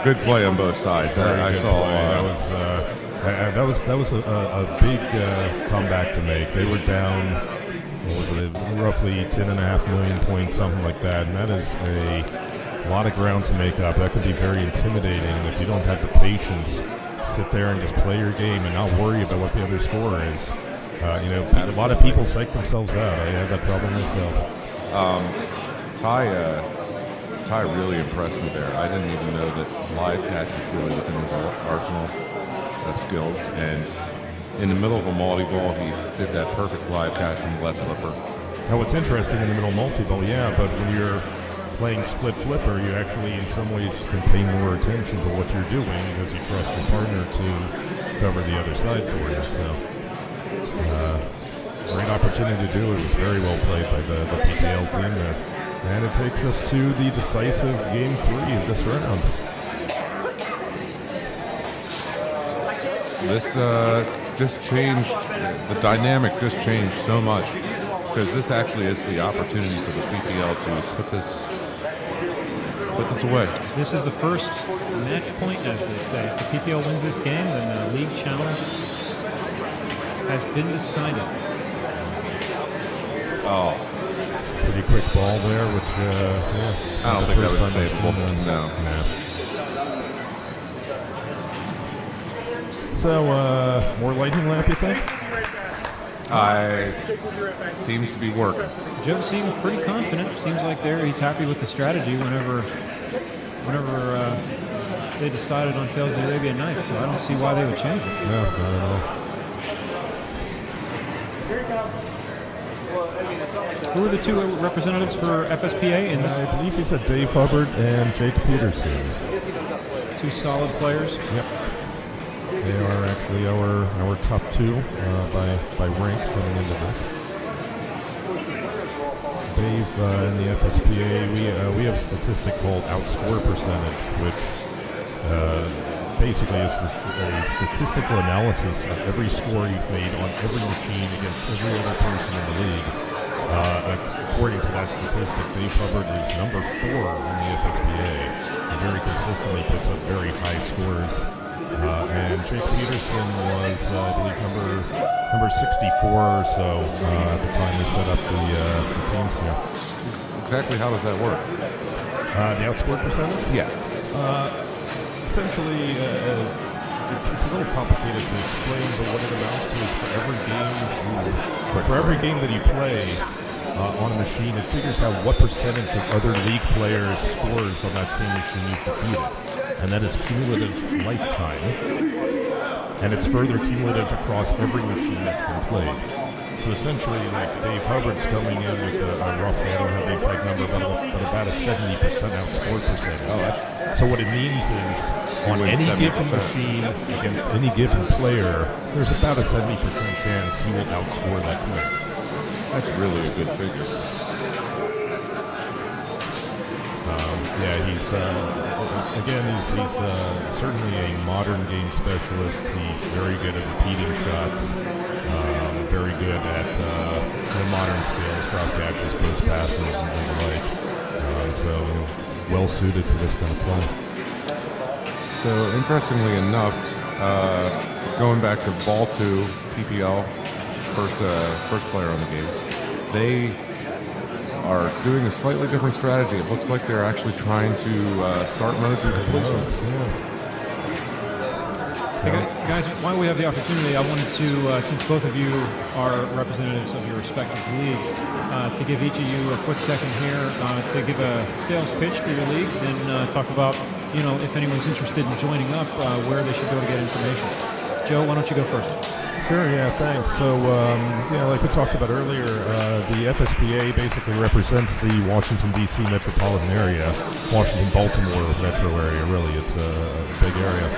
Speaker 2: good play on both sides. I
Speaker 8: Good
Speaker 2: saw.
Speaker 8: play. That was a big comeback to make. They were down, what was it, roughly 10.5 million points, something like that, and that is a lot of ground to make up. That can be very intimidating if you don't have the patience. Sit there and just play your game and not worry about what the other score is. A lot of people psych themselves out. I have that problem myself.
Speaker 2: Ty really impressed me there. I didn't even know that live catch was really within his arsenal of skills. And in the middle of a multi-ball, he did that perfect live catch from left flipper.
Speaker 8: Now, what's interesting in the middle multi-ball, but when you're playing split flipper, you actually in some ways can pay more attention to what you're doing because you trust your partner to cover the other side for you. So, great opportunity to do it. It was very well played by the PPL team there. And it takes us to the decisive game 3 of this round.
Speaker 2: This just changed, the dynamic just changed so much because this actually is the opportunity for the PPL to put this away.
Speaker 3: This is the first match point, as they say. If the PPL wins this game, then the league challenge has been decided.
Speaker 2: Oh.
Speaker 8: Pretty quick ball there, which,
Speaker 2: I don't think that was savable. No.
Speaker 8: So, more lightning lamp, you think?
Speaker 2: Seems to be working.
Speaker 3: Joe seemed pretty confident. Seems like he's happy with the strategy whenever they decided on Tales of the Arabian Nights, so I don't see why they would change it.
Speaker 8: No, not at all.
Speaker 3: Who are the two representatives for FSPA in this?
Speaker 8: I believe he said Dave Hubbard and Jake Peterson.
Speaker 3: Two solid players.
Speaker 8: Yep. They are actually our top two by rank coming into this. Dave in the FSPA, we have a statistic called outscore percentage, which basically is a statistical analysis of every score you've made on every machine against every other person in the league. According to that statistic, Dave Hubbard is number 4 in the FSPA. He very consistently puts up very high scores. And Jake Peterson was, I believe, number 64 or so at the time we set up the teams here.
Speaker 2: Exactly how does that work?
Speaker 8: The outscore percentage?
Speaker 2: Yeah.
Speaker 8: Essentially, it's a little complicated to explain, but what it amounts to is for every game that you play on a machine, it figures out what percentage of other league players' scores on that same machine you've defeated. And that is cumulative lifetime, and it's further cumulative across every machine that's been played. So essentially, like Dave Hubbard's coming in with a roughly, I don't have the exact number, but about a 70% outscore percentage. So what it means is, on any given machine against any given player, there's about a 70% chance he will outscore that player.
Speaker 2: That's really a good figure.
Speaker 8: He's certainly a modern game specialist. He's very good at repeating shots, very good at modern skills, drop catches, post passes, and the like. So well suited for this kind of play.
Speaker 2: So interestingly enough,
Speaker 10: going back to Ball 2, PPL, first player on the game, they are doing a slightly different strategy. It looks like they're actually trying to start modes and completions.
Speaker 3: Hey guys, while we have the opportunity, I wanted to, since both of you are representatives of your respective leagues, to give each of you a quick second here to give a sales pitch for your leagues and talk about, if anyone's interested in joining up, where they should go to get information. Joe, why don't you go first?
Speaker 8: Sure, yeah, thanks. So, like we talked about earlier, the FSPA basically represents the Washington, D.C. metropolitan area, Washington-Baltimore metro area, really. It's a big area.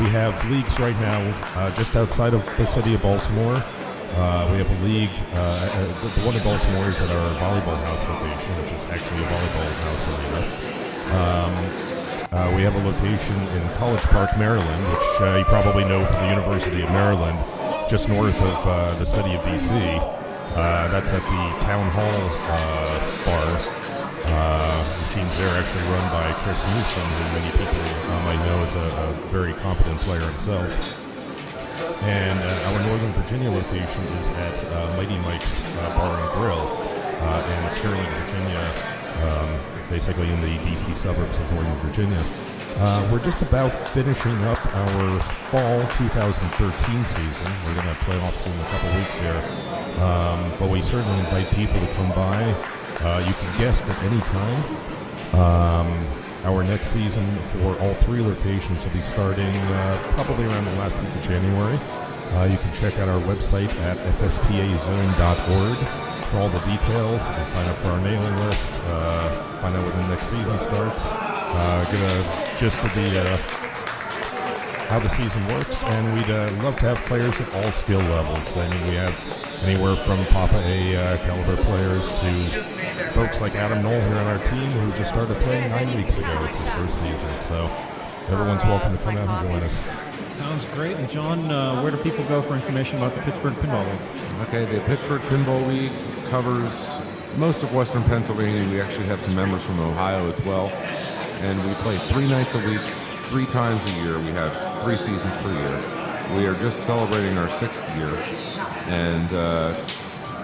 Speaker 8: We have leagues right now just outside of the city of Baltimore. We have a league, the one in Baltimore is at our volleyball house location, which is actually a volleyball house arena. We have a location in College Park, Maryland, which you probably know from the University of Maryland, just north of the city of D.C. That's at the Town Hall bar. Machines there actually run by Chris Newsom, who many people might know as a very competent player himself. And our Northern Virginia location is at Mighty Mike's Bar and Grill in Sterling, Virginia, basically in the D.C. suburbs of Northern Virginia. We're just about finishing up our fall 2013 season. We're going to have playoffs in a couple weeks here. But we certainly invite people to come by. You can guest at any time. Our next season for all 3 locations will be starting probably around the last week of January. You can check out our website at fspazone.org for all the details. You can sign up for our mailing list, find out when the next season starts, get a gist of how the season works, and we'd love to have players at all skill levels. I mean, we have anywhere from Papa A caliber players to folks like Adam Knoll here on our team who just started playing 9 weeks ago. It's his first season, so everyone's welcome to come out and join us.
Speaker 3: Sounds great. And John, where do people go for information about the Pittsburgh Pinball League?
Speaker 10: Okay, the Pittsburgh Pinball League covers most of Western Pennsylvania. We actually have some members from Ohio as well. And we play 3 nights a week, 3 times a year. We have 3 seasons per year. We are just celebrating our 6th year. And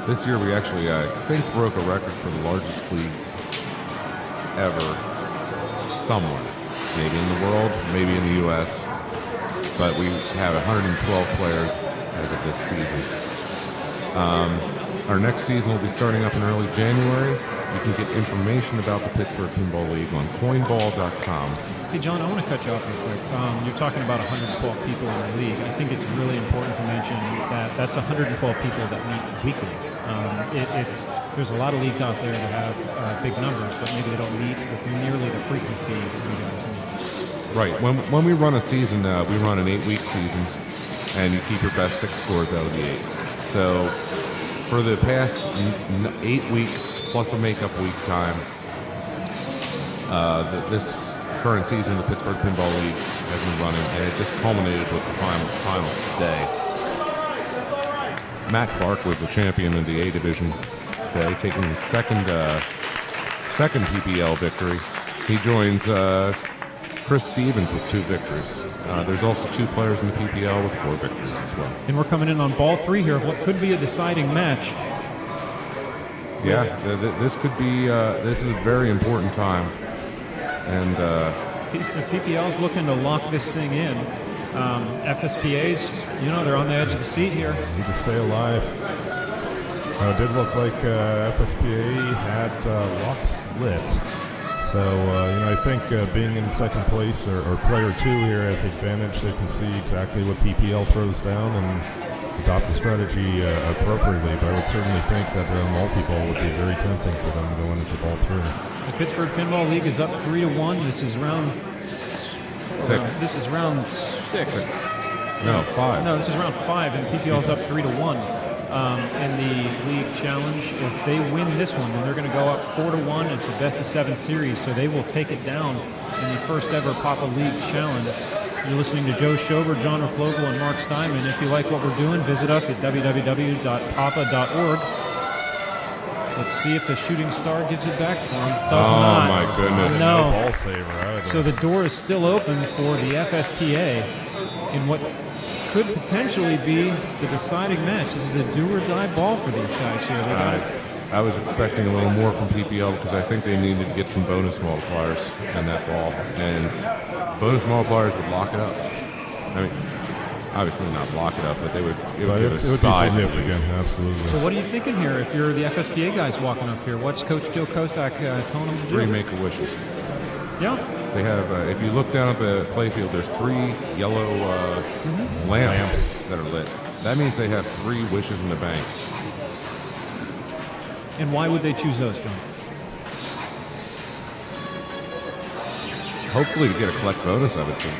Speaker 10: this year we actually, I think, broke a record for the largest league ever somewhere. Maybe in the world, maybe in the U.S., but we have 112 players as of this season. Our next season will be starting up in early January. You can get information about the Pittsburgh Pinball League on coinball.com.
Speaker 3: Hey, John, I want to cut you off real quick. You're talking about 112 people in the league. I think it's really important to mention that that's 112 people that meet weekly. There's a lot of leagues out there that have big numbers, but maybe they don't meet with nearly the frequency that you guys meet.
Speaker 10: Right. When we run a season, we run an 8-week season, and you keep your best 6 scores out of the 8. So for the past 8 weeks plus a makeup week time, this current season, the Pittsburgh Pinball League has been running, and it just culminated with the final day. Matt Clark was the champion in the A division today, taking his second PPL victory. He joins Chris Stevens with 2 victories. There's also 2 players in the PPL with 4 victories as well.
Speaker 3: And we're coming in on ball 3 here of what could be a deciding match.
Speaker 10: Yeah, this could be. This is a very important time, and
Speaker 3: the PPL's looking to lock this thing in. FSPA's, they're on the edge of the seat here.
Speaker 8: Need to stay alive. It did look like FSPA had locks lit. So, I think being in second place or player 2 here has the advantage. They can see exactly what PPL throws down and adopt the strategy appropriately. But I would certainly think that multi-ball would be very tempting for them going into ball 3.
Speaker 3: The Pittsburgh Pinball League is up 3-1. This is round
Speaker 10: 6.
Speaker 3: This is round 6.
Speaker 10: No, 5.
Speaker 3: No, this is round 5, and PPL's up 3-1. In the league challenge, if they win this one, then they're going to go up 4-1. It's a best-of-7 series, so they will take it down in the first ever Papa League challenge. You're listening to Joe Schober, John Roklogle, and Mark Steinman. If you like what we're doing, visit us at www.papa.org. Let's see if the shooting star gives it back for him. Does not.
Speaker 10: Oh, my goodness.
Speaker 3: No.
Speaker 8: Ball saver either.
Speaker 3: So the door is still open for the FSPA in what could potentially be the deciding match. This is a do-or-die ball for these guys here. They got
Speaker 2: I was expecting a little more from PPL because I think they needed to get some bonus multipliers in that ball, and bonus multipliers would lock it up. I mean, obviously not lock it up, but it would give
Speaker 8: it
Speaker 2: us
Speaker 8: would
Speaker 2: size.
Speaker 8: be significant, absolutely.
Speaker 3: So what are you thinking here if you're the FSPA guys walking up here? What's Coach Joe Kosak telling them to do?
Speaker 2: 3 Make-A-Wishes.
Speaker 3: Yeah.
Speaker 2: They have, if you look down at the playfield, there's 3 yellow lamps that are lit. That means they have 3 wishes in the bank.
Speaker 3: And why would they choose those, John?
Speaker 2: Hopefully to get a collect bonus, I would assume.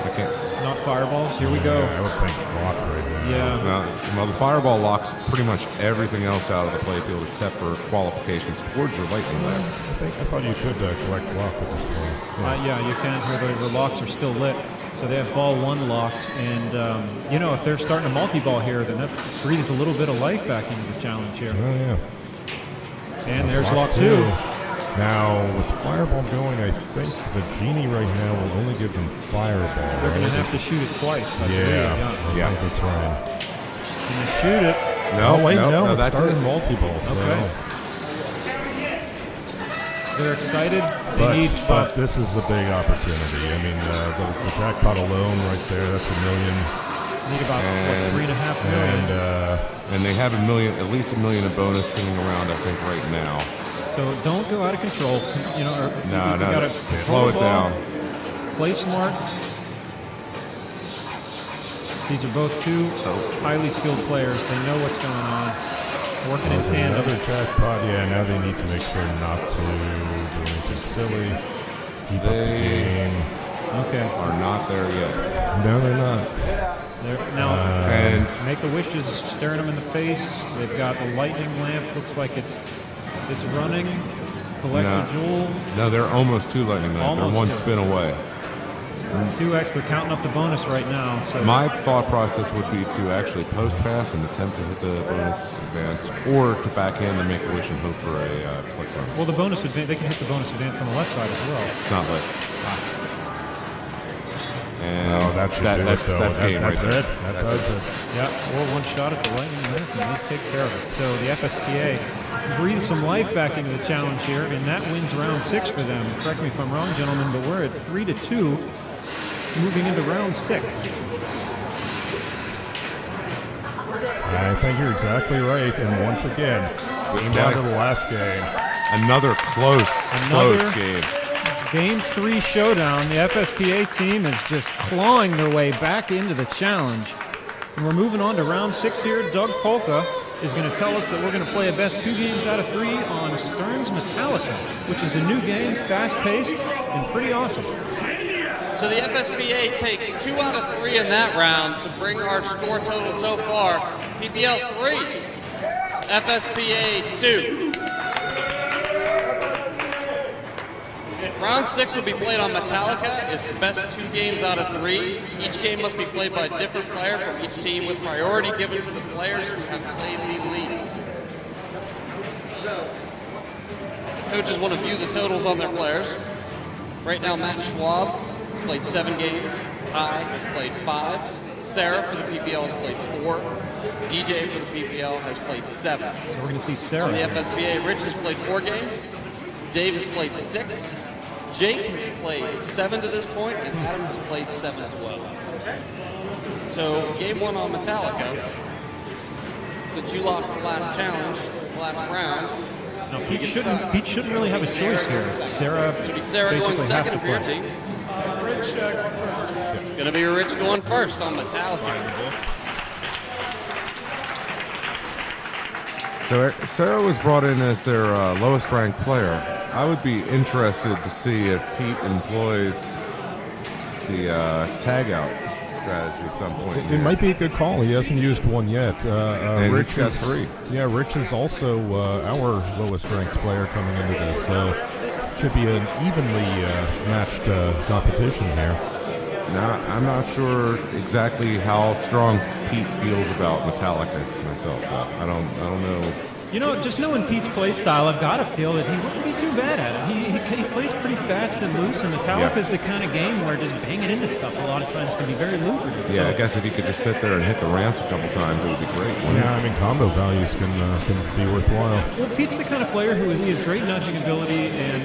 Speaker 2: I can't.
Speaker 3: Not fireballs? Here we go.
Speaker 8: Yeah, I would think block right there.
Speaker 3: Yeah.
Speaker 2: Well, the fireball locks pretty much everything else out of the playfield except for qualifications towards your lightning lamp.
Speaker 8: I thought you could collect lock at this point.
Speaker 3: Yeah, you can. Here the locks are still lit. So they have ball 1 locked, and if they're starting a multi-ball here, then that breathes a little bit of life back into the challenge here.
Speaker 8: Oh, yeah.
Speaker 3: And there's lock 2.
Speaker 8: Now, with Fireball going, I think the Genie right now will only give them Fireball.
Speaker 3: They're going to have to shoot it twice. I think
Speaker 8: that's right.
Speaker 3: Can you shoot it?
Speaker 2: No,
Speaker 8: it's
Speaker 2: that's
Speaker 8: starting
Speaker 2: it.
Speaker 8: multi-ball. So.
Speaker 3: Okay. They're excited. But
Speaker 8: this is a big opportunity. I mean, the jackpot alone right there, that's $1 million.
Speaker 3: Need about $3.5 million.
Speaker 2: And they have at least $1 million of bonus sitting around, I think, right now.
Speaker 3: So don't go out of control.
Speaker 2: No. Slow it down.
Speaker 3: Play smart. These are both 2 highly skilled players. They know what's going on. Working in tandem.
Speaker 8: Another jackpot. Yeah, now they need to make sure not to do anything silly. Keep up the game.
Speaker 3: Okay.
Speaker 2: Are not there yet.
Speaker 8: No, they're not.
Speaker 3: And Make-A-Wish is staring them in the face. They've got the lightning lamp. Looks like it's running. Collect the jewel.
Speaker 2: No, they're almost 2 lightning lamps. They're 1 spin away.
Speaker 3: 2x. They're counting up the bonus right now. So
Speaker 2: my thought process would be to actually post pass and attempt to hit the bonus advance, or to backhand and Make-A-Wish and hope for a click bonus.
Speaker 3: Well, the bonus advance, they can hit the bonus advance on the left side as well.
Speaker 2: It's not lit. And
Speaker 8: that should do it, though.
Speaker 2: That's game
Speaker 8: that's
Speaker 2: right there.
Speaker 8: it. That does it.
Speaker 3: Yeah, or 1 shot at the lightning lamp, and they take care of it. So the FSPA breathes some life back into the challenge here, and that wins round 6 for them. Correct me if I'm wrong, gentlemen, but we're at 3-2, moving into round 6.
Speaker 8: I think you're exactly right. And once again, game down to the last game.
Speaker 2: Another close game.
Speaker 3: Game 3 showdown. The FSPA team is just clawing their way back into the challenge. And we're moving on to round 6 here. Doug Polka is going to tell us that we're going to play a best 2 games out of 3 on Stern's Metallica, which is a new game, fast-paced, and pretty awesome.
Speaker 1: So the FSPA takes 2 out of 3 in that round to bring our score total so far. PPL 3, FSPA 2. Round 6 will be played on Metallica. It's best 2 games out of 3. Each game must be played by a different player from each team, with priority given to the players who have played the least. Coaches want to view the totals on their players. Right now, Matt Schwab has played 7 games. Ty has played 5. Sarah for the PPL has played 4. DJ for the PPL has played 7.
Speaker 3: So we're going to see Sarah.
Speaker 1: On the FSPA, Rich has played 4 games. Dave has played 6. Jake has played 7 to this point, and Adam has played 7 as well. So, game 1 on Metallica. Since you lost the last challenge, the last round.
Speaker 3: No, Pete shouldn't really have a choice here. Sarah
Speaker 1: going second for your team.
Speaker 9: Rich going first.
Speaker 1: It's going to be Rich going first on Metallica.
Speaker 2: So Sarah was brought in as their lowest ranked player. I would be interested to see if Pete employs the tag out strategy at some point.
Speaker 8: It might be a good call. He hasn't used one yet.
Speaker 2: Rich got 3.
Speaker 8: Yeah, Rich is also our lowest ranked player coming into this, so should be an evenly matched competition here.
Speaker 2: Now, I'm not sure exactly how strong Pete feels about Metallica myself. I don't know
Speaker 3: You know, just knowing Pete's play style, I've got to feel that he wouldn't be too bad at it. He plays pretty fast and loose, and Metallica's the kind of game where just banging into stuff a lot of times can be very lucrative.
Speaker 10: Yeah,
Speaker 3: so.
Speaker 10: I guess if he could just sit there and hit the ramps a couple times, it would be great.
Speaker 8: Yeah, I mean, combo values can be worthwhile.
Speaker 3: Well, Pete's the kind of player who he has great nudging ability, and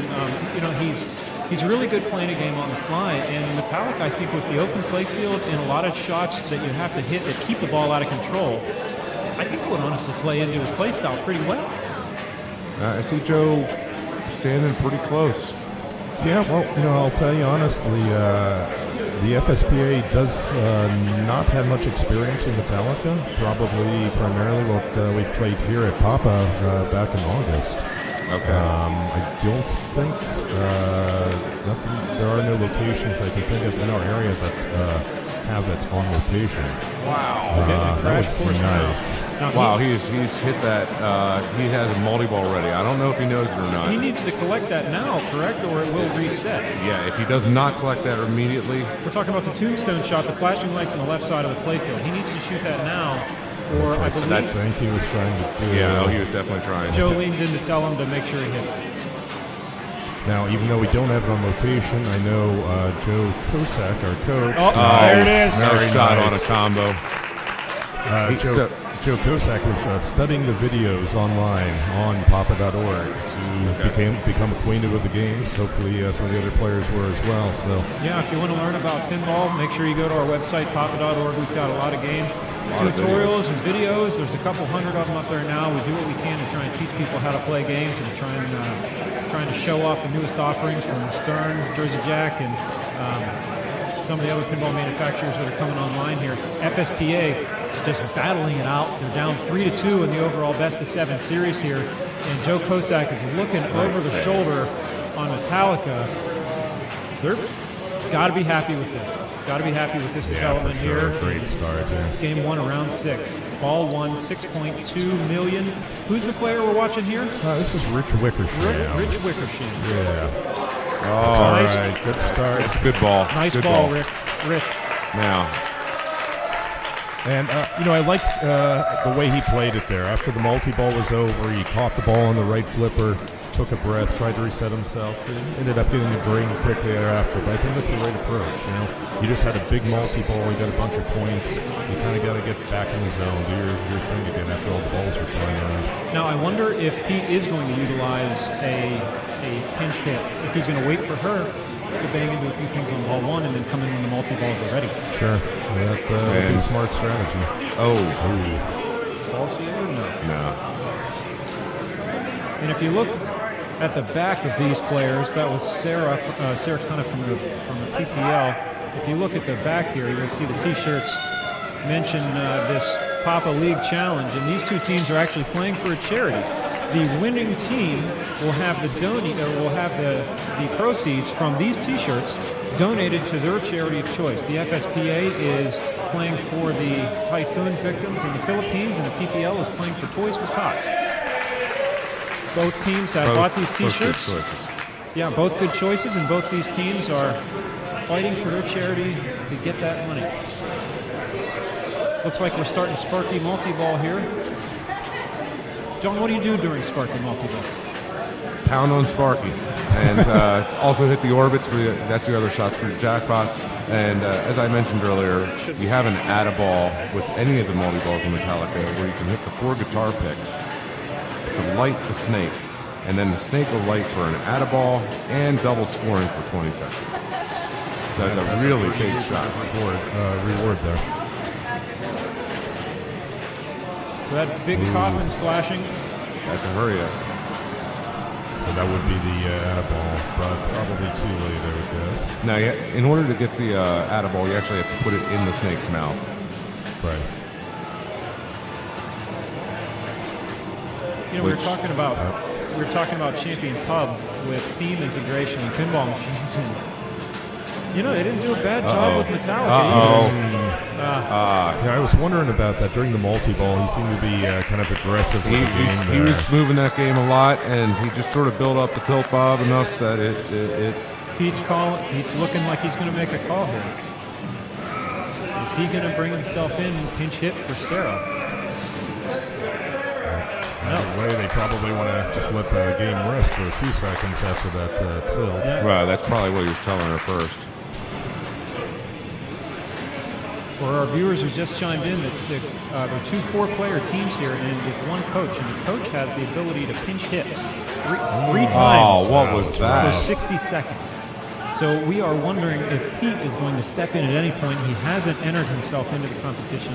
Speaker 3: you know, he's really good playing a game on the fly. And Metallica, I think, with the open play field and a lot of shots that you have to hit that keep the ball out of control, I think it would honestly play into his play style pretty well.
Speaker 10: I see Joe standing pretty close.
Speaker 8: Yeah, well, you know, I'll tell you honestly, the FSPA does not have much experience with Metallica. Probably primarily what we've played here at Papa back in August.
Speaker 10: Okay.
Speaker 8: I don't think there are no locations I can think of in our area that have that on location.
Speaker 10: Wow.
Speaker 8: That was nice.
Speaker 10: Wow, he's hit that. He has a multi-ball ready. I don't know if he knows it or not.
Speaker 3: He needs to collect that now, correct, or it will reset.
Speaker 10: Yeah, if he does not collect that immediately.
Speaker 3: We're talking about the tombstone shot, the flashing lights on the left side of the playfield. He needs to shoot that now, or I believe.
Speaker 8: I think he was trying to do.
Speaker 10: Yeah, no, he was definitely trying.
Speaker 3: Joe leaned in to tell him to make sure he hits it.
Speaker 8: Now, even though we don't have it on location, I know Joe Kosak, our coach.
Speaker 3: Oh, there it is.
Speaker 10: Nice shot on a combo.
Speaker 8: Joe Kosak was studying the videos online on papa.org to become acquainted with the games. Hopefully some of the other players were as well. So
Speaker 3: yeah, if you want to learn about pinball, make sure you go to our website, papa.org. We've got a lot of game tutorials and videos. There's a couple hundred of them up there now. We do what we can to try and teach people how to play games and trying to show off the newest offerings from Stern, Jersey Jack, and some of the other pinball manufacturers that are coming online here. FSPA just battling it out. They're down 3-2 in the overall best-of-7 series here, and Joe Kosak is looking over the shoulder on Metallica. They're got to be happy with this. Got to be happy with this development
Speaker 8: for sure.
Speaker 3: here.
Speaker 8: Great start here.
Speaker 3: Game 1 of round 6. Ball 1, 6.2 million. Who's the player we're watching here?
Speaker 8: This is Rich Wickersham.
Speaker 3: Rich Wickersham.
Speaker 8: Yeah.
Speaker 10: All
Speaker 3: nice.
Speaker 10: right,
Speaker 8: good start.
Speaker 10: It's a good ball.
Speaker 3: Nice
Speaker 10: good
Speaker 3: ball, Rich.
Speaker 10: Now.
Speaker 8: And, you know, I like the way he played it there. After the multi-ball was over, he caught the ball on the right flipper, took a breath, tried to reset himself, ended up getting a drain quickly thereafter. But I think that's the right approach, you know. You just had a big multi-ball, you got a bunch of points. You kind of got to get back in the zone, do your thing again after all the balls are flying around.
Speaker 3: Now, I wonder if Pete is going to utilize a pinch hit, if he's going to wait for her to bang into a few things on ball 1 and then come in when the multi-balls are ready.
Speaker 8: Sure. That would be a smart strategy.
Speaker 3: False or no?
Speaker 10: No.
Speaker 3: And if you look at the back of these players, that was Sarah kind of from the PPL. If you look at the back here, you're going to see the T-shirts mention this Papa League Challenge, and these two teams are actually playing for a charity. The winning team will have the proceeds from these T-shirts donated to their charity of choice. The FSPA is playing for the typhoon victims in the Philippines, and the PPL is playing for Toys for Tots. Both teams have bought these T-shirts.
Speaker 10: Both good choices.
Speaker 3: Yeah, both good choices, and both these teams are fighting for their charity to get that money. Looks like we're starting Sparky multi-ball here. John, what do you do during Sparky multi-ball?
Speaker 10: Pound on Sparky. And also hit the orbits. That's the other shots for the jackpots. And as I mentioned earlier, you have an add-a-ball with any of the multi-balls in Metallica where you can hit the 4 guitar picks to light the snake. And then the snake will light for an add-a-ball and double scoring for 20 seconds. So that's a really big shot.
Speaker 8: Reward there.
Speaker 3: So that big coffin's flashing.
Speaker 10: That's a hurry up.
Speaker 8: So that would be the add-a-ball, but probably too late, I would guess.
Speaker 10: Now, in order to get the add-a-ball, you actually have to put it in the snake's mouth.
Speaker 8: Right.
Speaker 3: You know, we were talking about Champion Pub with theme integration and pinball machines, and you know, they didn't do a bad job with Metallica either.
Speaker 8: Yeah, I was wondering about that during the multi-ball. He seemed to be kind of aggressive with the game there.
Speaker 10: He was moving that game a lot, and he just sort of built up the tilt bob enough that it
Speaker 3: Pete's looking like he's going to make a call here. Is he going to bring himself in and pinch hit for Sarah?
Speaker 8: Either way, they probably want to just let the game rest for a few seconds after that tilt.
Speaker 3: Yeah.
Speaker 10: Right, that's probably what he was telling her first.
Speaker 3: For our viewers who just chimed in, there are 2 4-player teams here and with 1 coach, and the coach has the ability to pinch hit three times
Speaker 10: what was that?
Speaker 3: for 60 seconds. So we are wondering if Pete is going to step in at any point. He hasn't entered himself into the competition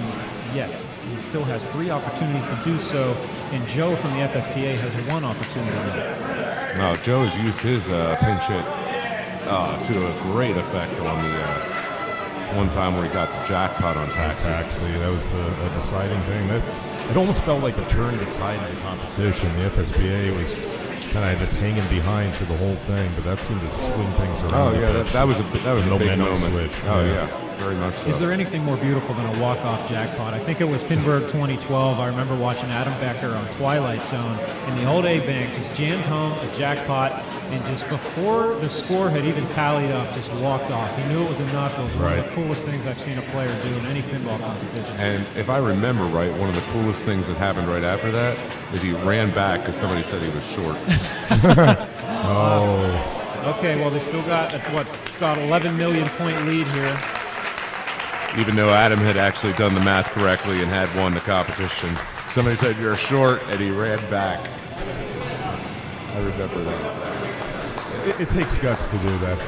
Speaker 3: yet. He still has 3 opportunities to do so, and Joe from the FSPA has 1 opportunity left.
Speaker 10: No, Joe has used his pinch hit to a great effect on the one time where he got the jackpot on Taxi.
Speaker 8: That was the deciding thing. It almost felt like a turn to tide in the competition. The FSPA was kind of just hanging behind through the whole thing, but that seemed to swing things around.
Speaker 10: Oh yeah, that was a big moment.
Speaker 8: Switch.
Speaker 10: Oh yeah, very much so.
Speaker 3: Is there anything more beautiful than a walk-off jackpot? I think it was Pittsburgh 2012. I remember watching Adam Becker on Twilight Zone, and the old A-Bank just jammed home a jackpot, and just before the score had even tallied up, just walked off. He knew it was enough. It was one of the coolest things I've seen a player do in any pinball competition.
Speaker 10: And if I remember right, one of the coolest things that happened right after that is he ran back because somebody said he was short.
Speaker 3: Okay, well, they still got, about 11 million point lead here.
Speaker 10: Even though Adam had actually done the math correctly and had won the competition. Somebody said you're short, and he ran back. I remember that.
Speaker 8: It takes guts to do that,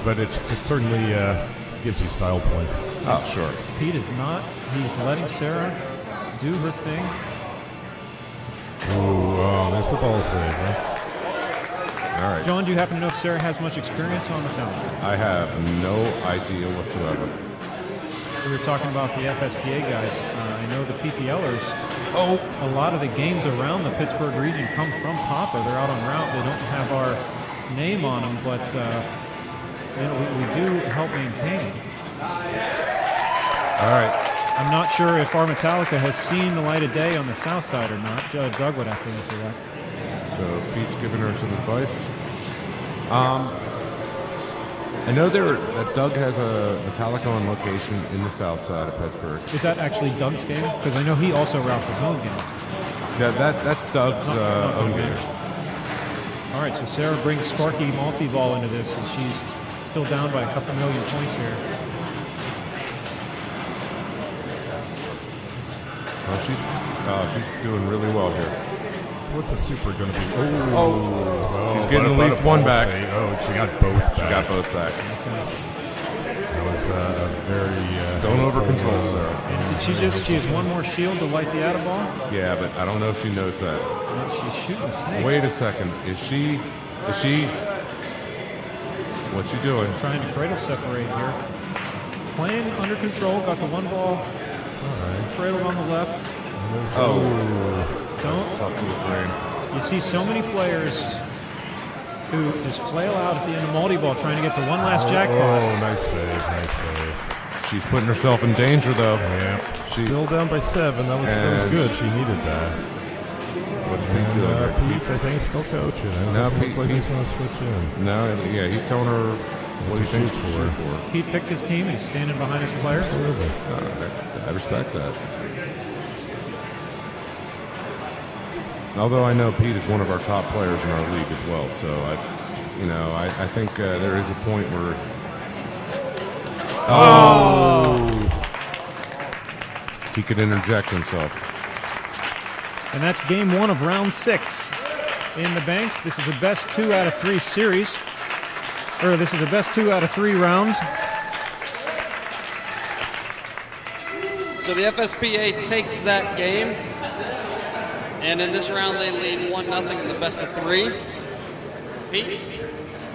Speaker 8: but it certainly gives you style points.
Speaker 10: Oh, sure.
Speaker 3: Pete is not. He's letting Sarah do her thing.
Speaker 8: Oh, there's the ball save, huh?
Speaker 10: All right.
Speaker 3: John, do you happen to know if Sarah has much experience on the Metallica?
Speaker 10: I have no idea whatsoever.
Speaker 3: We were talking about the FSPA guys. I know the PPLers. A lot of the games around the Pittsburgh region come from Papa. They're out on route. They don't have our name on them, but we do help maintain them.
Speaker 10: All right.
Speaker 3: I'm not sure if our Metallica has seen the light of day on the south side or not. Doug would have to answer that.
Speaker 10: So Pete's giving her some advice. I know that Doug has a Metallica on location in the south side of Pittsburgh.
Speaker 3: Is that actually Doug's game? Because I know he also routes his own games.
Speaker 10: Yeah, that's Doug's own game.
Speaker 3: All right, so Sarah brings Sparky Multi-Ball into this, and she's still down by a couple million points here.
Speaker 10: Well, she's doing really well here.
Speaker 8: What's a super going to be?
Speaker 10: She's getting at least one back.
Speaker 8: She got both back.
Speaker 10: She got both back.
Speaker 8: That was a very...
Speaker 10: Don't over-control, Sarah.
Speaker 3: And she has one more shield to light the out ball?
Speaker 10: Yeah, but I don't know if she knows that.
Speaker 3: No, she's shooting a snake.
Speaker 10: Wait a second. Is she... What's she doing?
Speaker 3: Trying to cradle separate here. Playing under control, got the one ball. Cradle on the left. Don't.
Speaker 10: Tough to the brain.
Speaker 3: You see so many players who just flail out at the end of multi-ball trying to get the one last jackpot.
Speaker 8: Oh, nice save.
Speaker 10: She's putting herself in danger, though.
Speaker 8: Yeah. Still down by 7. That was good. She needed that.
Speaker 10: What's Pete doing?
Speaker 8: Pete, I think, still coaching.
Speaker 10: No,
Speaker 8: Pete, like he's going to switch in.
Speaker 10: No, yeah, he's telling her what he thinks for.
Speaker 3: Pete picked his team, and he's standing behind his players.
Speaker 8: Absolutely.
Speaker 10: I respect that. Although I know Pete is one of our top players in our league as well, so I think there is a point where. He could interject himself.
Speaker 3: And that's game 1 of round 6 in the bank. This is a best 2 out of 3 series. Or this is a best 2 out of 3 rounds.
Speaker 1: So the FSPA takes that game. And in this round, they lead 1-0 in the best of 3. Pete,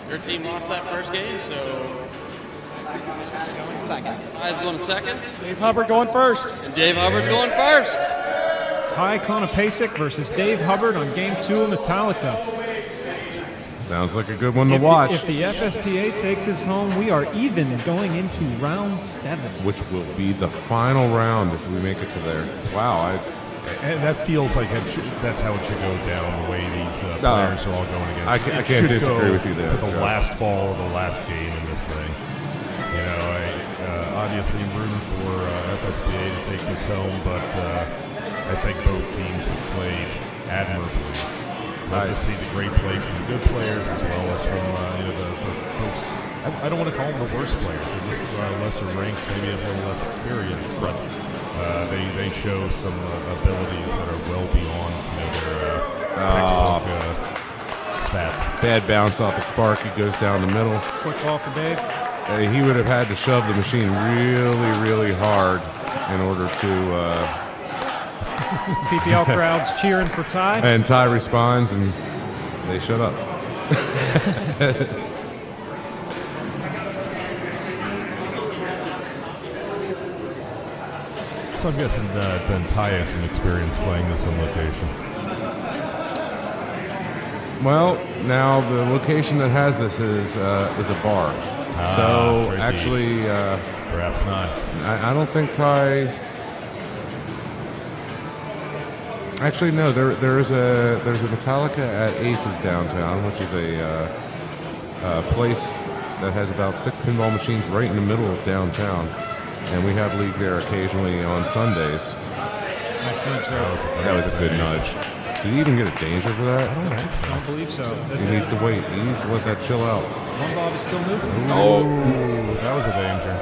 Speaker 1: your team lost that first game, so
Speaker 5: She's going second.
Speaker 1: Ty's going second.
Speaker 9: Dave Hubbard going first.
Speaker 1: And Dave Hubbard's going first.
Speaker 3: Ty Konopasek versus Dave Hubbard on game 2 of Metallica.
Speaker 10: Sounds like a good one to watch.
Speaker 3: If the FSPA takes us home, we are even going into round 7.
Speaker 10: Which will be the final round if we make it to there. Wow,
Speaker 8: And that feels like that's how it should go down, the way these players are all going against.
Speaker 10: I can't disagree with you there.
Speaker 8: To the last ball of the last game in this thing. Obviously rooting for FSPA to take this home, but I think both teams have played admirably. Love to see the great play from the good players as well as from the folks. I don't want to call them the worst players. This is lesser ranked, maybe a little less experienced, but they show some abilities that are well beyond their textbook stats.
Speaker 2: Bad bounce off of Sparky, goes down the middle.
Speaker 3: Quick call for Dave.
Speaker 2: He would have had to shove the machine really, really hard in order to...
Speaker 3: PPL crowds cheering for Ty.
Speaker 2: And Ty responds, and they shut up.
Speaker 8: So I'm guessing then Ty has some experience playing this on location.
Speaker 2: Well, now the location that has this is a bar. So actually,
Speaker 8: perhaps not.
Speaker 2: I don't think Ty. Actually, no. There's a Metallica at Aces downtown, which is a place that has about 6 pinball machines right in the middle of downtown, and we have league there occasionally on Sundays.
Speaker 3: Nice nudge there.
Speaker 2: That was a good nudge. Did he even get a danger for that?
Speaker 3: I don't believe so.
Speaker 2: He needs to wait. He needs to let that chill out.
Speaker 3: One bob is still moving.
Speaker 2: Oh,
Speaker 8: that was a danger.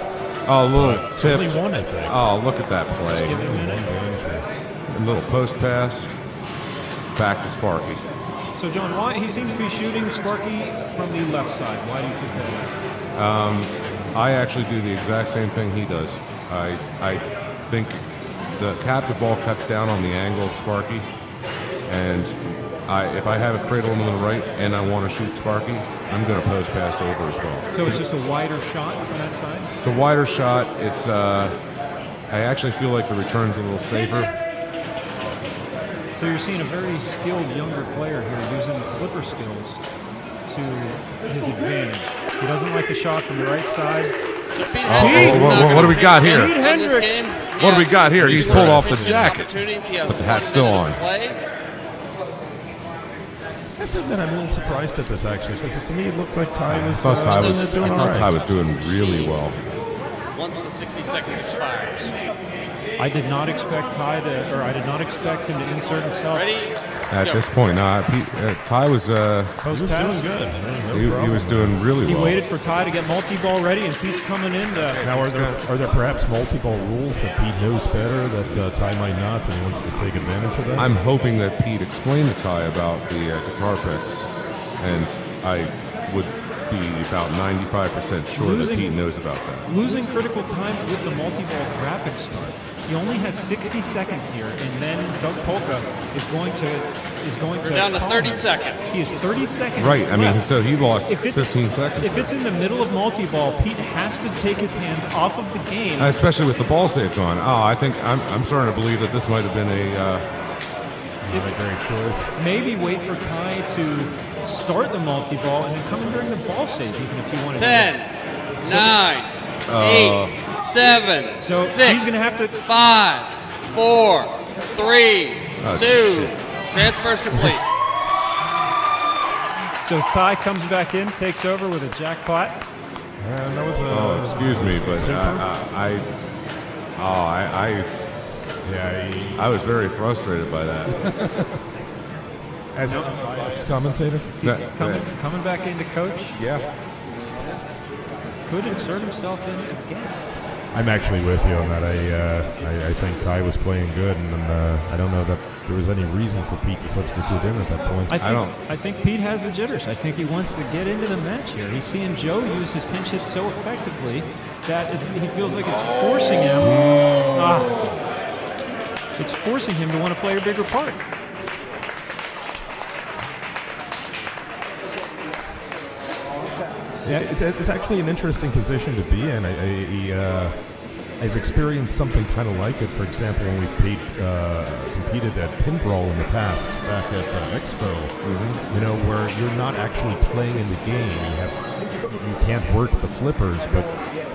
Speaker 2: Oh, a little tip.
Speaker 8: Only one, I think.
Speaker 2: Oh, look at that play.
Speaker 3: Just give it a minute.
Speaker 2: A little post pass. Back to Sparky.
Speaker 3: So, John, why he seems to be shooting Sparky from the left side. Why do you think that is?
Speaker 2: I actually do the exact same thing he does. I think the captive ball cuts down on the angle of Sparky, and if I have a cradle to the right and I want to shoot Sparky, I'm going to post pass over as well.
Speaker 3: So it's just a wider shot from that side?
Speaker 2: It's a wider shot. It's I actually feel like the return's a little safer.
Speaker 3: So you're seeing a very skilled younger player here using flipper skills to his advantage. He doesn't like the shot from the right side.
Speaker 2: What do we got here?
Speaker 3: Pete Hendricks.
Speaker 2: What do we got here? He's pulled off the jacket,
Speaker 1: but
Speaker 2: the hat's still on.
Speaker 8: I have to admit, I'm a little surprised at this actually, because to me it looked like Ty was.
Speaker 2: I thought Ty was doing really well.
Speaker 1: Once the 60 seconds expires.
Speaker 3: I did not expect Ty to, or I did not expect him to insert himself.
Speaker 1: Ready?
Speaker 2: At this point, Ty was.
Speaker 8: He was doing good.
Speaker 2: He was doing really well.
Speaker 3: He waited for Ty to get multi-ball ready, and Pete's coming in.
Speaker 8: Now, are there perhaps multi-ball rules that Pete knows better that Ty might not, and he wants to take advantage of that?
Speaker 2: I'm hoping that Pete explained to Ty about the guitar picks, and I would be about 95% sure that Pete knows about that.
Speaker 3: Losing critical time with the multi-ball graphics start. He only has 60 seconds here, and then Doug Polka is going to.
Speaker 1: We're down to 30 seconds.
Speaker 3: He has 30 seconds.
Speaker 2: Right. I mean,
Speaker 3: left.
Speaker 2: so he lost 15 seconds.
Speaker 3: If it's in the middle of multi-ball, Pete has to take his hands off of the game.
Speaker 2: Especially with the ball save gone. Oh, I think I'm starting to believe that this might have been a
Speaker 8: great choice.
Speaker 3: Maybe wait for Ty to start the multi-ball and then come in during the ball save, even if you want to.
Speaker 1: 10, 9, 8. 7,
Speaker 3: so
Speaker 1: 6,
Speaker 3: he's gonna have to
Speaker 1: 5, 4, 3, 2. Transfer's complete.
Speaker 3: So Ty comes back in, takes over with a jackpot.
Speaker 8: That was
Speaker 2: excuse me, but I was very frustrated by that.
Speaker 8: As a commentator,
Speaker 3: he's coming back into coach.
Speaker 2: Yeah.
Speaker 3: Could insert himself in again.
Speaker 8: I'm actually with you on that. I think Ty was playing good, and I don't know that there was any reason for Pete to substitute in at that point.
Speaker 3: I think Pete has the jitters. I think he wants to get into the match here. He's seeing Joe use his pinch hits so effectively that he feels like it's forcing him. It's forcing him to want to play a bigger part.
Speaker 8: Yeah, it's actually an interesting position to be in. I've experienced something kind of like it. For example, when we've competed at Pinball in the past, back at Expo, where you're not actually playing in the game. You can't work the flippers, but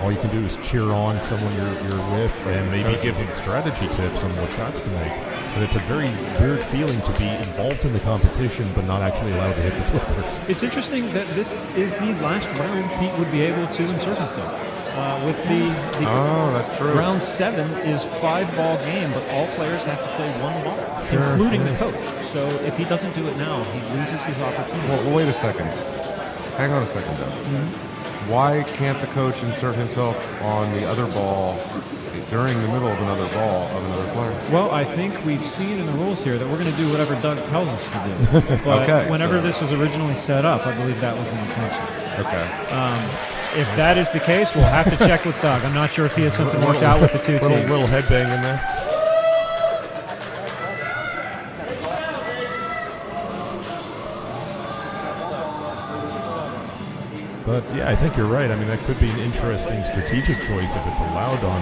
Speaker 8: all you can do is cheer on someone you're with and maybe give them strategy tips on what shots to make. But it's a very weird feeling to be involved in the competition but not actually allowed to hit the flippers.
Speaker 3: It's interesting that this is the last round Pete would be able to insert himself. With the
Speaker 10: that's true.
Speaker 3: round 7 is 5-ball game, but all players have to play 1 ball,
Speaker 2: Sure,
Speaker 3: including
Speaker 2: yeah.
Speaker 3: the coach. So if he doesn't do it now, he loses his opportunity.
Speaker 10: Well, wait a second. Hang on a second, Doug. Why can't the coach insert himself on the other ball during the middle of another ball of another player?
Speaker 3: Well, I think we've seen in the rules here that we're going to do whatever Doug tells us to do. But
Speaker 10: Okay,
Speaker 3: whenever
Speaker 10: so-
Speaker 3: this was originally set up, I believe that was the intention.
Speaker 10: Okay.
Speaker 3: If that is the case, we'll have to check with Doug. I'm not sure if he has something worked out with the two teams.
Speaker 8: Little headbang in there. But yeah, I think you're right. I mean, that could be an interesting strategic choice if it's allowed on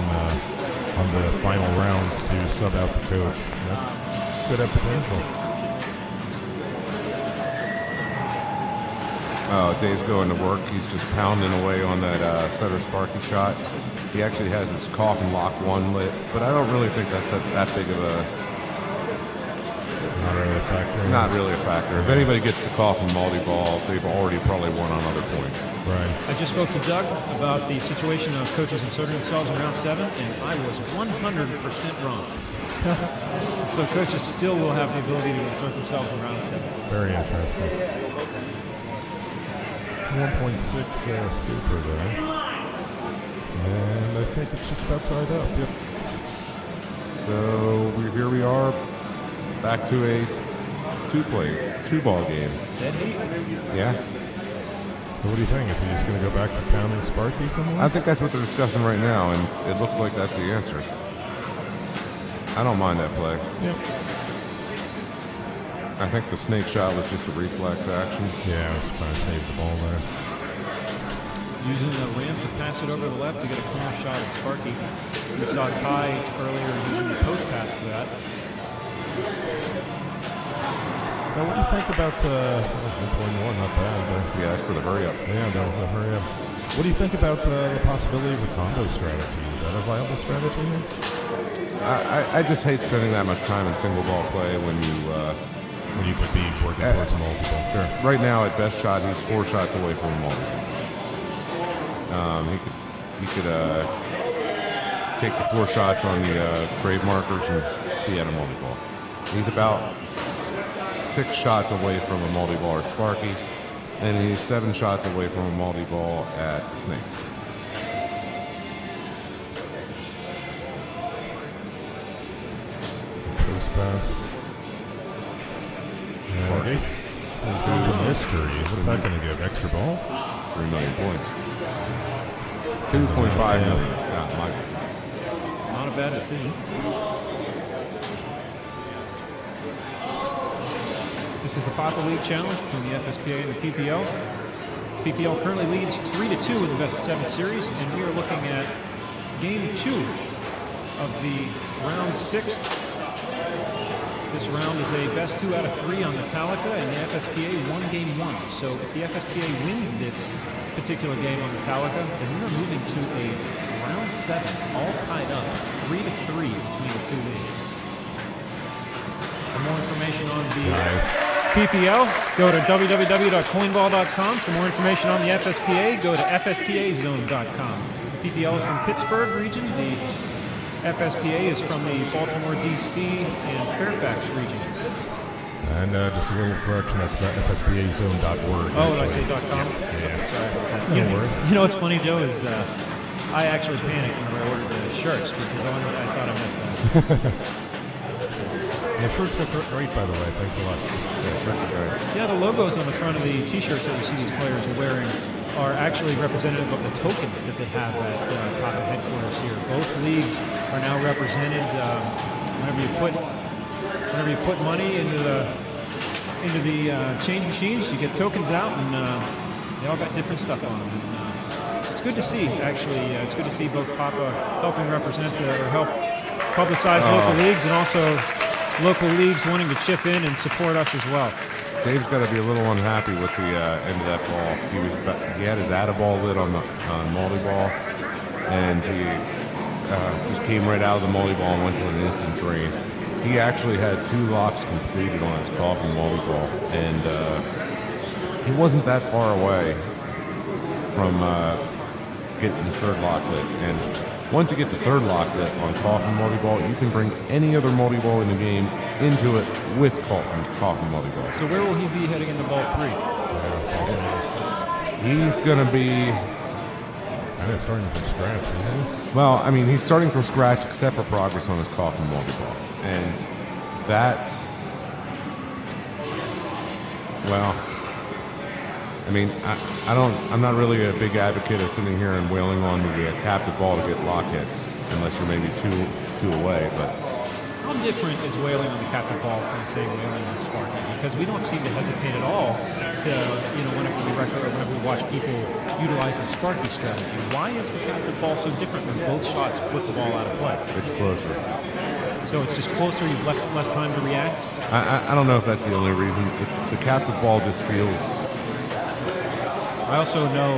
Speaker 8: the final rounds to sub out the coach. That could have potential.
Speaker 10: Dave's going to work. He's just pounding away on that Sutter Sparky shot. He actually has his coffin lock 1 lit, but I don't really think that's that big of a...
Speaker 8: Not really a factor.
Speaker 10: Not really a factor. If anybody gets the coffin multi-ball, they've already probably won on other points.
Speaker 8: Right.
Speaker 3: I just spoke to Doug about the situation of coaches inserting themselves in round 7, and I was 100% wrong. So coaches still will have the ability to insert themselves in round 7.
Speaker 8: Very interesting. 1.6 super there. And I think it's just about tied up. Yep.
Speaker 10: So here we are, back to a 2-ball game.
Speaker 3: Dead heat.
Speaker 10: Yeah.
Speaker 8: So what do you think? Is he just going to go back to pounding Sparky somewhere?
Speaker 10: I think that's what they're discussing right now, and it looks like that's the answer. I don't mind that play.
Speaker 8: Yep.
Speaker 10: I think the snake shot was just a reflex action.
Speaker 8: Yeah, I was trying to save the ball there.
Speaker 3: Using the ramp to pass it over the left to get a corner shot at Sparky. We saw Ty earlier using the post pass for that.
Speaker 8: Now, what do you think about 1.1? Not bad. But
Speaker 10: Yeah, that's for the hurry up.
Speaker 8: yeah, the hurry up. What do you think about the possibility of a combo strategy? Is that a viable strategy here?
Speaker 10: I just hate spending that much time in single ball play when
Speaker 8: you could be working towards a multiple. Sure.
Speaker 10: Right now, at best shot, he's 4 shots away from a multiple. He could take the 4 shots on the grave markers and he had a multi-ball. He's about 6 shots away from a multi-ball at Sparky, and he's 7 shots away from a multi-ball at Snake.
Speaker 8: Post pass. It's a mystery. What's that going to give? Extra ball?
Speaker 10: 3 million points. 2.5 million. Yeah,
Speaker 3: Not a bad decision. This is the Papa League Challenge between the FSPA and the PPL. PPL currently leads 3-2 in the best of 7 series, and we are looking at game 2 of the round 6. This round is a best 2 out of 3 on Metallica, and the FSPA won game 1. So if the FSPA wins this particular game on Metallica, then we are moving to a round 7, all tied up, 3-3 between the 2 leagues. For more information on the PPL, go to www.coinball.com. For more information on the FSPA, go to fspazone.com. The PPL is from Pittsburgh region. The FSPA is from the Baltimore, D.C. and Fairfax region.
Speaker 8: And just a little correction, that's fspazone.org.
Speaker 3: Oh, did I say .com?
Speaker 8: Yeah.
Speaker 3: Sorry about that.
Speaker 8: No worries.
Speaker 3: You know what's funny, Joe, is I actually panicked whenever I ordered the shirts because I thought I messed that up.
Speaker 8: The shirts look great, by the way. Thanks a lot.
Speaker 3: Yeah, the logos on the front of the T-shirts that you see these players are wearing are actually representative of the tokens that they have at Papa headquarters here. Both leagues are now represented. Whenever you put money into the change machines, you get tokens out, and they all got different stuff on them. And, it's good to see, actually. It's good to see both Papa helping represent or help publicize local leagues, and also local leagues wanting to chip in and support us as well.
Speaker 10: Dave's got to be a little unhappy with the end of that ball. He had his atta-ball lit on the multi-ball, and he just came right out of the multi-ball and went to an instant drain. He actually had 2 locks completed on his coffin multi-ball, and he wasn't that far away from get his third lock lit. And once you get the third lock lit on coffin multi-ball, you can bring any other multi-ball in the game into it with coffin multi-ball.
Speaker 3: So where will he be heading into ball 3?
Speaker 10: He's going to be...
Speaker 8: Kind of starting from scratch, isn't he?
Speaker 10: Well, I mean, he's starting from scratch except for progress on his coffin multi-ball. And that's... Well... I mean, I'm not really a big advocate of sitting here and wailing on the captive ball to get lock hits, unless you're maybe two away. But
Speaker 3: how different is wailing on the captive ball from, say, wailing on Sparky? Because we don't seem to hesitate at all to, whenever we watch people utilize the Sparky strategy. Why is the captive ball so different when both shots put the ball out of play?
Speaker 10: It's closer.
Speaker 3: So it's just closer. You've left less time to react.
Speaker 10: I don't know if that's the only reason. The captive ball just feels.
Speaker 3: I also know,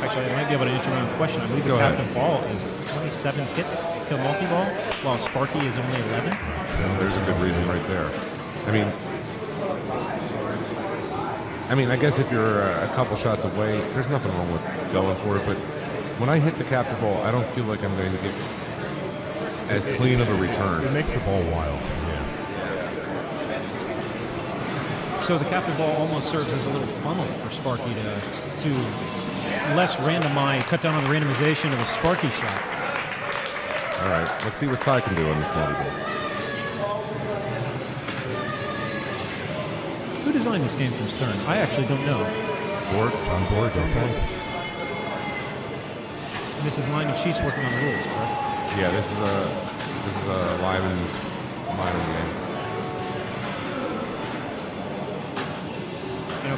Speaker 3: actually, I might be able to answer my own question. I believe the captive ball is 27 hits to multi-ball, while Sparky is only 11.
Speaker 10: There's a good reason right there. I mean, I guess if you're a couple shots away, there's nothing wrong with going for it. But when I hit the captive ball, I don't feel like I'm going to get as clean of a return.
Speaker 8: It makes the ball wild.
Speaker 3: So the captive ball almost serves as a little funnel for Sparky to less randomize, cut down on the randomization of a Sparky shot.
Speaker 10: All right, let's see what Ty can do on this multi-ball.
Speaker 3: Who designed this game from Stern? I actually don't know.
Speaker 8: John Borg, I think.
Speaker 3: And this is Lyman Sheets working on the rules, correct?
Speaker 10: Yeah, this is a Lyman's minor game.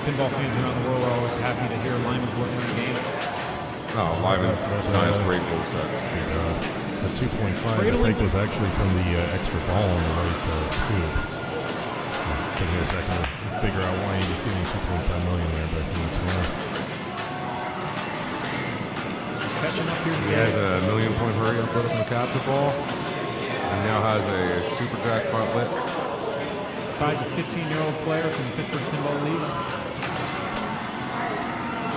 Speaker 3: Pinball fans around the world are always happy to hear Lyman's working on the game.
Speaker 10: Oh, Lyman designs great rule sets.
Speaker 8: The 2.5, I think, was actually from the extra ball on the right scoop. Taking a second to figure out why he was getting 2.5 million there, but
Speaker 3: catching up here.
Speaker 10: He has a 1 million point hurry up put up in the captive ball. He now has a super jackpot lit.
Speaker 3: Ty's a 15-year-old player from the Pittsburgh Pinball League.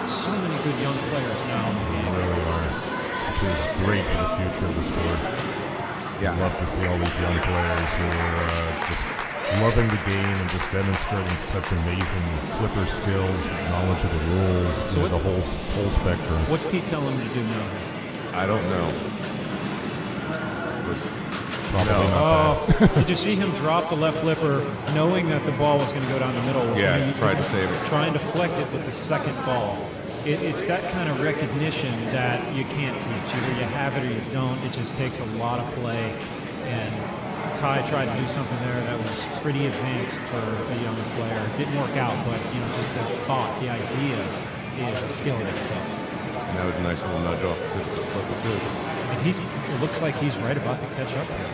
Speaker 3: So many good young players now in the game.
Speaker 8: They really are, which is great for the future of the sport.
Speaker 10: Yeah.
Speaker 8: I'd love to see all these young players who are just loving the game and just demonstrating such amazing flipper skills, knowledge of the rules,
Speaker 3: So
Speaker 8: the whole spectrum.
Speaker 3: What's Pete telling him to do now?
Speaker 10: I don't know.
Speaker 8: Probably not
Speaker 3: that. Did you see him drop the left flipper knowing that the ball was going to go down the middle?
Speaker 10: Yeah, tried to save it.
Speaker 3: Trying to deflect it with the second ball. It's that kind of recognition that you can't teach. Either you have it or you don't. It just takes a lot of play. And Ty tried to do something there that was pretty advanced for a young player. It didn't work out, but just the thought, the idea is a skill in itself.
Speaker 10: And that was a nice little nudge off the tip of the flipper too.
Speaker 3: And it looks like he's right about to catch up here.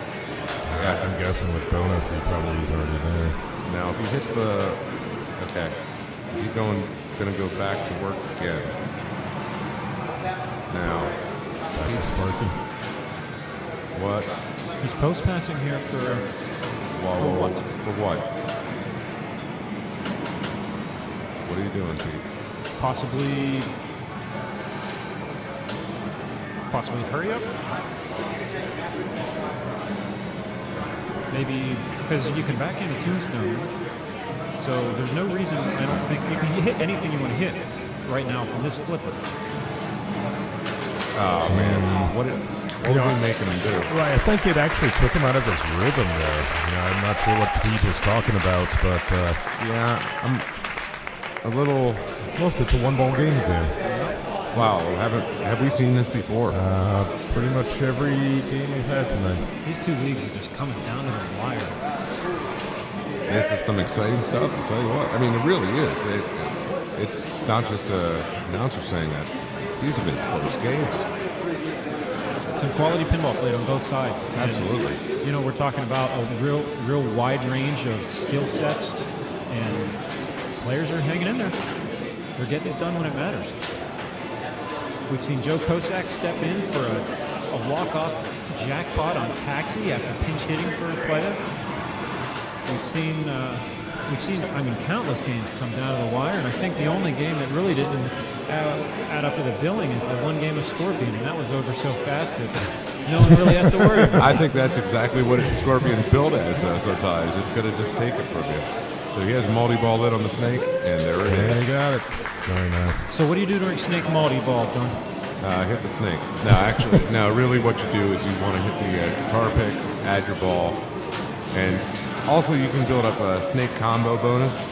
Speaker 8: Yeah, I'm guessing with bonus he probably is already there.
Speaker 10: Now if he hits the is he gonna go back to work again? Now
Speaker 8: back to Sparky.
Speaker 10: What?
Speaker 3: He's post passing here for what?
Speaker 10: For what? What are you doing, Pete?
Speaker 3: Possibly hurry up? Maybe because you can back into Tombstone, so there's no reason. I don't think you can hit anything you want to hit right now from this flipper.
Speaker 10: Oh man, what was he making him do?
Speaker 8: Right, I think it actually took him out of his rhythm there. I'm not sure what Pete was talking about, but
Speaker 10: yeah, I'm a little.
Speaker 8: Look, it's a one-ball game again.
Speaker 10: Wow, have we seen this before?
Speaker 8: Pretty much every game we've had tonight.
Speaker 3: These two leagues are just coming down to the wire.
Speaker 10: This is some exciting stuff, I'll tell you what. I mean, it really is. It's not just an announcer saying that. These have been close games.
Speaker 3: Some quality pinball played on both sides.
Speaker 10: Absolutely.
Speaker 3: And, we're talking about a real wide range of skill sets, and players are hanging in there. They're getting it done when it matters. We've seen Joe Kosak step in for a walk-off jackpot on Taxi after pinch hitting for a player. We've seen countless games come down to the wire, and I think the only game that really didn't add up to the billing is the one game of Scorpion, and that was over so fast that no one really has to worry about it.
Speaker 10: I think that's exactly what Scorpion's built as, though, sometimes. It's going to just take it from you. So he has multi-ball lit on the snake, and there it is.
Speaker 2: You got it. Very nice.
Speaker 3: So what do you do during snake multi-ball, John?
Speaker 10: Hit the snake. No, really what you do is you want to hit the guitar picks, add your ball, and also you can build up a snake combo bonus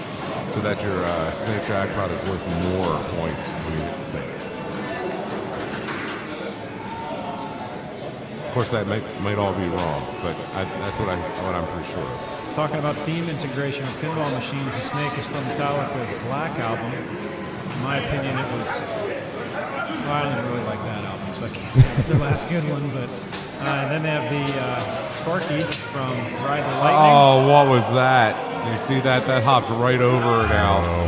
Speaker 10: so that your snake jackpot is worth more points when you hit the snake. Of course, that might all be wrong, but that's what I'm pretty sure of.
Speaker 3: Talking about theme integration of pinball machines and Snake is from Metallica's Black album. In my opinion, it was. Well, I didn't really like that album, so I can't say it was their last good one. But then they have the Sparky from Ride the Lightning.
Speaker 10: Oh, what was that? Do you see that? That hopped right over now.
Speaker 2: Oh,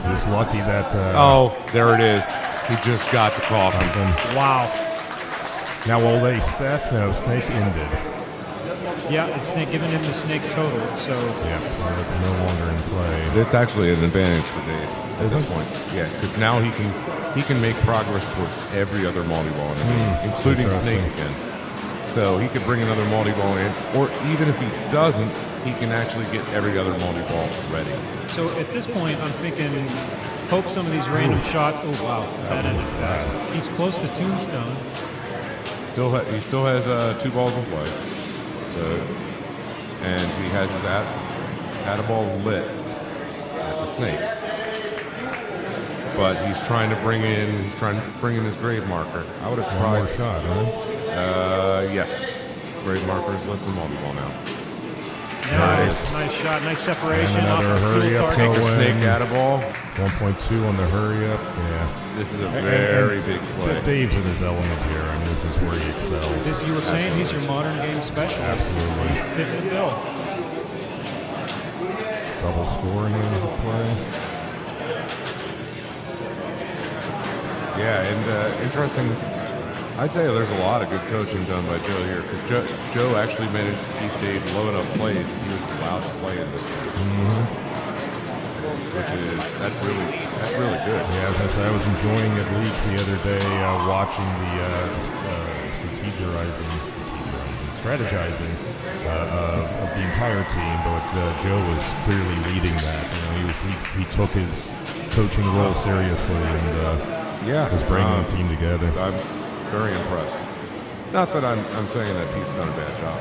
Speaker 2: he's lucky that.
Speaker 10: Oh, there it is. He just got to coffee.
Speaker 3: Wow.
Speaker 2: Now, will they step? No, Snake ended.
Speaker 3: Yeah, it's Snake giving him the Snake total. So
Speaker 2: so it's no longer in play.
Speaker 10: It's actually an advantage for Dave at this point. Yeah, because now he can make progress towards every other multi-ball in the game, including Snake again. So he could bring another multi-ball in, or even if he doesn't, he can actually get every other multi-ball ready.
Speaker 3: So at this point, I'm thinking, hope some of these random shots. Oh wow, that ended fast. He's close to Tombstone.
Speaker 10: He still has 2 balls in play. So, and he has his add-a-ball lit at the snake. But he's trying to bring in his grave marker. I would have tried.
Speaker 2: One more shot, huh?
Speaker 10: Yes. Grave marker is lit for multi-ball now.
Speaker 3: Nice shot, nice separation.
Speaker 2: And another hurry up
Speaker 10: Take the snake add-a-ball.
Speaker 2: 1.2 on the hurry up. Yeah.
Speaker 10: This is a very big play.
Speaker 2: Dave's in his element here, and this is where he excels.
Speaker 3: This, you were saying, he's your modern game specialist.
Speaker 2: Absolutely.
Speaker 3: He's fitting the bill.
Speaker 2: Double scoring in the play.
Speaker 10: Yeah, and interesting. I'd say there's a lot of good coaching done by Joe here, because Joe actually managed to keep Dave low enough plays he was allowed to play in this game. That's really good.
Speaker 2: Yeah, as I said, I was enjoying at least the other day watching the strategizing of the entire team, but Joe was clearly leading that. You know, he took his coaching role seriously and was bringing the team together.
Speaker 10: I'm very impressed. Not that I'm saying that Pete's done a bad job.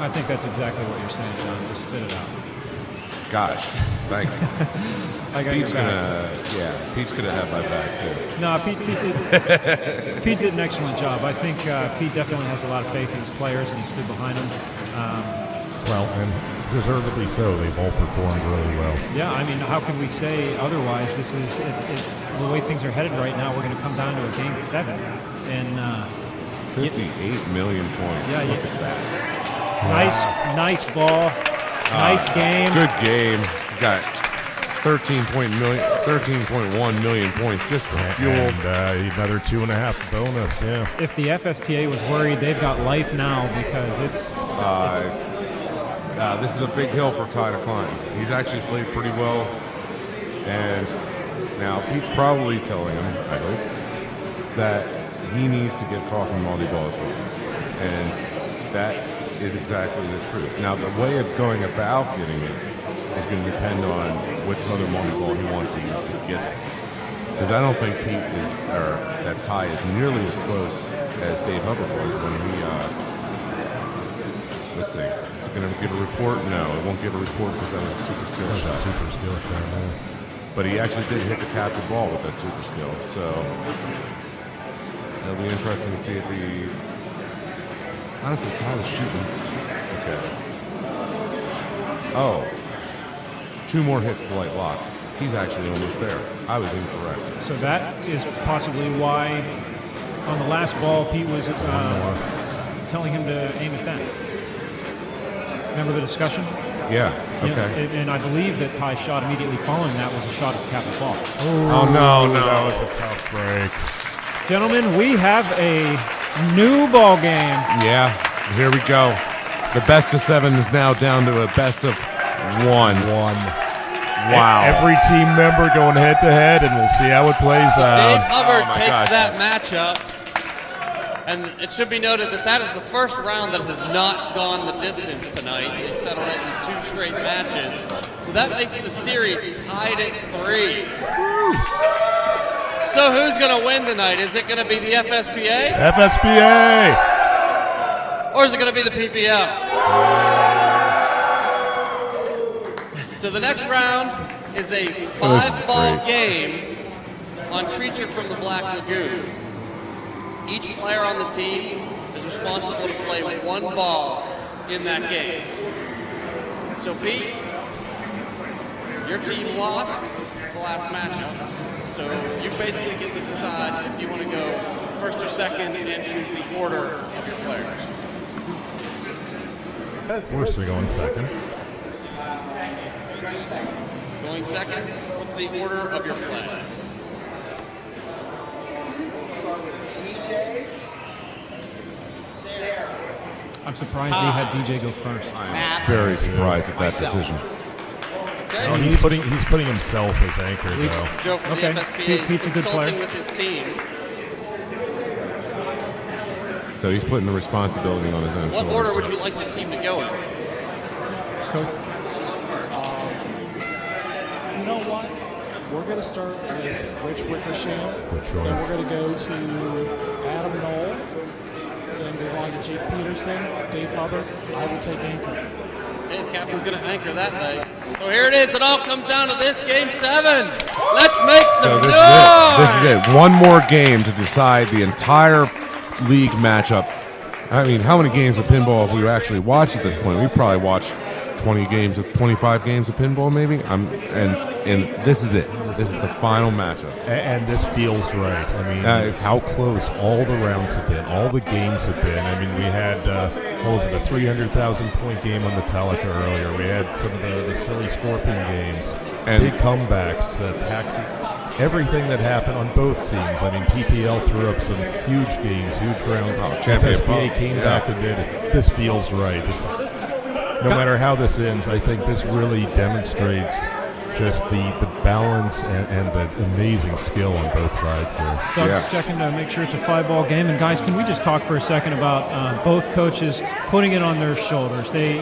Speaker 3: I think that's exactly what you're saying, John. Just spit it out.
Speaker 10: Gosh, thanks.
Speaker 3: I got
Speaker 10: Pete's
Speaker 3: your back.
Speaker 10: Pete's gonna have my back too.
Speaker 3: No, Pete did an excellent job. I think Pete definitely has a lot of faith in his players, and he stood behind them.
Speaker 2: Well, and deservedly so. They've all performed really well.
Speaker 3: Yeah, I mean, how can we say otherwise? This is the way things are headed right now. We're going to come down to a game 7, and
Speaker 10: 58 million points.
Speaker 3: Yeah,
Speaker 10: Look at that.
Speaker 3: Nice ball. Nice game.
Speaker 10: Good game. Got 13.1 million points just for fuel.
Speaker 2: And another 2.5 bonus. Yeah.
Speaker 3: If the FSPA was worried, they've got life now because it's
Speaker 10: this is a big hill for Ty to climb. He's actually played pretty well, and now Pete's probably telling him, I hope, that he needs to get Coffin multi-ball as well, and that is exactly the truth. Now, the way of going about getting it is going to depend on which other multi-ball he wants to use to get it. Because I don't think that Ty is nearly as close as Dave Hubbard was when he, let's see, is it going to give a report? No, it won't give a report because that was a super skill shot.
Speaker 2: Super skill shot, man.
Speaker 10: But he actually did hit the captive ball with that super skill, so it'll be interesting to see if he. Honestly, Ty was shooting. Okay. Oh. 2 more hits to light lock. He's actually almost there. I was incorrect.
Speaker 3: So that is possibly why on the last ball Pete was telling him to aim at that. Remember the discussion?
Speaker 10: Yeah. Okay.
Speaker 3: Yeah, and I believe that Ty's shot immediately following that was a shot at the captive ball.
Speaker 10: Oh no!
Speaker 2: That was a tough break.
Speaker 3: Gentlemen, we have a new ball game.
Speaker 10: Yeah, here we go. The best of 7 is now down to a best of 1.
Speaker 2: Wow.
Speaker 8: Every team member going head-to-head, and we'll see how it plays
Speaker 1: Dave
Speaker 8: out.
Speaker 1: Hubbard
Speaker 2: Oh, my
Speaker 1: takes
Speaker 2: gosh.
Speaker 1: that matchup. And it should be noted that that is the first round that has not gone the distance tonight. They settled it in 2 straight matches. So that makes the series tied at 3. So who's going to win tonight? Is it going to be the FSPA?
Speaker 8: FSPA!
Speaker 1: Or is it going to be the PPL? So the next round is a 5-ball game on Creature from the Black Lagoon. Each player on the team is responsible to play 1 ball in that game. So Pete, your team lost the last matchup, so you basically get to decide if you want to go first or second and choose the order of your players.
Speaker 8: Of course they're going second.
Speaker 1: Going second, what's the order of your play?
Speaker 3: I'm surprised they had DJ go first.
Speaker 2: I'm very surprised at that decision.
Speaker 1: Okay.
Speaker 8: Oh, he's putting himself as anchor, though.
Speaker 1: Joe from
Speaker 3: Okay.
Speaker 1: the FSPA is
Speaker 3: Pete's a good
Speaker 1: consulting
Speaker 3: player.
Speaker 1: with his team.
Speaker 2: So he's putting the responsibility on his own
Speaker 1: What
Speaker 2: shoulders.
Speaker 1: order would you like the team to go in?
Speaker 9: You know what? We're going to start with Rich Wickersham.
Speaker 8: Good choice.
Speaker 9: Then we're going to go to Adam Knoll. Then move on to Jake Peterson, Dave Hubbard. I will take anchor.
Speaker 1: Hey, the captain's going to anchor that night. So here it is. It all comes down to this game 7. Let's make some
Speaker 2: So
Speaker 1: noise.
Speaker 2: this is it. One more game to decide the entire league matchup. I mean, how many games of pinball have we actually watched at this point? We've probably watched 25 games of pinball, maybe. And this is it. This is the final matchup.
Speaker 8: And this feels right. I mean, how close all the rounds have been, all the games have been. I mean, we had, what was it, a 300,000-point game on Metallica earlier. We had some of the silly Scorpion games,
Speaker 2: And-
Speaker 8: big comebacks, taxi, everything that happened on both teams. I mean, PPL threw up some huge games, huge rounds.
Speaker 2: Champion
Speaker 8: FSPA
Speaker 2: Pub.
Speaker 8: came
Speaker 2: Yeah.
Speaker 8: back and did it. This feels right. No matter how this ends, I think this really demonstrates just the balance and the amazing skill on both sides there.
Speaker 3: Doug's checking to make sure it's a 5-ball game. And guys, can we just talk for a second about both coaches putting it on their shoulders? They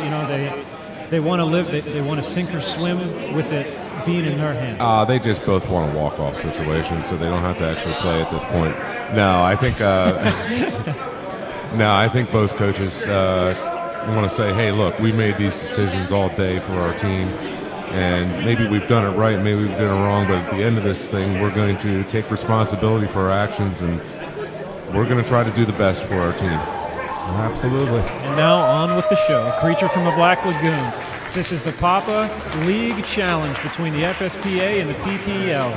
Speaker 3: want to live. They want to sink or swim with it being in their hands.
Speaker 2: They just both want a walk-off situation, so they don't have to actually play at this point. No, I think I think both coaches want to say, hey, look, we made these decisions all day for our team, and maybe we've done it right, maybe we've done it wrong, but at the end of this thing, we're going to take responsibility for our actions, and we're going to try to do the best for our team.
Speaker 8: Absolutely.
Speaker 3: And now on with the show. Creature from the Black Lagoon. This is the Papa League Challenge between the FSPA and the PPL.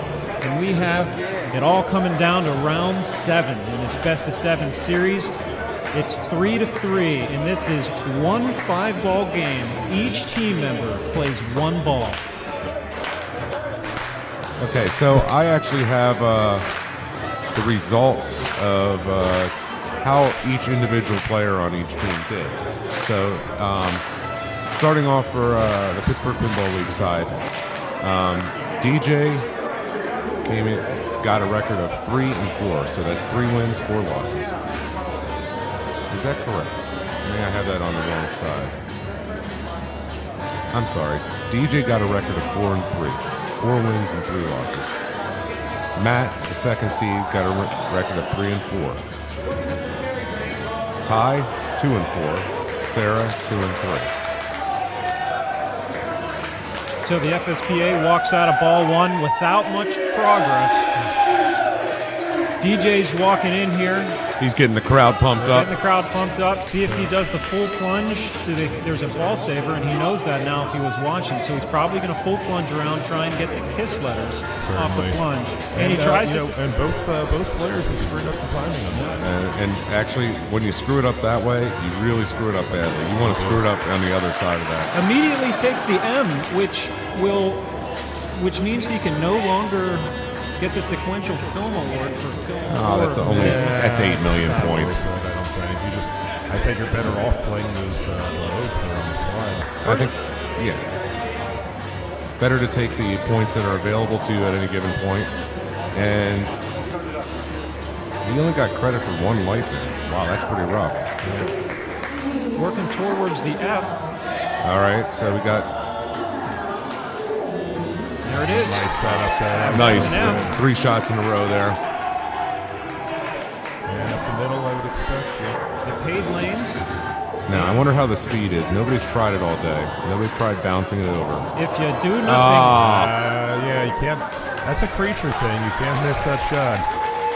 Speaker 3: And we have it all coming down to round 7 in this best-of-7 series. It's 3-3, and this is one 5-ball game. Each team member plays 1 ball.
Speaker 2: Okay, so I actually have the results of how each individual player on each team did. So, starting off for the Pittsburgh Pinball League side, DJ came in, got a record of 3-4, so that's 3 wins, 4 losses. Is that correct? May I have that on the wrong side? I'm sorry. DJ got a record of 4-3, 4 wins and 3 losses. Matt, the second seed, got a record of 3-4. Ty, 2-4. Sarah, 2-3.
Speaker 3: So the FSPA walks out of ball 1 without much progress. DJ's walking in here.
Speaker 2: He's getting the crowd pumped up.
Speaker 3: Getting the crowd pumped up. See if he does the full plunge. There's a ball saver, and he knows that now if he was watching. So he's probably going to full plunge around, try and get the kiss letters off the plunge. And he tries to.
Speaker 8: And both players have screwed up the timing on that.
Speaker 2: And actually, when you screw it up that way, you really screw it up badly. You want to screw it up on the other side of that.
Speaker 3: Immediately takes the M, which means he can no longer get the sequential film award for film.
Speaker 2: That's that's 8 million points.
Speaker 8: I don't think I think you're better off playing those loads there on the slide.
Speaker 2: I think, yeah.
Speaker 10: better to take the points that are available to you at any given point. And he only got credit for 1 light there. Wow, that's pretty rough.
Speaker 3: Working towards the F.
Speaker 10: All right, so we got...
Speaker 3: There it is.
Speaker 8: Nice setup there.
Speaker 10: Nice. 3 shots in a row there.
Speaker 8: And up the middle, I would expect.
Speaker 3: The paid lanes.
Speaker 10: Now, I wonder how the speed is. Nobody's tried it all day. Nobody's tried bouncing it over.
Speaker 3: If you do nothing...
Speaker 8: yeah, you can't... That's a creature thing. You can't miss that shot.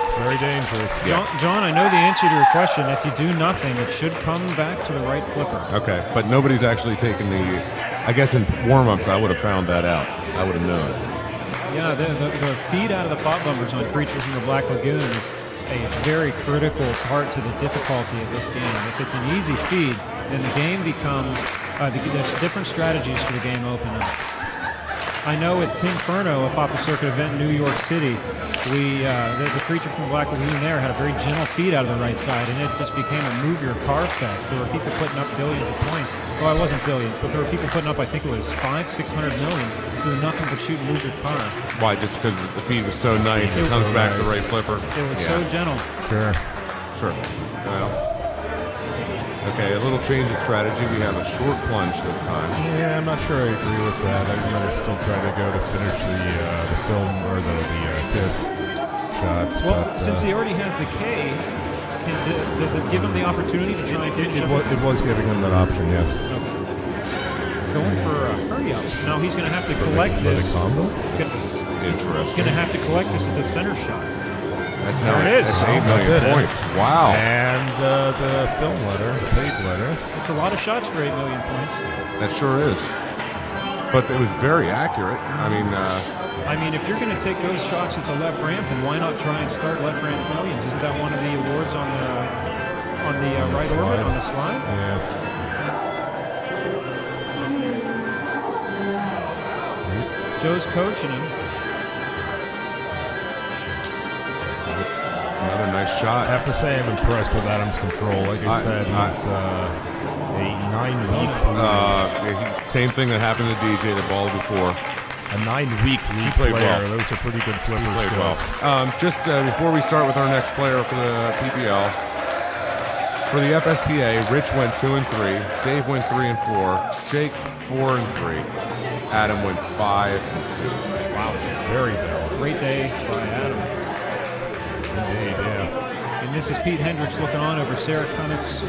Speaker 8: It's very dangerous.
Speaker 3: Yeah. John, I know the answer to your question. If you do nothing, it should come back to the right flipper.
Speaker 10: Okay, but nobody's actually taken the... I guess in warm-ups, I would have found that out. I would have known.
Speaker 3: Yeah, the feed out of the pop bumpers on Creature from the Black Lagoon is a very critical part to the difficulty of this game. If it's an easy feed, then the game becomes... there's different strategies for the game open up. I know at Pinferno, a Papa Circuit event in New York City, the Creature from the Black Lagoon there had a very gentle feed out of the right side, and it just became a move your car fest. There were people putting up billions of points. Well, it wasn't billions, but there were people putting up, I think it was 500-600 million, doing nothing but shoot and move your car.
Speaker 10: Why? Just because the feed was so nice, it comes back to the right flipper?
Speaker 3: It was so gentle.
Speaker 10: Sure. Well, okay, a little change of strategy. We have a short plunge this time.
Speaker 8: Yeah, I'm not sure I agree with that. I'm going to still try to go to finish the film or the kiss shots.
Speaker 3: Well,
Speaker 8: but,
Speaker 3: since he already has the K, does it give him the opportunity to try and finish
Speaker 8: it was giving him that option, yes.
Speaker 3: Okay. Going for a hurry up. Now he's going to have to collect this.
Speaker 8: Combo?
Speaker 10: Interesting.
Speaker 3: He's going to have to collect this at the center shot.
Speaker 10: That's
Speaker 3: there it is.
Speaker 10: That's 8 million points. Wow.
Speaker 8: And the film letter, the paid letter.
Speaker 3: It's a lot of shots for 8 million points.
Speaker 10: That sure is. But it was very accurate.
Speaker 3: I mean, if you're going to take those shots at the left ramp, then why not try and start left ramp millions? Isn't that one of the awards on the right orbit, on the slide?
Speaker 8: Yeah.
Speaker 3: Joe's coaching him.
Speaker 10: Another nice shot.
Speaker 8: I have to say I'm impressed with Adam's control. Like I said, he's a 9-week
Speaker 10: same thing that happened to DJ the ball before.
Speaker 8: A 9-week league player. Well. Those are pretty good flippers.
Speaker 10: He played well. Just before we start with our next player for the PPL, for the FSPA, Rich went 2 and 3, Dave went 3 and 4, Jake 4 and 3, Adam went 5 and 2.
Speaker 3: Wow, very good. Great day by Adam.
Speaker 8: Indeed, yeah.
Speaker 3: And this is Pete Hendricks looking on over Sarah Cuniff's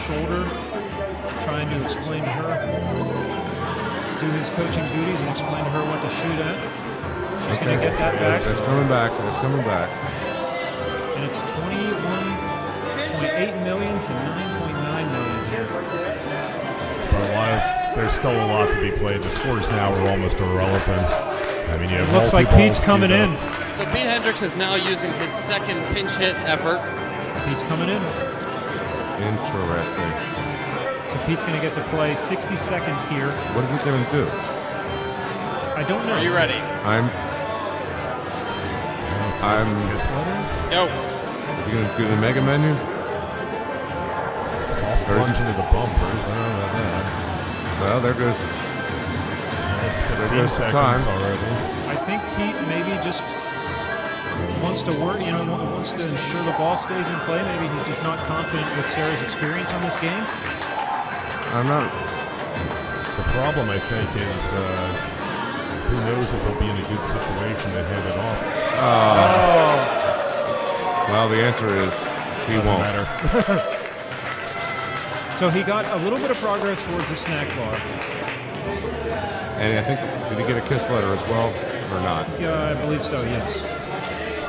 Speaker 3: shoulder, trying to explain to her, do his coaching duties and explain to her what to shoot at. She's going to get that back.
Speaker 10: That's coming back. That's coming back.
Speaker 3: And it's 21.8 million to 9.9 million here.
Speaker 8: But there's still a lot to be played. The scores now are almost irrelevant. I mean, you have
Speaker 3: it looks like Pete's coming in.
Speaker 1: So Pete Hendricks is now using his second pinch hit effort.
Speaker 3: Pete's coming in.
Speaker 10: Interesting.
Speaker 3: So Pete's going to get to play 60 seconds here.
Speaker 10: What is he going to do?
Speaker 3: I don't know.
Speaker 1: Are you ready? Go.
Speaker 10: Is he going to do the mega menu?
Speaker 8: Soft plunge into the bumpers. I don't know about that.
Speaker 10: Well, there goes the time.
Speaker 8: Already.
Speaker 3: I think Pete maybe just wants to work, wants to ensure the ball stays in play. Maybe he's just not confident with Sarah's experience on this game.
Speaker 10: I'm not.
Speaker 8: The problem, I think, is who knows if he'll be in a good situation to hand it off.
Speaker 10: Well, the answer is he won't.
Speaker 8: Matter.
Speaker 3: So he got a little bit of progress towards the snack bar.
Speaker 10: And I think, did he get a kiss letter as well, or not?
Speaker 3: Yeah, I believe so, yes.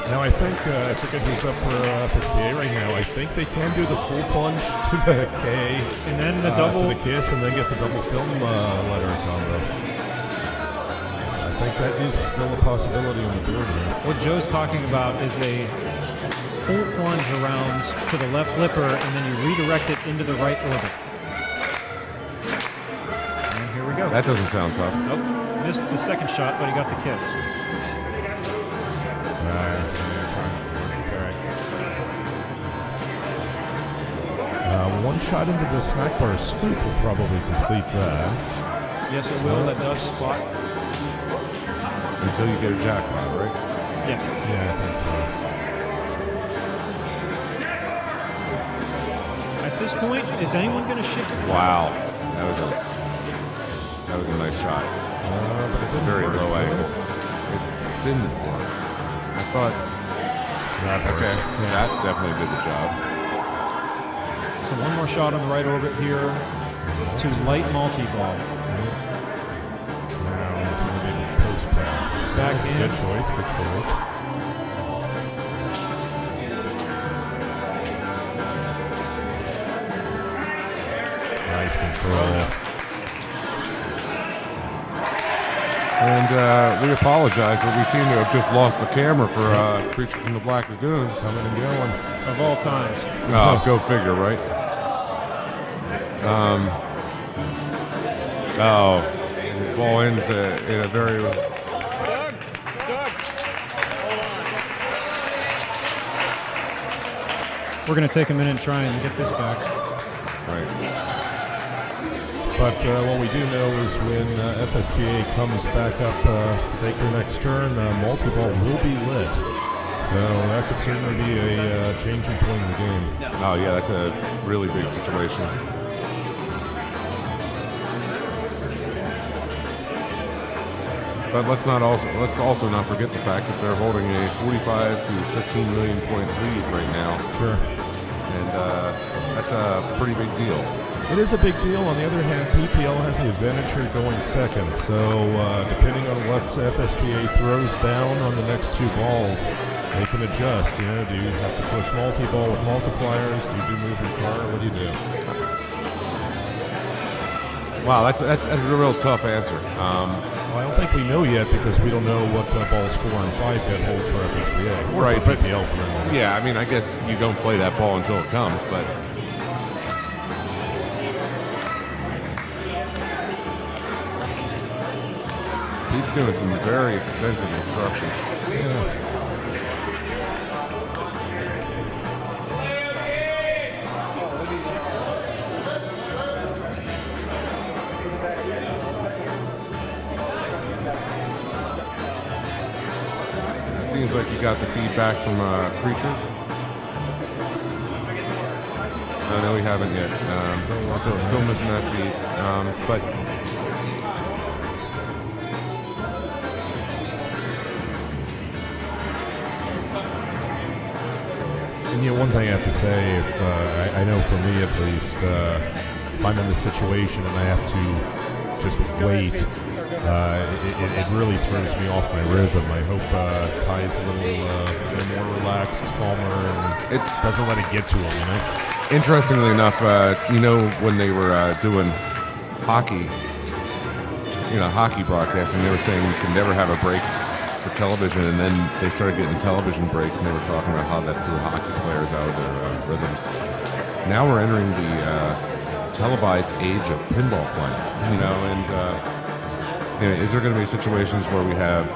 Speaker 8: Now, I think, I forget who's up for FSPA right now. I think they can do the full plunge to the K.
Speaker 3: And then the double.
Speaker 8: To the kiss, and then get the double film letter combo. I think that is still a possibility on the board here.
Speaker 3: What Joe's talking about is a full plunge around to the left flipper, and then you redirect it into the right orbit. And here we go.
Speaker 10: That doesn't sound tough.
Speaker 3: Nope. Missed the second shot, but he got the kiss.
Speaker 8: It's all right. One shot into the snack bar scoop will probably complete that.
Speaker 3: Yes, it will. That does spot
Speaker 10: until you get a jackpot, right?
Speaker 3: Yes.
Speaker 8: Yeah, I think so.
Speaker 3: At this point, is anyone going to shift?
Speaker 10: Wow, that was a nice shot.
Speaker 8: But it didn't
Speaker 10: Very
Speaker 8: work,
Speaker 10: low
Speaker 8: did it?
Speaker 10: angle. It didn't work. I thought.
Speaker 8: That worked.
Speaker 10: Okay, that definitely did the job.
Speaker 3: So one more shot on the right orbit here to light multi-ball.
Speaker 8: Now it's going to be post pass.
Speaker 3: Backhand.
Speaker 8: Good choice. Good choice. Nice control.
Speaker 10: And we apologize, but we seem to have just lost the camera for Creature from the Black Lagoon.
Speaker 8: Coming and going.
Speaker 3: Of all times.
Speaker 10: Oh, go figure, right? His ball ends in a very.
Speaker 7: Doug.
Speaker 3: We're going to take a minute and try and get this back.
Speaker 10: Right.
Speaker 8: But what we do know is when FSPA comes back up to take their next turn, multi-ball will be lit. So that could certainly be a changing point in the game.
Speaker 10: Oh yeah, that's a really big situation. But let's also not forget the fact that they're holding a 45 to 15 million point lead right now.
Speaker 8: Sure.
Speaker 10: And that's a pretty big deal.
Speaker 8: It is a big deal. On the other hand, PPL has the advantage here going second. So depending on what FSPA throws down on the next two balls, they can adjust. You know, do you have to push multi-ball with multipliers? Do you do move your car? What do you do?
Speaker 10: Wow, that's a real tough answer.
Speaker 8: Well, I don't think we know yet because we don't know what balls 4 and 5 yet hold for FSPA. Or
Speaker 10: Right,
Speaker 8: for
Speaker 10: but
Speaker 8: PPL for that matter.
Speaker 10: yeah, I mean, I guess you don't play that ball until it comes, but. Pete's doing some very extensive instructions.
Speaker 8: Yeah.
Speaker 10: It seems like you got the feedback from Creatures. No, we haven't yet. Still missing that feed. But
Speaker 8: And you know, one thing I have to say, if I know for me at least, if I'm in this situation and I have to just wait, it really throws me off my rhythm. I hope Ty's a little more relaxed, calmer, and it doesn't let it get to him, you know?
Speaker 10: interestingly enough, when they were doing hockey, hockey broadcasting, they were saying you can never have a break for television, and then they started getting television breaks, and they were talking about how that threw hockey players out of their rhythms. Now we're entering the televised age of pinball playing, and is there going to be situations where we have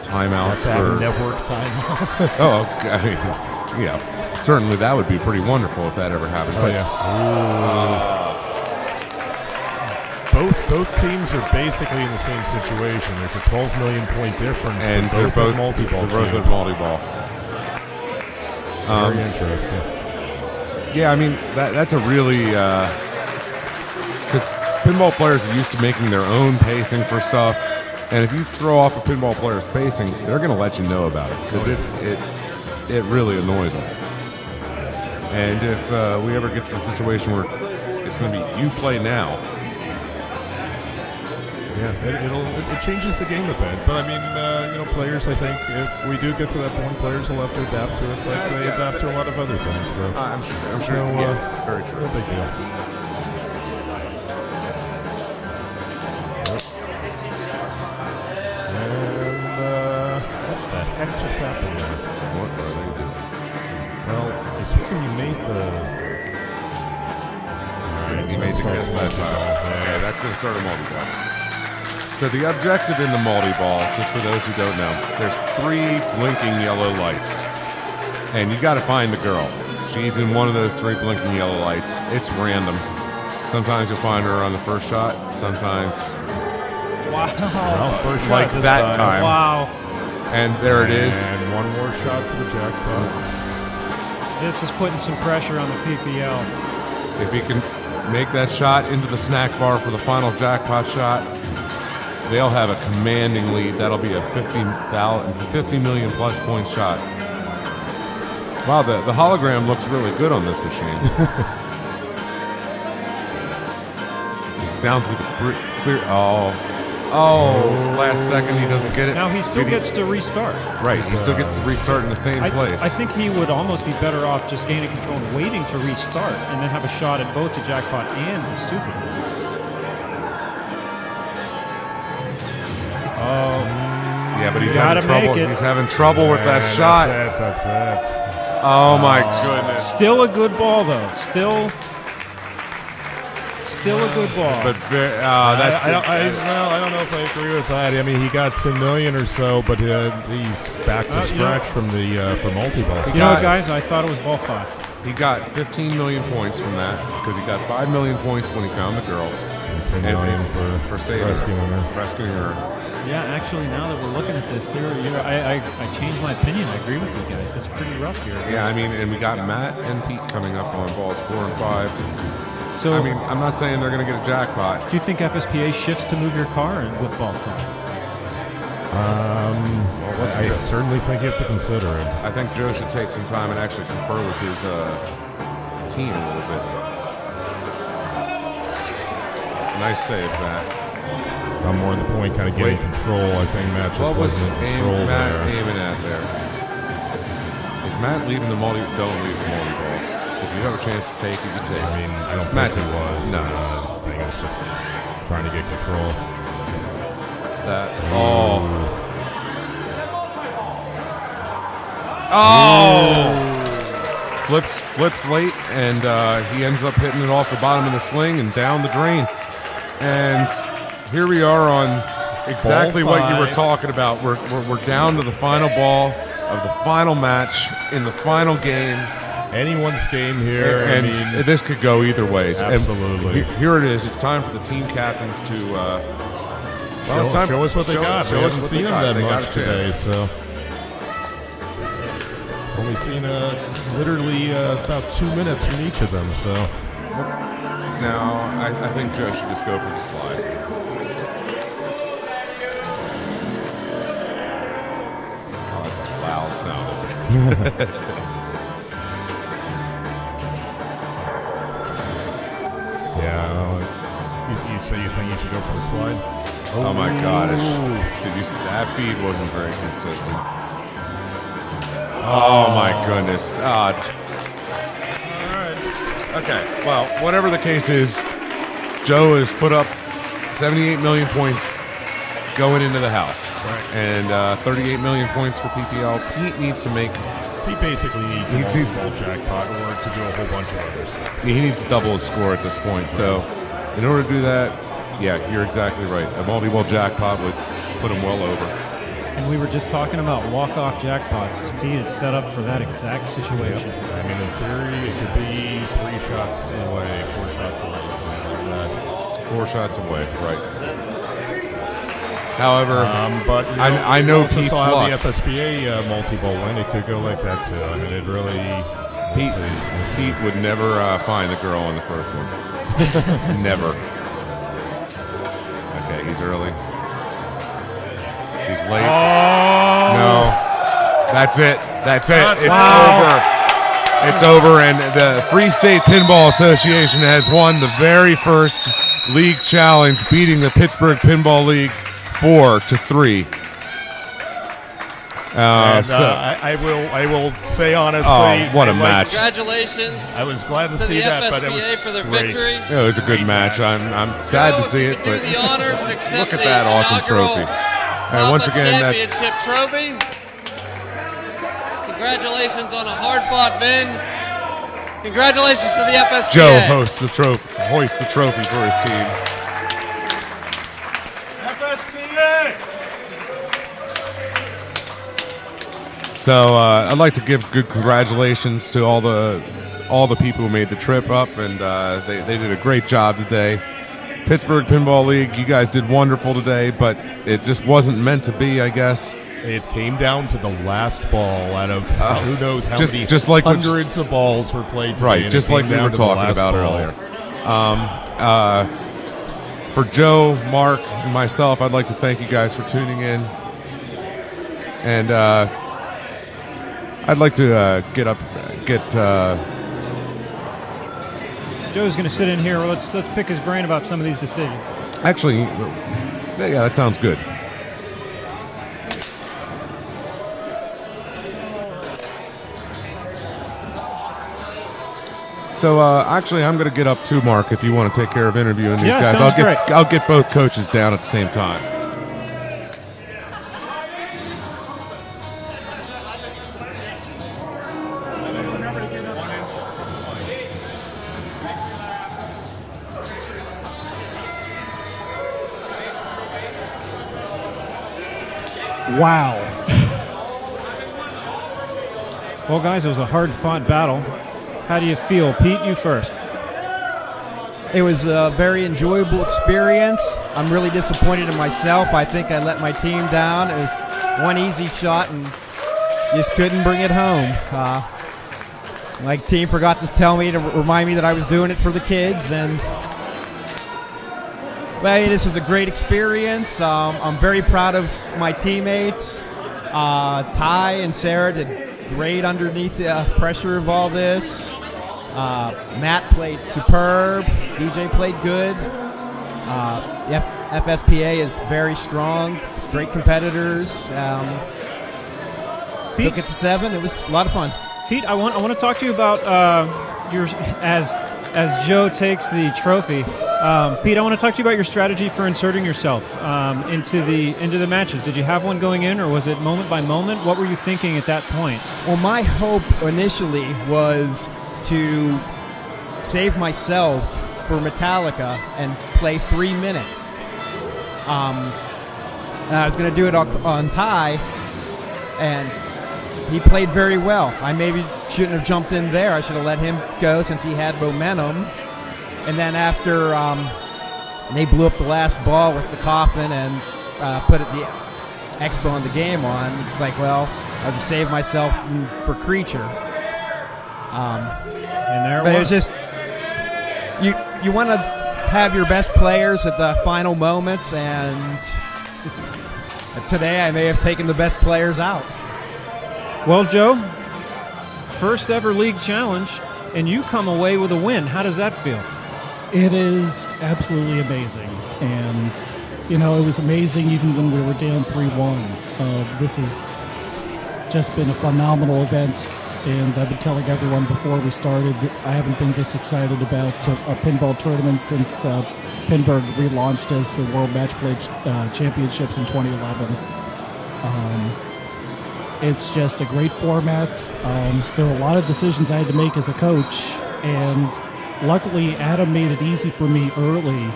Speaker 10: timeouts for
Speaker 8: network timeouts?
Speaker 10: Oh, okay. Yeah, certainly that would be pretty wonderful if that ever happened.
Speaker 8: Oh, yeah. Both teams are basically in the same situation. There's a 12 million point difference,
Speaker 10: and
Speaker 8: they're both multi-ball.
Speaker 10: They're both multi-ball.
Speaker 8: Very interesting.
Speaker 10: Yeah, I mean that's a really because pinball players are used to making their own pacing for stuff, and if you throw off a pinball player's pacing, they're going to let you know about it because it really annoys them. And if we ever get to the situation where it's going to be you play now.
Speaker 8: Yeah, it changes the game a bit. But I mean, players, I think, if we do get to that point, players will have to adapt to it, like they adapt to a lot of other things. So
Speaker 10: I'm sure. Very true.
Speaker 8: No big deal. And what the heck just happened there?
Speaker 10: What are they doing?
Speaker 8: Well, I swear you made the.
Speaker 10: He made the kiss that time. Yeah, that's going to start a multi-ball. So the objective in the multi-ball, just for those who don't know, there's 3 blinking yellow lights. And you got to find the girl. She's in one of those 3 blinking yellow lights. It's random. Sometimes you'll find her on the first shot. Sometimes
Speaker 3: Wow.
Speaker 8: Well, first shot
Speaker 10: like
Speaker 8: this
Speaker 10: that time.
Speaker 3: Wow.
Speaker 10: And there it is.
Speaker 8: And one more shot for the jackpot.
Speaker 3: This is putting some pressure on the PPL.
Speaker 10: If he can make that shot into the snack bar for the final jackpot shot, they'll have a commanding lead. That'll be a 50 million plus point shot. Wow, the hologram looks really good on this machine. Down through the clear. Last second he doesn't get it.
Speaker 3: Now he still gets to restart.
Speaker 10: Right, he still gets to restart in the same place.
Speaker 3: I think he would almost be better off just gaining control and waiting to restart and then have a shot at both the jackpot and the super.
Speaker 10: Yeah, but he's having trouble. He's having trouble with that shot.
Speaker 8: That's it.
Speaker 10: Oh my goodness.
Speaker 3: Still a good ball though. Still a good ball.
Speaker 10: But that's
Speaker 8: I don't know if I agree with that. I mean, he got 10 million or so, but he's back to scratch from multi-ball.
Speaker 3: You know what, guys? I thought it was ball 5.
Speaker 10: He got 15 million points from that because he got 5 million points when he found the girl.
Speaker 8: And 10 million for rescuing her.
Speaker 3: Yeah, actually, now that we're looking at this, I changed my opinion. I agree with you guys. That's pretty rough here.
Speaker 10: Yeah, I mean, and we got Matt and Pete coming up on balls 4 and 5.
Speaker 3: So,
Speaker 10: I mean, I'm not saying they're going to get a jackpot.
Speaker 3: Do you think FSPA shifts to move your car and with ball 5?
Speaker 8: I certainly think you have to consider it.
Speaker 10: I think Joe should take some time and actually confer with his team a little bit. Nice save, Matt.
Speaker 8: I'm more on the point, kind of getting control. I think Matt just wasn't in control
Speaker 10: Matt
Speaker 8: there.
Speaker 10: aiming at there? Is Matt leaving the multi? Don't leave the multi-ball. If you have a chance to take it, you take it.
Speaker 8: I mean, I don't
Speaker 10: Matt
Speaker 8: think he was.
Speaker 10: No.
Speaker 8: I think it was just trying to get control. Flips late, and he ends up hitting it off the bottom of the sling and down the drain. And here we are on exactly what you were talking about. We're down to the final ball of the final match in the final game. Anyone's game here.
Speaker 10: And
Speaker 8: I mean,
Speaker 10: this could go either ways.
Speaker 8: Absolutely.
Speaker 10: And here it is. It's time for the team captains to
Speaker 8: show us what they got. We haven't seen them that much today, so only seen literally about 2 minutes from each of them. So
Speaker 10: now I think Joe should just go for the slide. Oh, that's a loud sound effect.
Speaker 8: You say you think you should go for the slide?
Speaker 10: Oh my gosh. Did you see that feed wasn't very consistent? Oh my goodness. Alright. Okay, well, whatever the case is, Joe has put up 78 million points going into the house.
Speaker 8: Right.
Speaker 10: And 38 million points for PPL. Pete needs to make...
Speaker 8: He basically needs a multi-ball jackpot or to do a whole bunch of others.
Speaker 10: He needs to double his score at this point. So in order to do that, yeah, you're exactly right. A multi-ball jackpot would put him well over.
Speaker 3: And we were just talking about walk-off jackpots. He is set up for that exact situation.
Speaker 8: Yep. I mean, in theory, it could be 3 shots away, 4 shots away. Something like that.
Speaker 10: 4 shots away, right. However,
Speaker 8: but
Speaker 10: I know
Speaker 8: also
Speaker 10: Pete's
Speaker 8: saw how
Speaker 10: luck.
Speaker 8: the FSPA multi-ball win. It could go like that too. I mean, it really.
Speaker 10: Pete would never find the girl in the first one. Never. Okay, he's early. He's late.
Speaker 8: Oh!
Speaker 10: No. That's it. It's over. It's over, and the Free State Pinball Association has won the very first league challenge, beating the Pittsburgh Pinball League 4-3.
Speaker 8: I will say honestly.
Speaker 10: Oh, what a match!
Speaker 1: Congratulations!
Speaker 8: I was glad to see
Speaker 1: the
Speaker 8: that,
Speaker 1: FSPA
Speaker 8: but it was
Speaker 1: for their
Speaker 8: great.
Speaker 1: victory.
Speaker 10: It was a good match. I'm sad to see it, but
Speaker 1: do the honors and accept
Speaker 10: look at
Speaker 1: the
Speaker 10: that awesome trophy. And once again, that
Speaker 1: championship trophy. Congratulations on a hard-fought win. Congratulations to the FSPA.
Speaker 10: Joe hoists the trophy for his team.
Speaker 8: FSPA.
Speaker 10: So I'd like to give good congratulations to all the people who made the trip up, and they did a great job today. Pittsburgh Pinball League, you guys did wonderful today, but it just wasn't meant to be, I guess.
Speaker 8: It came down to the last ball out of who knows how many
Speaker 10: like
Speaker 8: hundreds of balls were played today.
Speaker 10: Right, just like we were talking about earlier. For Joe, Mark, and myself, I'd like to thank you guys for tuning in. And I'd like to get
Speaker 3: Joe's going to sit in here. Let's pick his brain about some of these decisions.
Speaker 10: Actually, yeah, that sounds good. So actually, I'm going to get up too, Mark, if you want to take care of interviewing these guys. I'll get both coaches down at the same time.
Speaker 3: Wow. Well, guys, it was a hard-fought battle. How do you feel? Pete, you first.
Speaker 5: It was a very enjoyable experience. I'm really disappointed in myself. I think I let my team down. It was one easy shot and just couldn't bring it home. My team forgot to tell me to remind me that I was doing it for the kids. But this was a great experience. I'm very proud of my teammates. Ty and Sarah did great underneath the pressure of all this. Matt played superb. DJ played good. The FSPA is very strong. Great competitors. Took it to 7. It was a lot of fun.
Speaker 3: Pete, I want to talk to you about your as Joe takes the trophy. Pete, I want to talk to you about your strategy for inserting yourself into the matches. Did you have one going in, or was it moment by moment? What were you thinking at that point?
Speaker 5: Well, my hope initially was to save myself for Metallica and play 3 minutes. I was going to do it on Ty, and he played very well. I maybe shouldn't have jumped in there. I should have let him go since he had momentum. And then after they blew up the last ball with the coffin and put the expo on the game on, it's like, well, I'll just save myself for Creature.
Speaker 3: And
Speaker 5: it was just, you want to have your best players at the final moments, and today I may have taken the best players out.
Speaker 3: Well, Joe, first ever league challenge, and you come away with a win. How does that feel?
Speaker 11: It is absolutely amazing. And, it was amazing even when we were down 3-1. This has just been a phenomenal event. And I've been telling everyone before we started that I haven't been this excited about a pinball tournament since Pinburg relaunched as the World Match Play Championships in 2011. It's just a great format. There were a lot of decisions I had to make as a coach, and luckily Adam made it easy for me early.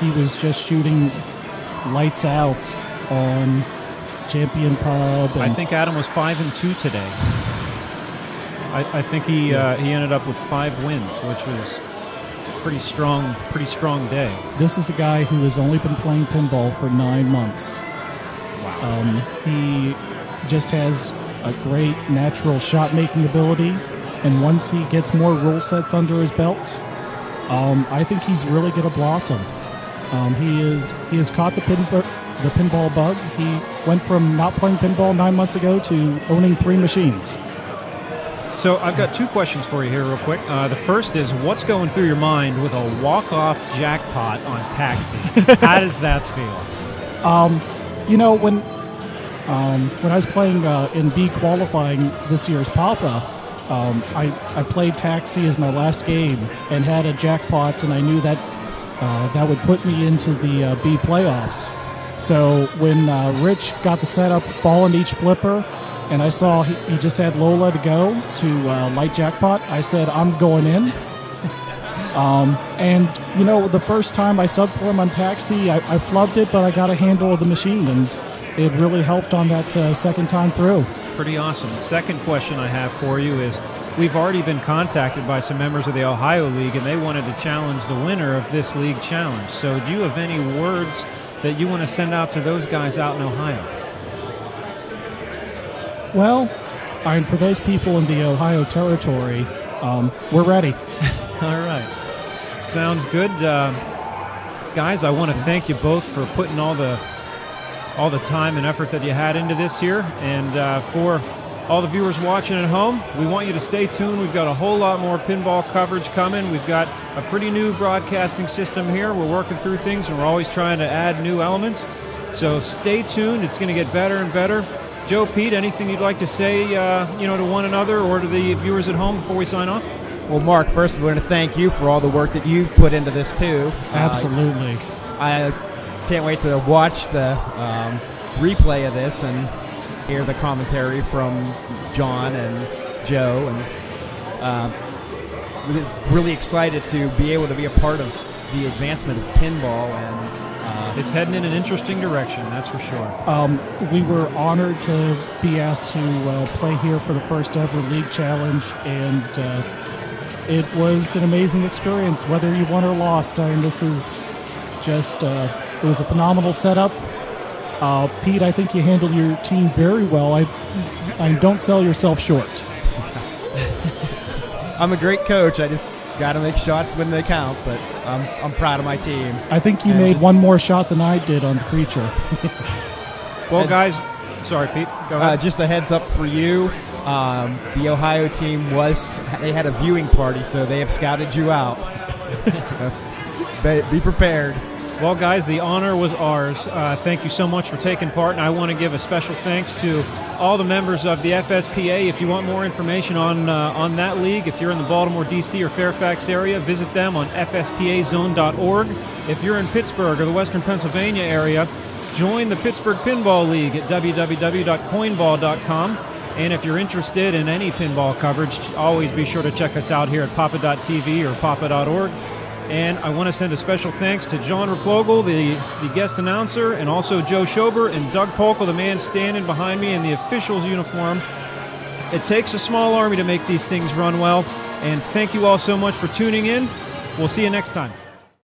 Speaker 11: He was just shooting lights out on Champion Pub.
Speaker 3: I think Adam was 5-2 today. I think he ended up with 5 wins, which was pretty strong day.
Speaker 11: This is a guy who has only been playing pinball for 9 months.
Speaker 3: Wow.
Speaker 11: He just has a great natural shot-making ability, and once he gets more rule sets under his belt, I think he's really going to blossom. He has caught the pinball bug. He went from not playing pinball 9 months ago to owning 3 machines.
Speaker 3: So I've got 2 questions for you here real quick. The first is, what's going through your mind with a walk-off jackpot on Taxi? How does that feel?
Speaker 11: When I was playing in B qualifying this year's Papa, I played Taxi as my last game and had a jackpot, and I knew that that would put me into the B playoffs. So when Rich got the setup, ball in each flipper, and I saw he just had Lola to go to light jackpot, I said, I'm going in. And the first time I subbed for him on Taxi, I flubbed it, but I got a handle of the machine, and it really helped on that second time through.
Speaker 3: Pretty awesome. The second question I have for you is, we've already been contacted by some members of the Ohio League, and they wanted to challenge the winner of this league challenge. So do you have any words that you want to send out to those guys out in Ohio?
Speaker 11: Well, and for those people in the Ohio territory, we're ready.
Speaker 3: All right. Sounds good. Guys, I want to thank you both for putting all the time and effort that you had into this here. And for all the viewers watching at home, we want you to stay tuned. We've got a whole lot more pinball coverage coming. We've got a pretty new broadcasting system here. We're working through things, and we're always trying to add new elements. So stay tuned. It's going to get better and better. Joe, Pete, anything you'd like to say, to one another or to the viewers at home before we sign off?
Speaker 5: Well, Mark, first we want to thank you for all the work that you put into this too.
Speaker 11: Absolutely.
Speaker 5: I can't wait to watch the replay of this and hear the commentary from John and Joe, and really excited to be able to be a part of the advancement of pinball, and
Speaker 3: it's heading in an interesting direction, that's for sure.
Speaker 11: We were honored to be asked to play here for the first ever league challenge, and it was an amazing experience, whether you won or lost. This is just, it was a phenomenal setup. Pete, I think you handled your team very well. I don't sell yourself short.
Speaker 5: I'm a great coach. I just got to make shots when they count, but I'm proud of my team.
Speaker 11: I think you made one more shot than I did on the creature.
Speaker 3: Well, guys, sorry, Pete, go ahead.
Speaker 5: Just a heads up for you. The Ohio team they had a viewing party, so they have scouted you out. So be prepared.
Speaker 3: Well, guys, the honor was ours. Thank you so much for taking part, and I want to give a special thanks to all the members of the FSPA. If you want more information on that league, if you're in the Baltimore, D.C., or Fairfax area, visit them on fspazone.org. If you're in Pittsburgh or the Western Pennsylvania area, join the Pittsburgh Pinball League at www.coinball.com. And if you're interested in any pinball coverage, always be sure to check us out here at papa.tv or papa.org. And I want to send a special thanks to John Replogle, the guest announcer, and also Joe Schober and Doug Polkel, the man standing behind me in the official's uniform. It takes a small army to make these things run well. And thank you all so much for tuning in. We'll see you next time.